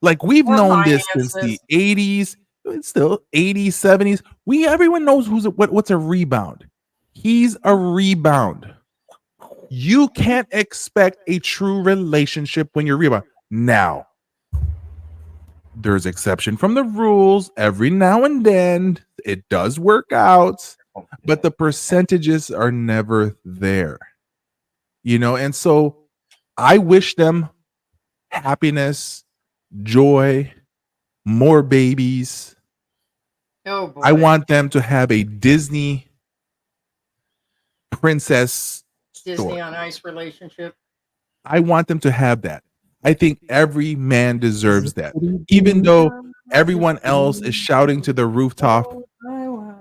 S7: Like, we've
S3: Or
S7: known this since the
S3: finances.
S7: 80s, it's still 80s, 70s. Everyone knows what's a rebound. He's a rebound. You can't expect a true relationship when you're rebound. Now, there's exception from the rules. Every now and then it does work out, but the percentages are never there. And so I wish them happiness, joy, more babies.
S3: Oh boy.
S7: I want them to have a Disney princess
S3: Disney
S7: story.
S3: on Ice relationship.
S7: I want them to have that. I think every man deserves that. Even though everyone else is shouting to the rooftop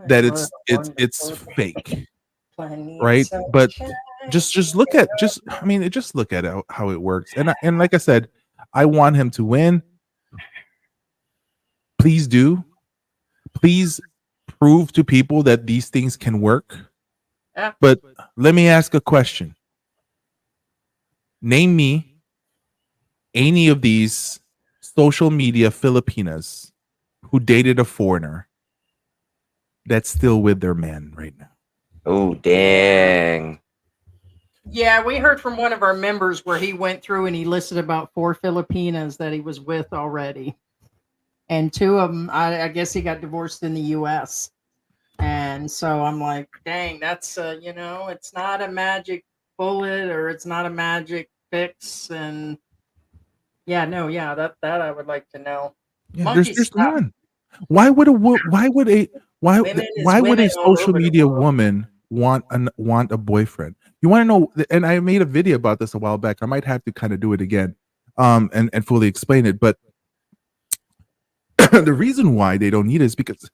S7: that it's fake, right? But just look at just look at how it works. And like I said, I want him to win. Please do. Please prove to people that these things can work.
S3: Yeah.
S7: But let me ask a question. Name me any of these social media Filipinas who dated a foreigner that's still with their man right now.
S2: Oh, dang.
S3: Yeah, we heard from one of our members where he went through and he listed about 4 Filipinas that he was with already. And 2 of them, I guess he got divorced in the U.S. And so I'm like, dang, that's, it's not a magic bullet or it's not a magic fix. And that I would like to know.
S7: Yeah,
S3: Monkey
S7: there's
S3: slap.
S7: none. Why would
S3: Women is
S7: a
S3: women all
S7: social
S3: over the
S7: media
S3: world.
S7: woman want a boyfriend? You want to know? And I made a video about this a while back. I might have to kind of do it again, and fully explain it. But the reason why they don't need it is because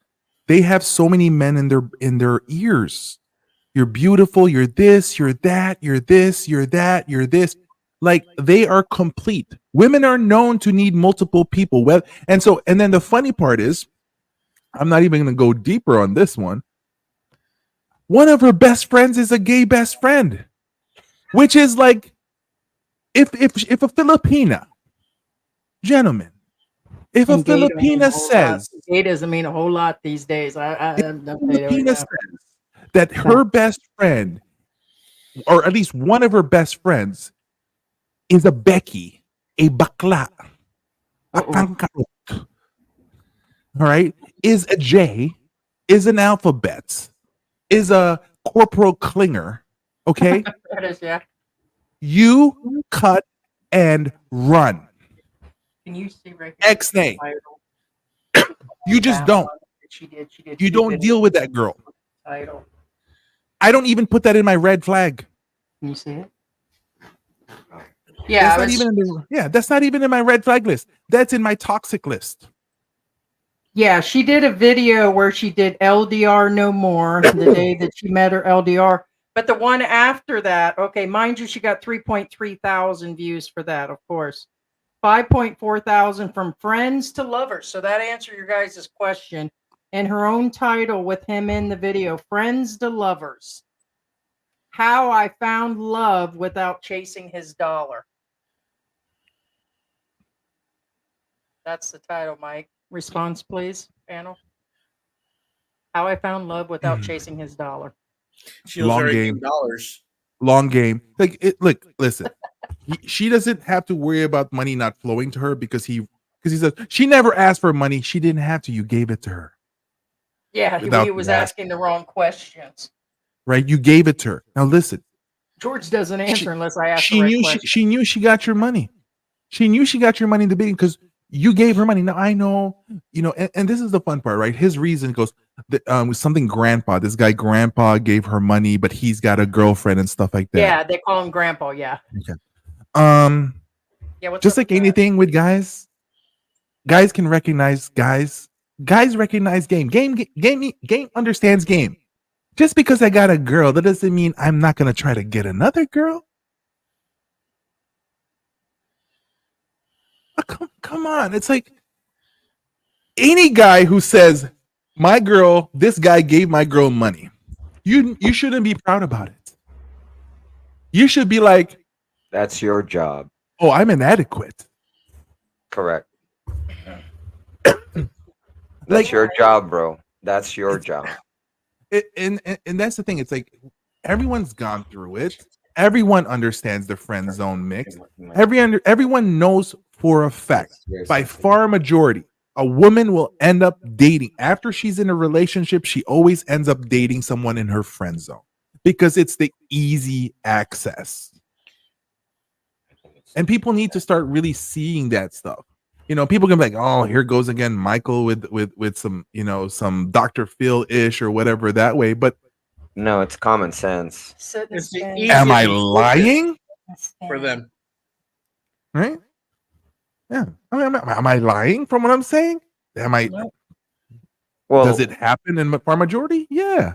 S7: they have so many men in their ears. You're beautiful. You're this. You're that. You're this. You're that. You're this. Like, they are complete. Women are known to need multiple people. Well, and then the funny part is, I'm not even going to go deeper on this one. One of her best friends is a gay best friend, which is like, if a Filipina, gentlemen, if a
S3: And gay don't mean
S7: Filipina
S3: a whole lot.
S7: says,
S3: Gay doesn't mean a whole lot these days.
S7: Filipina says that her best friend, or at least one of her best friends, is a Becky, a bakla, a kankarot, all right, is a J, is an alphabet, is a corporal clinger, okay?
S3: That is, yeah.
S7: You cut and run.
S3: Can you see right here?
S7: X-nay. You just don't.
S3: She did.
S7: You don't deal with that girl.
S3: Title.
S7: I don't even put that in my red flag.
S3: Can you see it? Yeah,
S7: that's not even in my red flag list. That's in my toxic list.
S3: yeah. She did a video where she did LDR no more the day that she met her LDR. But the one after that, okay, mind you, she got 3.3 thousand views for that, of course. 5.4 thousand from friends to lovers. So that answered your guys' question. And her own title with him in the video, Friends to Lovers. How I found love without chasing his dollar. That's the title, Mike. Response, please, panel. How I found love without chasing his dollar.
S6: She was
S7: Long
S6: already
S7: game.
S6: getting dollars.
S7: Long game. Look, listen. She doesn't have to worry about money not flowing to her because he says she never asked for money. She didn't have to. You gave it to her.
S3: Yeah, he was asking the wrong questions.
S7: Right? You gave it to her. Now listen.
S3: George doesn't answer unless I ask
S7: She
S3: the right
S7: knew
S3: question.
S7: she knew she got your money. She knew she got your money in the beginning because You gave her money. Now I know, and this is the fun part, right? His reason goes, something grandpa. This guy, grandpa, gave her money, but he's got a girlfriend and stuff like that.
S3: Yeah, they call him grandpa. Yeah.
S7: Okay.
S3: Yeah. What's
S7: Just
S3: up
S7: like
S3: with that?
S7: anything with guys, guys can recognize guys. Guys recognize game. Game understands game. Just because I got a girl, that doesn't mean I'm not gonna try to get another girl. Come on. It's like any guy who says, my girl, this guy gave my girl money. You shouldn't be proud about it. You should be like,
S2: That's your job.
S7: oh, I'm inadequate.
S2: Correct.
S7: Like-
S2: That's your job, bro. That's your job.
S7: And that's the thing. It's like everyone's gone through it. Everyone understands the friend zone mix. Everyone knows for a fact, by far majority, a woman will end up dating after she's in a relationship. She always ends up dating someone in her friend zone because it's the easy access. And people need to start really seeing that stuff. People can be like, oh, here goes again Michael with some, some Dr. Phil-ish or whatever that way. But
S2: No, it's common sense.
S3: Sit and
S6: It's the
S3: spin.
S6: easy-
S7: am I
S6: to be
S7: lying?
S6: for them.
S7: Right? Yeah. I mean, am I lying from what I'm saying? Am I?
S3: No.
S2: Well,
S7: Does it happen in far majority? Yeah.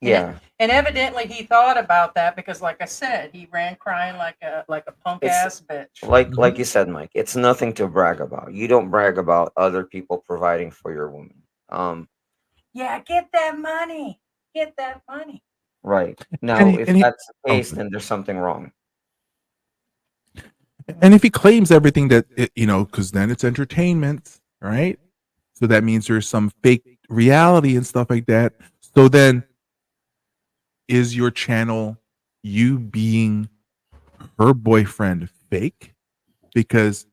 S2: yeah.
S3: And evidently he thought about that because, like I said, he ran crying like a punk ass bitch.
S2: Like you said, Mike, it's nothing to brag about. You don't brag about other people providing for your woman.
S3: Yeah, get that money. Get that money.
S2: Right. Now,
S7: And he-
S2: if
S7: and he-
S2: that's the case,
S7: Oh.
S2: then there's something wrong.
S7: And if he claims everything that because then it's entertainment, right? So that means there's some fake reality and stuff like that. So then, is your channel, you being her boyfriend, fake because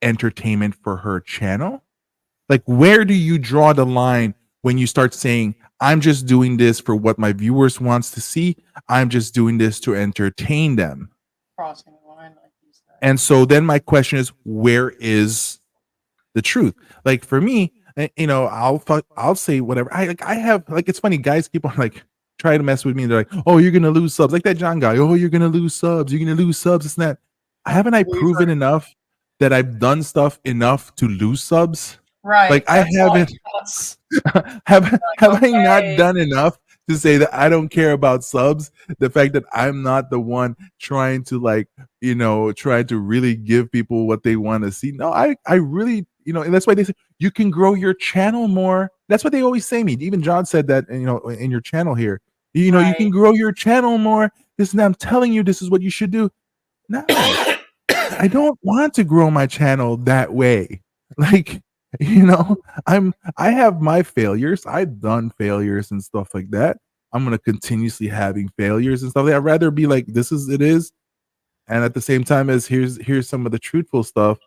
S7: entertainment for her channel? Like, where do you draw the line when you start saying, I'm just doing this for what my viewers wants to see, I'm just doing this to entertain them?
S3: Crossing the line, like you said.
S7: And so then my question is, where is the truth? Like for me, I'll say whatever. I have, like, it's funny, guys keep on like trying to mess with me. They're like, oh, you're gonna lose subs, like that John guy. Oh, you're gonna lose subs. You're gonna lose subs. It's not. Haven't I proven enough that I've done stuff enough to lose subs?
S3: Right.
S7: Like I
S3: that's all
S7: haven't.
S3: it does.
S7: have I not
S3: okay.
S7: done enough to say that I don't care about subs? The fact that I'm not the one trying to try to really give people what they want to see. No, I really, and that's why they say you can grow your channel more. That's what they always say to me. Even John said that, in your channel here, you
S3: Right.
S7: can grow your channel more. I'm telling you, this is what you should do. No, I don't want to grow my channel that way. Like, I have my failures. I've done failures and stuff like that. I'm gonna continuously having failures and stuff. I'd rather be like, this is it is, and at the same time as here's some of the truthful stuff.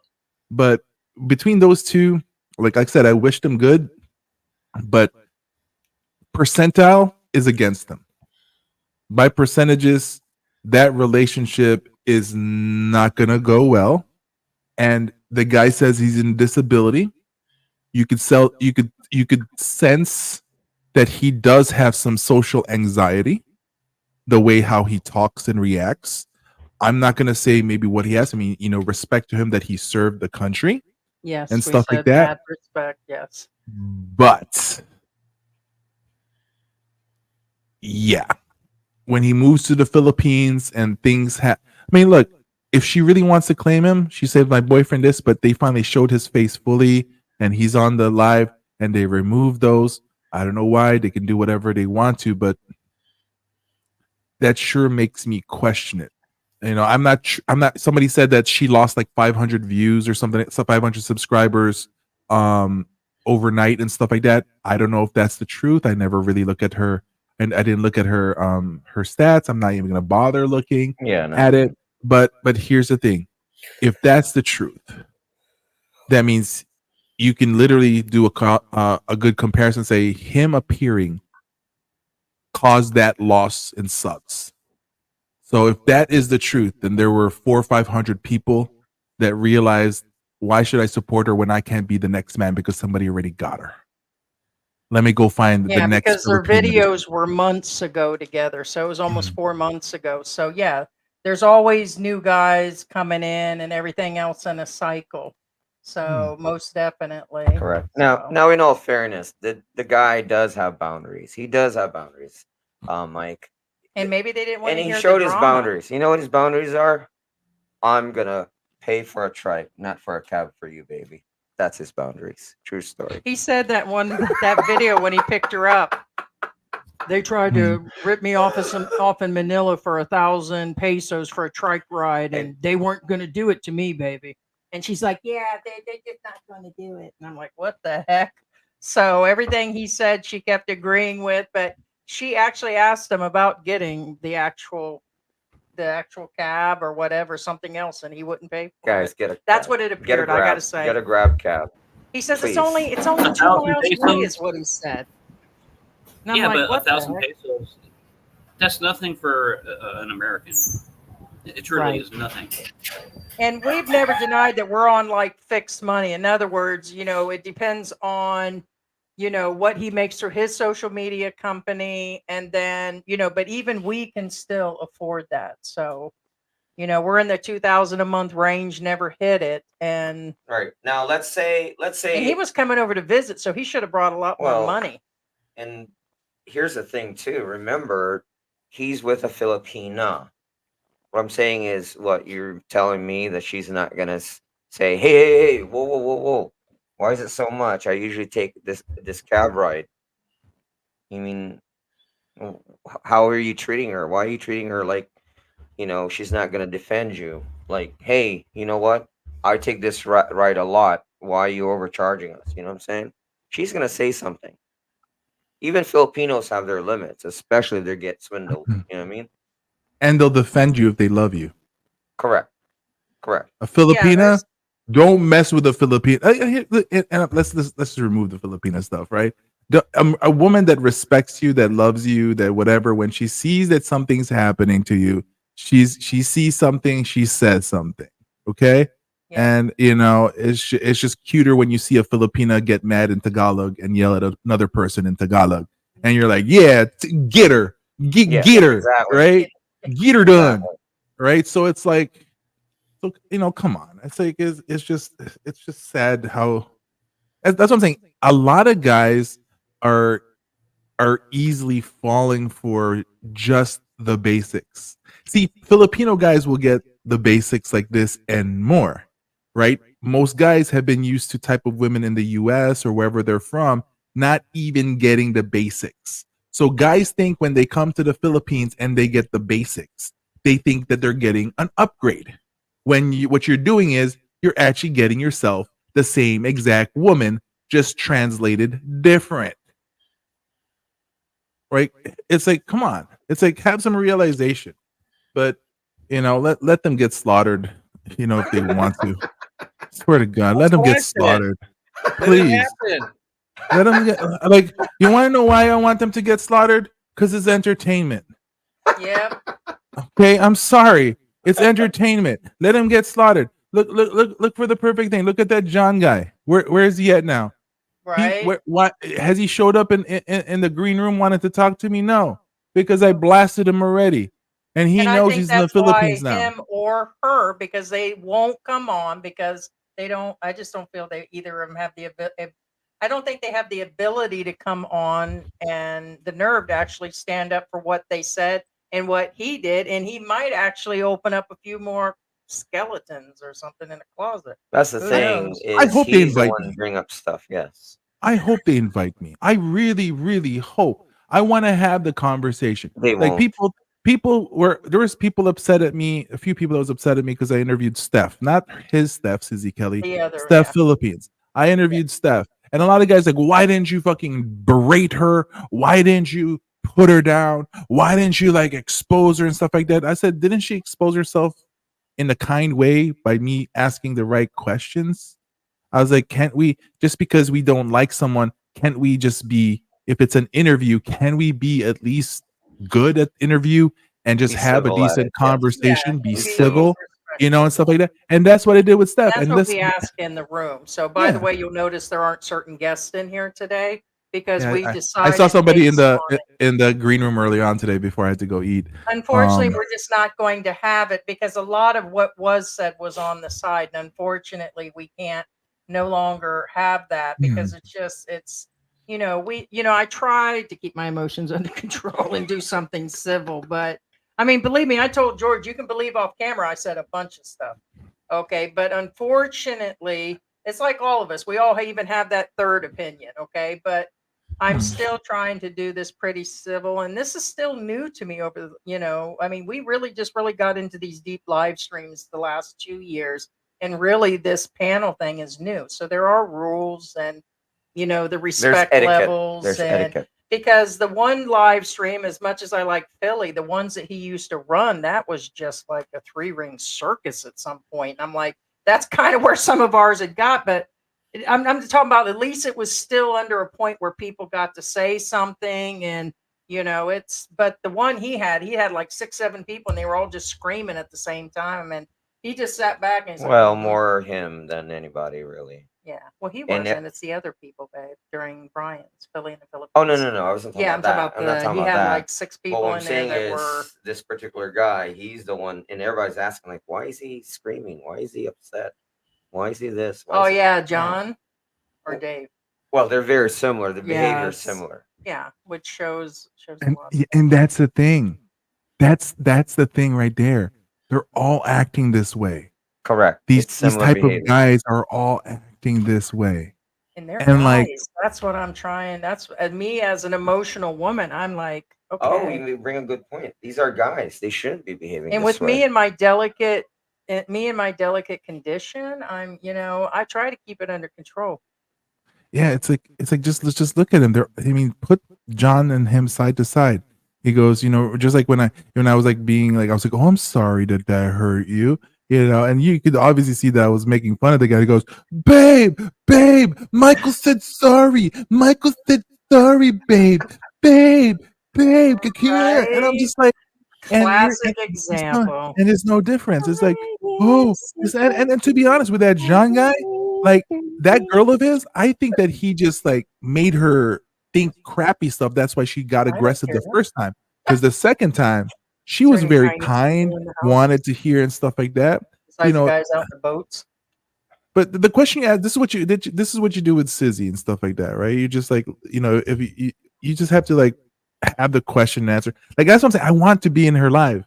S7: But between those two, like I said, I wish them good, but percentile is against them. By percentages, that relationship is not gonna go well. And the guy says he's in disability. You could sense that he does have some social anxiety, the way how he talks and reacts. I'm not gonna say maybe what he has. I mean, respect to him that he served the country
S3: Yes.
S7: and
S3: we
S7: stuff like
S3: said
S7: that.
S3: mad respect. Yes.
S7: But yeah, when he moves to the Philippines and things I mean, look, if she really wants to claim him, she said my boyfriend this, but they finally showed his face fully and he's on the live and they removed those. I don't know why. They can do whatever they want to, but that sure makes me question it. I'm not somebody said that she lost like 500 views or something, 500 subscribers overnight and stuff like that. I don't know if that's the truth. I never really look at her, and I didn't look at her her stats. I'm not even gonna bother looking at it. But here's the thing. If that's the truth, that means you can literally do a good comparison, say him appearing caused that loss in subs. So if that is the truth, then there were 400 or 500 people that realized why should I support her when I can't be the next man because somebody already got her? Let me go find the
S3: Yeah,
S7: next
S3: because their
S7: Filipino.
S3: videos were months ago together. So it was almost
S7: Mhm.
S3: 4 months ago. So yeah, there's always new guys coming in and everything else in a cycle. So most definitely.
S2: Correct. Now,
S3: So
S2: now in all fairness, the guy does have boundaries. He does have boundaries, Mike,
S3: and maybe they didn't want
S2: and
S3: to
S2: he
S3: hear the
S2: showed his
S3: drama.
S2: boundaries. You know what his boundaries are? I'm gonna pay for a trike, not for a cab for you, baby. That's his boundaries. True story.
S3: He said that that video when he picked her up. They tried to rip me off in Manila for 1,000 pesos for a trike ride, and they weren't going to do it to me, baby. And she's like, "Yeah, they're just not going to do it." And I'm like, "What the heck?" So everything he said, she kept agreeing with, but she actually asked him about getting the actual cab or whatever, something else, and he wouldn't pay for
S2: Guys,
S3: it.
S2: get a
S3: That's
S2: cab.
S3: what it
S2: Get a
S3: appeared. I got
S2: grab.
S3: to say.
S2: Get a grab cab.
S3: He says
S2: Please.
S3: it's only 2
S9: 1,000
S3: miles
S9: pesos?
S3: away, is what he said. And I'm
S9: Yeah,
S3: like,
S9: but
S3: what the
S9: 1,000
S3: heck?
S9: pesos, that's nothing for an American. It truly
S3: Right.
S9: is nothing.
S3: And we've never denied that we're on like fixed money. In other words, it depends on, what he makes through his social media company. And then, but even we can still afford that. So, we're in the 2,000 a month range, never hit it. And
S2: Right. Now let's say
S3: he was coming over to visit, so he should have brought a lot more money.
S2: And here's the thing too. Remember, he's with a Filipina. What I'm saying is, what you're telling me that she's not gonna say, hey, whoa, whoa, whoa, whoa. Why is it so much? I usually take this cab ride. You mean, how are you treating her? Why are you treating her like, she's not gonna defend you? Like, hey, you know what? I take this ride a lot. Why are you overcharging us? You know what I'm saying? She's gonna say something. Even Filipinos have their limits, especially if they get swindled. You know what I mean?
S7: And they'll defend you if they love you.
S2: Correct. Correct.
S7: A Filipina, don't mess with a Filipina. And let's just remove the Filipina stuff, right? A woman that respects you, that loves you, that whatever, when she sees that something's happening to you, she sees something, she says something. Okay.
S3: Yeah.
S7: And it's just cuter when you see a Filipina get mad in Tagalog and yell at another person in Tagalog, and you're like, "Yeah, get her, get her,
S2: exactly.
S7: right? Get her done,
S2: Exactly.
S7: right?" So it's like, come on. It's like it's just sad how that's what I'm saying. A lot of guys are easily falling for just the basics. See, Filipino guys will get the basics like this and more, right? Most guys have been used to type of women in the US or wherever they're from, not even getting the basics. So guys think when they come to the Philippines and they get the basics, they think that they're getting an upgrade. When what you're doing is you're actually getting yourself the same exact woman, just translated different. Right? It's like, come on. It's like, have some realization. But let them get slaughtered, if they want to. Swear to God, let them get slaughtered. Please. Let them get like, you want to know why I want them to get slaughtered? Because it's entertainment.
S3: Yep.
S7: Okay, I'm sorry. It's entertainment. Let him get slaughtered. Look for the perfect thing. Look at that John guy. Where is he at now?
S3: Right.
S7: What has he showed up in the green room wanted to talk to me? No, because I blasted him already, and he knows he's in the Philippines now.
S3: Him or her, because they won't come on because they don't. I just don't feel they either of them have the ability. I don't think they have the ability to come on and the nerve to actually stand up for what they said and what he did, and he might actually open up a few more skeletons or something in the closet.
S2: That's the
S3: Who
S2: thing.
S3: knows?
S2: Is
S7: I hope they
S2: he's the
S7: invite
S2: one
S7: me.
S2: to bring up stuff. Yes.
S7: I hope they invite me. I really, really hope. I want to have the conversation.
S2: They
S7: Like
S2: won't.
S7: there was people upset at me. A few people that was upset at me because I interviewed Steph, not his Steph, Sizzly Kelly,
S3: The other,
S7: Steph
S3: yeah.
S7: Philippines. I interviewed Steph, and a lot of guys like, why didn't you fucking berate her? Why didn't you put her down? Why didn't you like expose her and stuff like that? I said, didn't she expose herself in a kind way by me asking the right questions? I was like, can't we, just because we don't like someone, can't we just be, if it's an interview, can we be at least good at interview and just
S2: Be
S7: have a
S2: civil at
S7: decent
S2: it, yes.
S7: conversation, be
S3: Be
S7: civil? you know, and stuff like that. And that's what I did with Steph.
S3: That's
S7: And
S3: what
S7: this,
S3: we ask in the room. So, by the
S7: yeah,
S3: way, you'll notice there aren't certain guests in here today because
S7: yeah.
S3: we
S7: I saw
S3: decided
S7: somebody
S3: based on it.
S7: in the green room early on today before I had to go eat.
S3: Unfortunately, we're just not going to have it because a lot of what was said was on the side, and unfortunately, we can't no longer have that because it's I tried to keep my emotions under control and do something civil, but I mean, believe me, I told George, you can believe off camera, I said a bunch of stuff. Okay, but unfortunately, it's like all of us. We all even have that third opinion. Okay, but I'm still trying to do this pretty civil, and this is still new to me. I mean, we really just really got into these deep live streams the last 2 years, and really this panel thing is new. So there are rules and the
S2: There's
S3: respect
S2: etiquette.
S3: levels,
S2: There's
S3: and
S2: etiquette.
S3: because the one live stream, as much as I like Philly, the ones that he used to run, that was just like a 3-ring circus at some point. I'm like, that's kind of where some of ours had got, but I'm talking about at least it was still under a point where people got to say something, and but the one he had like 6, 7 people, and they were all just screaming at the same time, and he just sat back and he's like,
S2: Well, more him than anybody, really.
S3: yeah. Well, he
S2: And
S3: wasn't. It's the other people, babe, during Brian's Philly in the Philippines.
S2: oh, no. I wasn't talking
S3: Yeah, I'm
S2: about
S3: talking
S2: that.
S3: about
S2: I'm not talking
S3: he
S2: about
S3: had
S2: that.
S3: like 6
S2: But
S3: people
S2: what I'm
S3: in there
S2: saying
S3: that
S2: is
S3: were.
S2: this particular guy, he's the one, and everybody's asking, like, why is he screaming? Why is he upset? Why is he this? Why
S3: Oh
S2: is he
S3: yeah,
S2: that?
S3: John or Dave.
S2: Well, they're very similar. The behavior is
S3: Yes.
S2: similar.
S3: Yeah, which shows a
S7: and
S3: lot.
S7: and that's the thing. That's the thing right there. They're all acting this way.
S2: Correct.
S7: These
S2: It's similar
S7: type
S2: behavior.
S7: of guys are all acting this way.
S3: And they're
S7: And like,
S3: guys. That's what I'm trying. That's me as an emotional woman. I'm like,
S2: Oh,
S3: okay.
S2: you bring a good point. These are guys. They shouldn't be behaving
S3: And
S2: this
S3: with me
S2: way.
S3: and my delicate condition, I try to keep it under control.
S7: yeah, it's like just let's just look at him. There, I mean, put John and him side to side. He goes, just like when I was like being like, I was like, oh, I'm sorry that hurt you, and you could obviously see that I was making fun of the guy. He goes, babe, Michael said sorry. Michael said sorry, babe. Can you hear? And I'm
S3: Right?
S7: just like,
S3: Classic
S7: it's not,
S3: example.
S7: and there's no difference. It's like, oh, and to be honest with that John guy, like that girl of his, I think that he just like made her think crappy stuff. That's why she got
S3: I don't
S7: aggressive
S3: care.
S7: the first time. Because the second time, she
S3: Is there
S7: was
S3: any
S7: very
S3: Chinese
S7: kind,
S3: people in the house
S7: wanted to hear and stuff like that.
S3: besides the guys out in the boats?
S7: But the question you ask, this is what you do with Sizzy and stuff like that, right? You just like, if you just have to like have the question and answer. Like that's what I'm saying. I want to be in her live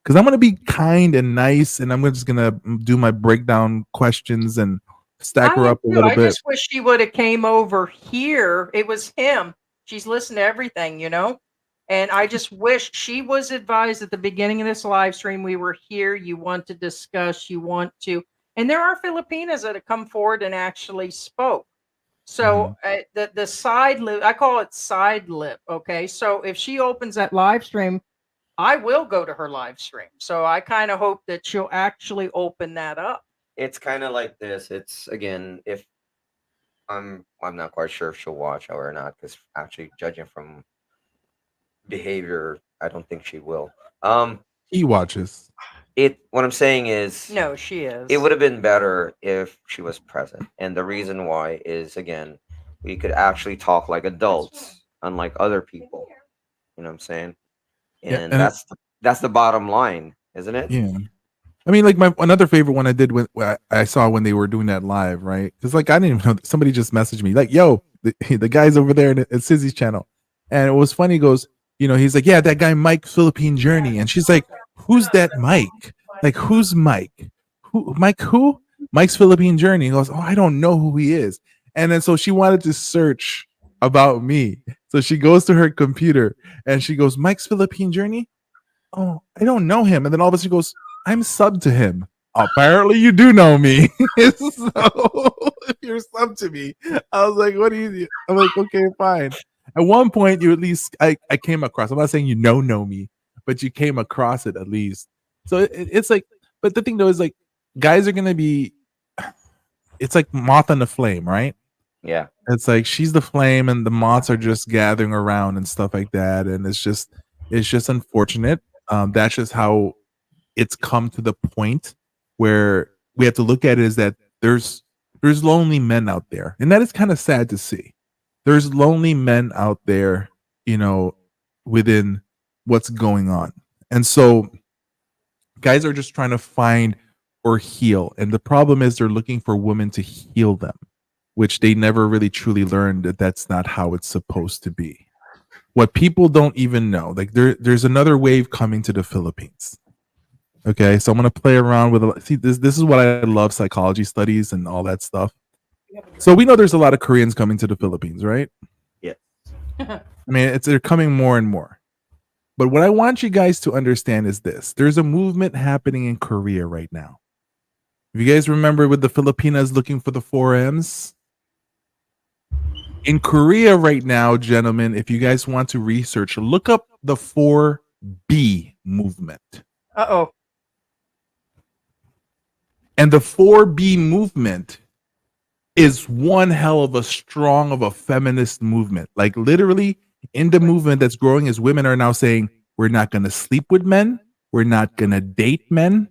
S7: because I'm gonna be kind and nice, and I'm just gonna do my breakdown questions and stack her up a little
S3: I
S7: bit.
S3: just wish she would have came over here. It was him. She's listened to everything, and I just wish she was advised at the beginning of this live stream. We were here. You want to discuss. You want to, and there are Filipinas that have come forward and actually spoke. So the side lip, I call it side lip. Okay, so if she opens that live stream, I will go to her live stream. So I kind of hope that she'll actually open that up.
S2: It's kind of like this. It's again, if I'm not quite sure if she'll watch or not, because actually judging from behavior, I don't think she will.
S7: He watches.
S2: What I'm saying is,
S3: No, she is.
S2: it would have been better if she was present, and the reason why is, again, we could actually talk like adults, unlike other people. You know what I'm saying?
S7: Yeah,
S2: And
S7: and
S2: that's the bottom line, isn't it?
S7: Yeah. I mean, like another favorite one I did when I saw when they were doing that live, right? Because like I didn't even know, somebody just messaged me like, "Yo, the guy's over there at Sizzy's channel," and it was funny. He goes, he's like, "Yeah, that guy Mike Philippine Journey," and she's like, "Who's that Mike? Like, who's Mike? Who? Mike's Philippine Journey." He goes, "Oh, I don't know who he is," and then so she wanted to search about me, so she goes to her computer and she goes, "Mike's Philippine Journey." Oh, I don't know him, and then all of a sudden she goes, I'm sub to him. Apparently, you do know me. So if you're sub to me, I was like, what do you do? I'm like, okay, fine. At one point, you at least I came across. I'm not saying you know me, but you came across it at least. So it's like, but the thing though is like, guys are gonna be. It's like moth on the flame, right?
S2: Yeah.
S7: It's like she's the flame, and the moths are just gathering around and stuff like that, and it's just unfortunate. That's just how it's come to the point where we have to look at it is that there's lonely men out there, and that is kind of sad to see. There's lonely men out there, you know, within what's going on, and so guys are just trying to find or heal, and the problem is they're looking for women to heal them, which they never really truly learned that that's not how it's supposed to be. What people don't even know, like there's another wave coming to the Philippines. Okay, so I'm gonna play around with. See, this is what I love: psychology studies and all that stuff. So we know there's a lot of Koreans coming to the Philippines, right?
S2: Yeah.
S7: I mean, they're coming more and more. But what I want you guys to understand is this: there's a movement happening in Korea right now. If you guys remember with the Filipinas looking for the 4Ms, in Korea right now, gentlemen, if you guys want to research, look up the 4B movement.
S3: Uh-oh.
S7: And the 4B movement is one hell of a strong of a feminist movement. Like literally in the movement that's growing is women are now saying, we're not going to sleep with men. We're not going to date men.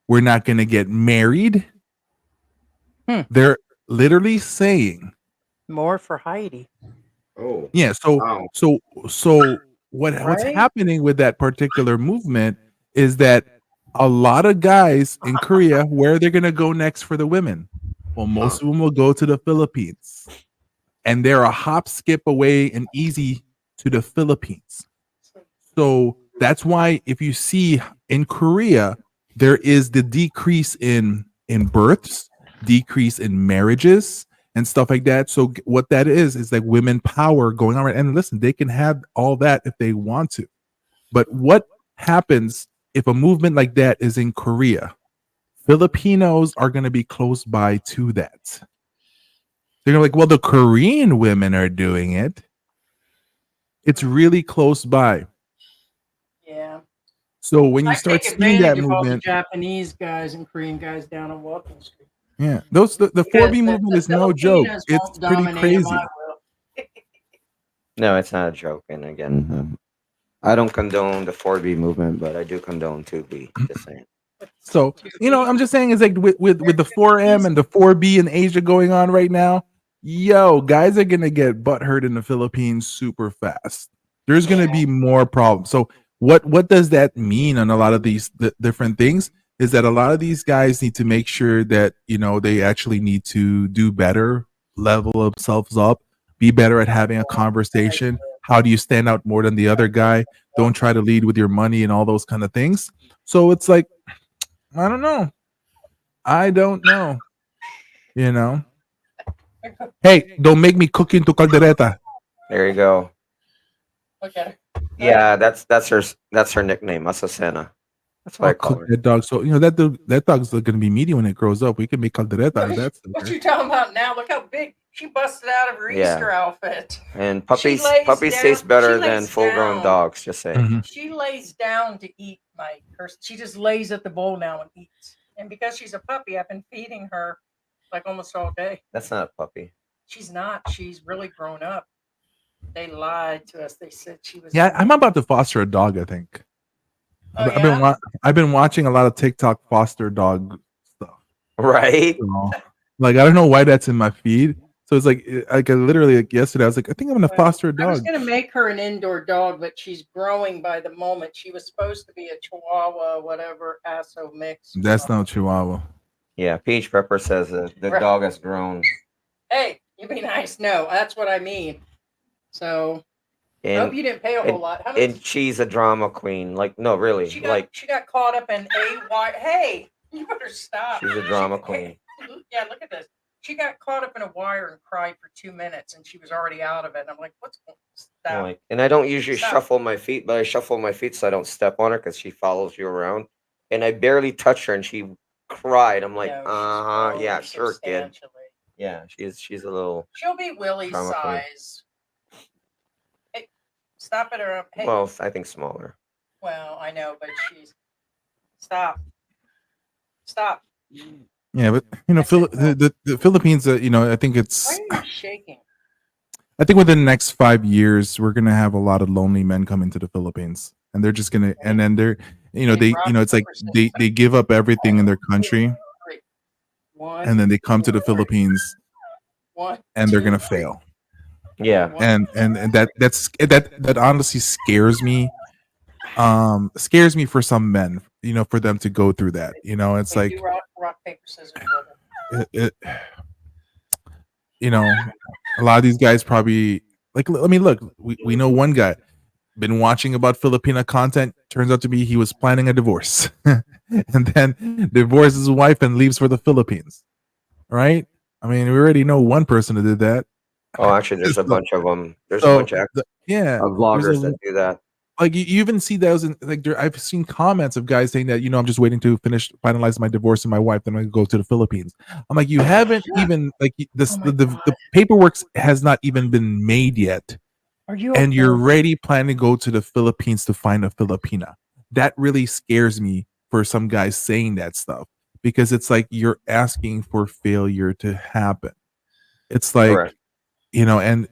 S7: We're not going to get married. They're literally saying
S3: More for Heidi.
S2: Oh.
S7: yeah. So
S2: Wow.
S7: what's
S3: Right?
S7: happening with that particular movement is that a lot of guys in Korea, where they're gonna go next for the women? Well, most of them will go to the Philippines, and they're a hop, skip away, and easy to the Philippines. So that's why if you see in Korea, there is the decrease in births, decrease in marriages, and stuff like that. So what that is like women power going on. And listen, they can have all that if they want to. But what happens if a movement like that is in Korea? Filipinos are going to be close by to that. They're gonna be like, well, the Korean women are doing it. It's really close by.
S3: Yeah.
S7: So when you
S3: I
S7: start
S3: take
S7: seeing that
S3: advantage of all the
S7: movement,
S3: Japanese guys and Korean guys down on Walking Street.
S7: yeah, the 4B
S3: Because
S7: movement is
S3: the
S7: no joke.
S3: Filipinos
S7: It's
S3: won't
S7: pretty
S3: dominate
S7: crazy.
S3: them, I will.
S2: No, it's not a joke. And again, I don't condone the 4B movement, but I do condone 2B. Just saying.
S7: So I'm just saying is like with the 4M and the 4B in Asia going on right now, yo, guys are gonna get butthurt in the Philippines super fast. There's gonna be more problems. So what does that mean on a lot of these different things? Is that a lot of these guys need to make sure that they actually need to do better, level themselves up, be better at having a conversation. How do you stand out more than the other guy? Don't try to lead with your money and all those kind of things. So it's like, I don't know. Hey, don't make me cook into caldereta.
S2: There you go.
S3: Okay.
S2: Yeah, that's her nickname, Asasena. That's what I
S7: I'll
S2: call
S7: cook
S2: her.
S7: that dog. So that dog's going to be meaty when it grows up. We can make caldereta out of that.
S3: What you talking about now? Look how big she busted out of her
S2: Yeah.
S3: Easter outfit.
S2: And puppies
S3: lays
S2: taste
S3: down-
S2: better
S3: she
S2: than
S3: lays
S2: full-grown
S3: down.
S2: dogs. Just saying.
S7: Mhm.
S3: She lays down to eat, Mike. She just lays at the bowl now and eats. And because she's a puppy, I've been feeding her like almost all day.
S2: That's not a puppy.
S3: She's not. She's really grown up. They lied to us. They said she was.
S7: Yeah, I'm about to foster a dog. I think.
S3: Oh,
S7: I've been watching a lot of TikTok foster dog stuff.
S2: Right?
S7: Like I don't know why that's in my feed. So it's like I literally yesterday I was like, I think I'm gonna foster a
S3: I was
S7: dog.
S3: going to make her an indoor dog, but she's growing by the moment. She was supposed to be a Chihuahua, whatever, Asso mix.
S7: That's not Chihuahua.
S2: Yeah, Peach Pepper says the
S3: Right.
S2: dog has grown.
S3: Hey, you be nice. No, that's what I mean. So I hope you didn't pay a whole lot. How much?
S2: And she's a drama queen. Like, no, really.
S3: She got caught up in a wire. Hey, you better stop.
S2: She's a drama queen.
S3: Yeah, look at this. She got caught up in a wire and cried for 2 minutes, and she was already out of it. And I'm like, what's going on? Stop.
S2: And I don't usually
S3: Stop.
S2: shuffle my feet, but I shuffle my feet so I don't step on her because she follows you around. And I barely touched her, and she cried. I'm like,
S3: No, she's
S2: yeah,
S3: growing
S2: sure, kid.
S3: substantially.
S2: Yeah, she's a little.
S3: She'll be Willie's
S2: Drama queen.
S3: size. Hey, stop it or hey.
S2: Well, I think smaller.
S3: Well, I know, but she's stop. Stop.
S7: Yeah, but the Philippines, I think it's.
S3: Why are you shaking?
S7: I think within the next 5 years, we're gonna have a lot of lonely men coming to the Philippines, and they're just gonna, and then it's like they give up everything in their country, and then they come to the Philippines, and they're gonna fail.
S2: Yeah.
S7: And that honestly scares me. Scares me for some men, for them to go through that. It's like
S3: rock paper scissors. Brother.
S7: A lot of these guys probably look, we know one guy been watching about Filipina content. Turns out to be he was planning a divorce, and then divorces his wife and leaves for the Philippines. Right? I mean, we already know one person that did that.
S2: Oh, actually, there's a bunch of them. There's a bunch of vloggers that do that.
S7: Like you even see those in I've seen comments of guys saying that I'm just waiting to finalize my divorce and my wife, then I go to the Philippines. I'm like, you haven't even the paperwork has not even been made yet.
S3: Are you?
S7: And you're already planning to go to the Philippines to find a Filipina. That really scares me for some guys saying that stuff, because it's like you're asking for failure to happen. It's like,
S2: Correct.
S7: And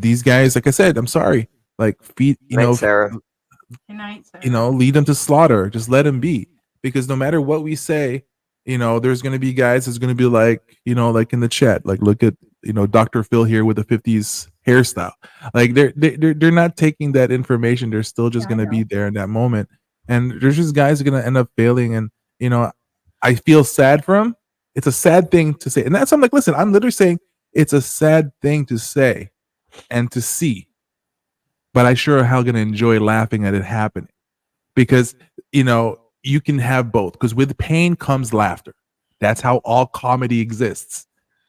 S7: these guys, like I said, I'm sorry, like feed,
S2: Sarah.
S7: Lead them to slaughter. Just let them be, because no matter what we say, there's going to be guys that's going to be like, like in the chat, like, look at, Dr. Phil here with the 50s hairstyle. Like they're not taking that information. They're still just going to be there in that moment. And there's just guys that are going to end up failing. And, I feel sad for them. It's a sad thing to say. And that's, I'm like, listen, I'm literally saying it's a sad thing to say and to see, but I sure how going to enjoy laughing at it happening, because, you can have both, because with pain comes laughter. That's how all comedy exists.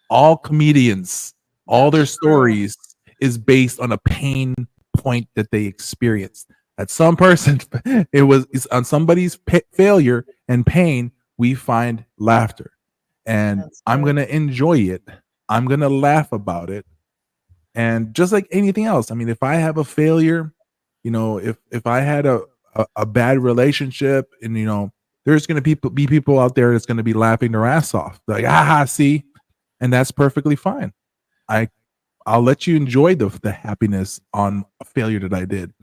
S7: All comedians, all their stories is based on a pain point that they experienced. At some person, it's on somebody's failure and pain, we find laughter. And I'm going to enjoy it. I'm going to laugh about it. And just like anything else, I mean, if I have a failure, if I had a bad relationship, and, there's going to be people out there that's going to be laughing their ass off. Like, see? And that's perfectly fine. I'll let you enjoy the happiness on a failure that I did,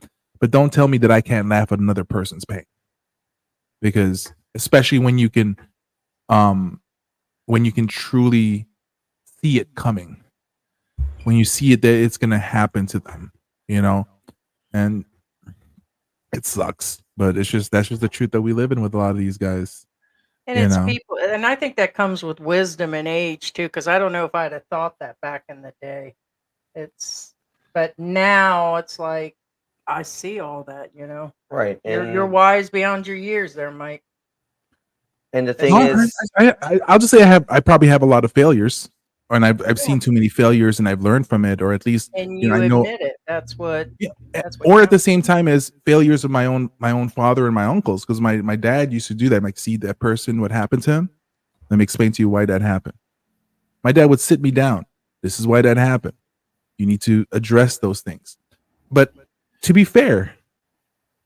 S7: but don't tell me that I can't laugh at another person's pain, because especially when you can truly see it coming, when you see it that it's going to happen to them, and it sucks, but that's just the truth that we live in with a lot of these guys.
S3: And it's people, and I think that comes with wisdom and age too, because I don't know if I'd have thought that back in the day. But now it's like I see all that,
S2: Right.
S3: And you're wise beyond your years there, Mike.
S2: And the thing is,
S7: I'll just say I probably have a lot of failures, and I've seen too many failures, and I've learned from it, or at least
S3: I know it. That's what.
S7: Or at the same time as failures of my own father and my uncles, because my dad used to do that. Like, see that person, what happened to him. Let me explain to you why that happened. My dad would sit me down. This is why that happened. You need to address those things. But to be fair,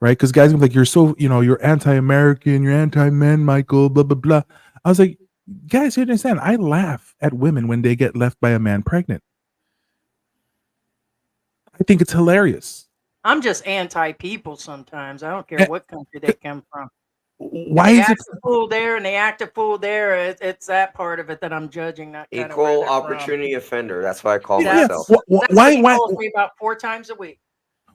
S7: right? Because guys are like, you're so, you're anti-American, you're anti-men, Michael, blah, blah, blah. I was like, guys, you understand? I laugh at women when they get left by a man pregnant. I think it's hilarious.
S3: I'm just anti-people sometimes. I don't care what country they come from.
S7: Why is it
S3: a fool there and they act a fool there? It's that part of it that I'm judging. That
S2: equal opportunity offender. That's what I call
S3: That's
S2: myself.
S3: why he calls me about 4 times a week.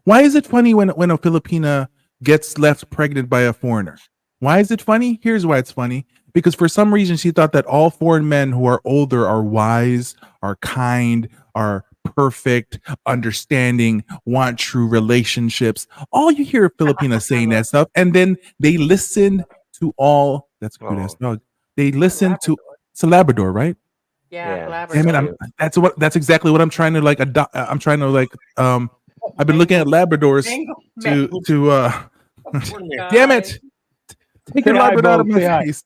S7: Why is it funny when a Filipina gets left pregnant by a foreigner? Why is it funny? Here's why it's funny. Because for some reason she thought that all foreign men who are older are wise, are kind, are perfect, understanding, want true relationships. All you hear Filipinas saying that stuff, and then they listen to all. That's a good ass dog. They listen to. It's a Labrador, right?
S3: Yeah. Labrador.
S7: I mean, that's exactly what I'm trying to like. I'm trying to like. I've been looking at Labradors to. Damn it! Take your Labrador out of my face.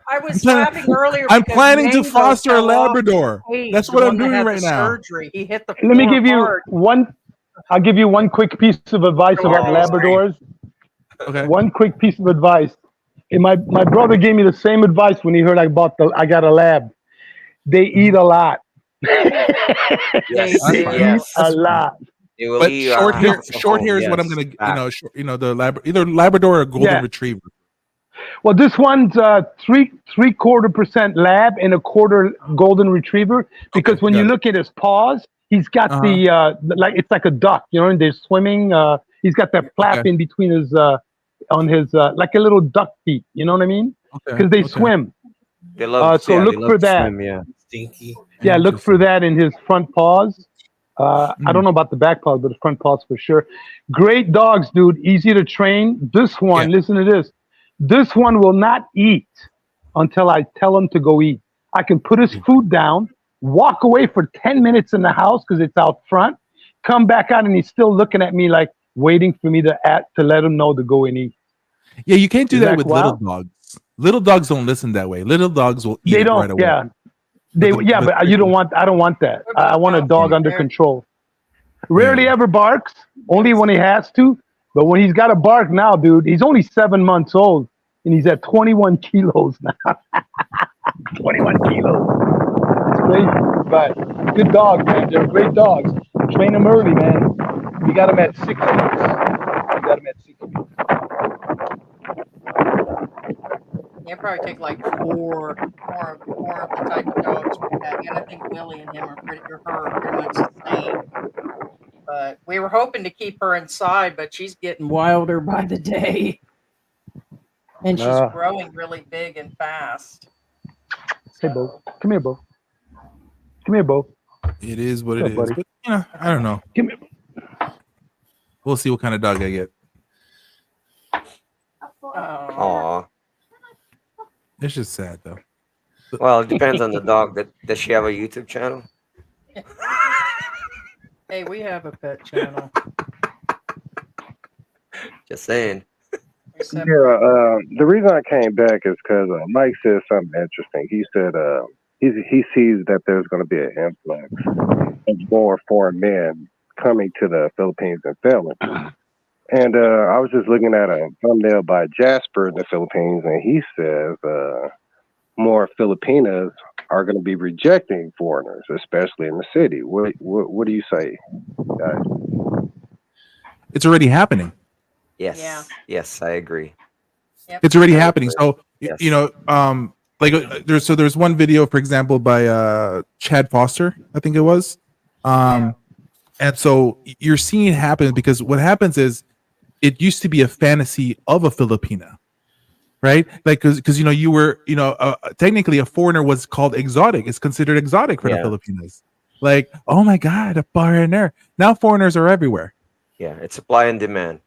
S3: I was laughing earlier.
S7: I'm planning to foster a Labrador. That's what I'm doing right now.
S3: Surgery. He hit the.
S10: Let me give you one. I'll give you one quick piece of advice about Labradors.
S7: Okay.
S10: One quick piece of advice. And my brother gave me the same advice when he heard I got a lab. They eat a lot.
S2: Yes.
S10: They eat a lot.
S2: It will
S7: But
S2: eat
S7: short hair is what I'm gonna, the either Labrador or Golden
S10: Yeah.
S7: Retriever.
S10: Well, this one's 3/4% lab and 1/4 golden retriever. Because when you
S7: got it.
S10: look at his paws, he's got like it's like a duck, and they're swimming. He's got that flap
S7: Okay.
S10: in between his on his like a little duck feet. You know what I mean?
S7: Okay.
S10: Because they
S7: okay.
S10: swim.
S2: They love.
S10: So
S2: yeah,
S10: look
S2: they
S10: for
S2: love to
S10: that.
S2: swim, yeah.
S6: Stinky.
S10: Yeah, look for
S7: Interesting.
S10: that in his front paws. I don't know about the back paws, but the front paws for sure. Great dogs, dude. Easy to train. This one, listen to this. This one will not eat until I tell him to go eat. I can put his food down, walk away for 10 minutes in the house because it's out front, come back out, and he's still looking at me like waiting for me to let him know to go and eat.
S7: Yeah, you can't do
S10: Isn't
S7: that
S10: that
S7: with
S10: wild?
S7: little dogs. Little dogs don't listen that way. Little dogs will eat
S10: They
S7: it
S10: don't.
S7: right away.
S10: Yeah.
S7: But
S10: But you don't want. I don't want that.
S3: What about
S10: I want a dog
S3: Malcolm
S10: under
S3: there?
S10: control. Rarely ever barks. Only when he has to. But when he's got to bark now, dude, he's only 7 months old and he's at 21 kilos now. 21 kilos. It's crazy. But good dogs, man. They're great dogs. Train them early, man. We got them at 6 weeks.
S3: They probably take like four of the type of dogs we have. And I think Willie and him are pretty much the same. But we were hoping to keep her inside, but she's getting wilder by the day. And she's growing really big and fast.
S10: Hey, Bo. Come here, Bo. Come here, Bo.
S7: It is what it
S10: What's
S7: is.
S10: up, buddy?
S7: But I don't know.
S10: Come here.
S7: We'll see what kind of dog I get.
S2: Aw.
S7: It's just sad though.
S2: Well, it depends on the dog. Does she have a YouTube channel?
S3: Hey, we have a pet channel.
S2: Just saying.
S4: The reason I came back is because Mike said something interesting. He said he sees that there's going to be an influx of more foreign men coming to the Philippines and filming. And I was just looking at a thumbnail by Jasper in the Philippines, and he says more Filipinas are going to be rejecting foreigners, especially in the city. What do you say, guys?
S7: It's already happening.
S2: Yes.
S3: Yeah.
S2: Yes, I agree.
S3: Yep.
S7: It's already happening. So
S2: Yes.
S7: there's one video, for example, by Chad Foster, I think it was. And so you're seeing it happen because what happens is it used to be a fantasy of a Filipina, right? Like, because you were technically a foreigner was called exotic. It's considered exotic for the Filipinas. Like, oh my God, a foreigner. Now foreigners are everywhere.
S2: Yeah, it's supply and demand.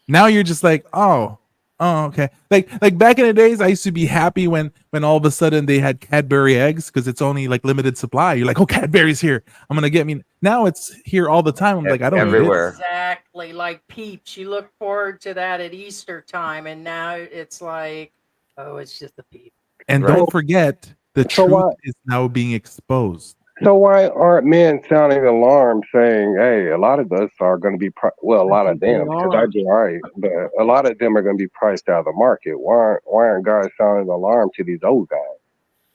S7: Now you're just like, oh, okay. Like back in the days, I used to be happy when all of a sudden they had Cadbury eggs because it's only like limited supply. You're like, oh, Cadbury's here. I'm gonna get me. Now it's here all the time. I'm like, I don't need it.
S2: Everywhere.
S3: Exactly, like Peeps. You look forward to that at Easter time, and now it's like, oh, it's just a Peep.
S7: And
S2: Right.
S7: don't forget, the
S4: So
S7: truth
S4: what?
S7: is now being exposed.
S4: So why aren't men sounding alarm, saying, "Hey, a lot of us are going to be a lot of them, because I do right, but a lot of them are going to be priced out of the market." Why aren't guys sounding the alarm to these old guys?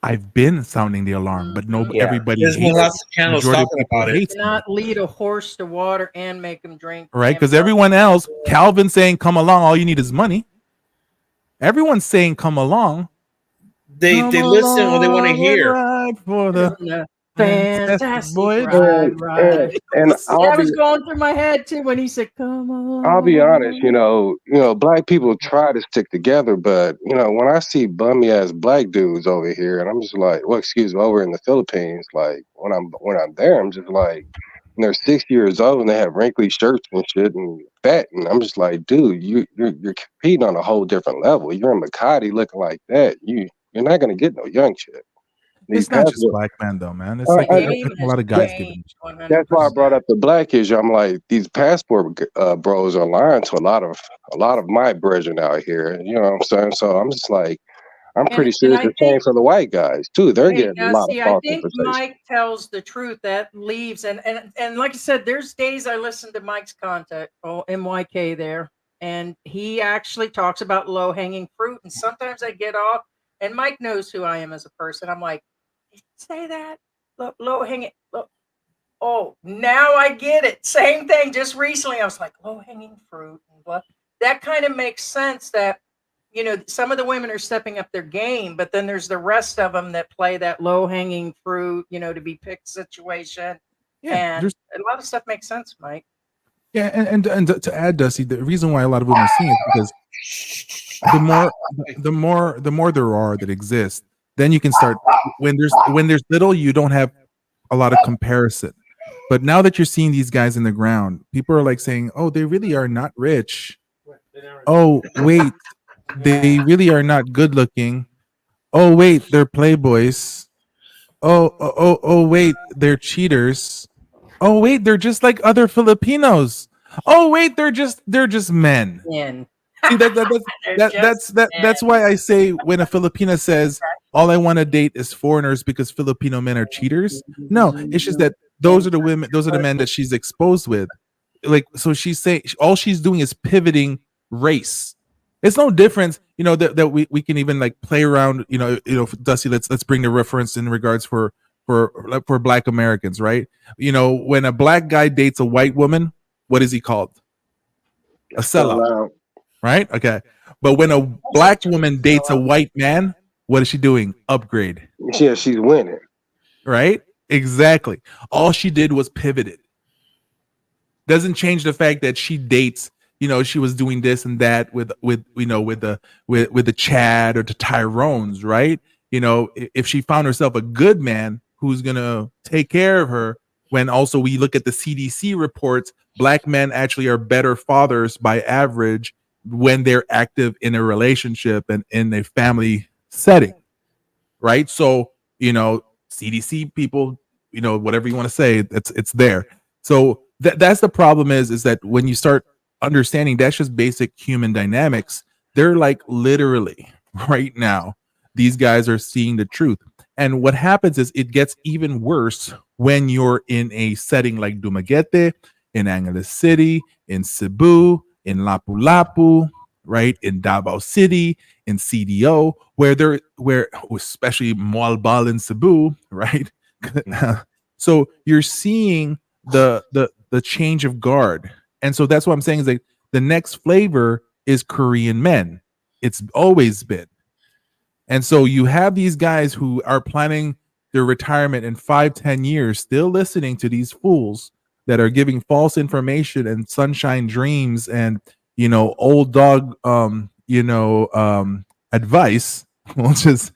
S7: I've been sounding the alarm, but everybody
S6: There's
S7: hates
S6: lots of channels
S7: majority
S6: talking
S7: people
S6: about it.
S7: hates me.
S3: Cannot lead a horse to water and make him drink.
S7: Right?
S3: and
S7: Because
S3: milk
S7: everyone
S3: him.
S7: else, Calvin saying, come along, all you need is money. Everyone's saying, come along.
S6: They listen or they want to hear.
S7: Ride for the
S3: Fantastic
S7: boy.
S3: ride.
S4: And
S3: That was going through my head too when he said, "Come on."
S4: I'll be honest, black people try to stick together, but when I see bummy ass black dudes over here, and I'm just like, over in the Philippines, like when I'm there, I'm just like, and they're 60 years old and they have wrinkly shirts and shit and fat, and I'm just like, dude, you're competing on a whole different level. You're in Makati looking like that, you're not gonna get no young shit.
S7: It's not just black men though, man. It's like a lot of guys giving.
S4: That's why I brought up the black issue. I'm like, these passport bros are lying to a lot of my brethren out here. You know what I'm saying? So I'm just like, I'm pretty sure it's the same for the white guys too. They're getting a lot of false
S3: I think
S4: information.
S3: Mike tells the truth. That leaves and like I said, there's days I listen to Mike's content, MYK there, and he actually talks about low hanging fruit. And sometimes I get off, and Mike knows who I am as a person. I'm like, did you say that? Low hanging. Oh, now I get it. Same thing. Just recently, I was like, low hanging fruit. And blah. That kind of makes sense that, some of the women are stepping up their game, but then there's the rest of them that play that low hanging fruit, to be picked situation.
S7: Yeah,
S3: And
S7: there's
S3: a lot of stuff makes sense, Mike.
S7: yeah, and to add, Dusty, the reason why a lot of women are seeing it because the more there are that exist, then you can start when there's little, you don't have a lot of comparison. But now that you're seeing these guys in the ground, people are like saying, "Oh, they really are not rich. Oh, wait, they really are not good looking. Oh, wait, they're playboys. Oh, wait, they're cheaters. Oh, wait, they're just like other Filipinos. Oh, wait, they're just men."
S3: In.
S7: See
S3: They're just
S7: that's why I say when a Filipina says all I want to date is foreigners because Filipino men are cheaters. No, it's just that those are the women, those are the men that she's exposed with. Like, so she's saying all she's doing is pivoting race. It's no difference, that we can even like play around, Dusty, let's bring the reference in regards for Black Americans, right? When a black guy dates a white woman, what is he called? A sellout. Right? Okay. But when a black woman dates a white man, what is she doing? Upgrade.
S4: Yeah, she's winning.
S7: Right? Exactly. All she did was pivoted. Doesn't change the fact that she dates, she was doing this and that with the Chad or the Tyrones, right? If she found herself a good man who's gonna take care of her, when also we look at the CDC reports, black men actually are better fathers by average when they're active in a relationship and in a family setting, right? So, CDC people, whatever you want to say, it's there. So that's the problem is that when you start understanding that's just basic human dynamics, they're like literally right now, these guys are seeing the truth. And what happens is it gets even worse when you're in a setting like Dumaguete, in Angeles City, in Cebu, in Lapu-Lapu, right, in Davao City, in CDO, where especially Moalbal in Cebu, right? So you're seeing the change of guard, and so that's what I'm saying is like the next flavor is Korean men. It's always been, and so you have these guys who are planning their retirement in 5-10 years, still listening to these fools that are giving false information and sunshine dreams and old dog advice. We'll just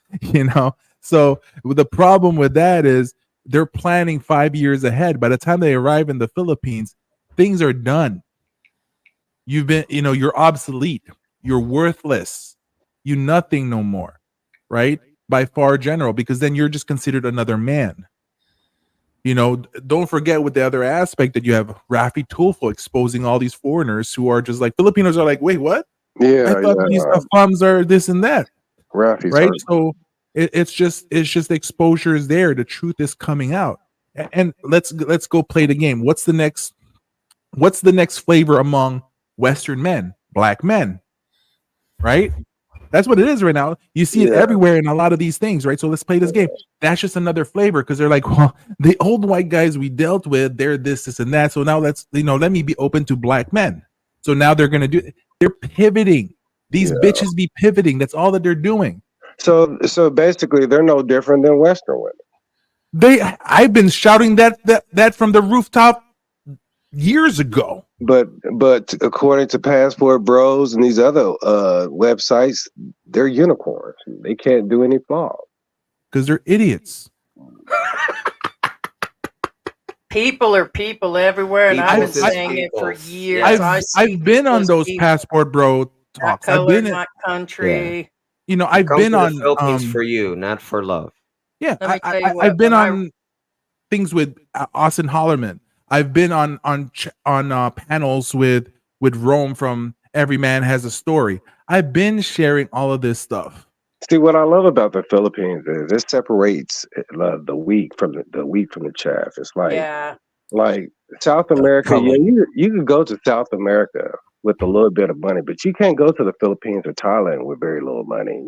S7: so the problem with that is they're planning 5 years ahead. By the time they arrive in the Philippines, things are done. You've been, you're obsolete, you're worthless, you nothing no more, right? By far general, because then you're just considered another man. Don't forget with the other aspect that you have Rafi Tulfo exposing all these foreigners who are just like Filipinos are like, wait, what?
S4: Yeah,
S7: I thought these farms are this and that,
S4: Rafi's
S7: right?
S4: hurt.
S7: So it's just exposure is there. The truth is coming out, and let's go play the game. What's the next flavor among Western men? Black men, right? That's what it is right now. You see it everywhere in a lot of these things, right? So let's play this game. That's just another flavor because they're like, well, the old white guys we dealt with, they're this, and that. So now let's, let me be open to black men. So now they're gonna do it. They're pivoting. These bitches be pivoting. That's all that they're doing.
S4: So basically, they're no different than Western women.
S7: I've been shouting that from the rooftop years ago.
S4: But according to Passport Bros and these other websites, they're unicorns. They can't do any flaws
S7: because they're idiots.
S3: People are people everywhere, and I've been saying it for years.
S7: I've been on those Passport Bro talks.
S3: I've been in country.
S2: Yeah.
S7: I've been on
S2: Philippines for you, not for love.
S7: Yeah, I've been on things with Austin Hollerman. I've been on panels with Rome from Every Man Has a Story. I've been sharing all of this stuff.
S4: See, what I love about the Philippines is it separates the wheat from the chaff. It's like South America. Yeah, you can go to South America with a little bit of money, but you can't go to the Philippines or Thailand with very little money.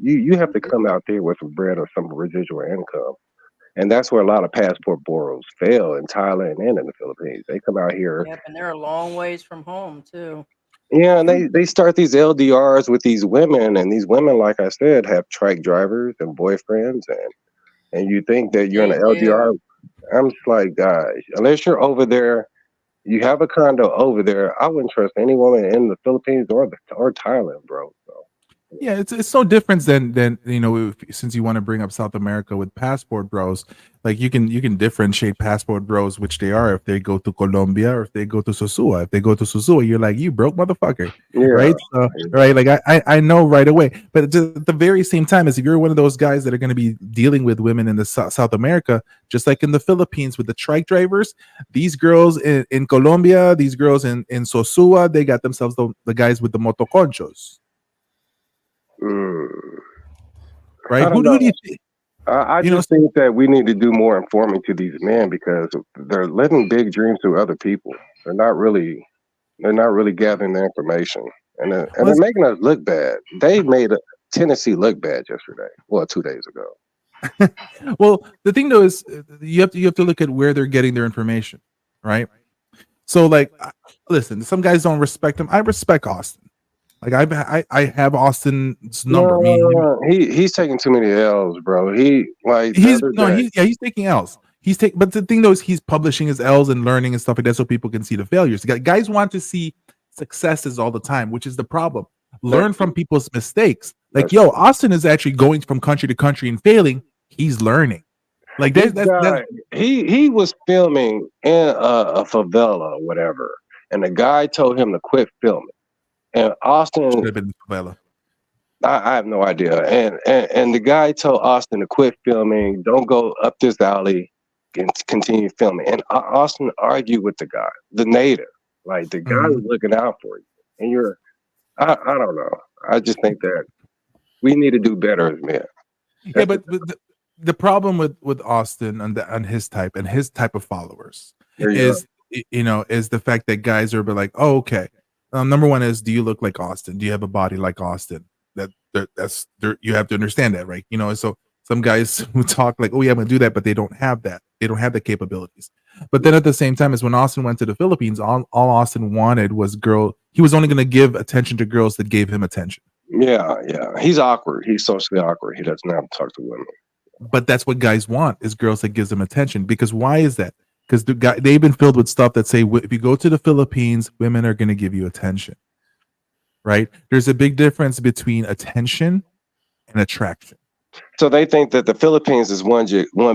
S4: You have to come out there with some bread or some residual income. And that's where a lot of passport bureaus fail in Thailand and in the Philippines. They come out here,
S3: Yep, and they're a long ways from home too.
S4: yeah, and they start these LDRs with these women, and these women, like I said, have trike drivers and boyfriends, and you think that you're in
S3: They
S4: an
S3: do.
S4: LDR. I'm just like, guys, unless you're over there, you have a condo over there. I wouldn't trust any woman in the Philippines or Thailand, bro. So,
S7: Yeah, it's so different than since you want to bring up South America with passport bros, like you can differentiate passport bros, which they are if they go to Colombia or if they go to Sosua. If they go to Sosua, you're like, you broke motherfucker,
S4: yeah,
S7: right? So, right, like I know right away. But at the very same time, as if you're one of those guys that are going to be dealing with women in the South America, just like in the Philippines with the trike drivers, these girls in Colombia, these girls in Sosua, they got themselves the guys with the motoconchos. Right?
S4: I don't
S7: Who do
S4: know.
S7: you think?
S4: I just think that we need to do more informing to these men because they're living big dreams through other people. They're not really gathering the information, and they're making us look bad. They made Tennessee look bad yesterday. Well, 2 days ago.
S7: Well, the thing though is you have to look at where they're getting their information, right? So, like, listen, some guys don't respect him. I respect Austin. Like I have Austin's number.
S4: No, he's taking too many L's, bro. He's
S7: taking L's. But the thing though is he's publishing his L's and learning and stuff like that so people can see the failures. Guys want to see successes all the time, which is the problem. Learn from people's mistakes. Like, yo, Austin is actually going from country to country and failing. He's learning. Like
S4: he was filming in a favela or whatever, and the guy told him to quit filming. And Austin
S7: should have been favela.
S4: I have no idea. And the guy told Austin to quit filming, don't go up this alley, and continue filming. And Austin argued with the guy, the native, like the guy was looking out for you. And I don't know. I just think that we need to do better as men.
S7: Yeah, but the problem with Austin and his type of followers is the fact that guys are like, oh, okay. Number one is, do you look like Austin? Do you have a body like Austin? That's you have to understand that, right? So some guys who talk like, oh yeah, I'm gonna do that, but they don't have that. They don't have the capabilities. But then at the same time, as when Austin went to the Philippines, all Austin wanted was he was only gonna give attention to girls that gave him attention.
S4: Yeah. He's awkward. He's socially awkward. He doesn't have to talk to women.
S7: But that's what guys want, is girls that gives them attention. Because why is that? Because they've been filled with stuff that say if you go to the Philippines, women are going to give you attention, right? There's a big difference between attention and attraction.
S4: So they think that the Philippines is one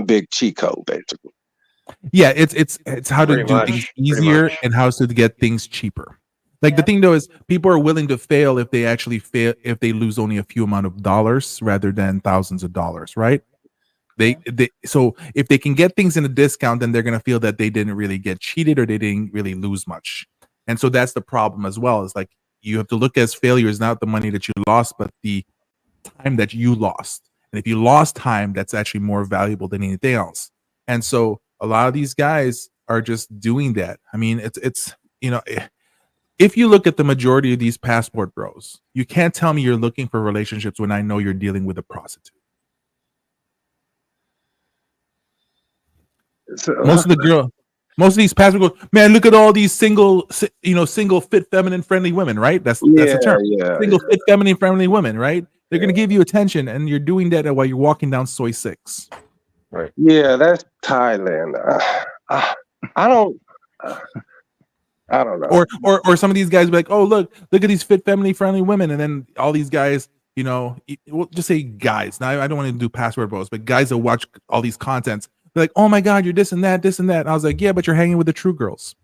S4: big cheat code, basically.
S7: Yeah, it's how to do things easier and how to get things cheaper. Like the thing though is people are willing to fail if they actually fail if they lose only a few amount of dollars rather than thousands of dollars, right? So if they can get things in a discount, then they're going to feel that they didn't really get cheated or they didn't really lose much. And so that's the problem as well. Is like you have to look as failures, not the money that you lost, but the time that you lost. And if you lost time, that's actually more valuable than anything else. And so a lot of these guys are just doing that. I mean, it's if you look at the majority of these passport bros, you can't tell me you're looking for relationships when I know you're dealing with a prostitute. Most of these passport girls, man, look at all these single, fit, feminine, friendly women, right? That's the term. Single, fit, feminine, friendly women, right? They're going to give you attention, and you're doing that while you're walking down Soy 6.
S4: Right. Yeah, that's Thailand. I don't know.
S7: Or some of these guys be like, oh, look at these fit, feminine, friendly women, and then all these guys, we'll just say guys. Now, I don't want to do passport bros, but guys that watch all these contents. They're like, oh my God, you're this and that. And I was like, yeah, but you're hanging with the true girls.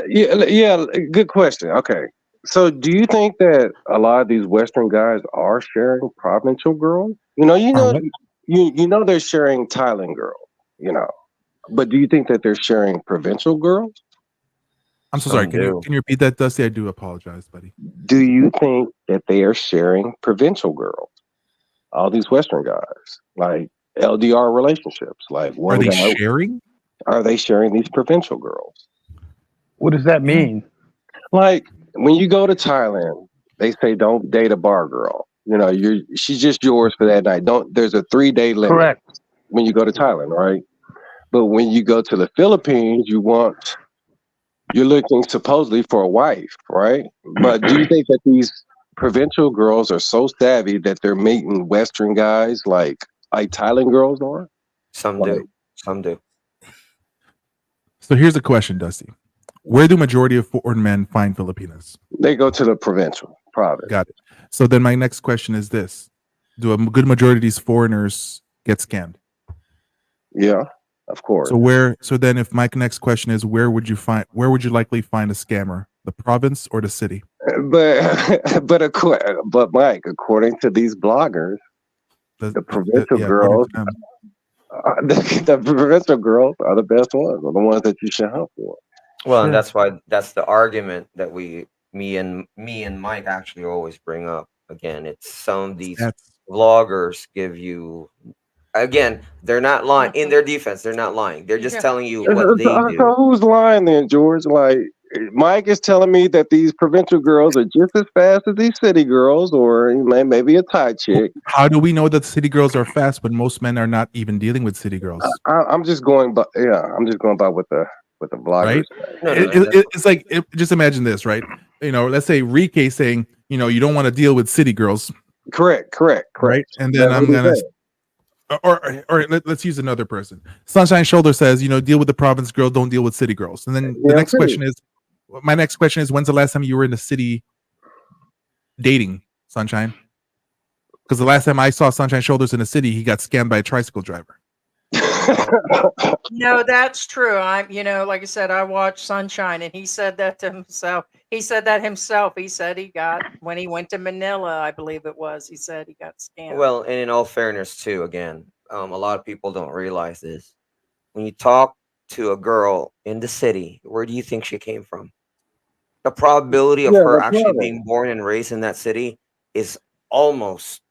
S4: Yeah, good question. Okay. So do you think that a lot of these Western guys are sharing provincial girls? You know they're sharing Thailand girls, but do you think that they're sharing provincial girls?
S7: I'm so sorry. Can you repeat that, Dusty? I do apologize, buddy.
S4: Do you think that they are sharing provincial girls? All these Western guys, like LDR relationships, like
S7: are they sharing?
S4: Are they sharing these provincial girls?
S10: What does that mean?
S4: Like when you go to Thailand, they say don't date a bar girl. She's just yours for that night. There's a 3-day limit.
S10: Correct.
S4: when you go to Thailand, right? But when you go to the Philippines, you're looking supposedly for a wife, right? But do you think that these provincial girls are so savvy that they're meeting Western guys like Thailand girls are?
S2: Some
S4: Like,
S2: do. Some do.
S7: So here's the question, Dusty. Where do majority of foreign men find Filipinas?
S4: they go to the provincial province.
S7: Got it. So then my next question is this. Do a good majority of these foreigners get scammed?
S4: Yeah, of course.
S7: So then if my next question is where would you likely find a scammer? The province or the city?
S4: But Mike, according to these bloggers, the provincial girls, the provincial girls are the best ones, are the ones that you should hunt for.
S2: Well, and that's why that's the argument that me and Mike actually always bring up. Again, it's some of these vloggers give you. Again, they're not lying. In their defense, they're not lying. They're just telling you what they do.
S4: So who's lying then, George? Like, Mike is telling me that these provincial girls are just as fast as these city girls, or maybe a Thai chick.
S7: How do we know that city girls are fast when most men are not even dealing with city girls?
S4: I'm just going by what the vloggers.
S7: Right? It's like just imagine this, right? Let's say Rike saying, you don't want to deal with city girls.
S4: Correct.
S7: Right, and then I'm gonna. Or let's use another person. Sunshine Shoulder says, deal with the province girls, don't deal with city girls. And then my next question is, when's the last time you were in the city dating, Sunshine? Because the last time I saw Sunshine Shoulders in the city, he got scammed by a tricycle driver.
S3: No, that's true. Like I said, I watched Sunshine, and he said that to himself. He said that himself. He said when he went to Manila, I believe it was, he said he got scammed.
S2: Well, and in all fairness, too, again, a lot of people don't realize this. When you talk to a girl in the city, where do you think she came from? The probability of her actually being born and raised in that city is almost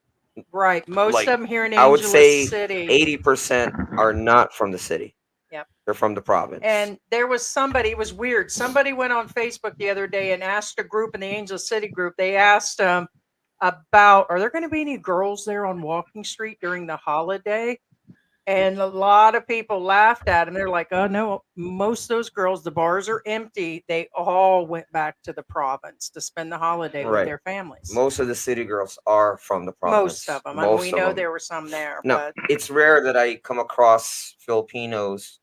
S3: right. Most of them here in
S2: I would say
S3: City,
S2: 80% are not from the city.
S3: Yep.
S2: They're from the province.
S3: And there was somebody, it was weird. Somebody went on Facebook the other day and asked a group in the Angel City group, they asked about, are there going to be any girls there on Walking Street during the holiday? And a lot of people laughed at him. They're like, oh, no, most of those girls, the bars are empty. They all went back to the province to spend the holiday with their families.
S2: Most of the city girls are from the province.
S3: Most of them. We know there were some there.
S2: No,
S3: but
S2: it's rare that I come across Filipinos,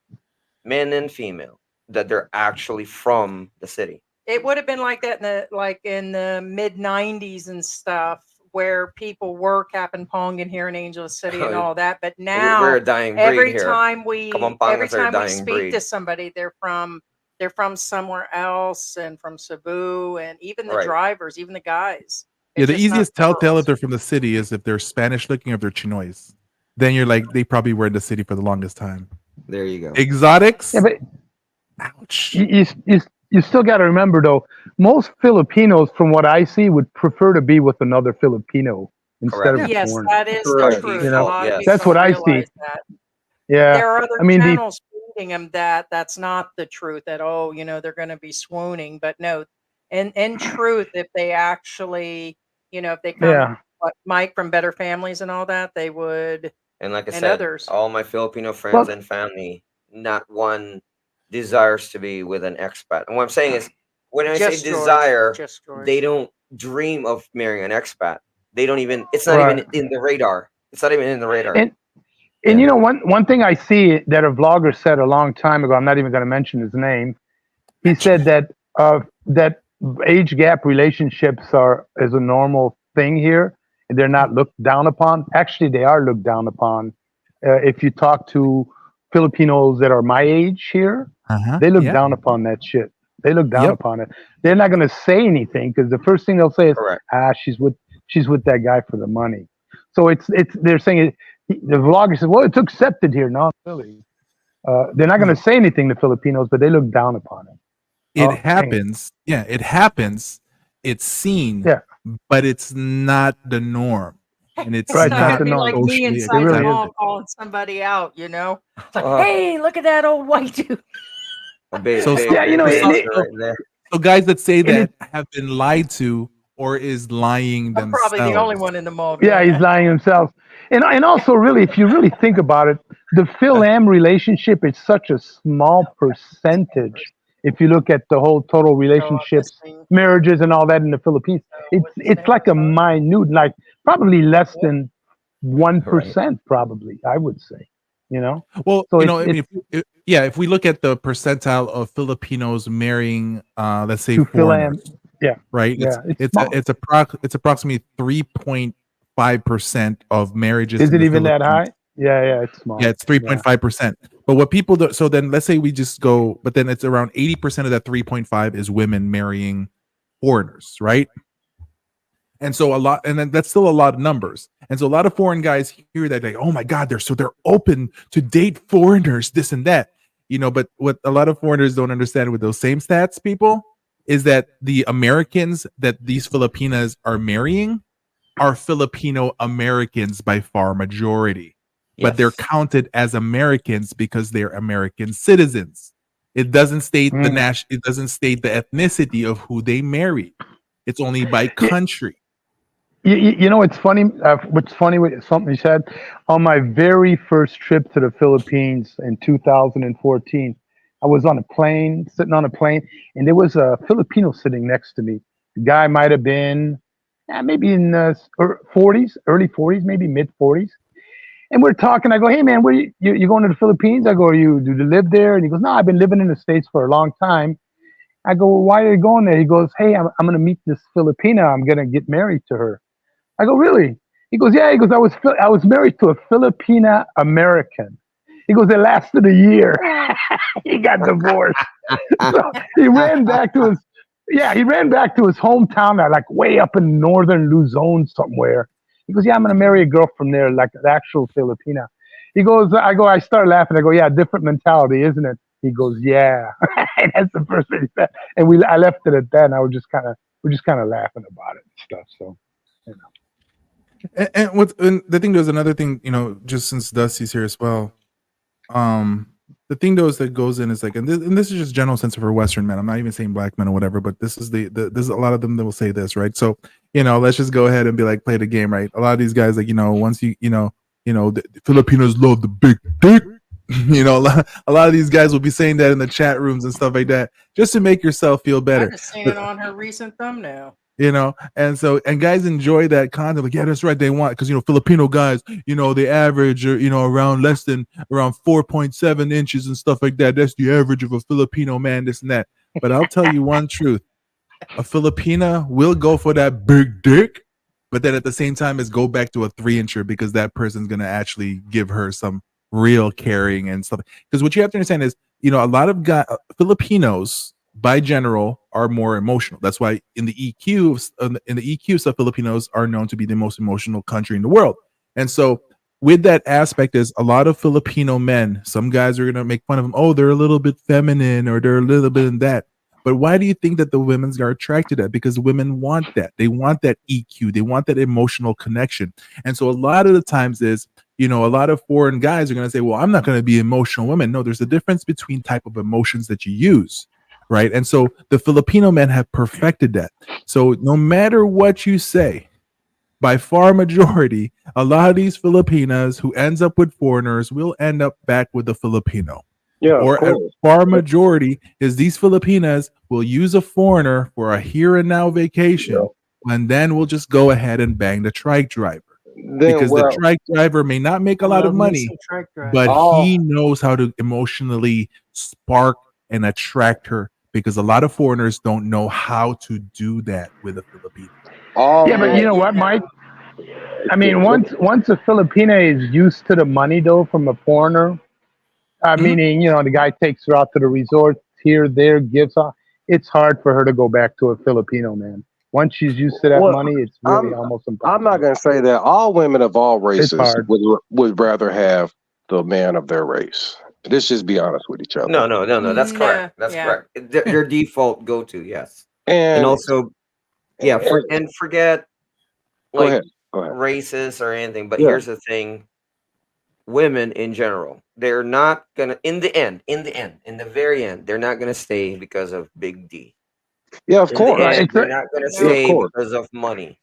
S2: men and female, that they're actually from the city.
S3: It would have been like that in the mid 90s and stuff, where people were Cap and Pong in here in Angel City and all that. But now
S2: we're a dying breed
S3: every
S2: here.
S3: time we speak
S2: breed.
S3: to somebody, they're from somewhere else, and from Cebu, and even the drivers, even the guys.
S7: Yeah, the easiest telltale if they're from the city is if they're Spanish looking or if they're Chinois. Then you're like, they probably were in the city for the longest time.
S2: There you go.
S7: Exotics?
S10: Yeah, but
S7: ouch.
S10: You still got to remember, though, most Filipinos, from what I see, would prefer to be with another Filipino instead of a foreigner.
S3: That is the truth.
S10: You know,
S3: a lot of
S10: that's
S3: people
S10: what I
S3: don't
S10: see.
S3: realize that.
S10: Yeah,
S3: There are other channels feeding them that's not the truth. That they're going to be swooning, but no. In truth, if they actually, if they come, like Mike from Better Families and all that, they would.
S2: And like I
S3: and
S2: said,
S3: others.
S2: all my Filipino friends and family, not one desires to be with an expat. And what I'm saying is, when I say desire, they don't dream of marrying an expat. They don't even. It's not even in the radar. It's not even in the radar.
S10: And one thing I see that a vlogger said a long time ago, I'm not even going to mention his name. He said that that age gap relationships is a normal thing here, and they're not looked down upon. Actually, they are looked down upon. If you talk to Filipinos that are my age here, they look down upon that shit. They look down upon it. They're not going to say anything because the first thing they'll say is, she's with that guy for the money. So they're saying the vlogger says, well, it's accepted here. Not really. They're not going to say anything to Filipinos, but they look down upon it.
S7: It happens. Yeah, it happens. It's seen, but it's not the norm. And it's
S3: not like me inside the mall calling somebody out, It's like, hey, look at that old white dude.
S7: So guys that say that have been lied to or is lying
S3: I'm probably the only
S7: themselves?
S3: one in the mall.
S10: Yeah, he's lying himself. And also, really, if you really think about it, the Phil-Am relationship is such a small percentage. If you look at the whole total relationships, marriages, and all that in the Philippines, it's like a minute, like probably less than 1%, probably, I would say. You know.
S7: Well,
S10: So
S7: you know, I mean, if we look at the percentile of Filipinos marrying, let's say
S10: to
S7: foreigners,
S10: Phil-Am, yeah,
S7: right?
S10: yeah,
S7: It's
S10: small.
S7: it's approximately 3.5% of marriages.
S10: Is
S7: in
S10: it
S7: the
S10: even that
S7: Philippines.
S10: high? Yeah, it's small.
S7: Yeah, it's 3.5%. But what people do, so then let's say we just go, but then it's around 80% of that 3.5 is women marrying foreigners, right? And so a lot, and then that's still a lot of numbers. And so a lot of foreign guys hear that, like, oh my God, they're open to date foreigners, this and that. You know, but what a lot of foreigners don't understand with those same stats, people, is that the Americans that these Filipinas are marrying are Filipino Americans by far majority. But they're counted as Americans because they're American citizens. It doesn't state it doesn't state the ethnicity of who they marry. It's only by country.
S10: You know, it's funny. What's funny with something you said on my very first trip to the Philippines in 2014. I was on a plane, sitting on a plane, and there was a Filipino sitting next to me. The guy might have been maybe in the 40s, early 40s, maybe mid 40s. And we're talking. I go, hey man, where you going to the Philippines? I go, do you live there? And he goes, no, I've been living in the States for a long time. I go, well, why are you going there? He goes, hey, I'm going to meet this Filipina. I'm going to get married to her. I go, really? He goes, yeah. He goes, I was married to a Filipina American. He goes, it lasted a year. He got divorced. So he ran back to his hometown, like way up in northern Luzon somewhere. He goes, yeah, I'm gonna marry a girl from there, like the actual Filipina. He goes, I start laughing. I go, yeah, different mentality, isn't it? He goes, yeah. And that's the first thing he said. And I left it at that, and we're just kind of laughing about it and stuff. So, you know.
S7: And the thing, there's another thing, you know, just since Dusty's here as well. The thing though is that goes in is like, and this is just general sense for Western men. I'm not even saying black men or whatever, but this is there's a lot of them that will say this, right? So, you know, let's just go ahead and be like, play the game, right? A lot of these guys, like, you know, once you know, the Filipinos love the big dick. You know, a lot of these guys will be saying that in the chat rooms and stuff like that, just to make yourself feel better.
S3: I just seen it on her recent thumbnail.
S7: You know, and guys enjoy that content. Like, yeah, that's right. They want, because, you know, Filipino guys, you know, they average, you know, around 4.7 inches and stuff like that. That's the average of a Filipino man, this and that. But I'll tell you one truth: a Filipina will go for that big dick, but then at the same time, is go back to a 3-incher because that person's gonna actually give her some real caring and stuff. Because what you have to understand is, you know, a lot of Filipinos, by general, are more emotional. That's why in the EQ stuff, Filipinos are known to be the most emotional country in the world. And so with that aspect is a lot of Filipino men, some guys are going to make fun of them. Oh, they're a little bit feminine, or they're a little bit in that. But why do you think that the women are attracted to that? Because women want that. They want that EQ. They want that emotional connection. And so a lot of the times is, you know, a lot of foreign guys are going to say, well, I'm not going to be emotional women. No, there's a difference between type of emotions that you use. Right. And so the Filipino men have perfected that. So no matter what you say, by far majority, a lot of these Filipinas who ends up with foreigners will end up back with the Filipino.
S4: Yeah,
S7: or a far majority is these Filipinas will use a foreigner for a here and now vacation, and then we'll just go ahead and bang the trike driver. Because the trike driver may not make a lot of money, but he knows how to emotionally spark and attract her, because a lot of foreigners don't know how to do that with a Filipino.
S10: Yeah, but you know what, Mike? I mean, once a Filipina is used to the money, though, from a foreigner, meaning, you know, the guy takes her out to the resort, here, there, gives her, it's hard for her to go back to a Filipino, man. Once she's used to that money, it's really almost impossible.
S4: I'm not going to say that all women of all races would rather have the man of their race. Let's just be honest with each other.
S2: No. That's correct. That's correct. Their default go-to, yes. And also, forget like races or anything. But here's the thing: women in general, they're not gonna. In the very end, they're not gonna stay because of Big D.
S4: Yeah, of
S2: In the
S4: course.
S2: end,
S10: It's
S2: they're
S10: a,
S2: not going to
S4: Yeah, of
S2: stay
S4: course.
S2: because of money,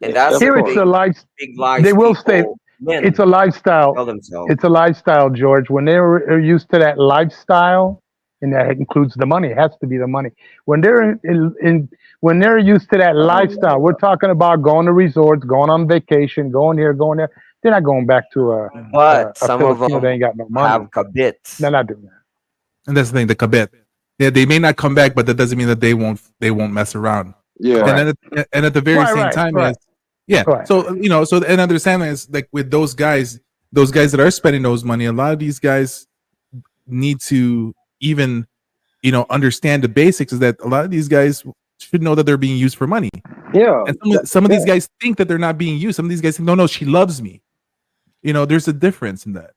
S2: and
S4: Yeah,
S2: that's
S4: of
S2: the
S10: here it's
S4: course.
S10: a life.
S2: big lies
S10: They will stay.
S2: people, men,
S10: It's a lifestyle.
S2: tell themselves.
S10: It's a lifestyle, George. When they're used to that lifestyle, and that includes the money, it has to be the money. When they're when they're used to that lifestyle, we're talking about going to resorts, going on vacation, going here, going there. They're not going back to
S2: But
S10: a
S2: some of
S10: Filipino. They
S2: them
S10: ain't got no
S2: have
S10: money.
S2: kabits.
S10: They're not doing that.
S7: And that's the thing, the kabit. Yeah, they may not come back, but that doesn't mean that they won't mess around.
S4: Yeah.
S7: And then and at the very same time
S10: right.
S7: is yeah.
S10: Right.
S7: So so and understand is like with those guys that are spending those money, a lot of these guys need to even understand the basics is that a lot of these guys should know that they're being used for money.
S4: Yeah.
S7: And some of these guys think that they're not being used. Some of these guys think, no, she loves me. There's a difference in that.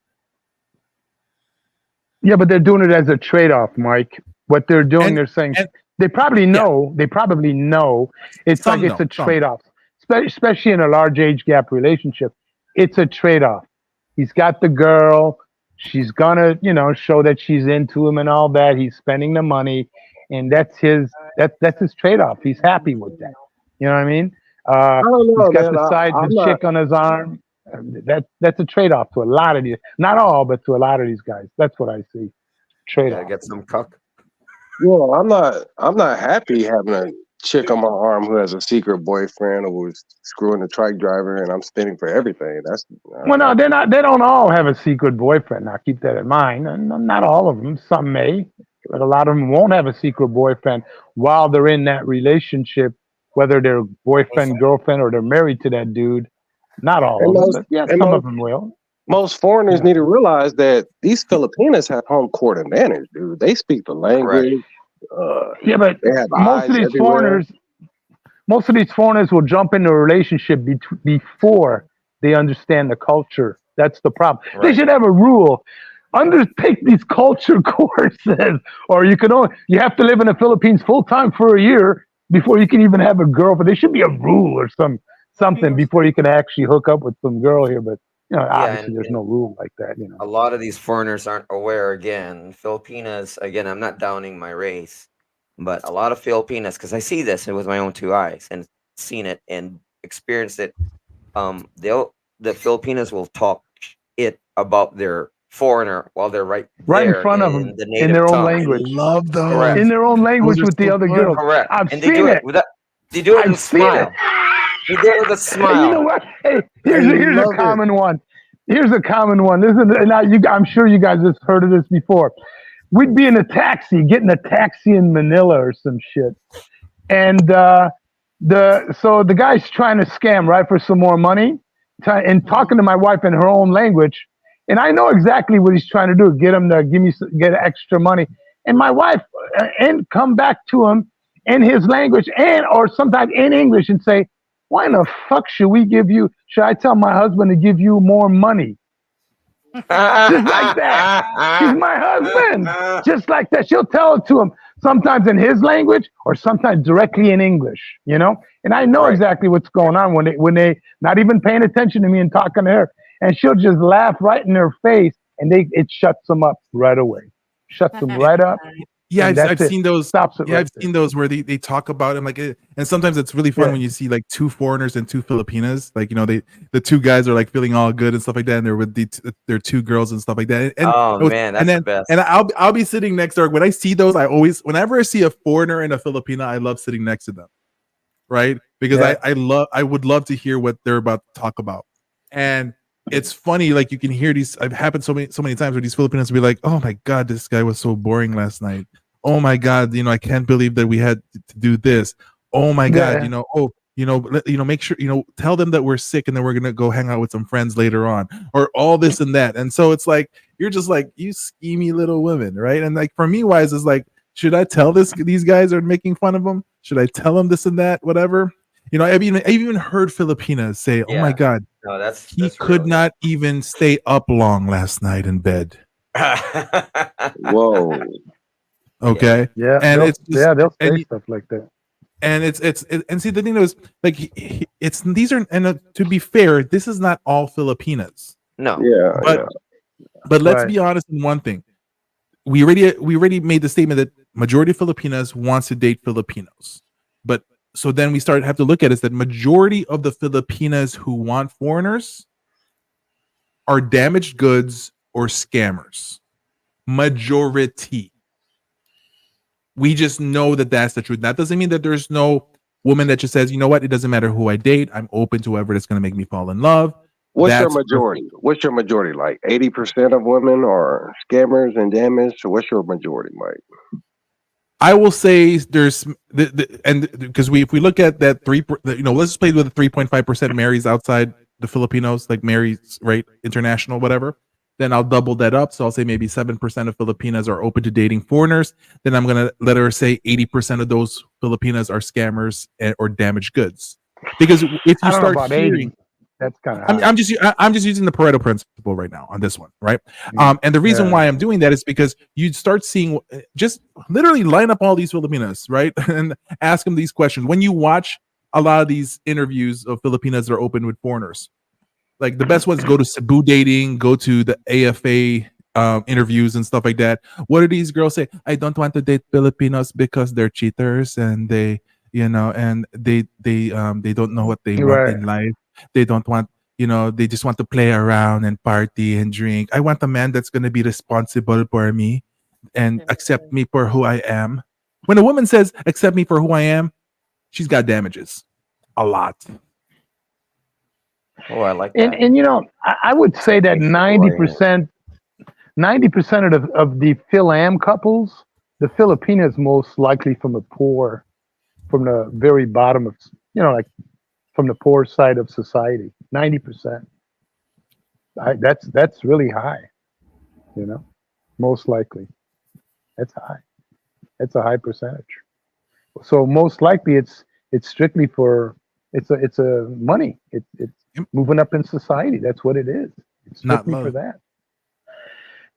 S10: Yeah, but they're doing it as a trade-off, Mike. What they're doing, they're saying they probably know. They probably know it's
S7: Some
S10: like it's
S7: know,
S10: a
S7: some.
S10: trade-off, especially in a large age gap relationship. It's a trade-off. He's got the girl. She's gonna, show that she's into him and all that. He's spending the money, and that's his trade-off. He's happy with that. You know what I mean?
S4: I don't know,
S10: He's got
S4: man.
S10: the side
S4: I'm
S10: the
S4: not.
S10: chick on his arm. That's a trade-off to a lot of these. Not all, but to a lot of these guys. That's what I see.
S2: Gotta
S10: Trade-off.
S2: get some cuck.
S4: Yeah, I'm not happy having a chick on my arm who has a secret boyfriend who's screwing the truck driver, and I'm spending for everything. That's
S10: Well, no, they're not. They don't all have a secret boyfriend. Now, keep that in mind. And not all of them. Some may, but a lot of them won't have a secret boyfriend while they're in that relationship, whether they're boyfriend, girlfriend, or they're married to that dude. Not all
S4: and
S10: of them,
S4: most
S10: but yeah,
S4: and
S10: some
S4: most
S10: of them will.
S4: most foreigners
S10: Yeah.
S4: need to realize that these Filipinas have home court advantage, dude. They speak the language.
S10: Yeah, but
S4: They have
S10: most
S4: eyes
S10: of these
S4: everywhere.
S10: foreigners will jump into a relationship before they understand the culture. That's the problem. They
S2: Right.
S10: should have a rule. Undertake these culture courses, or you have to live in the Philippines full time for a year before you can even have a girlfriend. There should be a rule or something before you can actually hook up with some girl here. But obviously there's no rule like that.
S2: A lot of these foreigners aren't aware. Again, Filipinas. Again, I'm not downing my race, but a lot of Filipinas, because I see this with my own two eyes and seen it and experienced it. The Filipinas will talk it about their foreigner while they're right
S10: in
S2: there
S10: front of them
S2: the
S10: in
S2: native
S10: their own
S2: tongue.
S10: language.
S7: Love those.
S2: Correct.
S10: In their own language
S7: Those are
S10: with the
S7: so
S10: other
S7: fun.
S10: girls.
S2: Correct.
S10: I've
S2: And
S10: seen
S2: they do
S10: it.
S2: it with they do it with a
S10: I've seen
S2: smile.
S10: it.
S2: They do it with a smile.
S10: You know what? Hey, here's a
S7: love it.
S10: common one. Here's a common one. I'm sure you guys have heard of this before. We'd be in a taxi, getting a taxi in Manila or some shit, and the guy's trying to scam, right, for some more money, and talking to my wife in her own language, and I know exactly what he's trying to do: get him to get extra money, and my wife and come back to him in his language or sometimes in English and say, why in the fuck should I tell my husband to give you more money? Just like that. He's my husband. Just like that. She'll tell it to him sometimes in his language or sometimes directly in English, And I know exactly what's going on when they not even paying attention to me and talking to her. And she'll just laugh right in their face and it shuts them up right away. Shuts them right up.
S7: Yeah,
S10: And
S7: I've
S10: that's it.
S7: seen those.
S10: Stops it
S7: Yeah,
S10: right
S7: I've seen those where they talk about him and sometimes it's really fun when you see like two foreigners and two Filipinas. Like the two guys are like feeling all good and stuff like that, and they're with their two girls and stuff like that. And
S2: Man, that's the best.
S7: And I'll be sitting next to her. When I see those, whenever I see a foreigner and a Filipina, I love sitting next to them, right? Because I would love to hear what they're about to talk about. And it's funny, like you can hear these. I've happened so many times where these Filipinos will be like, "Oh my god, this guy was so boring last night. Oh my god, I can't believe that we had to do this. Oh my god, make sure tell them that we're sick and then we're gonna go hang out with some friends later on, or all this and that." And so it's like you're just like, you schemy little women, right? And like for me, wise is like, should I tell these guys are making fun of them? Should I tell them this and that, whatever? I've even heard Filipinas say, "Oh my god,
S2: no,
S7: he could not even stay up long last night in bed."
S4: Whoa.
S7: Okay.
S10: Yeah.
S7: And
S10: they'll say stuff like that.
S7: And it's and see, the thing is, like, these are, and to be fair, this is not all Filipinas.
S2: No.
S7: But let's be honest in one thing. We already made the statement that majority of Filipinas wants to date Filipinos. But so then we have to look at is that majority of the Filipinas who want foreigners are damaged goods or scammers. Majority. We just know that that's the truth. That doesn't mean that there's no woman that just says, you know what, it doesn't matter who I date. I'm open to whoever that's going to make me fall in love.
S4: What's your majority? What's your majority? Like 80% of women are scammers and damaged. So what's your majority, Mike?
S7: I will say there's and because if we look at that let's play with the 3.5% marries outside the Filipinos, like marries right international, whatever. Then I'll double that up. So I'll say maybe 7% of Filipinas are open to dating foreigners. Then I'm gonna let her say 80% of those Filipinas are scammers or damaged goods. Because if you start hearing,
S10: that's kind of
S7: I'm just using the Pareto principle right now on this one, right? And the reason why I'm doing that is because you start seeing, just literally line up all these Filipinas, right, and ask them these questions. When you watch a lot of these interviews of Filipinas that are open with foreigners, like the best ones go to Cebu dating, go to the AFA interviews and stuff like that. What do these girls say? I don't want to date Filipinos because they're cheaters and they, and they don't know what they want in life. They don't want, they just want to play around and party and drink. I want a man that's going to be responsible for me and accept me for who I am. When a woman says, accept me for who I am, she's got damages. A lot.
S2: Oh, I like that.
S10: And I would say that 90% of the Phil-Am couples, the Filipinas most likely from the very bottom of, like from the poor side of society. 90%. That's really high. Most likely. That's high. That's a high percentage. So most likely it's strictly for it's a money. It's moving up in society. That's what it is. It's strictly for that.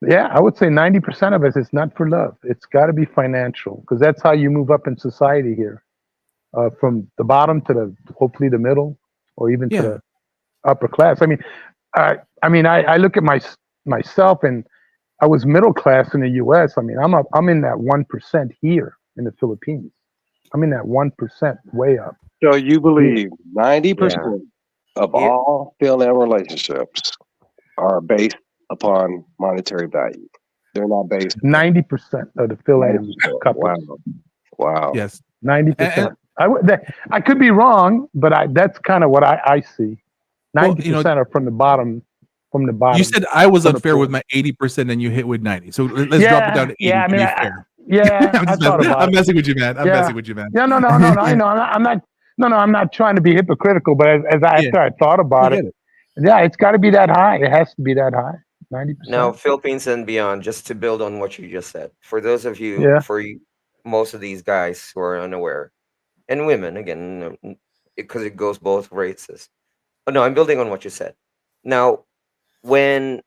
S10: Yeah, I would say 90% of it is not for love. It's got to be financial because that's how you move up in society here, from the bottom to hopefully the middle or even to the upper class. I look at myself and I was middle class in the U.S. I'm in that 1% here in the Philippines. I'm in that 1% way up.
S4: So you believe 90% of all Phil-Am relationships are based upon monetary value. They're not based.
S10: 90% of the Phil-Am couples.
S4: Wow.
S7: Yes.
S10: 90%. I could be wrong, but that's kind of what I see. 90% are from the bottom.
S7: You said I was unfair with my 80% and you hit with 90. So let's drop it down to 80 to be fair. I'm messing with you, man. I'm messing with you, man.
S10: Yeah, no. I know. I'm not trying to be hypocritical, but after I thought about it, it's got to be that high. It has to be that high. 90%.
S2: Now, Philippines and beyond, just to build on what you just said, for those of you, most of these guys who are unaware, and women, again, because it goes both races. Oh, no, I'm building on what you said. Now, when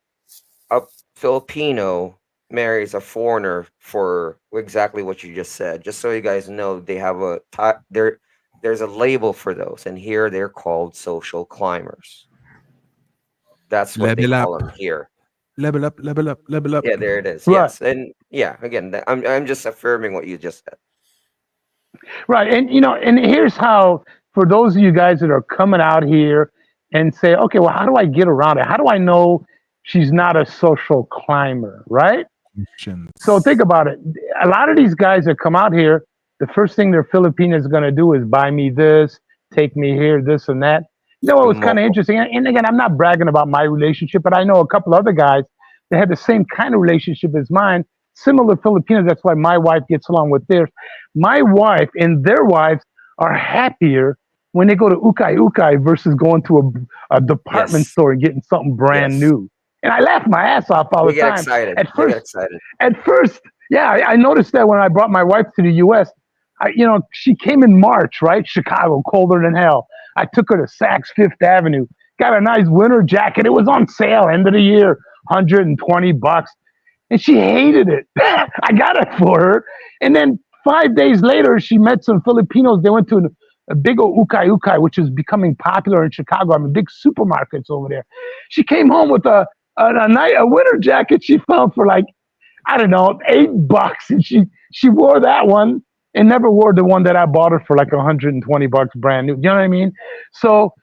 S2: a Filipino marries a foreigner for exactly what you just said, just so you guys know, they have there's a label for those, and here they're called social climbers. That's what they call them here.
S7: Level up.
S2: Yeah, there it is. Right. Yes, and again, I'm just affirming what you just said.
S10: Right, and and here's how, for those of you guys that are coming out here and say, okay, well, how do I get around it? How do I know she's not a social climber, right? So think about it. A lot of these guys that come out here, the first thing their Filipinos are going to do is buy me this, take me here, this and that. It was kind of interesting. And again, I'm not bragging about my relationship, but I know a couple other guys that had the same kind of relationship as mine, similar Filipinos. That's why my wife gets along with theirs. My wife and their wives are happier when they go to ukay versus going to a department store and getting something brand new. And I laugh my ass off all the time.
S2: Excited.
S10: At first, I noticed that when I brought my wife to the U.S., she came in March, right? Chicago, colder than hell. I took her to Saks Fifth Avenue, got a nice winter jacket. It was on sale, end of the year, $120. And she hated it. I got it for her. And then 5 days later, she met some Filipinos. They went to a big old ukay, which is becoming popular in Chicago. Big supermarkets over there. She came home with a winter jacket she found for like, I don't know, $8. And she wore that one and never wore the one that I bought her for like $120 brand new. You know what I mean? So,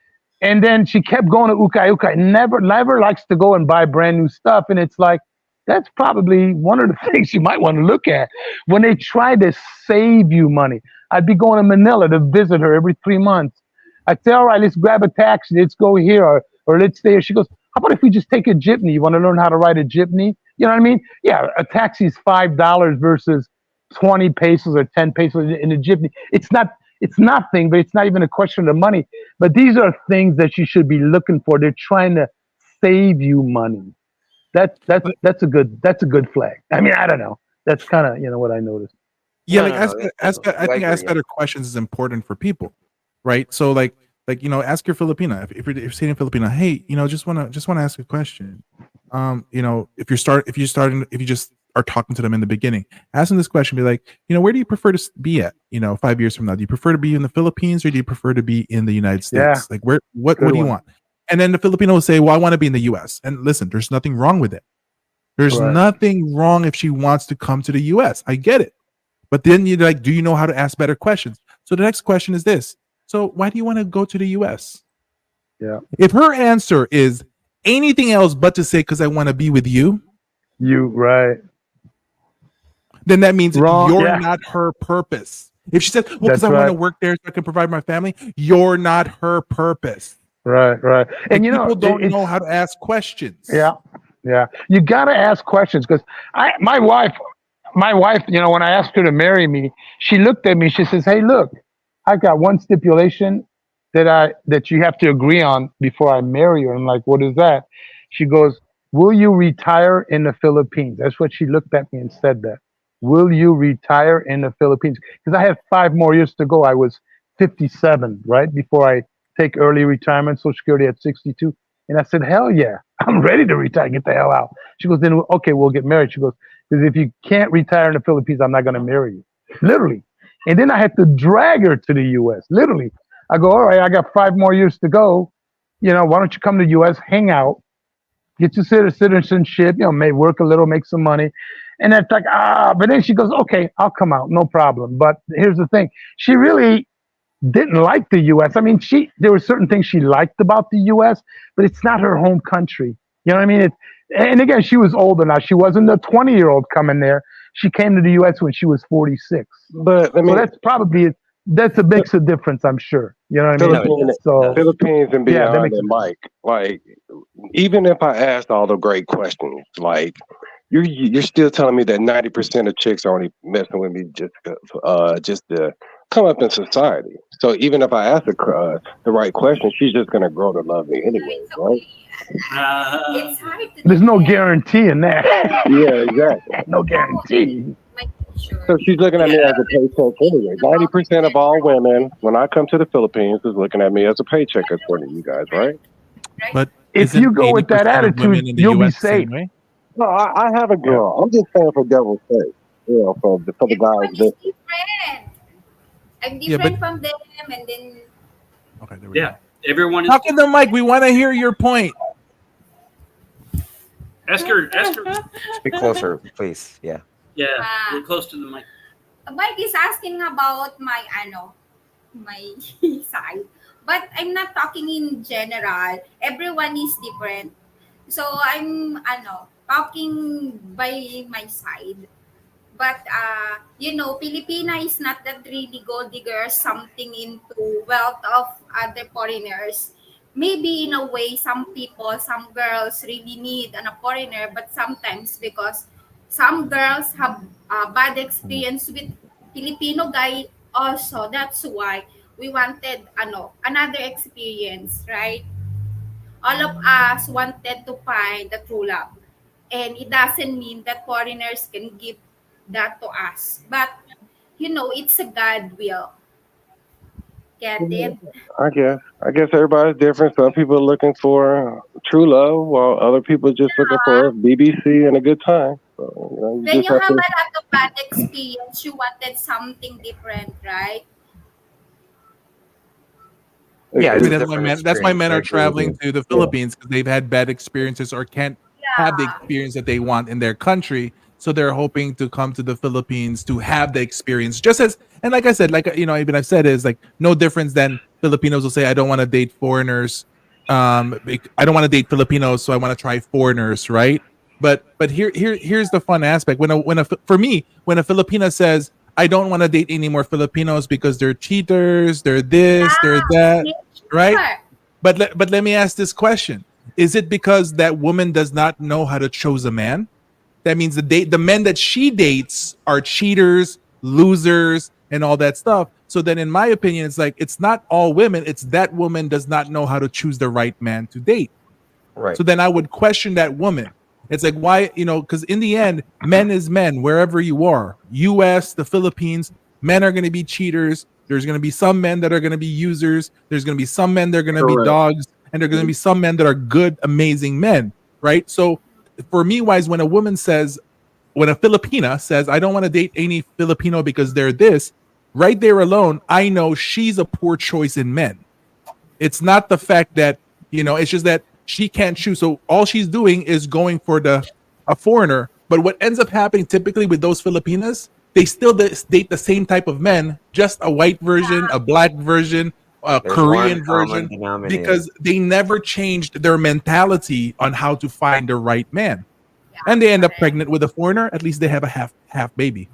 S10: and then she kept going to Ukai Ukai. Never likes to go and buy brand new stuff. And it's like, that's probably one of the things you might want to look at when they try to save you money. I'd be going to Manila to visit her every 3 months. I'd say, all right, let's grab a taxi. Let's go here or let's stay here. She goes, how about if we just take a jeepney? You want to learn how to ride a jeepney? You know what I mean? Yeah, a taxi is $5 versus 20 pesos or 10 pesos in a jeepney. It's nothing, but it's not even a question of money. But these are things that you should be looking for. They're trying to save you money. That's a good flag. I mean, I don't know. That's kind of what I noticed.
S7: Yeah,
S2: No,
S7: like
S2: no, no,
S7: ask I think ask
S2: yeah.
S7: better questions is important for people, right? So like ask your Filipina if you're saying Filipino, hey, just wanna ask a question. If you just are talking to them in the beginning, ask them this question, be like, where do you prefer to be at 5 years from now? Do you prefer to be in the Philippines or do you prefer to be in the United States?
S10: Yeah.
S7: Like what do you want? And then the Filipino will say, well, I want to be in the US. And listen, there's nothing wrong with it. There's
S10: Right.
S7: nothing wrong if she wants to come to the US. I get it. But then you're like, do you know how to ask better questions? So the next question is this. So why do you want to go to the US?
S10: Yeah.
S7: If her answer is anything else but to say, because I want to be with you,
S10: Right.
S7: then that means
S10: Wrong,
S7: you're
S10: yeah.
S7: not her purpose. If she says, well, because
S10: That's
S7: I want to
S10: right.
S7: work there so I can provide my family, you're not her purpose.
S10: Right.
S7: And
S10: And
S7: people don't
S10: it's-
S7: know how to ask questions.
S10: Yeah. You got to ask questions because my wife, when I asked her to marry me, she looked at me. She says, "Hey, look, I got one stipulation that you have to agree on before I marry you." I'm like, "What is that?" She goes, "Will you retire in the Philippines?" That's what she looked at me and said that. Will you retire in the Philippines? Because I have 5 more years to go. I was 57, right, before I take early retirement, Social Security at 62. And I said, hell yeah, I'm ready to retire. Get the hell out. She goes, then, okay, we'll get married. She goes, because if you can't retire in the Philippines, I'm not going to marry you. Literally. And then I had to drag her to the U.S. Literally. I go, all right, I got 5 more years to go. Why don't you come to the U.S., hang out, get your citizenship, may work a little, make some money. And it's like, but then she goes, okay, I'll come out, no problem. But here's the thing. She really didn't like the U.S. I mean, there were certain things she liked about the U.S., but it's not her home country. You know what I mean? And again, she was older now. She wasn't a 20-year-old coming there. She came to the U.S. when she was 46.
S4: But I mean,
S10: so that's a big difference, I'm sure. You know what I mean?
S4: Philippines and
S10: Yeah, that
S4: beyond,
S10: makes
S4: and Mike, like, even if I asked all the great questions, like, you're still telling me that 90% of chicks are only messing with me just to come up in society. So even if I ask the right question, she's just gonna grow to love me anyway, right?
S11: It's hard to
S10: There's no guarantee in that.
S4: Yeah, exactly.
S10: No guarantee.
S4: So she's looking at me as a paycheck anyway. 90% of all women, when I come to the Philippines, is looking at me as a paycheck, according to you guys, right?
S7: But
S10: if you go with that
S7: 80% of women
S10: attitude,
S7: in the
S10: you'll be
S7: US the same
S10: safe.
S7: way?
S4: No, I have a girl. I'm just saying for devil's sake, for the guys.
S11: Everyone is different. I'm different from them, and then
S7: Okay, there we go.
S9: Yeah, everyone is.
S7: Talk to the mic. We want to hear your point.
S9: Ask her.
S2: Speak closer, please. Yeah.
S9: Yeah, get close to the mic.
S11: Mike is asking about my side, but I'm not talking in general. Everyone is different, so I'm talking by my side. But Filipina is not that really gold digger, something into wealth of other foreigners. Maybe in a way, some girls really need a foreigner, but sometimes because some girls have bad experience with Filipino guy also. That's why we wanted another experience, right? All of us wanted to find the true love. And it doesn't mean that foreigners can give that to us. But, it's a God will. Get it?
S4: I guess everybody's different. Some people are looking for true love, while other people are just looking for BBC and a good time. So,
S11: when you have a lot of bad experience, you wanted something different, right?
S2: Yeah,
S7: I
S2: it's
S7: mean,
S2: a
S7: that's why
S2: different
S7: men are
S2: experience.
S7: traveling to the Philippines because they've had bad experiences or can't have the experience that they want in their country. So they're hoping to come to the Philippines to have the experience. Just as, and like I said, like, you know, even I've said, is like no difference than Filipinos will say, I don't want to date foreigners. I don't want to date Filipinos, so I want to try foreigners, right? But here's the fun aspect. When a Filipina says, I don't want to date any more Filipinos because they're cheaters, they're this, they're that, right? But let me ask this question: is it because that woman does not know how to choose a man? That means the men that she dates are cheaters, losers, and all that stuff. So then, in my opinion, it's like it's not all women; it's that woman does not know how to choose the right man to date.
S2: Right.
S7: So then I would question that woman. It's like, why, you know, because in the end, men is men wherever you are. US, the Philippines, men are going to be cheaters. There's going to be some men that are going to be users. There's going to be some men that are going to be dogs. And there are going to be some men that are good, amazing men, right? So for me, wise, when a Filipina says, I don't want to date any Filipino because they're this, right there alone, I know she's a poor choice in men. It's not the fact that, you know, it's just that she can't choose. So all she's doing is going for a foreigner. But what ends up happening typically with those Filipinas, they still date the same type of men, just a white version, a black version, a Korean version, because they never changed their mentality on how to find the right man. And they end up pregnant with a foreigner. At least they have a half baby.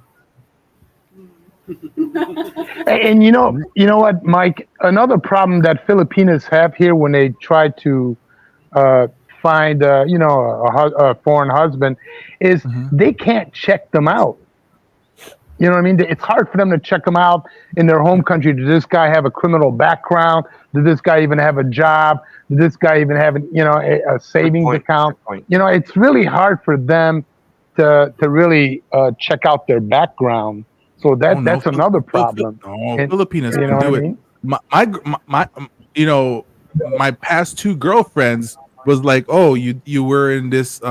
S10: And you know what, Mike? Another problem that Filipinos have here when they try to find a foreign husband is they can't check them out. You know what I mean? It's hard for them to check them out in their home country. Does this guy have a criminal background? Does this guy even have a job? Does this guy even have a savings account? You know, it's really hard for them to really check out their background. So that's another problem.
S7: Filipinos
S10: you know
S7: can do
S10: what I
S7: it.
S10: mean?
S7: My past two girlfriends was like, oh, you were in this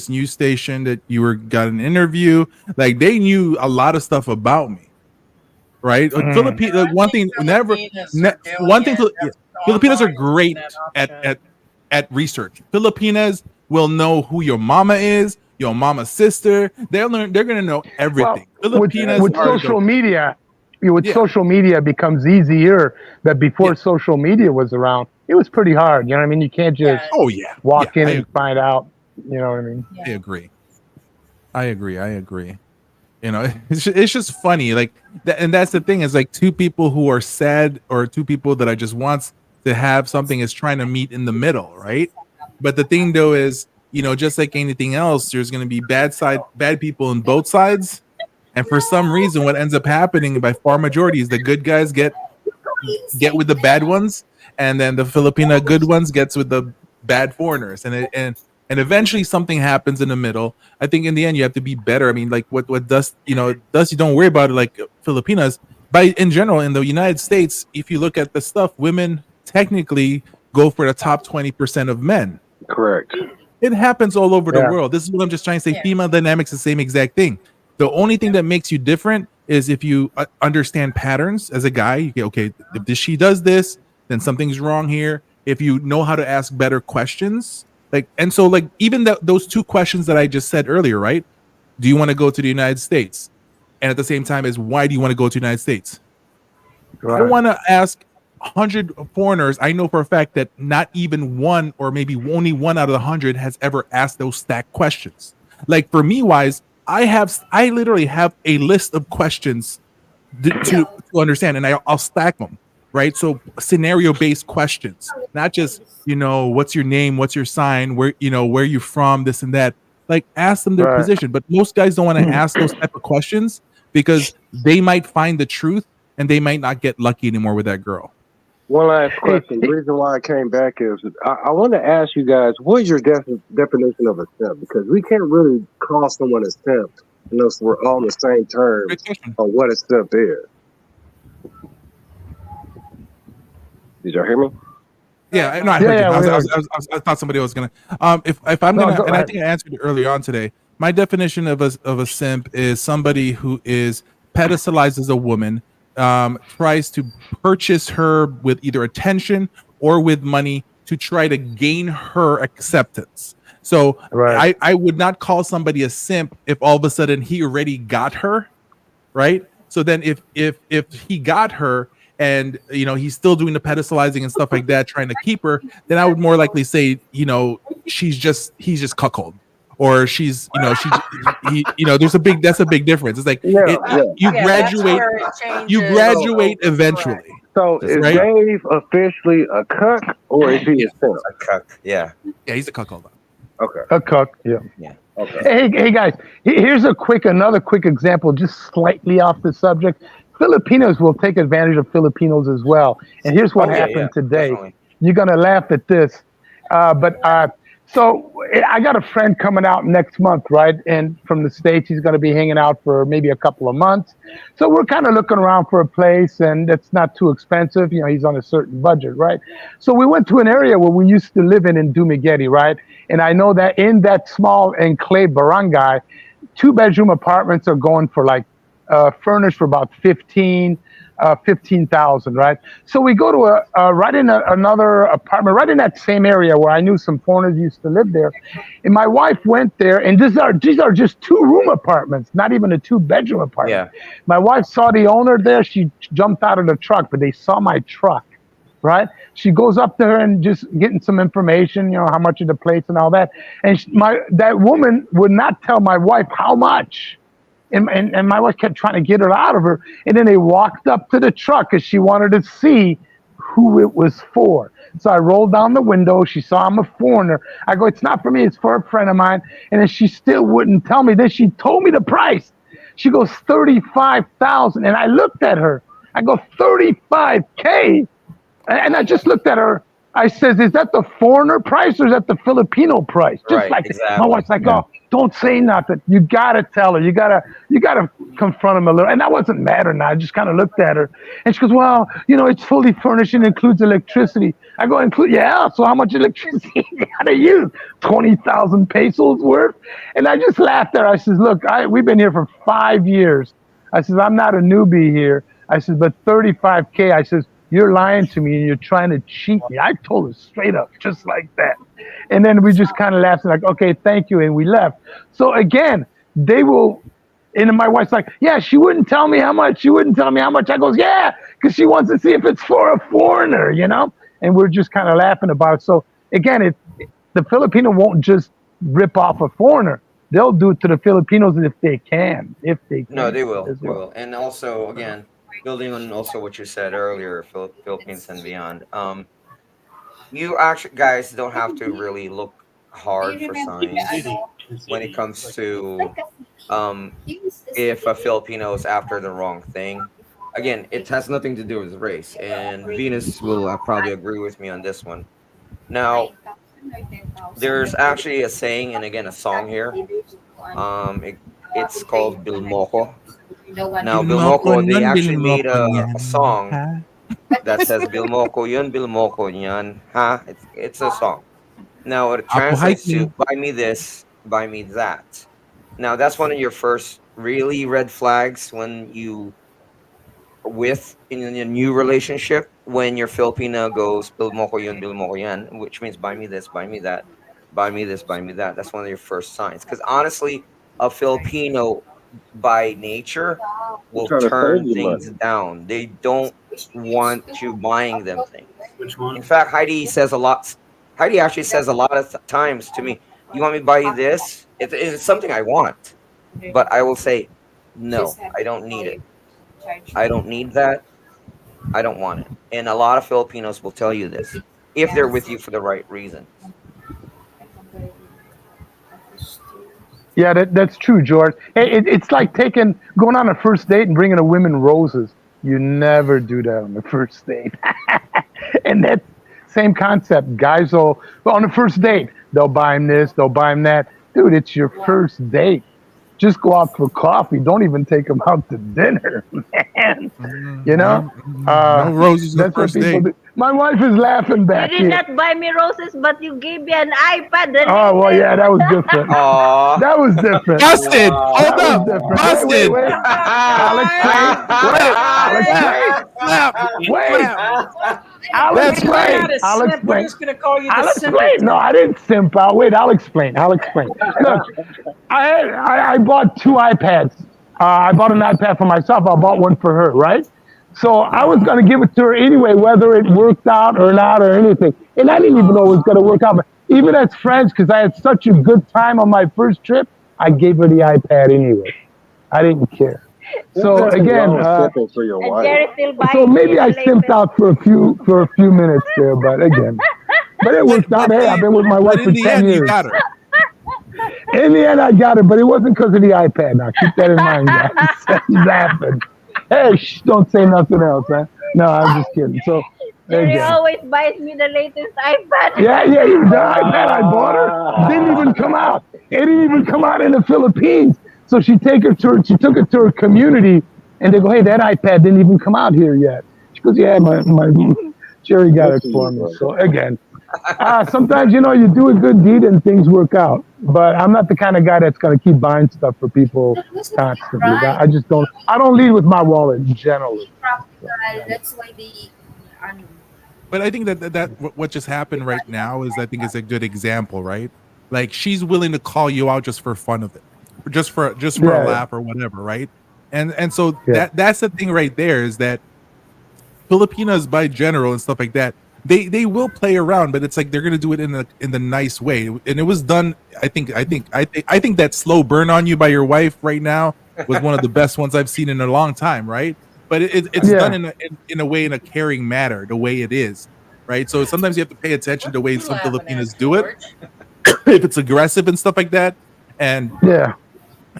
S7: news station that got an interview. Like they knew a lot of stuff about me, right? Filipinos are great at research. Filipinas will know who your mama is, your mama's sister. They're gonna know everything.
S10: Well, with social media, social media it becomes easier. That before social media was around, it was pretty hard. You know what I mean? You can't just walk in and find out. You know what I mean?
S7: I agree. You know, it's just funny, like and that's the thing, is like two people who are sad or two people that I just wants to have something is trying to meet in the middle, right? But the thing though is, you know, just like anything else, there's going to be bad people on both sides. And for some reason, what ends up happening by far majority is the good guys get with the bad ones, and then the Filipina good ones gets with the bad foreigners, and eventually something happens in the middle. I think in the end you have to be better. I mean, like what Dust, you don't worry about it like Filipinas. In general, in the United States, if you look at the stuff, women technically go for the top 20% of men.
S4: Correct.
S7: It happens all over the world. This is what I'm just trying to say. Female dynamics, the same exact thing. The only thing that makes you different is if you understand patterns as a guy. You go, okay, if she does this, then something's wrong here. If you know how to ask better questions, even those two questions that I just said earlier, right? Do you want to go to the United States? And at the same time, is why do you want to go to the United States? Right. I don't want to ask 100 foreigners. I know for a fact that not even one, or maybe only one out of 100 has ever asked those stacked questions. Like for me, wise, I literally have a list of questions to understand, and I'll stack them, right? So scenario-based questions, not just, what's your name, what's your sign, where you're from, this and that. Like ask them their position, but most guys don't want to ask those type of questions because they might find the truth and they might not get lucky anymore with that girl.
S4: One last question. The reason why I came back is I want to ask you guys, what is your definition of a simp? Because we can't really call someone a simp unless we're all on the same terms on what a simp is. Did y'all hear me?
S7: Yeah, no, I heard you. I thought somebody was gonna. If I'm gonna, and I think I answered it earlier on today. My definition of a simp is somebody who is pedestalizes a woman. Tries to purchase her with either attention or with money to try to gain her acceptance. So
S10: Right.
S7: I would not call somebody a simp if all of a sudden he already got her, right? So then if he got her and he's still doing the pedestalizing and stuff like that, trying to keep her, then I would more likely say he's just cuckold, or she's there's that's a big difference. It's like you graduate eventually.
S4: So is
S7: Right?
S4: Dave officially a cuck, or is he a simp?
S2: A cuck. Yeah.
S7: Yeah, he's a cuckold.
S4: Okay.
S10: A cuck. Yeah.
S2: Yeah.
S4: Okay.
S10: Hey guys, here's another quick example, just slightly off the subject. Filipinos will take advantage of Filipinos as well. And here's what happened today.
S2: Definitely.
S10: You're gonna laugh at this, so I got a friend coming out next month, right? And from the States, he's gonna be hanging out for maybe a couple of months. So we're kind of looking around for a place, and it's not too expensive. He's on a certain budget, right? So we went to an area where we used to live in Dumaguete, right? And I know that in that small enclave barangay, 2-bedroom apartments are going for like furnished for about 15,000, right? So we go to right in another apartment, right in that same area where I knew some foreigners used to live there. And my wife went there, and these are just 2-room apartments, not even a 2-bedroom apartment.
S2: Yeah.
S10: My wife saw the owner there. She jumped out of the truck, but they saw my truck, right? She goes up to her and just getting some information, how much of the plates and all that. And that woman would not tell my wife how much. And my wife kept trying to get it out of her. And then they walked up to the truck because she wanted to see who it was for. So I rolled down the window. She saw I'm a foreigner. I go, it's not for me. It's for a friend of mine. And then she still wouldn't tell me. Then she told me the price. She goes, 35,000. And I looked at her. I go, 35K? And I just looked at her. I says, is that the foreigner price or is that the Filipino price? Just
S2: Right,
S10: like
S2: exactly.
S10: My wife's like, oh, don't say nothing. You gotta tell her. You gotta confront him a little. And I wasn't mad or not. I just kind of looked at her. And she goes, well, it's fully furnished and includes electricity. I go, yeah, so how much electricity you gotta use? 20,000 pesos worth? And I just laughed at her. I says, look, we've been here for 5 years. I says, I'm not a newbie here. I says, but 35K, I says, you're lying to me and you're trying to cheat me. I told her straight up, just like that. And then we just kind of laughed and like, okay, thank you. And we left. So again, they will, and my wife's like, yeah, she wouldn't tell me how much. She wouldn't tell me how much. I goes, yeah, because she wants to see if it's for a foreigner, And we're just kind of laughing about it. So again, the Filipino won't just rip off a foreigner. They'll do it to the Filipinos if they can.
S2: No, they will.
S10: as
S2: They
S10: well.
S2: will. And also, again, building on also what you said earlier, Philippines and beyond. You actually guys don't have to really look hard for signs when it comes to if a Filipino is after the wrong thing. Again, it has nothing to do with race, and Venus will probably agree with me on this one. Now, there's actually a saying, and again, a song here. It's called Bilmoko. Now, Bilmoko, they actually made a song that says Bilmoko yun, Bilmoko yan, ha? It's a song. Now, it translates to buy me this, buy me that. Now, that's one of your first really red flags when you in a new relationship, when your Filipino goes Bilmoko yun, Bilmoko yan, which means buy me this, buy me that, buy me this, buy me that. That's one of your first signs. Because honestly, a Filipino by nature will turn things down. They don't want you buying them things. In fact, Heidi actually says a lot of times to me, you want me to buy you this? It's something I want. But I will say, no, I don't need it. I don't need that. I don't want it. And a lot of Filipinos will tell you this if they're with you for the right reason.
S10: Yeah, that's true, George. Hey, it's like going on a first date and bringing a woman roses. You never do that on the first date. And that same concept. Guys on the first date, they'll buy him this, they'll buy him that. Dude, it's your first date. Just go out for coffee. Don't even take them out to dinner, man.
S7: No roses on the first date.
S10: do. My wife is laughing back
S12: You did not buy me roses, but you gave me an iPad.
S10: Oh, well, yeah, that was different.
S2: Aww.
S10: That was different.
S7: Busted! Hold up! Busted!
S10: Wait. Alex, wait. I'll
S3: We're
S10: explain.
S3: gonna call you
S10: I'll
S3: the simp. We're
S10: explain.
S3: just gonna call you
S10: I'll
S3: the
S10: explain.
S3: simpleton.
S10: No, I didn't simp out. Wait, I'll explain. Look, I bought 2 iPads. I bought an iPad for myself. I bought one for her, right? So I was gonna give it to her anyway, whether it worked out or not or anything. And I didn't even know it was gonna work out. But even as friends, because I had such a good time on my first trip, I gave her the iPad anyway. I didn't care. So
S4: There's nothing
S10: again,
S4: wrong with simping for your
S12: And
S4: wife.
S12: Jerry still buys
S10: so maybe
S12: me
S10: I
S12: the
S10: simped
S12: latest.
S10: out for a few minutes there, but again, but it worked out. Hey, I've been with my
S7: But
S10: wife
S7: in
S10: for
S7: the
S10: 10
S7: end, you
S10: years.
S7: got her.
S10: In the end, I got it, but it wasn't because of the iPad. Now keep that in mind, guys. That happened. Hey, don't say nothing else, huh? No, I'm just kidding. So
S12: Jerry
S10: again,
S12: always buys me the latest iPad.
S10: yeah, the iPad I bought her didn't even come out. It didn't even come out in the Philippines. So she took it to her community, and they go, "Hey, that iPad didn't even come out here yet." She goes, "Yeah, my Jerry got it for me." So again, sometimes you do a good deed and things work out. But I'm not the kind of guy that's gonna keep buying stuff for people constantly. I just don't. I don't lead with my wallet generally.
S11: Practical. That's why they.
S7: But I think that what just happened right now is, I think, is a good example, right? Like, she's willing to call you out just for fun of it, just for a
S10: Yeah.
S7: laugh or whatever, right? And so
S10: Yeah.
S7: that's the thing right there, is that Filipinos by general and stuff like that, they will play around, but it's like they're gonna do it in the nice way. And it was done. I think that slow burn on you by your wife right now was one of the best ones I've seen in a long time, right? But it's
S10: Yeah.
S7: done in a way, in a caring manner, the way it is, right? So sometimes you have to pay attention to the way some Filipinos do it, if it's aggressive and stuff like that, and
S10: Yeah.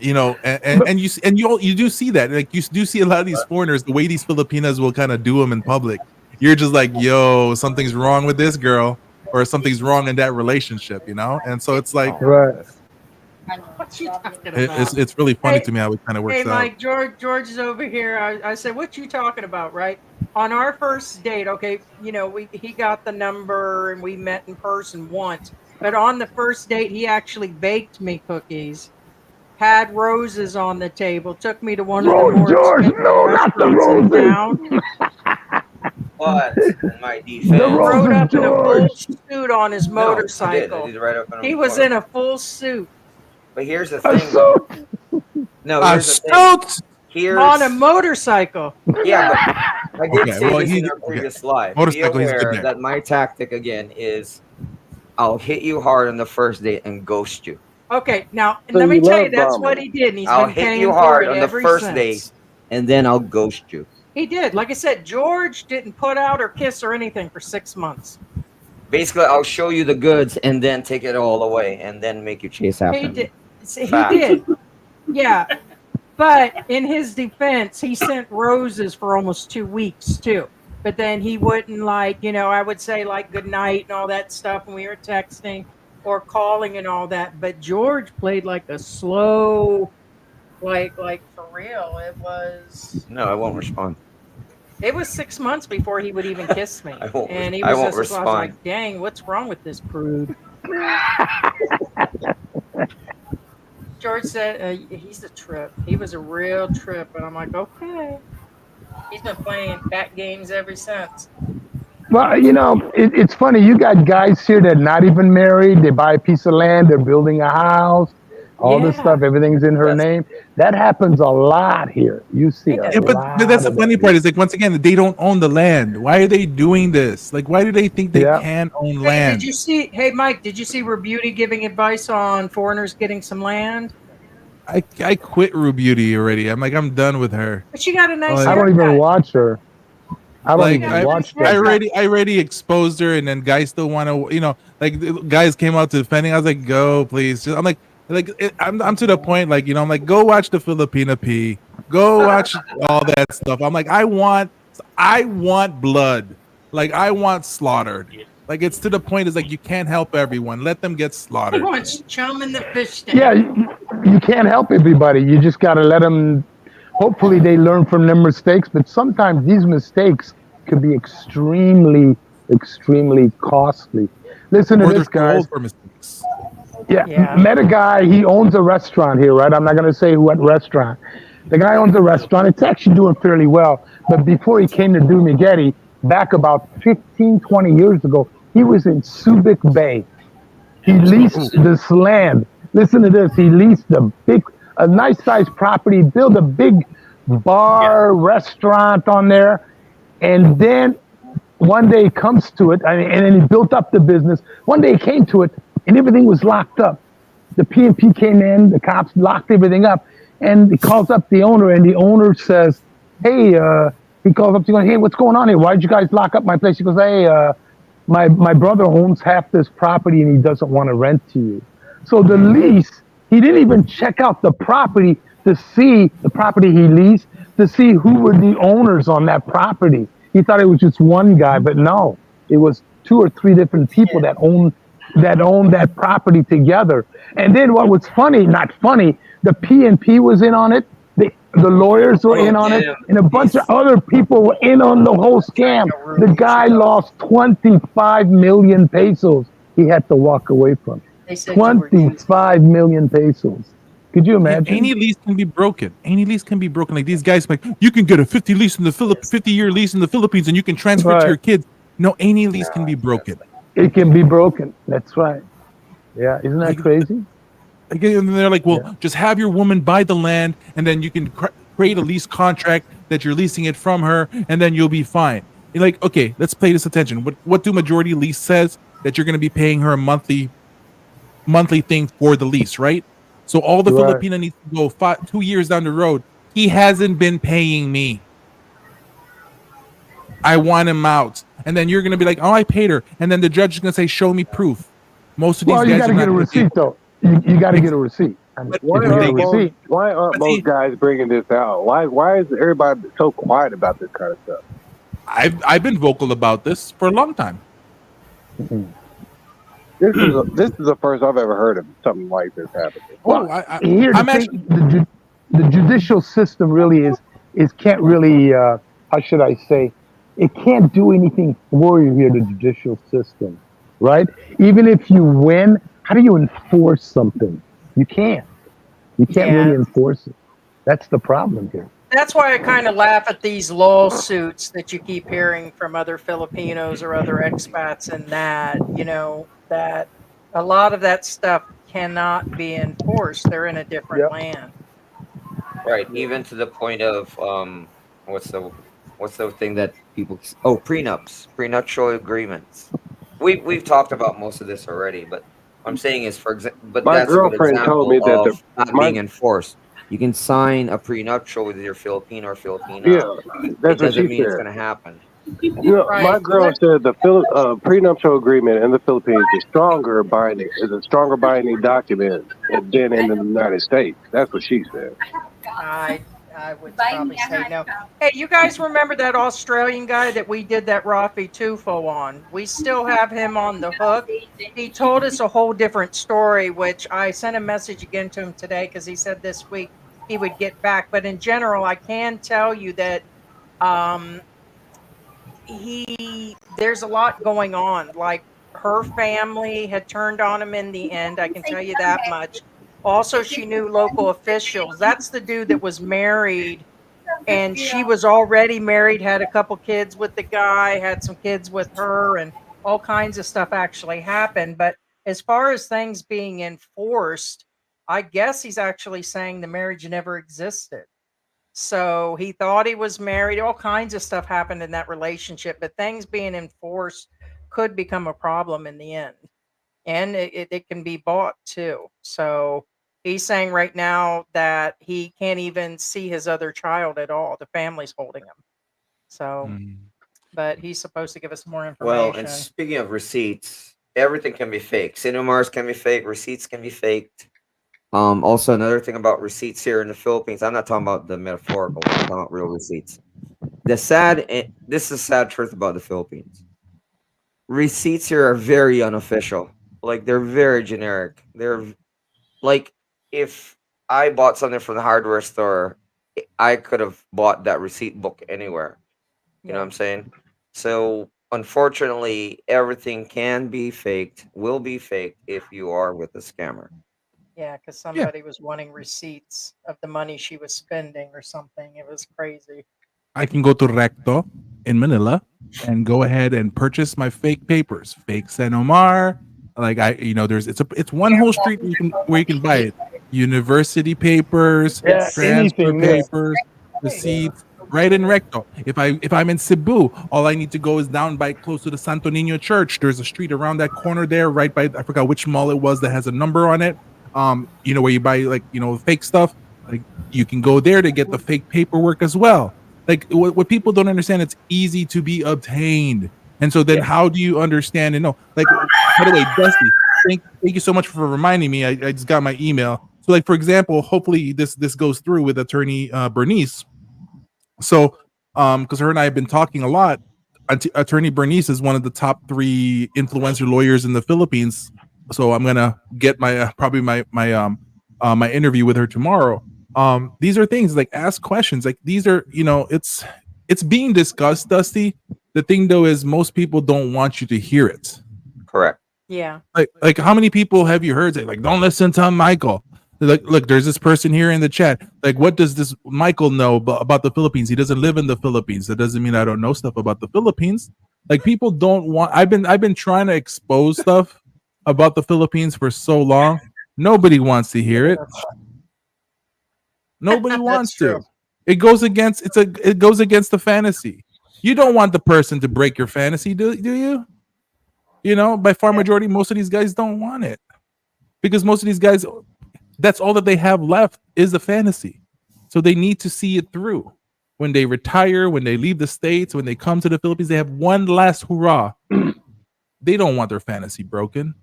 S7: and you do see that, like, you do see a lot of these foreigners, the way these Filipinas will kind of do them in public. You're just like, yo, something's wrong with this girl, or something's wrong in that relationship, and so it's like,
S10: Right.
S3: What you talking about?
S7: it's really funny to me how it kind of works
S3: Hey,
S7: out.
S3: Mike, George is over here. I said, what you talking about, right? On our first date, okay, he got the number and we met in person once. But on the first date, he actually baked me cookies, had roses on the table, took me to one of the more
S10: George,
S3: expensive
S10: no, not the
S3: restaurants in
S10: roses.
S3: town.
S2: But in my
S10: The
S2: defense,
S10: roses,
S3: Rode up in a full
S10: George.
S3: suit on his
S2: no, I did. I
S3: motorcycle.
S2: did right up in
S3: He was in a full suit
S2: But here's the
S10: A
S2: thing, though.
S10: suit.
S2: No,
S7: A
S2: here's the thing.
S7: suit.
S2: Here's
S3: on a motorcycle.
S2: yeah, but I did
S7: Okay,
S2: say
S7: well,
S2: this
S7: he-
S2: in our
S7: okay.
S2: previous live. Be
S7: Motorcycle, he's good
S2: aware
S7: there.
S2: that my tactic again is I'll hit you hard on the first date and ghost you.
S3: Okay, now
S4: So
S3: let me
S4: you
S3: tell
S4: love
S3: you, that's
S4: drama.
S3: what he did. And he's
S2: I'll
S3: been
S2: hit
S3: paying
S2: you
S3: for
S2: hard
S3: it
S2: on the
S3: ever
S2: first
S3: since.
S2: date, and then I'll ghost you.
S3: He did. Like I said, George didn't put out or kiss or anything for 6 months.
S2: Basically, I'll show you the goods and then take it all away, and then make you chase after
S3: He
S2: me.
S3: did. See, he
S2: Fact.
S3: did. Yeah. But in his defense, he sent roses for almost 2 weeks too. But then he wouldn't, like, I would say like good night and all that stuff when we were texting or calling and all that. But George played like a slow, like for real.
S2: No, I won't respond.
S3: It was 6 months before he would even kiss me.
S2: I won't-
S3: And he
S2: I
S3: was
S2: won't
S3: just, I was
S2: respond.
S3: like, dang, what's wrong with this prude? George said he's a trip. He was a real trip. And I'm like, okay. He's been playing back games ever since.
S10: Well, it's funny. You got guys here that not even married. They buy a piece of land. They're building a house. All this
S3: Yeah.
S10: stuff. Everything's in her
S2: Yes.
S10: name. That happens a lot here. You see a
S7: Yeah, but
S10: lot
S7: that's the
S10: of
S7: funny
S10: that.
S7: part, is like, once again, they don't own the land. Why are they doing this? Like, why do they think they
S10: Yeah.
S7: can own
S3: Hey,
S7: land?
S3: did you see? Hey, Mike, did you see Rebuty giving advice on foreigners getting some land?
S7: I quit Rue Beauty already. I'm done with her.
S3: But she got a nice
S7: Like-
S10: I don't even
S3: haircut.
S10: watch her. I don't
S7: Like,
S10: even
S3: I-
S10: watch
S3: I
S10: that.
S7: I already exposed her, and then guys still want to, like, the guys came out to defending. I was like, go, please. I'm like, I'm to the point, like, I'm like, go watch the Filipina P, go watch all that stuff. I'm like, I want blood, like, I want slaughtered. Like, it's to the point, is like, you can't help everyone. Let them get
S3: He
S7: slaughtered.
S3: wants chum in the fish tank.
S10: Yeah, you can't help everybody. You just got to let them. Hopefully, they learn from their mistakes. But sometimes these mistakes could be extremely, extremely costly. Listen to
S7: Or they're
S10: this,
S7: too
S10: guys.
S7: old for mistakes.
S10: Yeah, met a guy. He owns a restaurant here, right? I'm not going to say what restaurant. The guy owns a restaurant. It's actually doing fairly well. But before he came to do me, back about 15, 20 years ago. He was in Subic Bay. He leased this land. Listen to this. He leased a nice sized property, built a big bar, restaurant on there. And then one day he comes to it, and then he built up the business. One day he came to it, and everything was locked up. The P&P came in, the cops locked everything up, and he calls up the owner, and the owner says, hey, he calls up to him, hey, what's going on here? Why'd you guys lock up my place? He goes, hey, my brother owns half this property, and he doesn't want to rent to you. So the lease, he didn't even check out the property to see the property he leased, to see who were the owners on that property. He thought it was just one guy, but no, it was 2 or 3 different people that owned that property together. And then what was funny, not funny, the P&P was in on it, the lawyers were in on it, and a bunch of other people were in on the whole scam. The guy lost 25 million pesos he had to walk away from. 25 million pesos. Could you imagine?
S7: Any lease can be broken. Any lease can be broken. Like these guys, like you can get a 50-year lease in the Philippines, and you can transfer it to your kids. No, any lease can be broken.
S10: It can be broken. That's right. Yeah, isn't that crazy?
S7: And they're like, well, just have your woman buy the land, and then you can create a lease contract that you're leasing it from her, and then you'll be fine. You're like, okay, let's pay this attention. What do majority lease says? That you're going to be paying her a monthly thing for the lease, right? So all the Filipino needs to go 2 years down the road. He hasn't been paying me. I want him out. And then you're going to be like, oh, I paid her. And then the judge is going to say, show me proof. Most of these guys
S10: you got to get a receipt, though. You got to get a receipt.
S4: Why aren't most guys bringing this out? Why is everybody so quiet about this kind of stuff?
S7: I've been vocal about this for a long time.
S4: Mm-hmm. This is the first I've ever heard of something like this happening.
S10: Well, the judicial system really can't really how should I say, it can't do anything for you here, the judicial system, right? Even if you win, how do you enforce something? You can't really enforce it. That's the problem here.
S3: That's why I kind of laugh at these lawsuits that you keep hearing from other Filipinos or other expats, and that, that a lot of that stuff cannot be enforced. They're in a different land.
S2: Right. Even to the point of what's the thing that people prenups, prenuptial agreements. We've talked about most of this already, but what I'm saying is, for example, but
S4: my
S2: that's a good
S4: girlfriend told me that
S2: of not being enforced. You can sign a prenuptial with your Filipino or Filipina.
S4: Yeah, that's
S2: it doesn't mean
S4: said.
S2: it's going to happen.
S4: My girl said the prenuptial agreement in the Philippines is a stronger binding document than in the United States. That's what she said.
S3: I would probably say no. Hey, you guys remember that Australian guy that we did that Rafi Tufo on? We still have him on the hook. He told us a whole different story, which I sent a message again to him today because he said this week he would get back. But in general, I can tell you that there's a lot going on. Like her family had turned on him in the end. I can tell you that much. Also, she knew local officials. That's the dude that was married, and she was already married, had a couple kids with the guy, had some kids with her, and all kinds of stuff actually happened. But as far as things being enforced, I guess he's actually saying the marriage never existed. So he thought he was married. All kinds of stuff happened in that relationship, but things being enforced could become a problem in the end. And it can be bought too. So he's saying right now that he can't even see his other child at all. The family's holding him. So, but he's supposed to give us more information.
S2: Well, and speaking of receipts, everything can be fake. Cinemas can be fake. Receipts can be faked. Also, another thing about receipts here in the Philippines, I'm not talking about the metaphorical, I'm talking about real receipts. This is a sad truth about the Philippines. Receipts here are very unofficial. Like, they're very generic. They're like, if I bought something from the hardware store, I could have bought that receipt book anywhere. You know what I'm saying? So, unfortunately, everything can be faked, will be faked if you are with a scammer.
S3: Yeah, because somebody was wanting receipts of the money she was spending or something. It was crazy.
S7: I can go to Recto in Manila and go ahead and purchase my fake papers, fake San Omar. Like it's one whole street where you can buy it. University papers,
S10: Yeah,
S7: transfer
S10: anything there.
S7: papers, receipts, right in Recto. If I'm in Cebu, all I need to go is down by close to the Santo Niño Church. There's a street around that corner there, right by I forgot which mall it was that has a number on it. Where you buy fake stuff. Like you can go there to get the fake paperwork as well. Like what people don't understand, it's easy to be obtained. And so then how do you understand and know? Like, by the way, Dusty, thank you so much for reminding me. I just got my email. So like, for example, hopefully this goes through with attorney Bernice. So because her and I have been talking a lot. Attorney Bernice is one of the top 3 influencer lawyers in the Philippines. So I'm gonna get my probably my interview with her tomorrow. These are things like ask questions. Like these are it's being discussed, Dusty. The thing though is most people don't want you to hear it.
S2: Correct.
S3: Yeah.
S7: Like how many people have you heard say like don't listen to Michael? Like look, there's this person here in the chat. Like what does this Michael know about the Philippines? He doesn't live in the Philippines. That doesn't mean I don't know stuff about the Philippines. Like people don't want. I've been trying to expose stuff about the Philippines for so long. Nobody wants to hear it. Nobody wants to. It goes against the fantasy. You don't want the person to break your fantasy, do you? By far majority, most of these guys don't want it. Because most of these guys, that's all that they have left is the fantasy. So they need to see it through. When they retire, when they leave the States, when they come to the Philippines, they have one last hurrah. They don't want their fantasy broken.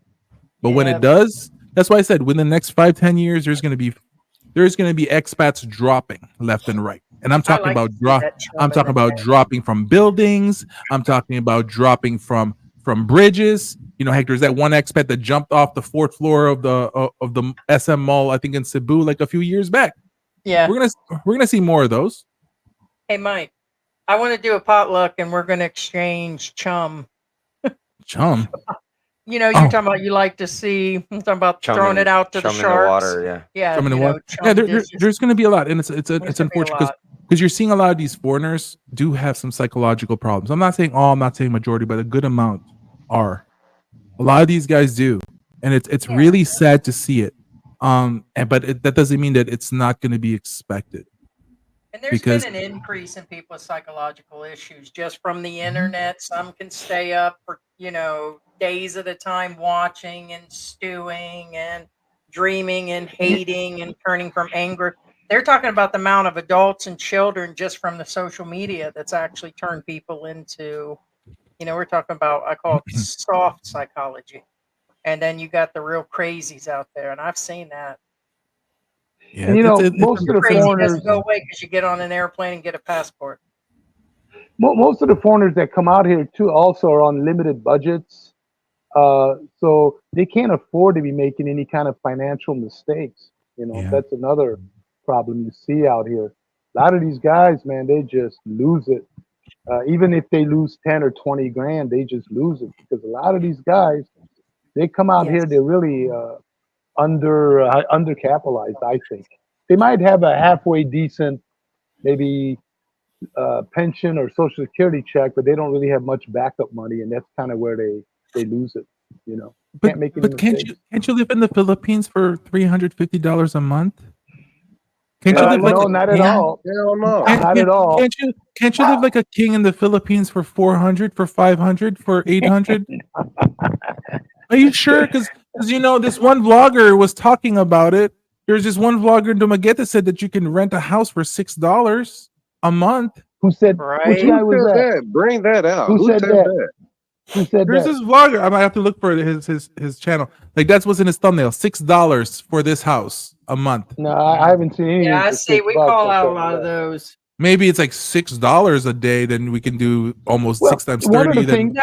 S7: But when it does, that's why I said within the next 5-10 years, there's going to be expats dropping left and right. And I'm talking about dropping from buildings. I'm talking about dropping from bridges. Heck, there's that one expat that jumped off the 4th floor of the SM Mall, I think in Cebu, like a few years back.
S3: Yeah.
S7: We're gonna see more of those.
S3: Hey Mike, I want to do a potluck and we're gonna exchange chum.
S7: Chum.
S3: You're talking about you like to see. I'm talking about throwing it out to the sharks.
S2: In the water,
S3: yeah.
S7: Chum in the water. Yeah, there's going to be a lot, and it's unfortunate because you're seeing a lot of these foreigners do have some psychological problems. I'm not saying all, I'm not saying majority, but a good amount are. A lot of these guys do, and it's really sad to see it. But that doesn't mean that it's not going to be expected.
S3: And there's been an increase in people's psychological issues just from the internet. Some can stay up for days at a time watching and stewing and dreaming and hating and turning from anger. They're talking about the amount of adults and children just from the social media that's actually turned people into, we're talking about, I call it soft psychology. And then you got the real crazies out there. And I've seen that.
S10: Yeah, most of the foreigners
S3: doesn't go away because you get on an airplane and get a passport.
S10: Most of the foreigners that come out here too also are on limited budgets. So they can't afford to be making any kind of financial mistakes. That's another problem you see out here. A lot of these guys, man, they just lose it. Even if they lose 10 or 20 grand, they just lose it because a lot of these guys, they come out here, they're really undercapitalized, I think. They might have a halfway decent, maybe pension or social security check, but they don't really have much backup money, and that's kind of where they lose it.
S7: But can't you live in the Philippines for $350 a month? Can't you live
S10: no, not at all.
S4: Hell no.
S10: Not at all.
S7: Can't you live like a king in the Philippines for 400, for 500, for 800? Are you sure? Because this one vlogger was talking about it. There's this one vlogger in Dumaguete that said that you can rent a house for $6 a month.
S10: Who said?
S3: Right.
S10: Which guy was that?
S4: Bring that out.
S10: Who said that? Who said
S7: There's
S10: that?
S7: this vlogger. I might have to look for his channel. Like that's what's in his thumbnail. $6 for this house a month.
S10: No, I haven't seen any.
S3: Yeah, I see. We call out a lot of those.
S7: Maybe it's like $6 a day. Then we can do almost 6 times 30.
S3: I think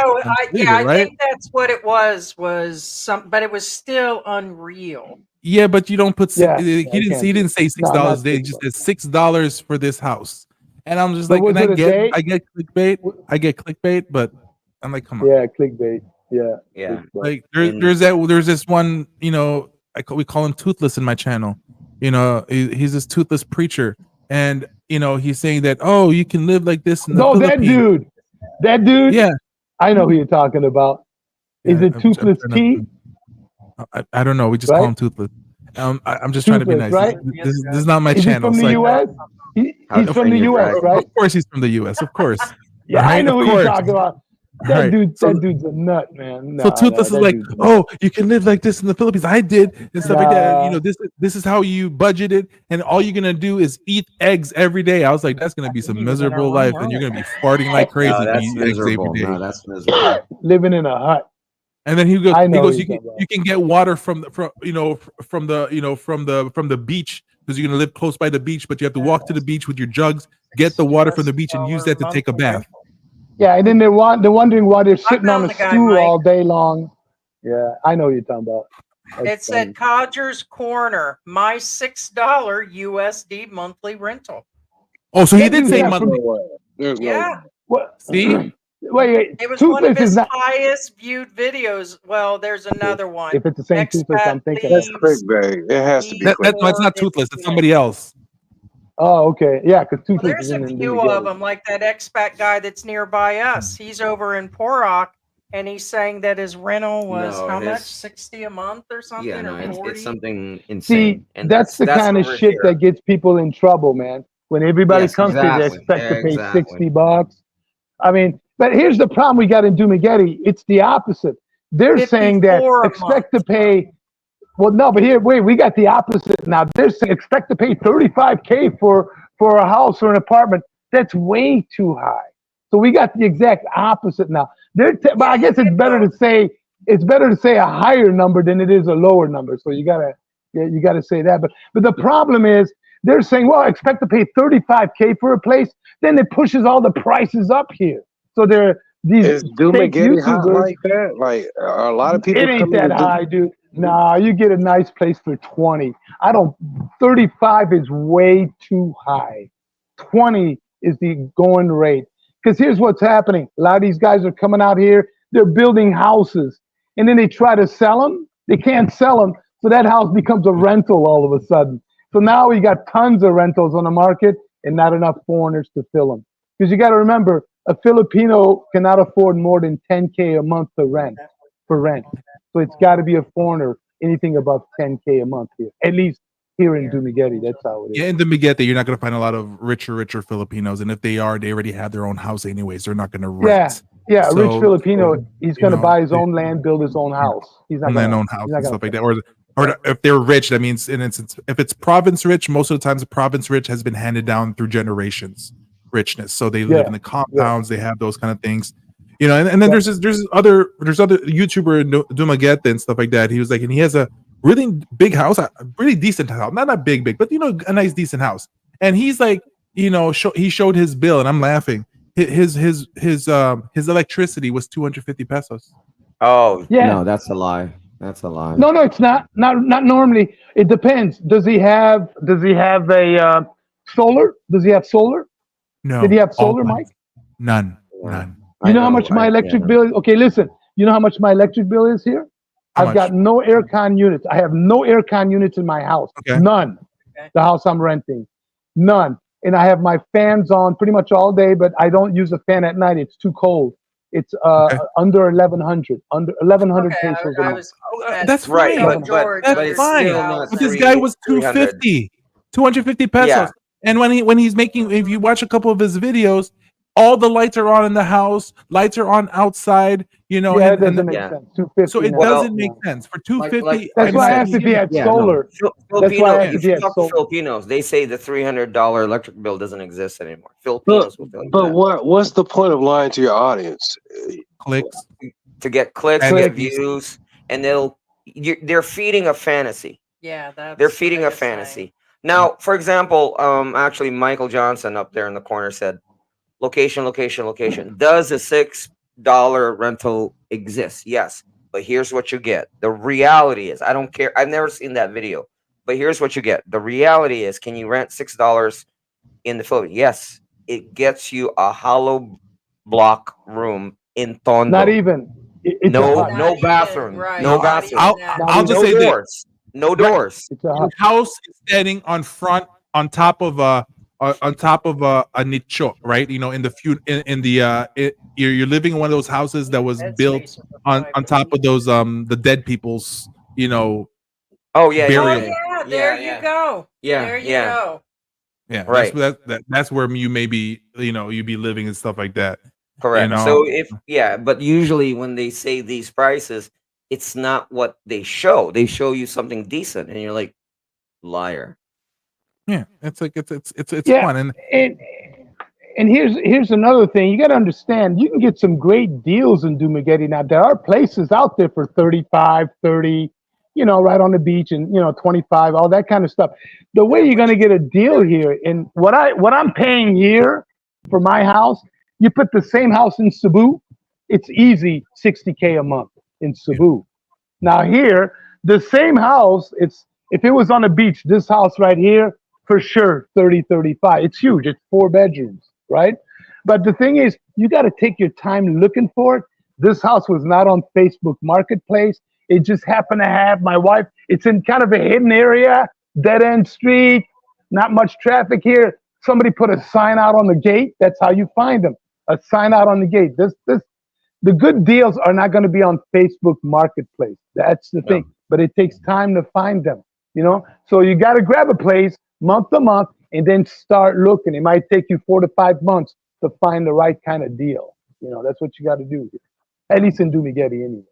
S3: that's what it was but it was still unreal.
S7: Yeah, but you don't put. He didn't say $6 a day. He just said $6 for this house. And I'm just like, I get clickbait, but I'm like, come on.
S10: Yeah, clickbait. Yeah.
S7: Like there's this one, we call him Toothless in my channel. He's this toothless preacher, and he's saying that, oh, you can live like this in the
S10: No,
S7: Philippines.
S10: that dude.
S7: Yeah,
S10: I know who you're talking about. Is
S7: Yeah,
S10: it Toothless T?
S7: I don't know. We just
S10: Right?
S7: call him Toothless. I'm just trying to be
S10: Toothless,
S7: nice.
S10: right?
S7: This is not my
S10: Is he
S7: channel.
S10: from
S7: so
S10: the
S7: I-
S10: U.S.? He's from the U.S., right?
S7: Of course, he's from the U.S. Of course.
S10: Yeah, I
S7: Right?
S10: know
S7: Of
S10: who you're
S7: course.
S10: talking about.
S7: All
S10: That
S7: right.
S10: dude,
S7: So-
S10: that dude's a nut, man.
S7: So Toothless is like, oh, you can live like this in the Philippines. I did and stuff like that. This is how you budget it, and all you're gonna do is eat eggs every day. I was like, that's gonna be some miserable life, and you're gonna be farting like crazy.
S2: No, that's
S7: eating eggs every
S2: miserable.
S7: day.
S2: No, that's miserable.
S10: living in a hut.
S7: And then he goes,
S10: I know what
S7: you
S10: you're
S7: can
S10: talking about.
S7: you can get water from the beach because you're gonna live close by the beach, but you have to walk to the beach with your jugs, get the water from the beach, and use that to take a bath.
S10: Yeah, and then they're wondering why they're sitting on
S3: found
S10: a
S3: the guy,
S10: stool
S3: Mike.
S10: all day long. Yeah, I know what you're talking about. That's
S3: It
S10: funny.
S3: said Codger's Corner, my $6 USD monthly rental.
S7: Oh, so he
S10: That
S7: did
S10: dude's
S7: say
S10: not
S7: monthly.
S4: There's
S3: Yeah,
S10: What?
S7: See?
S10: Wait.
S3: it was one of
S10: Toothless
S3: his
S10: is not.
S3: highest viewed videos. Well, there's another one.
S10: If it's the same Toothless, I'm
S3: Expat
S10: thinking.
S4: that's
S3: leaves.
S4: clickbait. It has to be
S7: That's
S4: clickbait.
S7: not Toothless. It's somebody else.
S10: Oh, okay. Yeah, because
S3: Well,
S10: Toothless
S3: there's
S10: is in
S3: a
S10: the
S3: few of them, like that expat guy that's nearby us. He's over in Porok, and he's saying that his rental was
S2: No,
S3: how
S2: his-
S3: much? 60 a month or something?
S2: Yeah, no,
S3: or
S2: it's
S3: 40?
S2: something insane.
S10: See,
S2: and
S10: that's the kind of
S2: over
S10: shit
S2: here.
S10: that gets people in trouble, man. When everybody
S2: Yes,
S10: comes here, they
S2: exactly.
S10: expect to pay
S2: Exactly.
S10: $60. I mean, but here's the problem we got in Dumagetti. It's the opposite. They're saying that
S3: 54 a
S10: expect to pay. Well, no, but here, wait, we got the opposite now. They're saying expect to pay $35K for a house or an apartment. That's way too high. So we got the exact opposite now. But I guess it's better to say a higher number than it is a lower number. So you gotta say that. But the problem is they're saying, well, expect to pay $35K for a place. Then it pushes all the prices up here. So these
S4: Is
S10: fake
S4: Dumagetti hot
S10: YouTubers.
S4: like that? Like, are a lot of people
S10: It ain't
S4: coming
S10: that
S4: to
S10: high, dude. Nah, you get a nice place for 20. 35 is way too high. 20 is the going rate. Because here's what's happening. A lot of these guys are coming out here, they're building houses, and then they try to sell them. They can't sell them, so that house becomes a rental all of a sudden. So now we got tons of rentals on the market and not enough foreigners to fill them. Because you got to remember, a Filipino cannot afford more than 10K a month for rent. So it's got to be a foreigner, anything above 10K a month here, at least here in Dumagetti. That's how it is.
S7: Yeah, in Dumaguete, you're not going to find a lot of richer Filipinos, and if they are, they already have their own house anyways. They're not going to rent.
S10: Yeah, a rich
S7: So,
S10: Filipino, he's going to
S7: know,
S10: buy his own land, build his own house. He's not
S7: and
S10: going
S7: then own house and stuff like that. Or if they're rich, that means if it's province rich, most of the times the province rich has been handed down through generations richness. So they live in the compounds, they have those kind of things. And then there's other YouTuber in Dumaguete and stuff like that. He was like, and he has a really big house, a really decent house, not big, but a nice decent house. And he's like, he showed his bill, and I'm laughing. His electricity was 250 pesos.
S2: Oh,
S10: Yeah.
S2: no, that's a lie. That's a lie.
S10: No, it's not. Not normally. It depends. Does he have a solar? Does he have solar?
S7: No.
S10: Did he have solar,
S7: all
S10: Mike?
S7: None.
S10: You know how much my electric bill is? Okay, listen. You know how much my electric bill is here?
S7: How
S10: I've got no aircon units. I have no aircon units in my house.
S7: Okay.
S10: None. The house I'm renting. None. And I have my fans on pretty much all day, but I don't use a fan at night. It's too cold. It's under 1,100. Under 1,100 pesos a month.
S7: That's
S2: right.
S7: fine.
S2: But it's
S7: fine.
S2: still not
S7: But this guy was 250 pesos.
S2: Yeah.
S7: And when he's making, if you watch a couple of his videos, all the lights are on in the house, lights are on outside,
S10: Yeah, it
S7: and
S10: doesn't make sense. 250.
S7: so it
S10: now.
S7: doesn't make sense for 250.
S10: That's why I asked if he had solar. That's why I asked if
S2: If
S10: he
S2: you
S10: had
S2: talk to
S10: solar.
S2: Filipinos, they say the $300 electric bill doesn't exist anymore. Filipinos will tell you
S4: But
S2: that.
S4: what's the point of lying to your audience?
S7: Clicks.
S2: To get clicks,
S7: And
S2: to get
S7: views.
S2: views, and they're feeding a fantasy.
S3: Yeah, that's
S2: They're feeding a fantasy. Now, for example, actually, Michael Johnson up there in the corner said, location. Does a $6 rental exist? Yes. But here's what you get. The reality is, I don't care. I've never seen that video. But here's what you get. The reality is, can you rent $6 in the Philippines? Yes. It gets you a hollow block room in Tondo.
S10: Not even. It's a hut.
S2: No bathroom.
S3: right.
S2: No
S3: Not
S2: bathroom.
S7: I'll just
S2: no
S7: say this.
S2: doors. No doors.
S10: It's a
S7: Your
S10: hut.
S7: house is standing on top of a on top of a nicho, right? You know, in the you're living in one of those houses that was
S3: Bed
S7: built
S3: space of a
S7: on
S3: private.
S7: top of those the dead people's, you know,
S2: Oh yeah, yeah,
S3: Oh
S7: burial.
S2: yeah,
S3: yeah,
S2: yeah,
S3: there
S2: yeah,
S3: you go.
S2: yeah,
S3: There you
S2: yeah.
S3: go.
S7: Yeah,
S2: Right.
S7: that's where you may be, you know, you be living and stuff like that. You
S2: Correct.
S7: know,
S2: So but usually when they say these prices, it's not what they show. They show you something decent, and you're like, liar.
S7: yeah, it's like it's
S10: Yeah,
S7: fun. And
S10: and here's another thing. You got to understand, you can get some great deals in Dumaguete. Now, there are places out there for 35, 30, you know, right on the beach, and, you know, 25, all that kind of stuff. The way you're going to get a deal here, and what I'm paying here for my house, you put the same house in Cebu, it's easy $60K a month in Cebu. Now here, the same house, if it was on the beach, this house right here, for sure, 30, 35. It's huge. It's 4 bedrooms, right? But the thing is, you got to take your time looking for it. This house was not on Facebook Marketplace. It just happened to have my wife. It's in kind of a hidden area, dead end street, not much traffic here. Somebody put a sign out on the gate. That's how you find them. A sign out on the gate. The good deals are not going to be on Facebook Marketplace. That's the thing. But it takes time to find them, you know? So you got to grab a place month to month and then start looking. It might take you 4 to 5 months to find the right kind of deal. You know, that's what you got to do here. At least in Dumaguete anyway.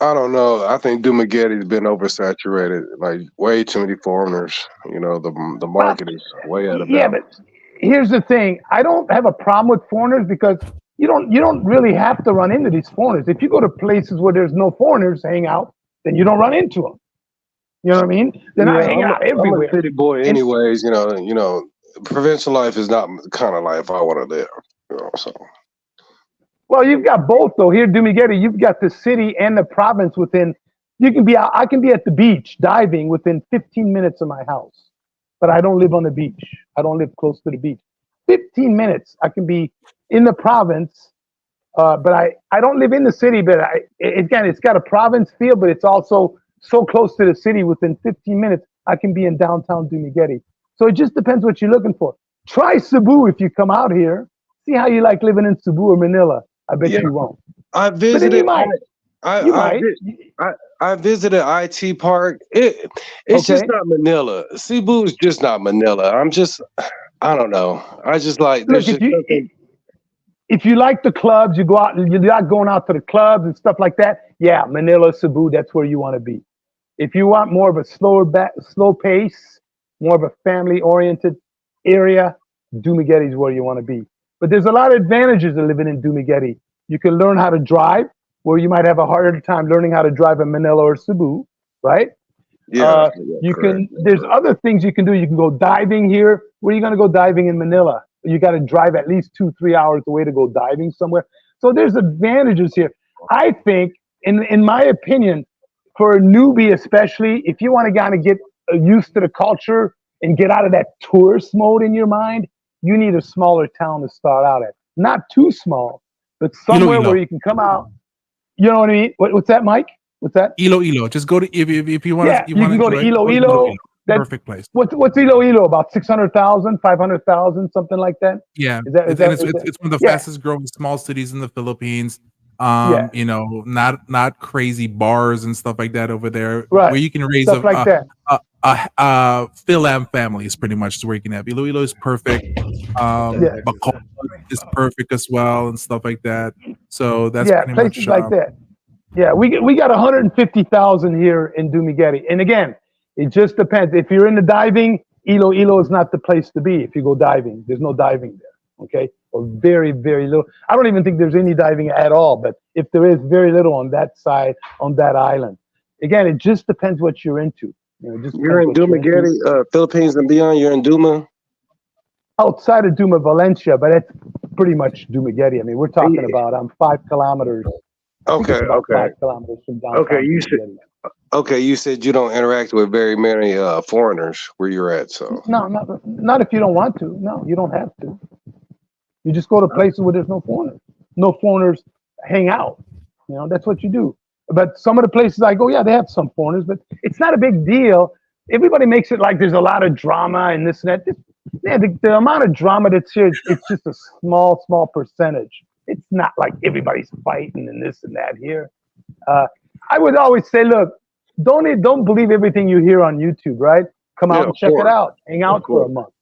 S4: I don't know. I think Dumaguete's been oversaturated. Like way too many foreigners. You know, the market is way out of
S10: Yeah,
S4: balance.
S10: but here's the thing. I don't have a problem with foreigners because you don't really have to run into these foreigners. If you go to places where there's no foreigners hang out, then you don't run into them. You know what I mean? They're not hanging out everywhere.
S4: I'm a city boy, anyways. You know, provincial life is not the kind of life I want to live. You know, so.
S10: Well, you've got both though. Here, Dumaguete, you've got the city and the province within. You can be out. I can be at the beach diving within 15 minutes of my house, but I don't live on the beach. I don't live close to the beach. 15 minutes, I can be in the province, but I don't live in the city. But again, it's got a province feel, but it's also so close to the city. Within 15 minutes, I can be in downtown Dumaguete. So it just depends what you're looking for. Try Cebu if you come out here. See how you like living in Cebu or Manila. I bet you won't.
S4: I visited.
S10: I
S4: visited IT Park. It's just not Manila. Cebu is just not Manila. I don't know. I just like.
S10: Look, if you like the clubs, you go out and you're not going out to the clubs and stuff like that. Yeah, Manila, Cebu, that's where you want to be. If you want more of a slow pace, more of a family-oriented area, Dumaguete is where you want to be. But there's a lot of advantages of living in Dumaguete. You can learn how to drive, where you might have a harder time learning how to drive in Manila or Cebu, right?
S4: Yeah.
S10: There's other things you can do. You can go diving here. Where are you going to go diving in Manila? You got to drive at least 2-3 hours away to go diving somewhere. So there's advantages here. I think, in my opinion, for a newbie especially, if you want to kind of get used to the culture and get out of that tourist mode in your mind, you need a smaller town to start out at. Not too small, but somewhere where you can come out. You know what I mean? What's that, Mike? What's that?
S7: Ilo. Just go to if you want.
S10: Yeah, you can go to Ilo.
S7: Perfect place.
S10: What's Ilo? About 600,000, 500,000, something like that.
S7: Yeah, it's one of the fastest growing small cities in the Philippines. You know, not crazy bars and stuff like that over there.
S10: Right.
S7: Where you can raise
S10: stuff like that.
S7: Philam family is pretty much where you can have. Iloilo is perfect. Bacolod is perfect as well and stuff like that. So that's pretty
S10: places
S7: much,
S10: like that. Yeah, we got 150,000 here in Dumaguete, and again, it just depends. If you're into diving, Ilo is not the place to be. If you go diving, there's no diving there. Okay, or very, very little. I don't even think there's any diving at all. But if there is, very little on that side, on that island. Again, it just depends what you're into. You know,
S4: you're in Dumaguete, Philippines and beyond. You're in Duma.
S10: Outside of Duma, Valencia, but that's pretty much Dumaguete. I mean, we're talking about 5 kilometers.
S4: Okay.
S10: 5 kilometers from downtown.
S4: Okay, you said you don't interact with very many foreigners where you're at. So
S10: no, not if you don't want to. No, you don't have to. You just go to places where there's no foreigners. No foreigners hang out. You know, that's what you do. But some of the places I go, they have some foreigners, but it's not a big deal. everybody makes it like there's a lot of drama and this and that. Yeah, the amount of drama that's here, it's just a small percentage. It's not like everybody's fighting and this and that here. I would always say, look, don't believe everything you hear on YouTube, right? Come out and check it out. Hang out for a month.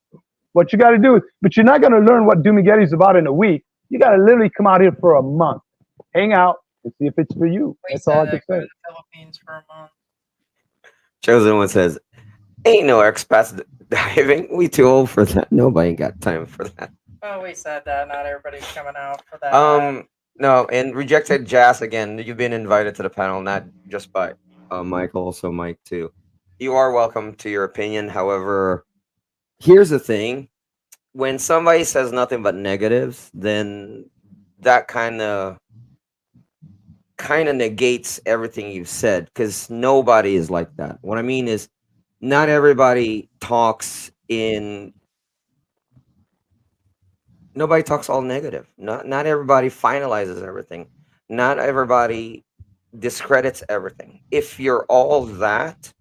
S10: What you got to do, but you're not going to learn what Dumagetti is about in a week. You got to literally come out here for a month, hang out, and see if it's for you. That's all I can say.
S3: Philippines for a month.
S2: Chosen One says, "Ain't no expats diving. We too old for that. Nobody got time for that."
S3: Oh, we said that. Not everybody's coming out for that.
S2: No, and Rejected Jazz again. You've been invited to the panel, not just by Michael, also Mike too. You are welcome to your opinion. However, here's the thing: when somebody says nothing but negatives, then that kind of negates everything you've said, because nobody is like that. What I mean is, not everybody talks in. Nobody talks all negative. Not everybody finalizes everything. Not everybody discredits everything. If you're all that,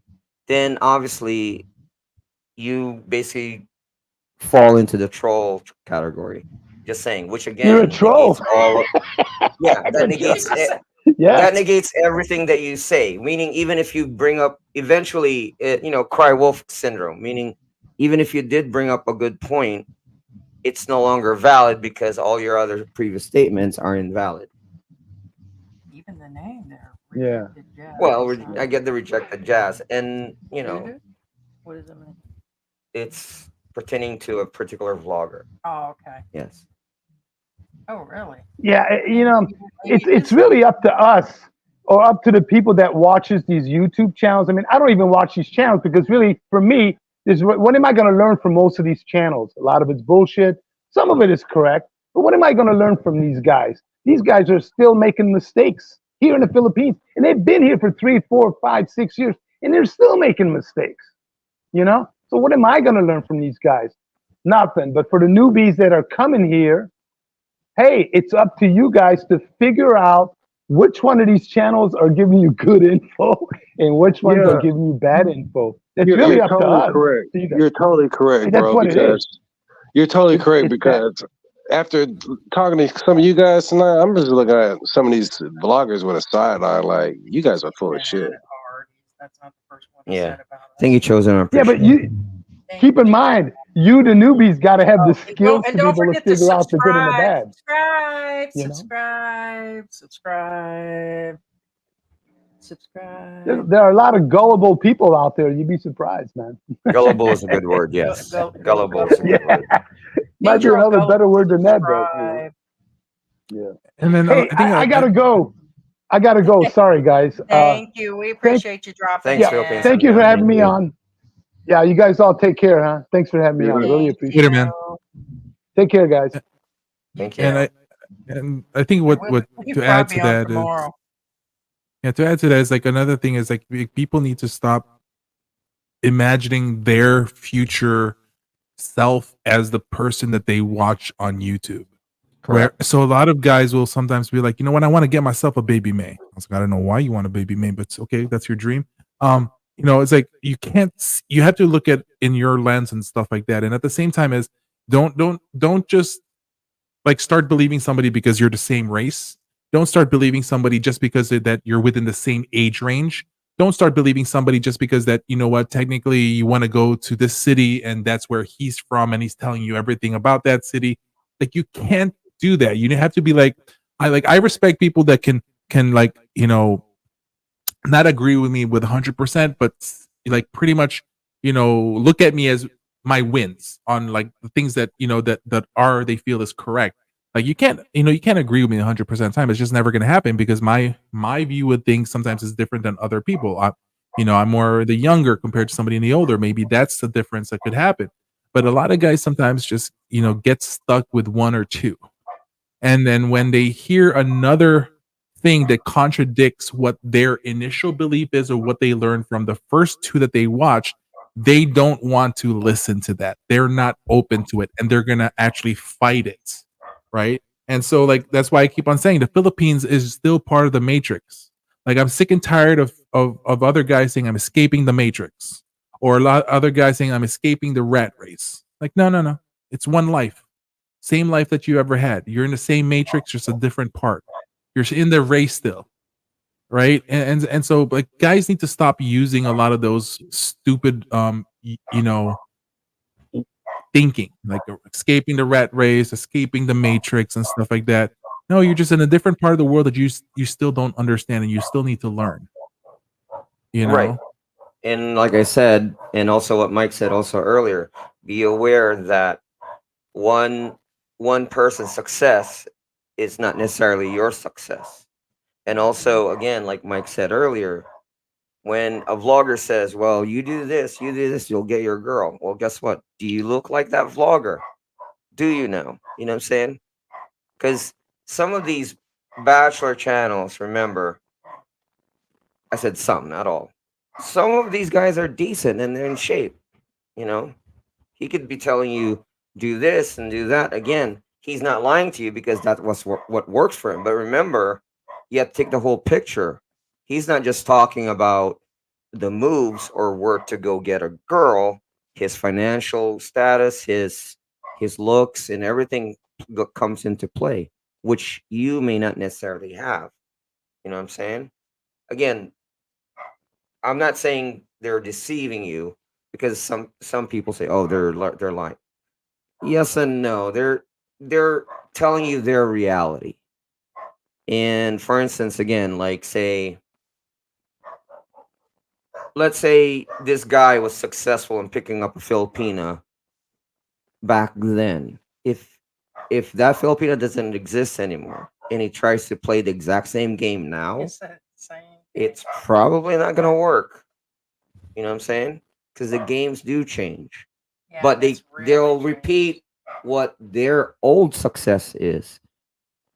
S2: then obviously you basically fall into the troll category. Just saying, which again,
S10: you're a troll.
S2: That negates it. Yeah. That negates everything that you say. Meaning, even if you bring up eventually, cry wolf syndrome. Meaning, even if you did bring up a good point, it's no longer valid because all your other previous statements are invalid.
S3: Even the name there.
S10: Yeah.
S3: Jazz.
S2: Well, I get the Rejected Jazz, and
S3: what does it mean?
S2: It's pertaining to a particular vlogger.
S3: Oh, okay.
S2: Yes.
S3: Oh, really?
S10: Yeah, it's really up to us or up to the people that watches these YouTube channels. I mean, I don't even watch these channels because really, for me, what am I going to learn from most of these channels? A lot of it's bullshit. Some of it is correct. But what am I going to learn from these guys? These guys are still making mistakes here in the Philippines. And they've been here for 3, 4, 5, 6 years. And they're still making mistakes. So what am I going to learn from these guys? Nothing. But for the newbies that are coming here, hey, it's up to you guys to figure out which one of these channels are giving you good info and which ones are giving you bad info. It's really up to us.
S4: Correct. You're totally correct,
S10: That's
S4: bro.
S10: what it is.
S4: You're totally correct because after talking to some of you guys tonight, I'm just looking at some of these vloggers with a sideline like, you guys are full of shit.
S3: That's not the first one.
S2: Yeah. I think you chose an.
S10: Yeah, but you keep in mind, you the newbies got to have the skills to be able to figure out the good and the bad.
S3: Subscribe.
S10: There are a lot of gullible people out there. You'd be surprised, man.
S2: Gullible is a good word. Yes. Gullible is a good word.
S10: Might be another better word than that, though. Yeah.
S7: And then
S10: hey, I gotta go. Sorry, guys.
S3: Thank you. We appreciate you dropping.
S10: Thank you for having me on. Yeah, you guys all take care, huh? Thanks for having me on. Really appreciate it, man. Take care, guys.
S2: Thank you.
S7: And I think what to add to that is. Yeah, to add to that is like another thing is like people need to stop imagining their future self as the person that they watch on YouTube. So a lot of guys will sometimes be like, you know what, I want to get myself a baby May. I was like, I don't know why you want a baby May, but it's okay, that's your dream. It's like you have to look at in your lens and stuff like that. And at the same time is don't just like start believing somebody because you're the same race. Don't start believing somebody just because that you're within the same age range. Don't start believing somebody just because that, you know what, technically you want to go to this city and that's where he's from and he's telling you everything about that city. Like, you can't do that. You have to be like, I respect people that can like, not agree with me with 100%, but like pretty much, look at me as my wins on like the things that, that they feel is correct. Like you can't agree with me 100% of the time. It's just never going to happen because my view of things sometimes is different than other people. I'm more the younger compared to somebody in the older. Maybe that's the difference that could happen. But a lot of guys sometimes just, get stuck with one or two. And then when they hear another thing that contradicts what their initial belief is or what they learned from the first two that they watched, they don't want to listen to that. They're not open to it and they're going to actually fight it. Right. And so like, that's why I keep on saying the Philippines is still part of the matrix. Like I'm sick and tired of other guys saying I'm escaping the matrix Or a lot of other guys saying, I'm escaping the rat race. Like, no. It's one life. Same life that you ever had. You're in the same matrix, just a different part. You're in the race still. Right. And so like guys need to stop using a lot of those stupid thinking, like escaping the rat race, escaping the matrix and stuff like that. No, you're just in a different part of the world that you still don't understand and you still need to learn. You know?
S2: Right. And like I said, and also what Mike said also earlier, be aware that one person's success is not necessarily your success. And also, again, like Mike said earlier, when a vlogger says, well, you do this, you'll get your girl. Well, guess what? Do you look like that vlogger? Do you know? You know what I'm saying? Because some of these bachelor channels, remember, I said some, not all. Some of these guys are decent and they're in shape. You know, he could be telling you, do this and do that. Again, he's not lying to you because that's what works for him. But remember, you have to take the whole picture. He's not just talking about the moves or where to go get a girl. His financial status, his looks, and everything comes into play, which you may not necessarily have. You know what I'm saying? Again, I'm not saying they're deceiving you because some people say, oh, they're lying. Yes and no. They're telling you their reality. And for instance, again, like let's say this guy was successful in picking up a Filipina back then. If that Filipina doesn't exist anymore and he tries to play the exact same game now, it's probably not going to work. You know what I'm saying? Because the games do change.
S3: Yeah,
S2: but
S3: it's
S2: they'll
S3: really
S2: repeat what their old success is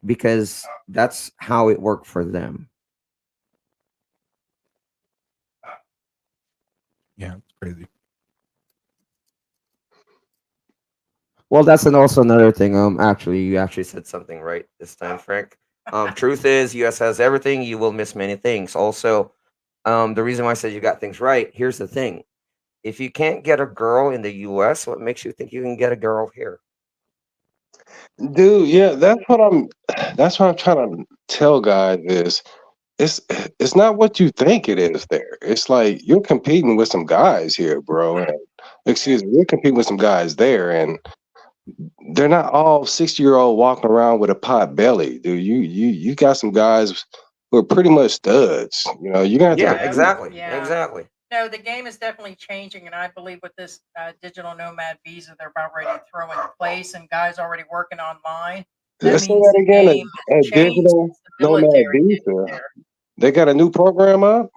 S2: because that's how it worked for them.
S7: Yeah, it's crazy.
S2: Well, that's also another thing. Actually, you actually said something right this time, Frank. Truth is, US has everything. You will miss many things. Also, the reason why I said you got things right. Here's the thing: if you can't get a girl in the US, what makes you think you can get a girl here?
S4: Dude, yeah, that's what I'm trying to tell guys is it's not what you think it is there. It's like you're competing with some guys here, bro. And excuse me, you're competing with some guys there, and they're not all 60-year-old walking around with a pot belly, dude. You got some guys who are pretty much studs. You know, you're gonna have to compete.
S2: Exactly.
S3: No, the game is definitely changing, and I believe with this digital nomad visa, they're about ready to throw into place, and guys already working online.
S4: Let's say that again. A digital nomad visa. They got a new program up.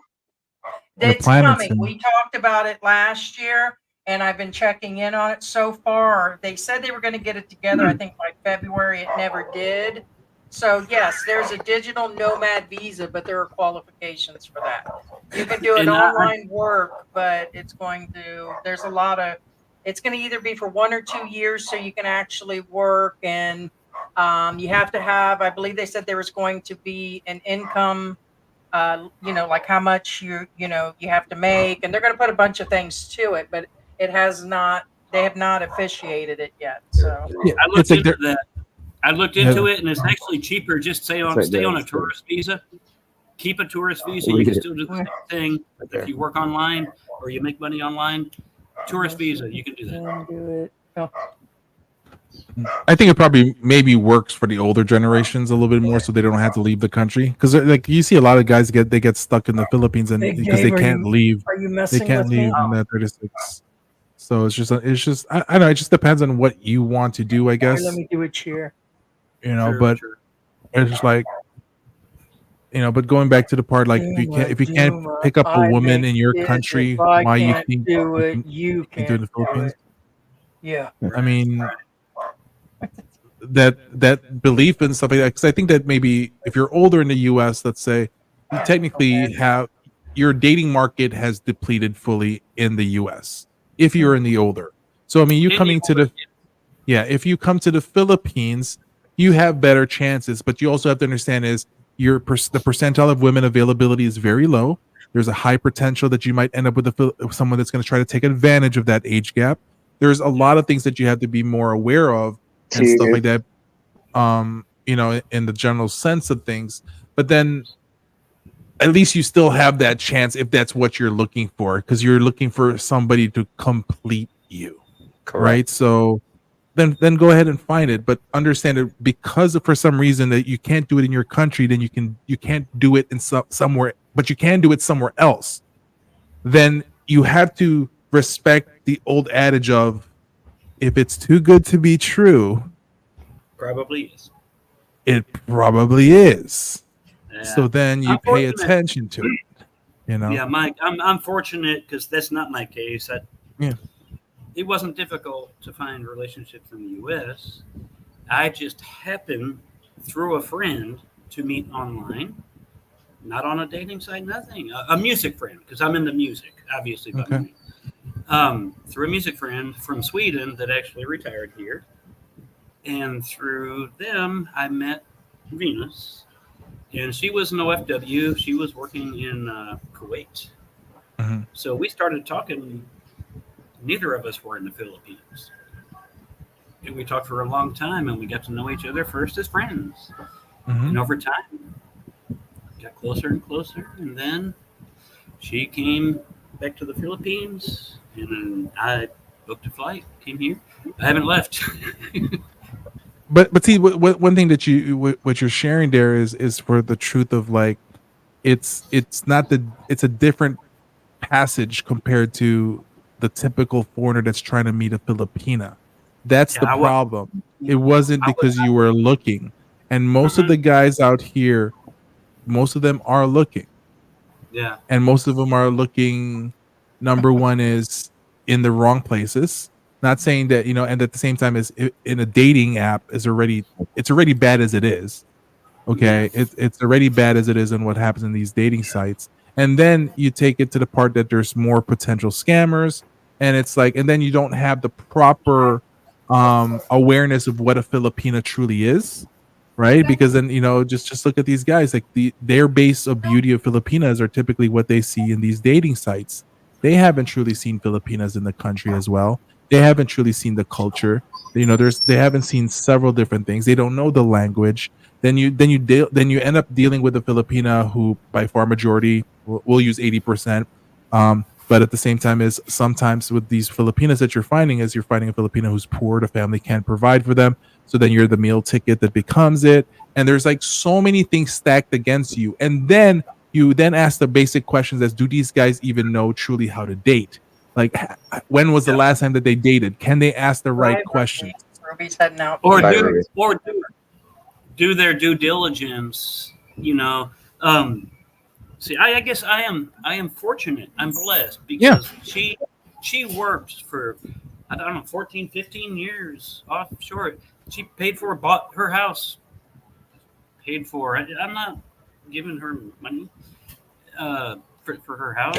S3: It's coming. We talked about it last year, and I've been checking in on it so far. They said they were going to get it together, I think by February. It never did. So yes, there's a digital nomad visa, but there are qualifications for that. You can do an online work, but it's going to, it's going to either be for 1 or 2 years so you can actually work, and you have to have, I believe they said there was going to be an income, like how much you have to make, and they're going to put a bunch of things to it, but they have not officiated it yet. So
S9: yeah, I looked into that. I looked into it, and it's actually cheaper. Just stay on a tourist visa. Keep a tourist visa. You can still do the same thing if you work online or you make money online. Tourist visa, you can do that.
S7: I think it probably maybe works for the older generations a little bit more, so they don't have to leave the country. Because like you see a lot of guys get stuck in the Philippines and because they can't leave.
S3: Are you
S7: They
S3: messing
S7: can't
S3: with
S7: leave
S3: me?
S7: on that 36. So it's just I don't know. It just depends on what you want to do, I
S3: Here,
S7: guess.
S3: let me do a cheer.
S7: But it's just like, but going back to the part, like if you can't pick up a woman in your country, why you think
S3: you
S7: can do it in the Philippines?
S3: Yeah.
S7: I mean, that belief and stuff like that. Because I think that maybe if you're older in the U.S., let's say, you technically have your dating market has depleted fully in the U.S. if you're in the older. So I mean, you coming to the if you come to the Philippines, you have better chances. But you also have to understand is the percentile of women availability is very low. There's a high potential that you might end up with someone that's going to try to take advantage of that age gap. There's a lot of things that you have to be more aware of and stuff like that. You know, in the general sense of things, but then at least you still have that chance if that's what you're looking for, because you're looking for somebody to complete you.
S2: Correct.
S7: Right? So then go ahead and find it, but understand it, because for some reason that you can't do it in your country, then you can't do it in somewhere, but you can do it somewhere else. Then you have to respect the old adage of, if it's too good to be true,
S9: Probably is.
S7: it probably is.
S9: Yeah.
S7: So then you pay attention to it. You know?
S9: Yeah, Mike, I'm fortunate because that's not my case.
S7: Yeah.
S9: It wasn't difficult to find relationships in the U.S. I just happened, through a friend, to meet online, not on a dating site, nothing. A music friend, because I'm into music, obviously.
S7: Okay.
S9: Through a music friend from Sweden that actually retired here. And through them, I met Venus. And she was an OFW. She was working in Kuwait.
S7: Mm-hmm.
S9: So we started talking. Neither of us were in the Philippines. And we talked for a long time, and we got to know each other first as friends.
S7: Mm-hmm.
S9: And over time, got closer and closer. And then she came back to the Philippines, and then I booked a flight, came here. I haven't left.
S7: But see, one thing that what you're sharing there is for the truth of, like, it's a different passage compared to the typical foreigner that's trying to meet a Filipina. That's the problem. It wasn't because you were looking, and most of the guys out here, most of them are looking.
S9: Yeah.
S7: And most of them are looking. Number one is in the wrong places. Not saying that, you know, and at the same time, is in a dating app it's already bad as it is. Okay, it's already bad as it is, and what happens in these dating sites. And then you take it to the part that there's more potential scammers, and it's like, and then you don't have the proper awareness of what a Filipina truly is, right? Because then, you know, just look at these guys, like their base of beauty of Filipinas are typically what they see in these dating sites. They haven't truly seen Filipinas in the country as well. They haven't truly seen the culture. You know, they haven't seen several different things. They don't know the language. Then you end up dealing with a Filipina who, by far majority, will use 80%. But at the same time, is sometimes with these Filipinas that you're finding a Filipina who's poor, the family can't provide for them. So then you're the meal ticket that becomes it. And there's like so many things stacked against you. And then you then ask the basic questions as, do these guys even know truly how to date? Like, when was the last time that they dated? Can they ask the right questions?
S3: Ruby's heading out.
S9: Or do their due diligence, you know. See, I guess I am fortunate. I'm blessed because she worked for, I don't know, 14, 15 years offshore. She bought her house, paid for. I'm not giving her money for her house.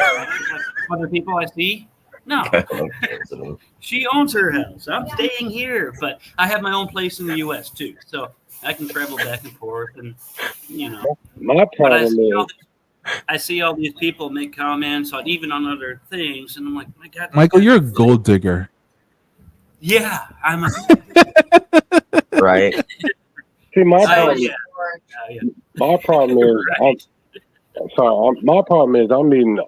S9: Other people I see, no. She owns her house. I'm staying here, but I have my own place in the U.S. too, so I can travel back and forth, and you know.
S4: My problem is,
S9: I see all these people make comments on even on other things, and I'm like, my God,
S7: Michael, you're a gold digger.
S9: Yeah, I'm a
S2: right.
S4: See, my problem is, I'm meeting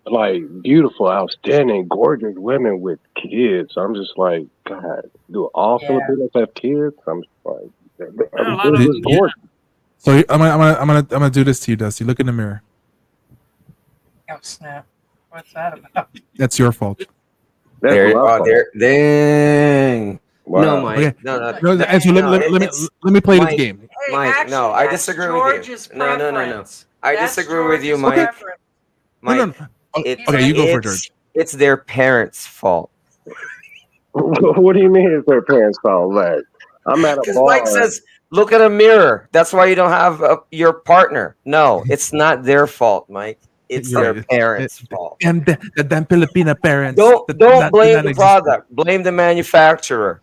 S4: like beautiful, outstanding, gorgeous women with kids. I'm just like, God, do all Filipinos have kids? I'm just like,
S7: So I'm gonna do this to you, Dusty. Look in the mirror.
S3: Oh snap! What's that about?
S7: That's your fault.
S2: Dang. Wow. No, Mike.
S7: Okay.
S2: No.
S7: So let me play this game.
S3: Hey,
S2: Mike,
S3: actually,
S2: no, I disagree with you. No. I disagree with you, Mike. Mike,
S7: No. Okay, you go for it, George.
S2: It's their parents' fault.
S4: What do you mean it's their parents' fault? Like, I'm at a bar.
S2: Mike says, look at a mirror. That's why you don't have your partner. No, it's not their fault, Mike. It's their parents' fault.
S7: And the damn Filipina parents.
S2: Don't blame the product. Blame the manufacturer.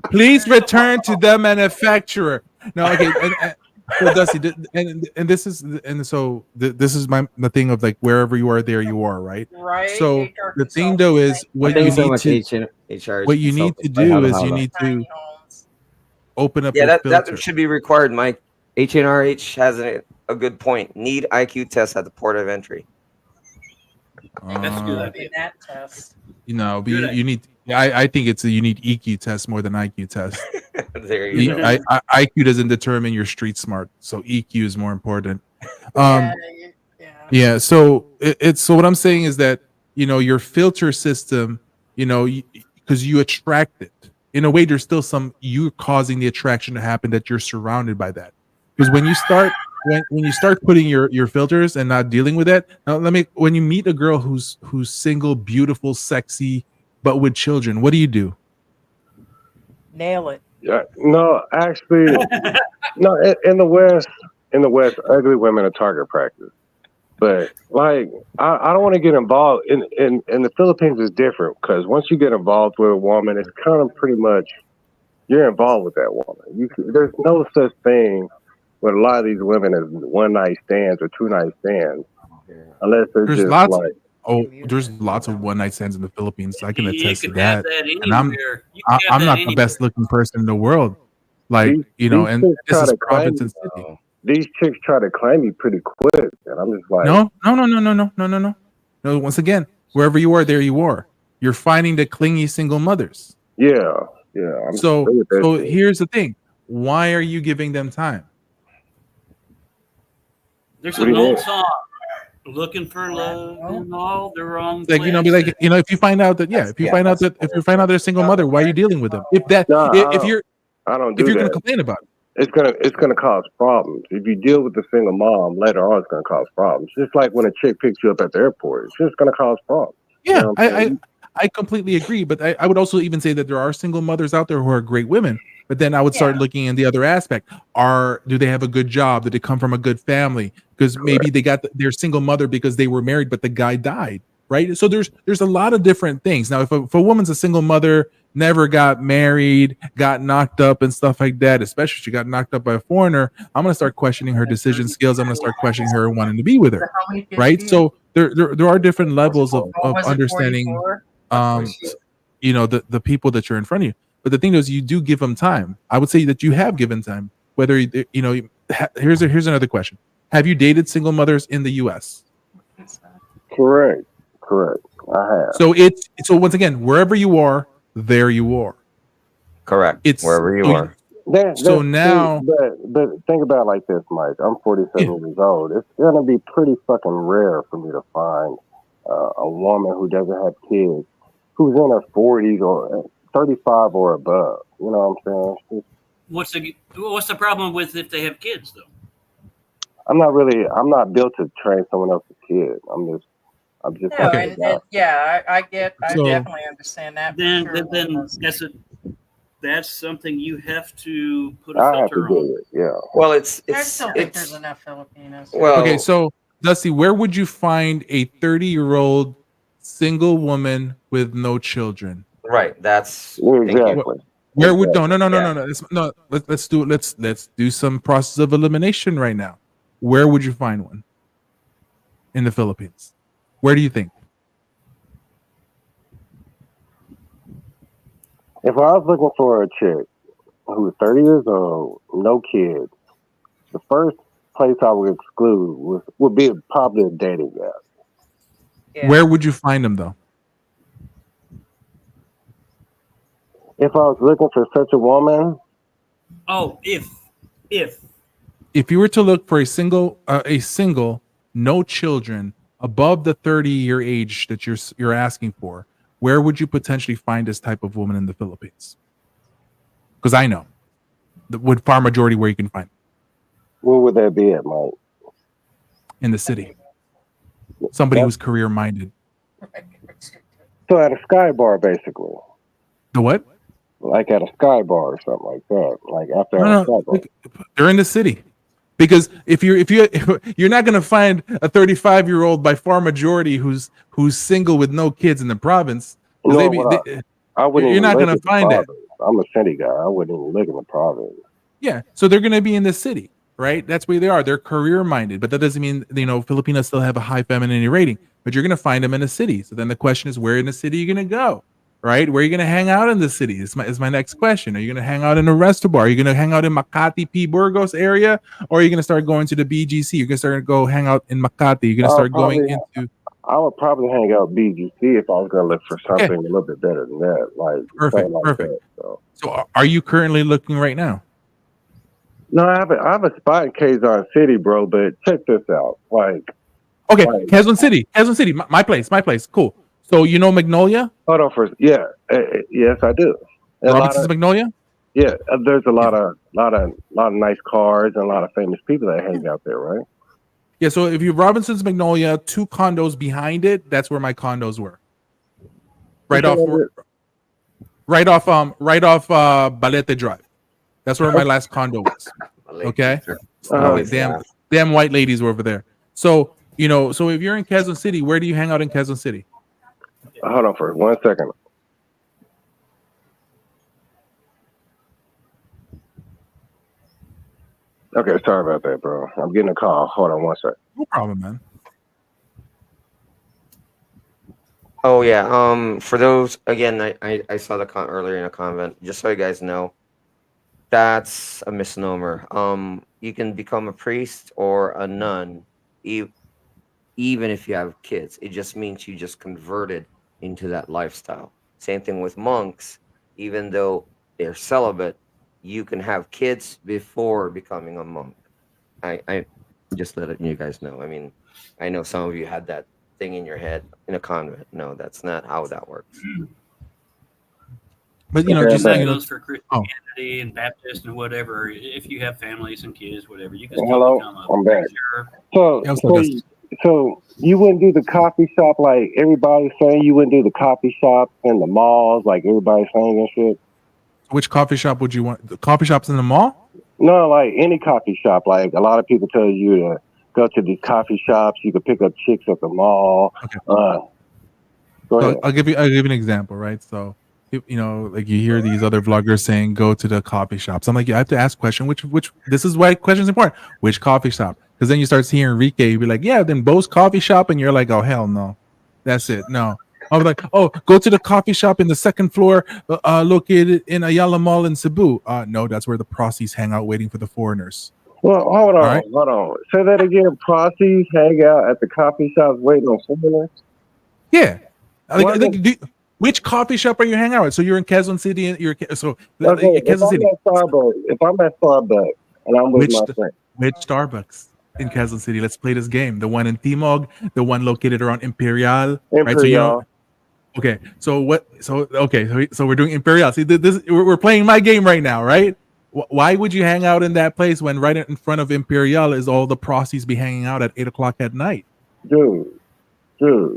S7: Please return to the manufacturer. No, okay. So Dusty, and this is this is the thing of like wherever you are, there you are, right?
S3: Right.
S7: So
S3: HR
S7: the thing though is what
S13: Thank
S7: you
S13: you so
S7: need
S13: much,
S7: to
S13: HR.
S7: what you need to do is you need to open up
S2: Yeah,
S7: your
S2: that
S7: filter.
S2: should be required, Mike. HNRH has a good point. Need IQ test at the port of entry.
S9: That's a good idea.
S3: That test.
S7: You know, but you need. I think it's you need EQ test more than IQ test.
S2: There you go.
S7: IQ doesn't determine your street smart, so EQ is more important. Yeah. So it's so what I'm saying is that your filter system, because you attract it in a way. There's still some you causing the attraction to happen that you're surrounded by that. Because when you start when you start putting your filters and not dealing with that, now when you meet a girl who's single, beautiful, sexy, but with children, what do?
S3: Nail it.
S4: Yeah, no, actually, no. In the West, ugly women are target practice. But like, I don't want to get involved in the Philippines is different because once you get involved with a woman, it's kind of pretty much you're involved with that woman. There's no such thing with a lot of these women as one night stands or 2 night stands, unless they're
S7: There's
S4: just
S7: lots.
S4: like.
S7: There's lots of one night stands in the Philippines. I can attest to
S9: have
S7: that.
S9: that
S7: And I'm not the best looking person in the world. Like and this is province and city.
S4: These chicks try to claim me pretty quick, and I'm just like,
S7: No. No. Once again, wherever you are, there you are. You're finding the clingy single mothers.
S4: Yeah.
S7: So here's the thing: why are you giving them time?
S9: There's an old song, "Looking for love in all the wrong
S7: Like
S9: places."
S7: be like if you find out that if you find out they're a single mother, why are you dealing with them? If you're gonna complain about it.
S4: It's gonna cause problems. If you deal with the single mom later on, it's gonna cause problems. Just like when a chick picks you up at the airport, it's just gonna cause problems.
S7: Yeah, I completely agree. But I would also even say that there are single mothers out there who are great women. But then I would start looking in the other aspect. Do they have a good job? Did they come from a good family? Because maybe they got their single mother because they were married, but the guy died, right? So there's a lot of different things. Now, if a woman's a single mother, never got married, got knocked up and stuff like that, especially if she got knocked up by a foreigner, I'm going to start questioning her decision skills. I'm going to start questioning her wanting to be with her, right? So there are different levels of understanding, the people that you're in front of you. But the thing is, you do give them time. I would say that you have given time. Whether here's another question: have you dated single mothers in the U.S.?
S4: Correct. I have.
S7: So once again, wherever you are, there you are.
S2: Correct.
S7: It's
S2: wherever you are.
S7: So now,
S4: but think about it like this, Mike. I'm 47 years old. It's gonna be pretty fucking rare for me to find a woman who doesn't have kids, who's in her 40s or 35 or above. You know what I'm saying?
S9: What's the problem with if they have kids though?
S4: I'm not built to train someone else's kid. I'm just
S3: I definitely understand that.
S9: Then that's something you have to put a
S4: I have
S9: filter
S4: to
S9: on.
S4: do it. Yeah.
S2: Well,
S3: I still think there's enough Filipinos.
S2: Well,
S7: okay, so Dusty, where would you find a 30-year-old single woman with no children?
S2: Right. That's
S4: exactly.
S7: Where would no? Let's do some process of elimination right now. Where would you find one in the Philippines? Where do you think?
S4: If I was looking for a chick who's 30 years old, no kids, the first place I would exclude would be probably a dating app.
S7: Yeah. Where would you find them though?
S4: If I was looking for such a woman,
S7: if you were to look for a single, no children, above the 30-year age that you're asking for, where would you potentially find this type of woman in the Philippines? Because I know, with far majority where you can find.
S4: Where would that be at, Mike?
S7: In the city. Somebody who's career minded.
S4: So at a Sky Bar, basically.
S7: The what?
S4: Like at a Sky Bar or something like that. Like after a Sky Bar.
S7: They're in the city. Because if you're not gonna find a 35-year-old by far majority who's single with no kids in the province.
S4: I wouldn't.
S7: You're not gonna find it.
S4: I'm a city guy. I wouldn't even live in the province.
S7: Yeah, so they're gonna be in the city. right? That's where they are. They're career minded, but that doesn't mean, Filipinos still have a high femininity rating. But you're going to find them in a city. So then the question is, where in the city are you going to go? Right? Where are you going to hang out in the city? Is my next question. Are you going to hang out in a restaurant bar? Are you going to hang out in Makati, P. Burgos area? Or are you going to start going to the BGC? You're going to start go hang out in Makati. You're going to start going into...
S4: I would probably hang out BGC if I was going to look for something a little bit better than that. Like
S7: Perfect.
S4: That,
S7: so are you currently looking right now?
S4: No, I have a spot in Quezon City, bro, but check this out.
S7: Okay, Quezon City, my place. Cool. So you know Magnolia?
S4: Hold on first. Yeah, yes, I do.
S7: Robinson's Magnolia?
S4: Yeah, there's a lot of nice cars and a lot of famous people that hang out there, right?
S7: Yeah. So if you Robinson's Magnolia, 2 condos behind it, that's where my condos were. Right off Balete Drive. That's where my last condo was. Okay. Damn white ladies were over there. So so if you're in Quezon City, where do you hang out in Quezon City?
S4: Hold on for 1 second. Okay, sorry about that, bro. I'm getting a call. Hold on 1 second.
S7: No problem, man.
S2: Oh yeah. For those again, I saw the earlier in a convent. Just so you guys know, that's a misnomer. You can become a priest or a nun, even if you have kids. It just means you just converted into that lifestyle. Same thing with monks. Even though they're celibate, you can have kids before becoming a monk. I just letting you guys know. I mean, I know some of you had that thing in your head in a convent. No, that's not how that works.
S7: But
S9: just that goes for Christianity and Baptist and whatever. If you have families and kids, whatever, you can still become a
S4: I'm back.
S9: preacher.
S4: So you wouldn't do the coffee shop like everybody's saying? You wouldn't do the coffee shops and the malls like everybody's saying and shit?
S7: Which coffee shop would you want? The coffee shops in the mall?
S4: No, like any coffee shop. Like a lot of people tell you to go to these coffee shops. You can pick up chicks at the mall.
S7: Okay.
S4: Go ahead.
S7: I'll give you an example, right? So like you hear these other vloggers saying go to the coffee shops. I'm like, you have to ask question which this is why question is important. Which coffee shop? Because then you start seeing Enrique be like, yeah, then Bo's coffee shop, and you're like, oh hell no, that's it. No, I was like, oh, go to the coffee shop in the second floor, located in Ayala Mall in Cebu. No, that's where the prossies hang out waiting for the foreigners.
S4: Well, hold on. Say that again. Prossies hang out at the coffee shops waiting on foreigners?
S7: Yeah. Which coffee shop are you hanging out at? So you're in Quezon City, and Quezon City.
S4: If I'm at Starbucks and I'm with my friend.
S7: Which Starbucks in Quezon City? Let's play this game. The one in Timog, the one located around Imperial. Right? So okay. So we're doing Imperial. See, we're playing my game right now, right? Why would you hang out in that place when right in front of Imperial is all the prossies be hanging out at 8:00 at night?
S4: Dude.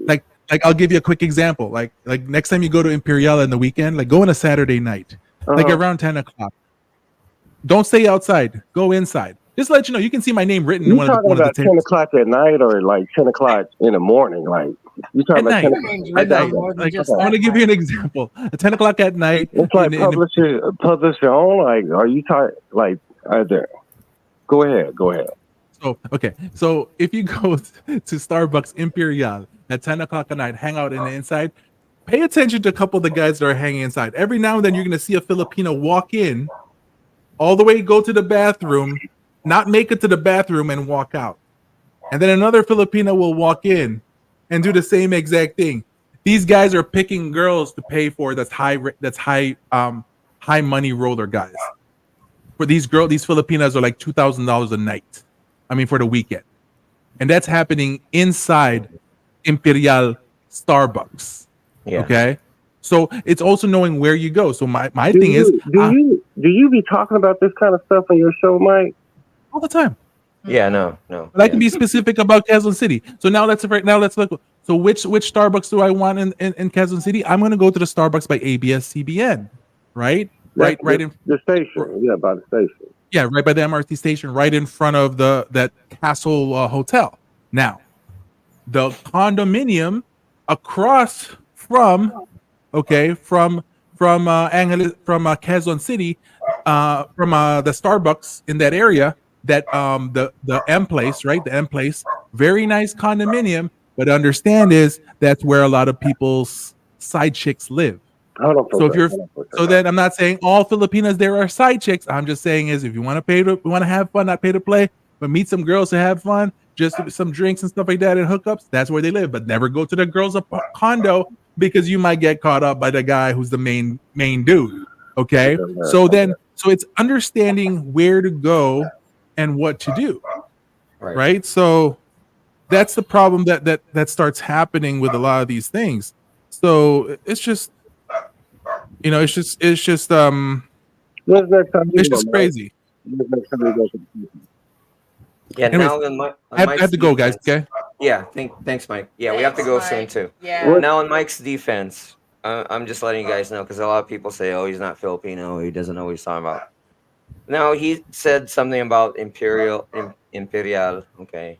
S7: Like I'll give you a quick example. Like next time you go to Imperial in the weekend, like go on a Saturday night, like around 10:00. Don't stay outside. Go inside. Just to let you know, you can see my name written in one of the
S4: 10 o'clock at night or like 10 o'clock in the morning? Like you talking about 10
S7: at night. Like, I want to give you an example. At 10 o'clock at night.
S4: It's like publish your own. Like, are you talking like there? Go ahead.
S7: So okay. So if you go to Starbucks Imperial at 10 o'clock at night, hang out in the inside, pay attention to a couple of the guys that are hanging inside. Every now and then you're gonna see a Filipino walk in, all the way go to the bathroom, not make it to the bathroom and walk out. And then another Filipino will walk in and do the same exact thing. These guys are picking girls to pay for that's high money roller guys. For these Filipinas are like $2,000 a night. I mean for the weekend. And that's happening inside Imperial Starbucks.
S2: Yeah.
S7: Okay. So it's also knowing where you go. So my thing is,
S4: do you be talking about this kind of stuff on your show, Mike?
S7: All the time.
S2: Yeah, no.
S7: But I can be specific about Quezon City. So now let's look. So which Starbucks do I want in Quezon City? I'm going to go to the Starbucks by ABS-CBN, right? Right in
S4: the station. Yeah, by the station.
S7: Yeah, right by the MRT station, right in front of that Castle Hotel. Now, the condominium across from Quezon City, from the Starbucks in that area, that the M place, right? The M place, very nice condominium, but understand is that's where a lot of people's side chicks live. So if you're so then I'm not saying all Filipinas there are side chicks. I'm just saying is if you want to have fun, not pay to play, but meet some girls to have fun, just some drinks and stuff like that and hookups, that's where they live. But never go to the girls' condo because you might get caught up by the guy who's the main dude. Okay. So it's understanding where to go and what to do. Right. So that's the problem that starts happening with a lot of these things. So it's just it's just crazy.
S2: Yeah,
S7: Anyways,
S2: now in my,
S7: I have to go, guys. Okay.
S2: Yeah, thanks, Mike. Yeah, we have to go soon too.
S3: Yeah.
S2: Now in Mike's defense, I'm just letting you guys know because a lot of people say, "Oh, he's not Filipino. He doesn't know what he's talking about." Now he said something about imperial, okay,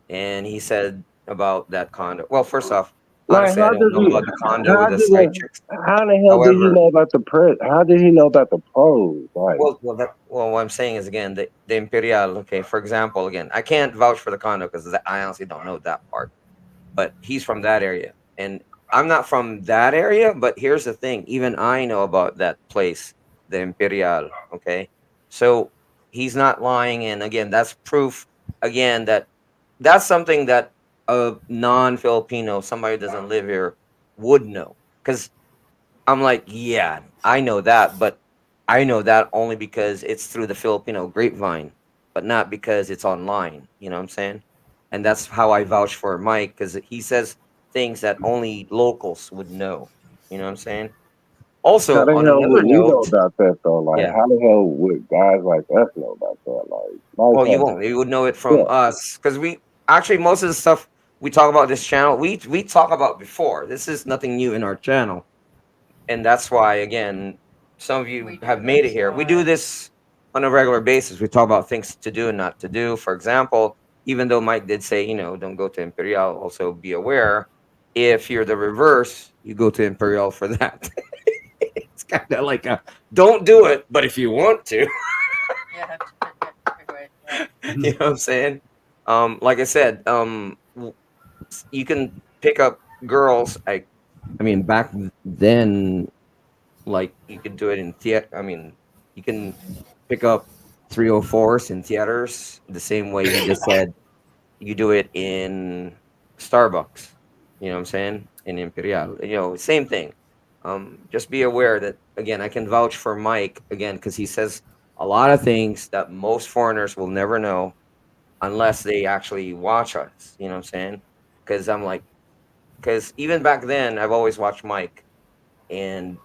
S2: and he said about that condo. Well, first off, honestly, I don't know about the condo with the side chicks.
S4: How the hell did he know about the pros? How did he know about the pros? Like,
S2: Well, what I'm saying is again the imperial. Okay, for example, again, I can't vouch for the condo because I honestly don't know that part. But he's from that area, and I'm not from that area. But here's the thing: even I know about that place, the imperial. Okay, so he's not lying, and again, that's proof. Again, that's something that a non-Filipino, somebody who doesn't live here, would know. Because I'm like, yeah, I know that, but I know that only because it's through the Filipino grapevine, but not because it's online. You know what I'm saying? And that's how I vouch for Mike, because he says things that only locals would know. You know what I'm saying? Also,
S4: how the
S2: on
S4: hell
S2: another
S4: would we know
S2: note,
S4: about that though? Like, how the hell would guys like us know about that? Like,
S2: well, you won't. You would know it from us because we actually most of the stuff we talk about this channel we talk about before. This is nothing new in our channel, and that's why again some of you have made it here. We do this on a regular basis. We talk about things to do and not to do. For example, even though Mike did say don't go to Imperial, also be aware if you're the reverse, you go to Imperial for that. It's kind of like don't do it, but if you want to. You know what I'm saying? Like I said, you can pick up girls. I mean, back then, like you could do it in theater. I mean, you can pick up 304s in theaters the same way he just said. You do it in Starbucks. You know what I'm saying? In Imperial, same thing. Just be aware that again, I can vouch for Mike again because he says a lot of things that most foreigners will never know unless they actually watch us. You know what I'm saying? Because even back then, I've always watched Mike, and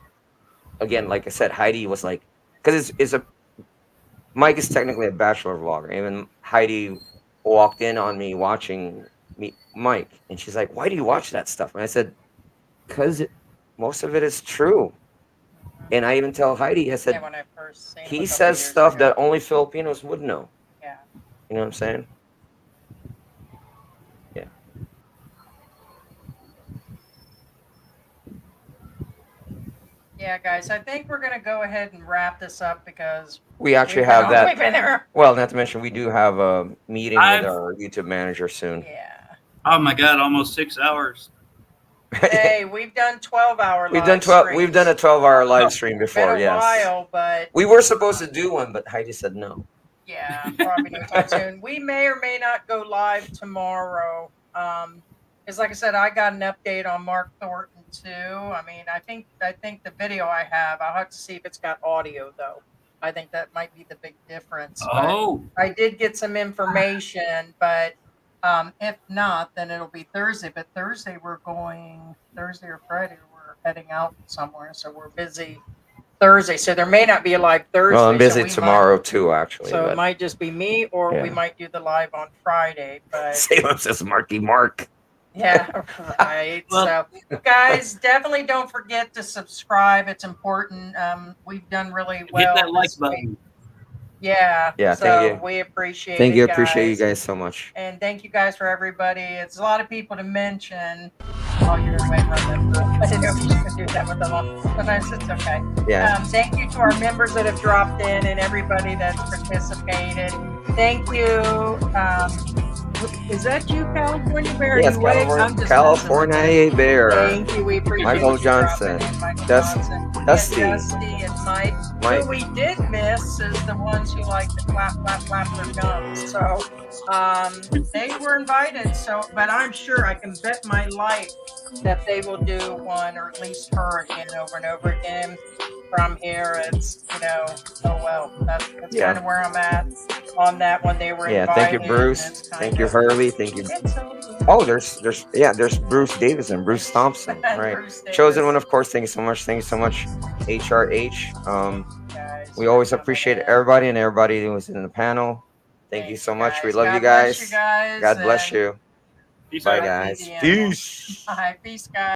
S2: again, like I said, Heidi was like, because Mike is technically a bachelor vlogger. Even Heidi walked in on me watching Mike, and she's like, "Why do you watch that stuff?" And I said, "Because most of it is true." And I even tell Heidi, I said,
S3: when I first seen him
S2: he
S3: a couple
S2: says
S3: years
S2: stuff
S3: ago.
S2: that only Filipinos would know.
S3: Yeah.
S2: You know what I'm saying? Yeah.
S3: Yeah, guys, I think we're gonna go ahead and wrap this up because
S2: We actually
S3: we've been
S2: have
S3: on-
S2: that.
S3: We've been there.
S2: Well, not to mention, we do have a meeting
S9: I've-
S2: with our YouTube manager soon.
S3: Yeah.
S9: Oh my God, almost 6 hours.
S3: Hey, we've done 12-hour.
S2: We've done 12. We've done a 12-hour live stream
S3: It's been
S2: before.
S3: a
S2: Yes.
S3: while, but
S2: We were supposed to do one, but Heidi said no.
S3: yeah, probably no time soon. We may or may not go live tomorrow. Because like I said, I got an update on Mark Thornton too. I mean, I think the video I have, I'll have to see if it's got audio though. I think that might be the big difference.
S9: Oh.
S3: But I did get some information, but if not, then it'll be Thursday. But Thursday or Friday, we're heading out somewhere, so we're busy Thursday. So there may not be a live Thursday.
S2: Well, I'm busy
S3: so
S2: tomorrow too, actually.
S3: So
S2: but
S3: it might just be me, or we
S2: Yeah.
S3: might do the live on Friday. But
S2: Salem says Marky Mark.
S3: yeah, right. So, guys, definitely don't forget to subscribe. It's important. We've done really well.
S9: Hit that like
S3: this week.
S9: button.
S3: Yeah.
S2: Yeah,
S3: So
S2: thank you.
S3: we appreciate
S2: Thank
S3: it,
S2: you. Appreciate you
S3: guys.
S2: guys so much.
S3: And thank you guys for everybody. It's a lot of people to mention. Oh, you're going to wait around that. I didn't know if you could do that with them all. Sometimes it's okay.
S2: Yeah.
S3: Thank you to our members that have dropped in and everybody that's participated. Thank you. Is that you, California Bear?
S2: Yes,
S3: You wig? I'm just
S2: California Bear.
S3: Thank you. We appreciate
S2: Michael
S3: you
S2: Johnson.
S3: dropping in, Michael
S2: Dusty.
S3: Johnson.
S2: Dusty.
S3: And Dusty and Mike.
S2: Mike.
S3: Who we did miss is the ones who like to flap their gums. So they were invited. So, but I'm sure I can bet my life that they will do one or at least her again over and over again. From here, it's oh well. That's kind of where I'm at on that one. They were invited.
S2: Thank you, Bruce. Thank you, Hurley. Thank you. Oh, there's Bruce Davison, Bruce Thompson, right?
S3: Bruce
S2: Chosen one, of course. Thank you so much. Thank you so much, HRH. We always appreciate everybody and everybody who was in the panel. Thank you so much. We love you guys. God bless you.
S9: Peace
S2: Bye,
S9: out.
S2: guys. Peace.
S3: Bye, peace, guys.